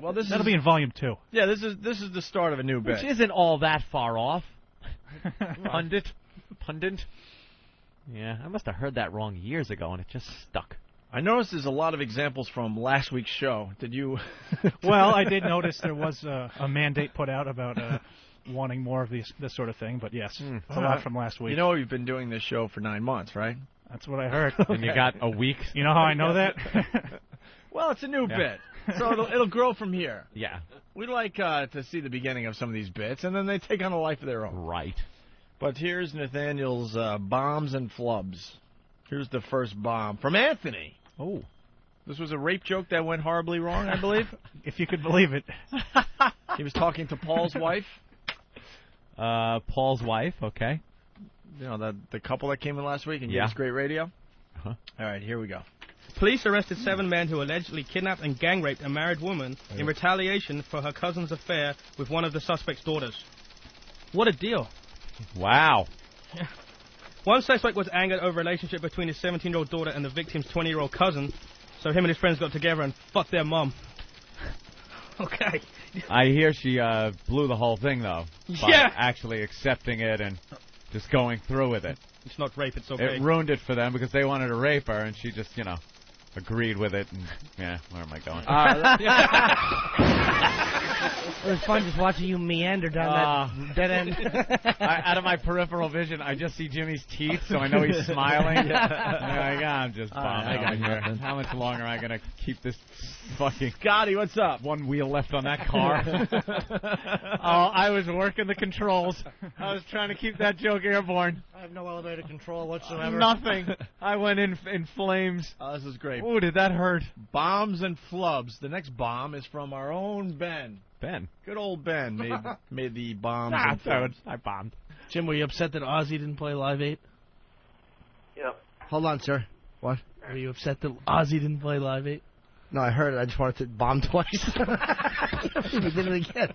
Well, this That'll is be in volume 2. Yeah, this is the start of a new bit. Which isn't all that far off. Pundit. Yeah, I must have heard that wrong years ago, and it just stuck. I noticed there's a lot of examples from last week's show. Did you? Well, I did notice there was a mandate put out about wanting more of this sort of thing, but yes, it's a lot from last week. You know, you've been doing this show for 9 months, right? That's what I heard. And you got a week. You know how I know that? Well, it's a new bit, so it'll grow from here. Yeah. We'd like to see the beginning of some of these bits, and then they take on a life of their own. Right. But here's Nathaniel's bombs and flubs. Here's the first bomb from Anthony. Oh. This was a rape joke that went horribly wrong, I believe. If you could believe it. He was talking to Paul's wife. Paul's wife, okay. You know, the couple that came in last week and gave Yeah. us great radio. Uh-huh. All right, here we go. Police arrested 7 men who allegedly kidnapped and gang raped a married woman in retaliation for her cousin's affair with one of the suspect's daughters. What a deal. Wow. One suspect was angered over a relationship between his 17-year-old daughter and the victim's 20-year-old cousin, so him and his friends got together and fucked their mum. Okay. I hear she blew the whole thing, though. By Yeah. actually accepting it and just going through with it. It's not rape, it's okay. It ruined it for them because they wanted to rape her, and she just, agreed with it. And, yeah, where am I going? It was fun just watching you meander down that dead end. Out of my peripheral vision, I just see Jimmy's teeth, so I know he's smiling. I'm just bombing here. How much longer am I going to keep this fucking... Scotty, what's up? One wheel left on that car. I was working the controls. I was trying to keep that joke airborne. I have no elevator control whatsoever. Nothing. I went in flames. Oh, this is great. Ooh, did that hurt? Bombs and flubs. The next bomb is from our own Ben. Ben. Good old Ben made the bombs and flubs. I bombed. Jim, were you upset that Ozzy didn't play Live 8? Yep. Hold on, sir. What? Were you upset that Ozzy didn't play Live 8? No, I heard it. I just wanted to bomb twice. We did it again.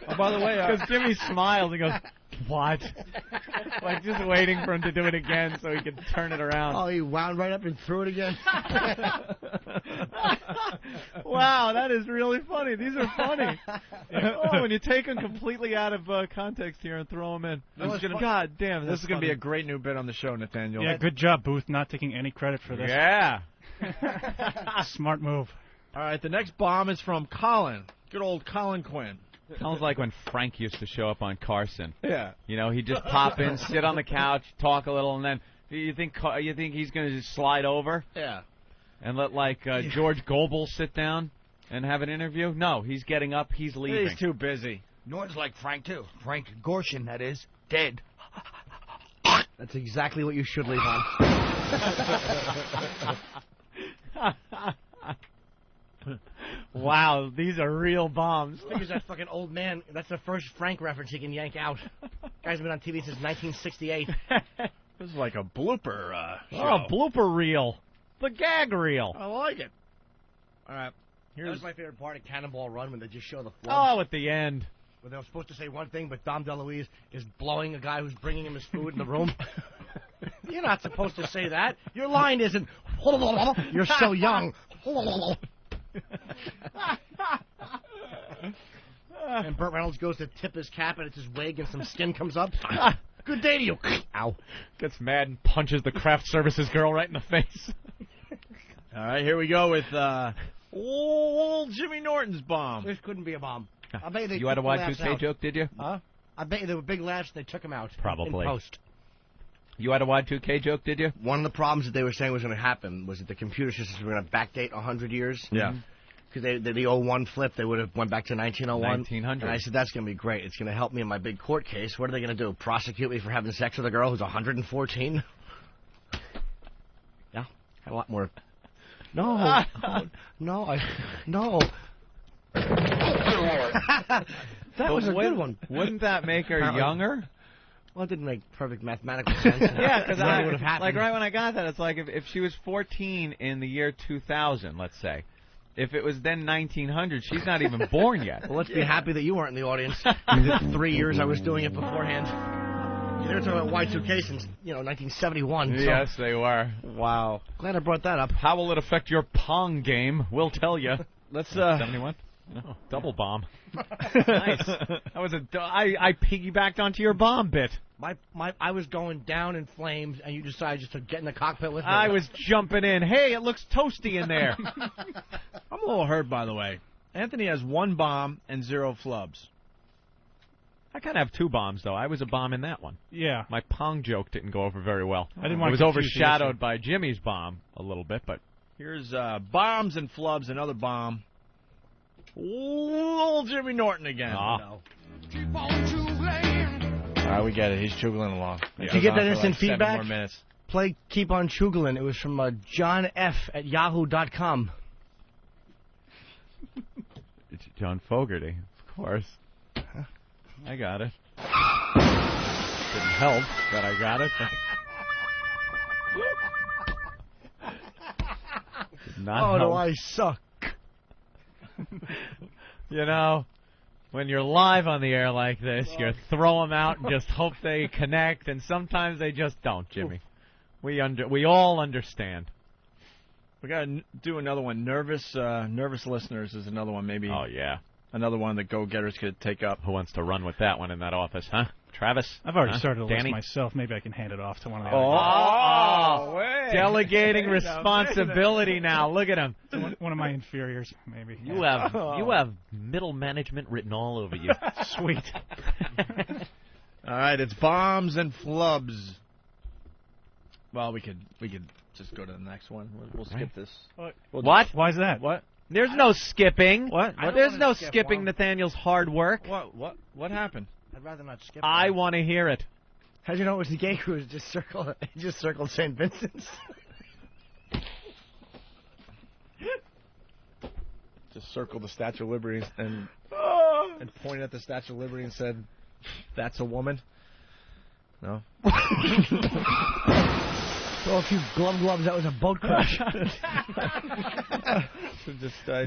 Oh, by the way, because Jimmy smiles and goes, "What?" Like just waiting for him to do it again so he could turn it around. Oh, he wound right up and threw it again. Wow, that is really funny. These are funny. When you take them completely out of context here and throw them in. God damn, this is going to be a great new bit on the show, Nathaniel. Yeah, good job, Booth, not taking any credit for this. Yeah. Smart move. All right, the next bomb is from Colin. Good old Colin Quinn. Sounds like when Frank used to show up on Carson. Yeah. He'd just pop in, sit on the couch, talk a little, and then you think he's going to just slide over? Yeah. And let George Goebel sit down and have an interview? No, he's getting up, he's leaving. He's too busy. Norton's like Frank too. Frank Gorshin, that is, dead. That's exactly what you should leave on. Wow, these are real bombs. Figures that fucking old man, that's the first Frank reference he can yank out. Guy's been on TV since 1968. This is like a blooper show. Oh, a blooper reel. The gag reel. I like it. All right. That was my favorite part of Cannonball Run when they just show the Flubs. Oh, at the end. Where they were supposed to say one thing, but Dom DeLuise is blowing a guy who's bringing him his food in the room. You're not supposed to say that. Your line isn't, you're so young. And Burt Reynolds goes to tip his cap, and it's his wig, and some skin comes up. Good day to you. Ow. Gets mad and punches the craft services girl right in the face. All right, here we go with old Jimmy Norton's bomb. This couldn't be a bomb. I bet You had a Y2K joke, did you? Huh? I bet you there were big laughs. They took him out. Probably. In post. You had a Y2K joke, did you? One of the problems that they were saying was going to happen was that the computer systems were going to backdate 100 years. Yeah. because the 01 flip, they would have went back to 1901. 1900. And I said, that's going to be great. It's going to help me in my big court case. What are they going to do? Prosecute me for having sex with a girl who's 114? Yeah, had a lot more. No, no. That was a good one. Wouldn't that make her younger? Well, it didn't make perfect mathematical sense. Yeah, because would have happened. like right when I got that, it's like if she was 14 in the year 2000, let's say. If it was then 1900, she's not even born yet. Well, let's be happy that you weren't in the audience. The 3 years I was doing it beforehand. They were talking about Y2K since 1971. Yes, they were. Wow. Glad I brought that up. How will it affect your Pong game? We'll tell you. Let's 71. No, double bomb. Nice. That was I piggybacked onto your bomb bit. I was going down in flames, and you decided just to get in the cockpit with me. I was jumping in. Hey, it looks toasty in there. I'm a little hurt, by the way. Anthony has 1 bomb and 0 flubs. I kind of have 2 bombs, though. I was a bomb in that one. Yeah. My Pong joke didn't go over very well. I didn't want it was overshadowed by Jimmy's bomb a little bit, but... Here's bombs and flubs, another bomb. Old Jimmy Norton again. Oh. All right, we get it. He's choogling along. Did you get that instant feedback? 7 more minutes. Play Keep on Choogling. It was from John F. at yahoo.com. It's John Fogerty, of course. I got it. Didn't help that I got it. Not do help. I suck. You know, when you're live on the air like this, you throw them out and just hope they connect, and sometimes they just don't, Jimmy. We all understand. We got to do another one. Nervous listeners is another one, maybe. Oh, yeah. Another one the go-getters could take up. Who wants to run with that one in that office, huh? Travis? I've already started a list Danny? myself. Maybe I can hand it off to one of the Oh, delegating responsibility now. Look at him. one of my inferiors, maybe. You have middle management written all over you. Sweet. All right, it's bombs and flubs. Well, we could just go to the next one. We'll skip this. What? Why is that? What? There's no skipping. What? There's no skipping Nathaniel's hard work. What happened? I'd rather not skip. I want to hear it. How'd you know it was the gay cruise? Just circled St. Vincent's. Just circled the Statue of Liberty and pointed at the Statue of Liberty and said, "That's a woman." No. Throw a few gloves. That was a boat crash.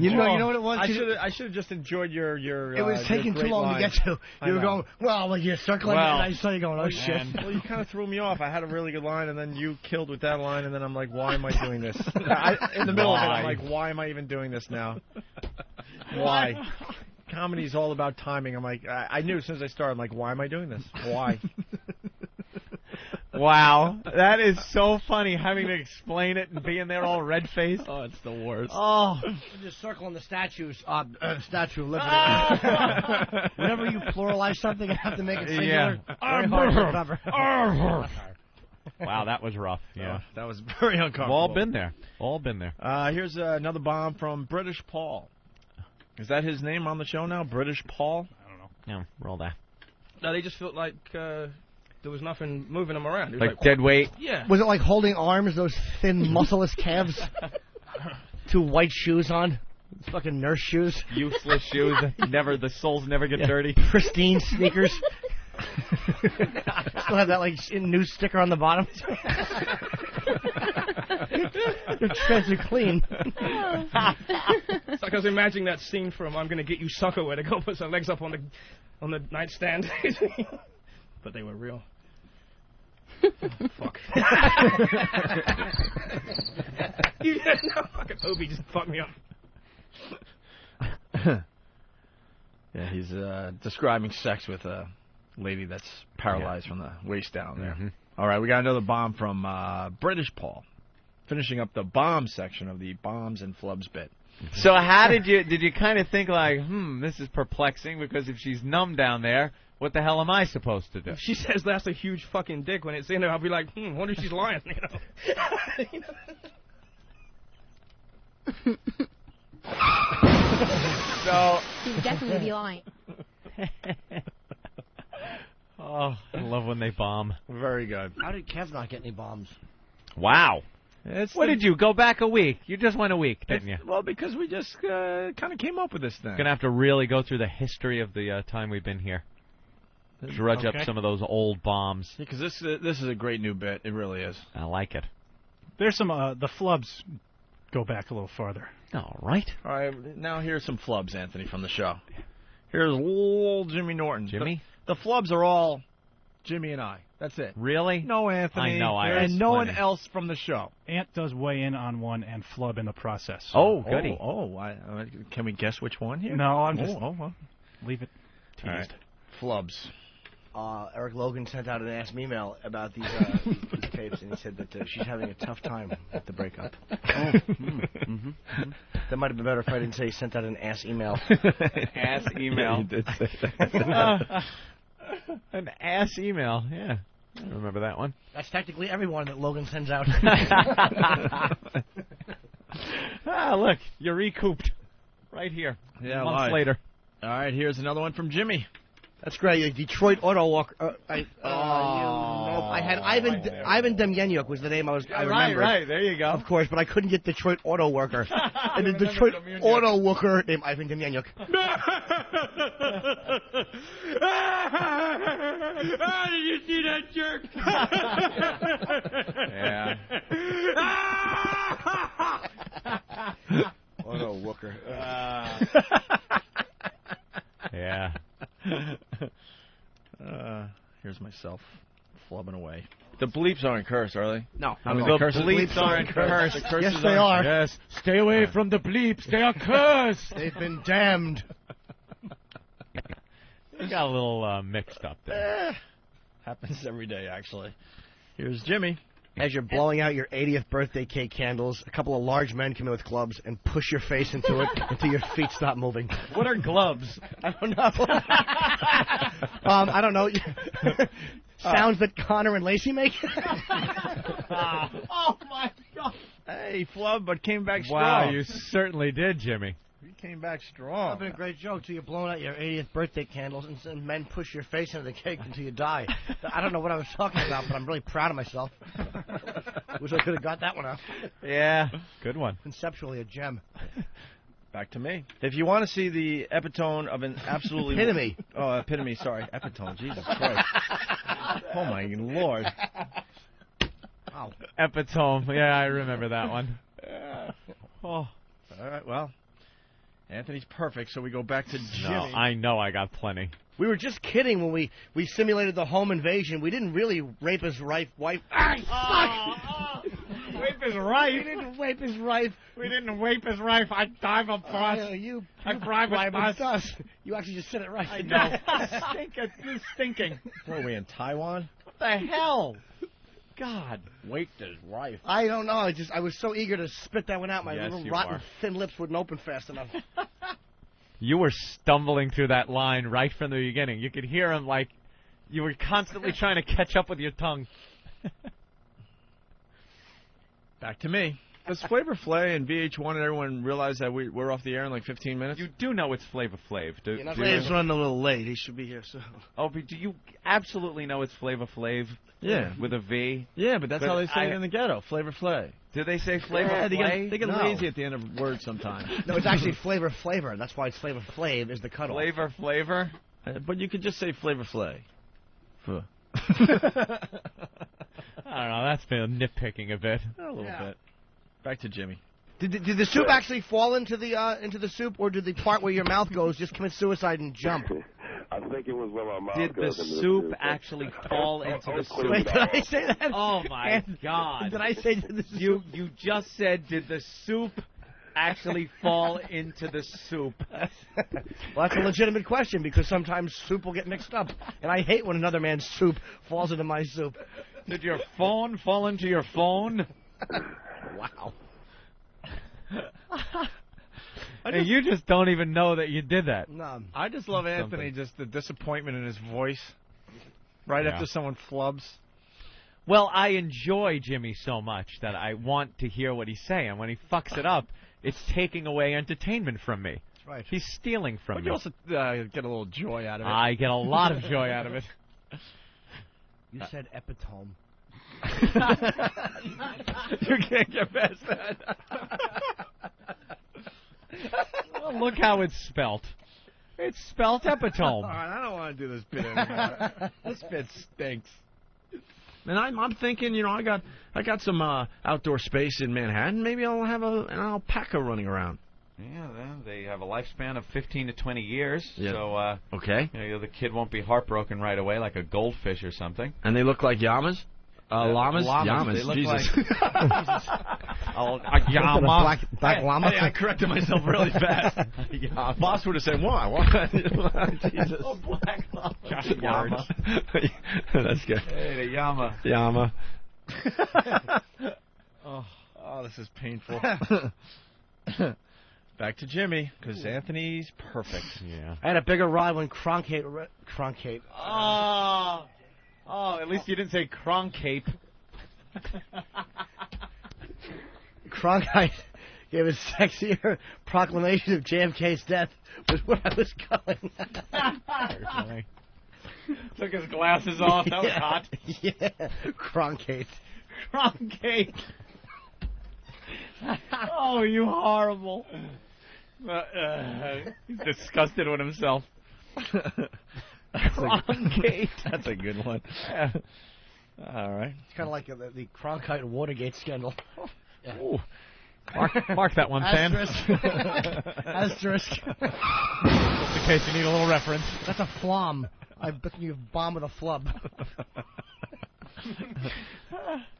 You know what it was? I should have just enjoyed your. It was taking too long to get to. You were going, well, you're circling, and I saw you going, oh shit. Well, you kind of threw me off. I had a really good line, and then you killed with that line, and then I'm like, why am I doing this? In the middle of it, I'm like, why am I even doing this now? Why? Comedy's all about timing. I'm like, I knew as soon as I started, I'm like, why am I doing this? Why? Wow, that is so funny, having to explain it and being there all red-faced. Oh, it's the worst. Oh, you're just circling the Statue of Liberty. Whenever you pluralize something, you have to make it singular. Very hard to cover. Wow, that was rough. Yeah, that was very uncomfortable. All been there. Here's another bomb from British Paul. Is that his name on the show now? British Paul? I don't know. Yeah, roll that. No, they just felt like there was nothing moving them around. It was like dead weight? Yeah. Was it like holding arms, those thin, muscleless calves? 2 white shoes on? Fucking nurse shoes? Useless shoes. The soles never get dirty. Pristine sneakers. Still have that like new sticker on the bottom. Your treads are clean. It's like I was imagining that scene from I'm Gonna Get You Sucker, where they go put some legs up on the nightstand. But they were real. Oh, fuck. No, fucking Opie just fucked me up. Yeah, he's describing sex with a lady that's paralyzed from the waist down there. Mm-hmm. All right, we got another bomb from British Paul, finishing up the bomb section of the bombs and flubs bit. So how did you kind of think like, this is perplexing, because if she's numb down there, what the hell am I supposed to do? If she says that's a huge fucking dick when it's in there, I'll be like, wonder if she's lying, you know. No. He would definitely be lying. Oh, I love when they bomb. Very good. How did Kev not get any bombs? Wow. What did you go back a week? You just went a week, didn't you? Well, because we just kind of came up with this thing. Gonna have to really go through the history of the time we've been here. Drudge up some of those old bombs. Because this is a great new bit. It really is. I like it. There's some the flubs go back a little farther. All right. All right. Now here's some flubs, Anthony, from the show. Here's old Jimmy Norton. Jimmy? The flubs are all Jimmy and I. That's it. Really? No Anthony. I know. And no one else from the show. Ant does weigh in on one and flub in the process. Oh, goody. Can we guess which one here? No, I'm just well. leave it teased. All right. Flubs. Eric Logan sent out an ask me email about these tapes, and he said that she's having a tough time with the breakup. That might have been better if I didn't say he sent out an ass email. Ass email. You did say that. An ass email, yeah. I remember that one. That's technically everyone that Logan sends out. Look, you're recouped right here. Yeah, months later. All right, here's another one from Jimmy. That's great. Detroit Auto Walker. I had Ivan Demyanyuk was the name I remembered. Right. There you go. Of course, but I couldn't get Detroit Auto Worker. And the Detroit Auto Worker named Ivan Demyanyuk. Did you see that jerk? Yeah. Auto Worker. Yeah. Here's myself flubbing away. The bleeps aren't cursed, are they? No. The bleeps aren't cursed. Yes, they are. Yes. Stay away from the bleeps. They are cursed. They've been damned. You got a little mixed up there. Happens every day, actually. Here's Jimmy. As you're blowing out your 80th birthday cake candles, a couple of large men come in with clubs and push your face into it until your feet stop moving. What are gloves? I don't know. I don't know. Sounds that Connor and Lacey make? Oh, my God. Hey, flub, but came back strong. Wow, you certainly did, Jimmy. You came back strong. That would have been a great joke till you're blowing out your 80th birthday candles and men push your face into the cake until you die. I don't know what I was talking about, but I'm really proud of myself. Wish I could have got that one out. Yeah, good one. Conceptually a gem. Back to me. If you want to see the epitome of an absolutely... Epitome. Oh, epitome, sorry. Epitome, Jesus Christ. Oh, my Lord. Wow. Epitome. Yeah, I remember that one. Oh. All right, well, Anthony's perfect, so we go back to Jimmy. No, I know I got plenty. We were just kidding when we simulated the home invasion. We didn't really rape his wife. Rape his wife. We didn't rape his wife. We didn't rape his wife. I dive a bus. I drive a bus. You actually just said it right. I know. It's stinking. What are we, in Taiwan? What the hell? God, waked his wife. I don't know. I was so eager to spit that one out. My Yes, little you rotten are. thin lips wouldn't open fast enough. You were stumbling through that line right from the beginning. You could hear him like you were constantly trying to catch up with your tongue. Back to me. Does Flavor Flav and VH1 and everyone realize that we're off the air in like 15 minutes? You do know it's Flavor Flav. Flav's running a little late. He should be here soon. Oh, but do you absolutely know it's Flavor Flav? Yeah. With a V? Yeah, but that's how they say it in the ghetto. Flavor Flav. Do they say Flavor Flav? They get No. lazy at the end of words sometimes. No, it's actually Flavor. That's why it's Flavor Flav is the cutoff. Flavor? But you could just say Flavor Flav. I don't know. That's been nitpicking a bit. A little bit. Back to Jimmy. Did the soup actually fall into the soup, or did the part where your mouth goes just commit suicide and jump? I think it was where my mouth Did the goes into soup actually fall into the soup? Wait, did I say that? Oh, my God. Did I say the soup? You just said, did the soup actually fall into the soup? Well, that's a legitimate question, because sometimes soup will get mixed up. And I hate when another man's soup falls into my soup. Did your phone fall into your phone? Wow. And you just don't even know that you did that. No. I just love Anthony, just the disappointment in his voice right after someone flubs. Well, I enjoy Jimmy so much that I want to hear what he's saying. When he fucks it up, it's taking away entertainment from me. That's right. He's stealing from But me. you also get a little joy out of it. I get a lot of joy out of it. You said epitome. You can't get past that. Well, look how it's spelt. It's spelt epitome. All right, I don't want to do this bit anymore. This bit stinks. And I'm thinking, I got some outdoor space in Manhattan. Maybe I'll have an alpaca running around. Yeah, they have a lifespan of 15 to 20 years. Yeah. So, okay. The kid won't be heartbroken right away like a goldfish or something. And they look like llamas? Llamas? Llamas. They look Jesus. A llama. Black llama? Hey, I corrected myself really fast. Boss would have said, why? Jesus. Oh, black llama. Llama. That's good. Hey, the llama. Llama. Oh, this is painful. Back to Jimmy, because Anthony's perfect. Yeah. I had a bigger ride when Cronkite. Oh, at least you didn't say Croncape. Cronkite gave a sexier proclamation of JFK's death was where I was going. Took his glasses off. That was hot. Yeah, Cronkite. Cronkite. Oh, you horrible. He's disgusted with himself. Cronkite. That's a good one. All right. It's kind of like the Cronkite and Watergate scandal. Yeah. Ooh. Mark that one, Sam. Asterisk. Just in case you need a little reference. That's a flom. I bet you bomb with a flub.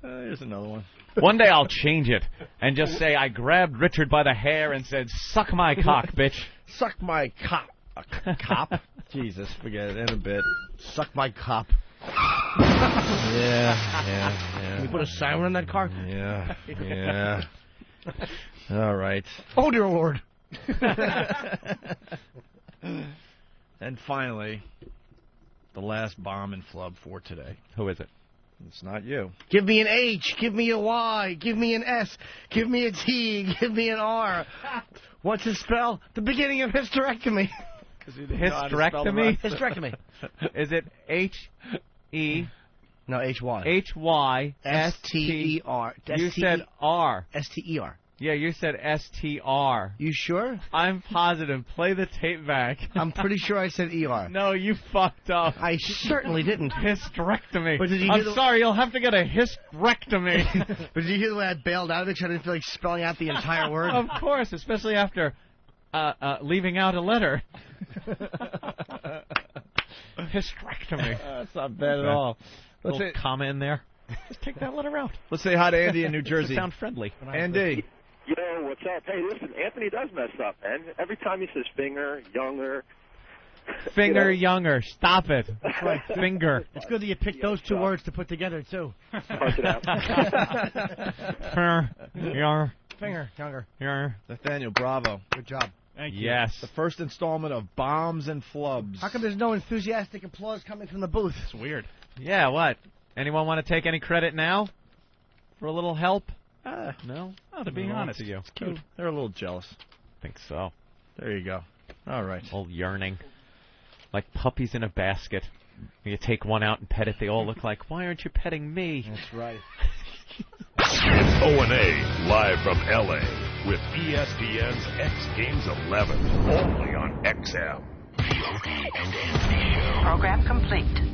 Here's another one. One day I'll change it and just say I grabbed Richard by the hair and said, "Suck my cock, bitch." Suck my cop. Cop? Jesus, forget it. In a bit. Suck my cop. Yeah. Can we put a siren in that car? Yeah. All right. Oh, dear Lord. And finally, the last bomb and flub for today. Who is it? It's not you. Give me an H. Give me a Y. Give me an S. Give me a T. Give me an R. What's it spell? The beginning of hysterectomy. Hysterectomy? Hysterectomy. Is it H-E... No, H-Y. H-Y-S-T-E-R. You said R. S-T-E-R. Yeah, you said S-T-R. You sure? I'm positive. Play the tape back. I'm pretty sure I said E-R. No, you fucked up. I certainly didn't. Hysterectomy. But did you I'm sorry, you'll have to get a hysterectomy. But did you hear the way I bailed out of it? I didn't feel like spelling out the entire word. Of course, especially after leaving out a letter. Hysterectomy. That's not bad at all. Let's say comma in there. Just take that letter out. Let's say hi to Andy in New Jersey. Sound friendly. Andy. Yo, what's up? Hey, listen, Anthony does mess up, man. Every time he says finger, younger. Finger, younger. Stop it. That's right. Finger. It's good that you picked those two words to put together, too. Punch it out. Finger, younger. Nathaniel, bravo. Good job. Thank you. Yes. The first installment of Bombs and Flubs. How come there's no enthusiastic applause coming from the booth? It's weird. Yeah, what? Anyone want to take any credit now? For a little help? No? To be honest, to you. It's cute. They're a little jealous. Think so. There you go. All right. All yearning. Like puppies in a basket. You take one out and pet it, they all look like, why aren't you petting me? That's right. It's O&A, live from L.A. with ESPN's X Games 11, only on XM. The Opie and Anthony Show. Program complete.